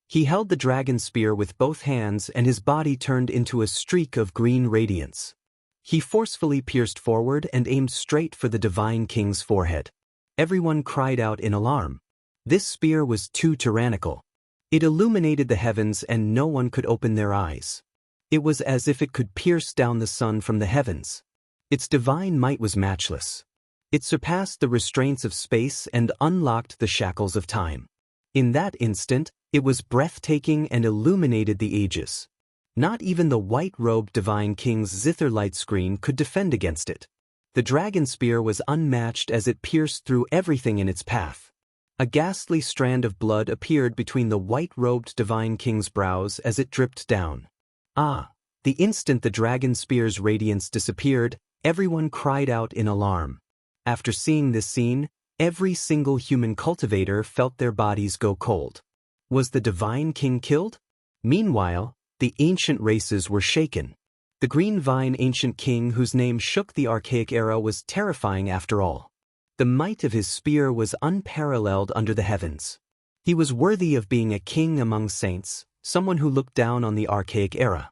He held the dragon's spear with both hands and his body turned into a streak of green radiance. He forcefully pierced forward and aimed straight for the divine king's forehead. Everyone cried out in alarm. This spear was too tyrannical. It illuminated the heavens and no one could open their eyes. It was as if it could pierce down the sun from the heavens. Its divine might was matchless. It surpassed the restraints of space and unlocked the shackles of time. In that instant, it was breathtaking and illuminated the ages. Not even the white-robed divine king's zither light screen could defend against it. The dragon spear was unmatched as it pierced through everything in its path. A ghastly strand of blood appeared between the white-robed divine king's brows as it dripped down. The instant the dragon spear's radiance disappeared, everyone cried out in alarm. After seeing this scene, every single human cultivator felt their bodies go cold. Was the divine king killed? Meanwhile, the ancient races were shaken. The green vine ancient king whose name shook the archaic era was terrifying after all. The might of his spear was unparalleled under the heavens. He was worthy of being a king among saints, someone who looked down on the archaic era.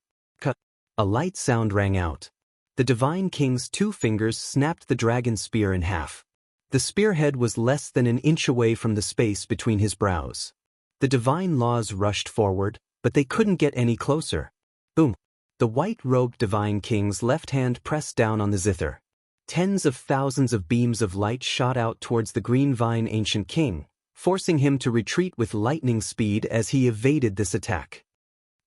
A light sound rang out. The divine king's 2 fingers snapped the dragon's spear in half. The spearhead was less than an inch away from the space between his brows. The divine laws rushed forward, but they couldn't get any closer. Boom! The white-robed divine king's left hand pressed down on the zither. Tens of thousands of beams of light shot out towards the green vine ancient king, forcing him to retreat with lightning speed as he evaded this attack.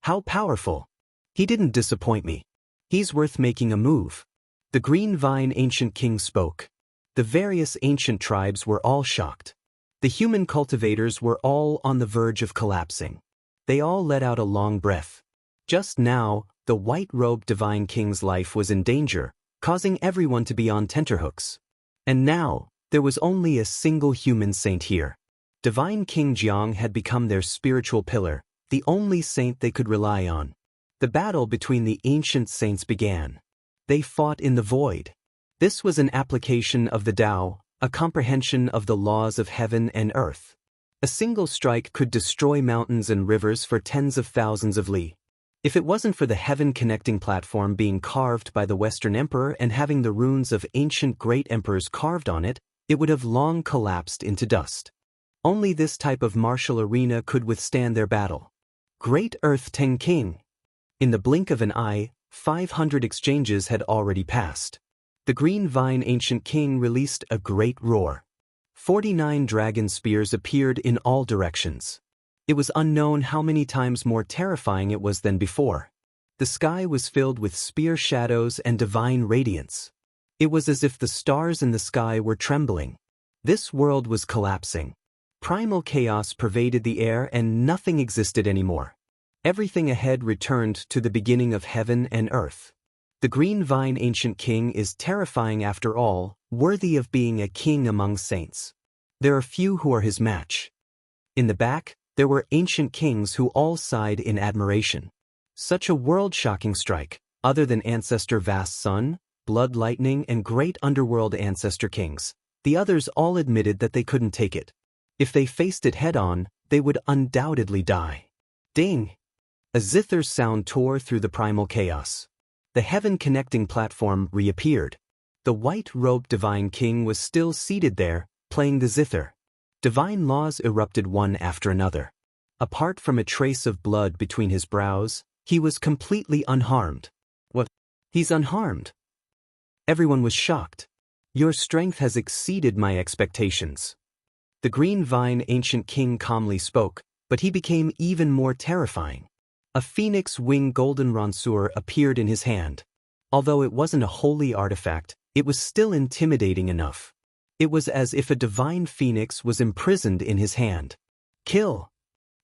How powerful! He didn't disappoint me. He's worth making a move. The green vine ancient king spoke. The various ancient tribes were all shocked. The human cultivators were all on the verge of collapsing. They all let out a long breath. Just now, the white-robed divine king's life was in danger, causing everyone to be on tenterhooks. And now, there was only a single human saint here. Divine King Jianghu had become their spiritual pillar, the only saint they could rely on. The battle between the ancient saints began. They fought in the void. This was an application of the Tao, a comprehension of the laws of heaven and earth. A single strike could destroy mountains and rivers for tens of thousands of li. If it wasn't for the heaven-connecting platform being carved by the Western Emperor and having the runes of ancient great emperors carved on it, it would have long collapsed into dust. Only this type of martial arena could withstand their battle. Great Earth Teng King. In the blink of an eye, 500 exchanges had already passed. The green vine ancient king released a great roar. 49 dragon spears appeared in all directions. It was unknown how many times more terrifying it was than before. The sky was filled with spear shadows and divine radiance. It was as if the stars in the sky were trembling. This world was collapsing. Primal chaos pervaded the air and nothing existed anymore. Everything ahead returned to the beginning of heaven and earth. The green vine ancient king is terrifying after all, worthy of being a king among saints. There are few who are his match. In the back, there were ancient kings who all sighed in admiration. Such a world-shocking strike, other than Ancestor Vast Sun, Blood Lightning and great underworld ancestor kings. The others all admitted that they couldn't take it. If they faced it head-on, they would undoubtedly die. Ding! A zither sound tore through the primal chaos. The heaven-connecting platform reappeared. The white-robed divine king was still seated there, playing the zither. Divine laws erupted one after another. Apart from a trace of blood between his brows, he was completely unharmed. What? He's unharmed? Everyone was shocked. Your strength has exceeded my expectations. The green vine ancient king calmly spoke, but he became even more terrifying. A phoenix wing golden ranseur appeared in his hand. Although it wasn't a holy artifact, it was still intimidating enough. It was as if a divine phoenix was imprisoned in his hand. Kill!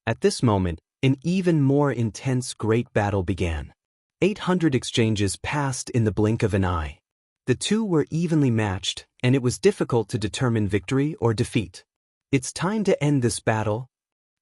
At this moment, an even more intense great battle began. 800 exchanges passed in the blink of an eye. The two were evenly matched, and it was difficult to determine victory or defeat. It's time to end this battle.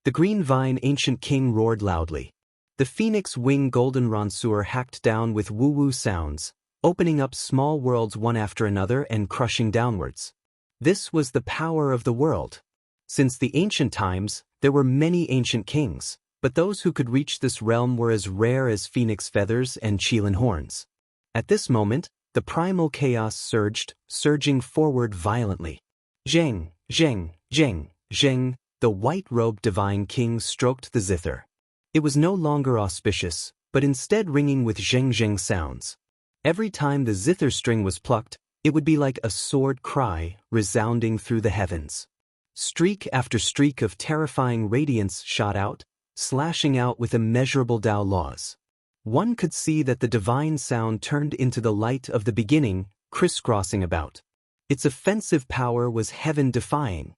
The green vine ancient king roared loudly. The phoenix wing golden ranseur hacked down with woo-woo sounds, opening up small worlds one after another and crushing downwards. This was the power of the world. Since the ancient times, there were many ancient kings, but those who could reach this realm were as rare as phoenix feathers and qilin horns. At this moment, the primal chaos surged, surging forward violently. Zheng, Zheng, Zheng, Zheng, the white-robed divine king stroked the zither. It was no longer auspicious, but instead ringing with zheng zheng sounds. Every time the zither string was plucked, it would be like a sword cry, resounding through the heavens. Streak after streak of terrifying radiance shot out, slashing out with immeasurable Dao laws. One could see that the divine sound turned into the light of the beginning, crisscrossing about. Its offensive power was heaven-defying.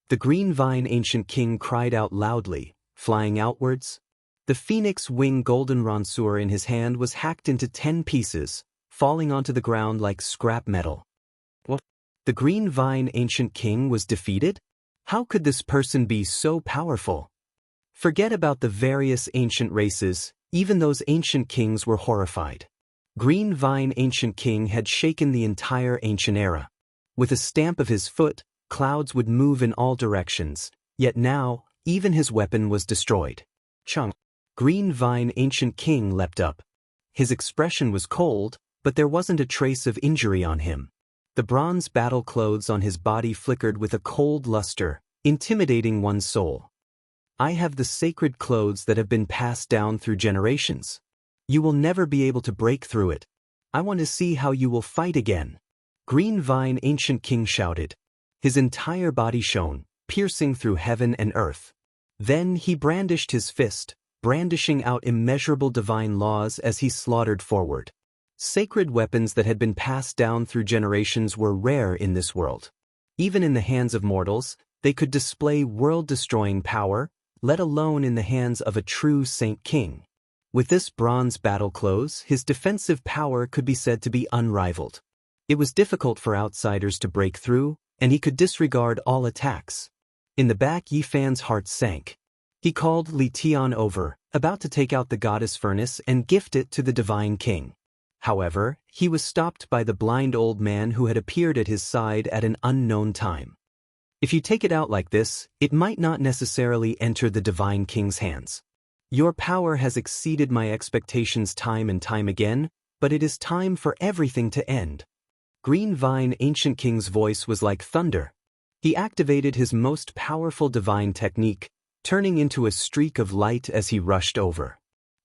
The green vine ancient king cried out loudly, flying outwards. The phoenix wing golden ranseur in his hand was hacked into 10 pieces, falling onto the ground like scrap metal. What? The green vine ancient king was defeated? How could this person be so powerful? Forget about the various ancient races, even those ancient kings were horrified. Green vine ancient king had shaken the entire ancient era. With a stamp of his foot, clouds would move in all directions, yet now, even his weapon was destroyed. Chung. Green vine ancient king leapt up. His expression was cold, but there wasn't a trace of injury on him. The bronze battle clothes on his body flickered with a cold luster, intimidating one's soul. I have the sacred clothes that have been passed down through generations. You will never be able to break through it. I want to see how you will fight again. Green vine ancient king shouted. His entire body shone, piercing through heaven and earth. Then he brandished his fist, brandishing out immeasurable divine laws as he slaughtered forward. Sacred weapons that had been passed down through generations were rare in this world. Even in the hands of mortals, they could display world-destroying power, let alone in the hands of a true saint king. With this bronze battle clothes, his defensive power could be said to be unrivaled. It was difficult for outsiders to break through, and he could disregard all attacks. In the back, Yi Fan's heart sank. He called Li Tian over, about to take out the goddess furnace and gift it to the divine king. However, he was stopped by the blind old man who had appeared at his side at an unknown time. If you take it out like this, it might not necessarily enter the divine king's hands. Your power has exceeded my expectations time and time again, but it is time for everything to end. Green Vine Ancient King's voice was like thunder. He activated his most powerful divine technique, turning into a streak of light as he rushed over.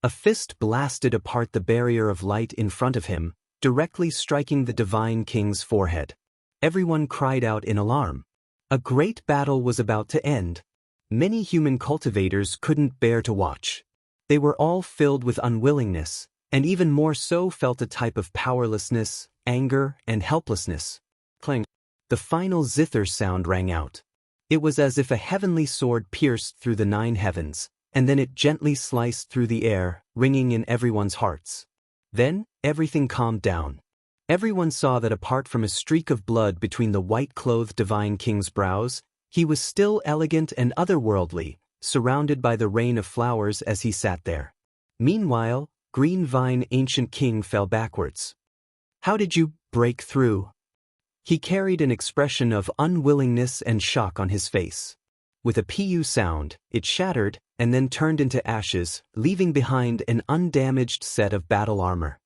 A fist blasted apart the barrier of light in front of him, directly striking the divine king's forehead. Everyone cried out in alarm. A great battle was about to end. Many human cultivators couldn't bear to watch. They were all filled with unwillingness, and even more so felt a type of powerlessness, anger, and helplessness. Clang. The final zither sound rang out. It was as if a heavenly sword pierced through the 9 heavens, and then it gently sliced through the air, ringing in everyone's hearts. Then, everything calmed down. Everyone saw that apart from a streak of blood between the white-clothed divine king's brows, he was still elegant and otherworldly, surrounded by the rain of flowers as he sat there. Meanwhile, Green Vine Ancient King fell backwards. How did you break through? He carried an expression of unwillingness and shock on his face. With a pu sound, it shattered and then turned into ashes, leaving behind an undamaged set of battle armor.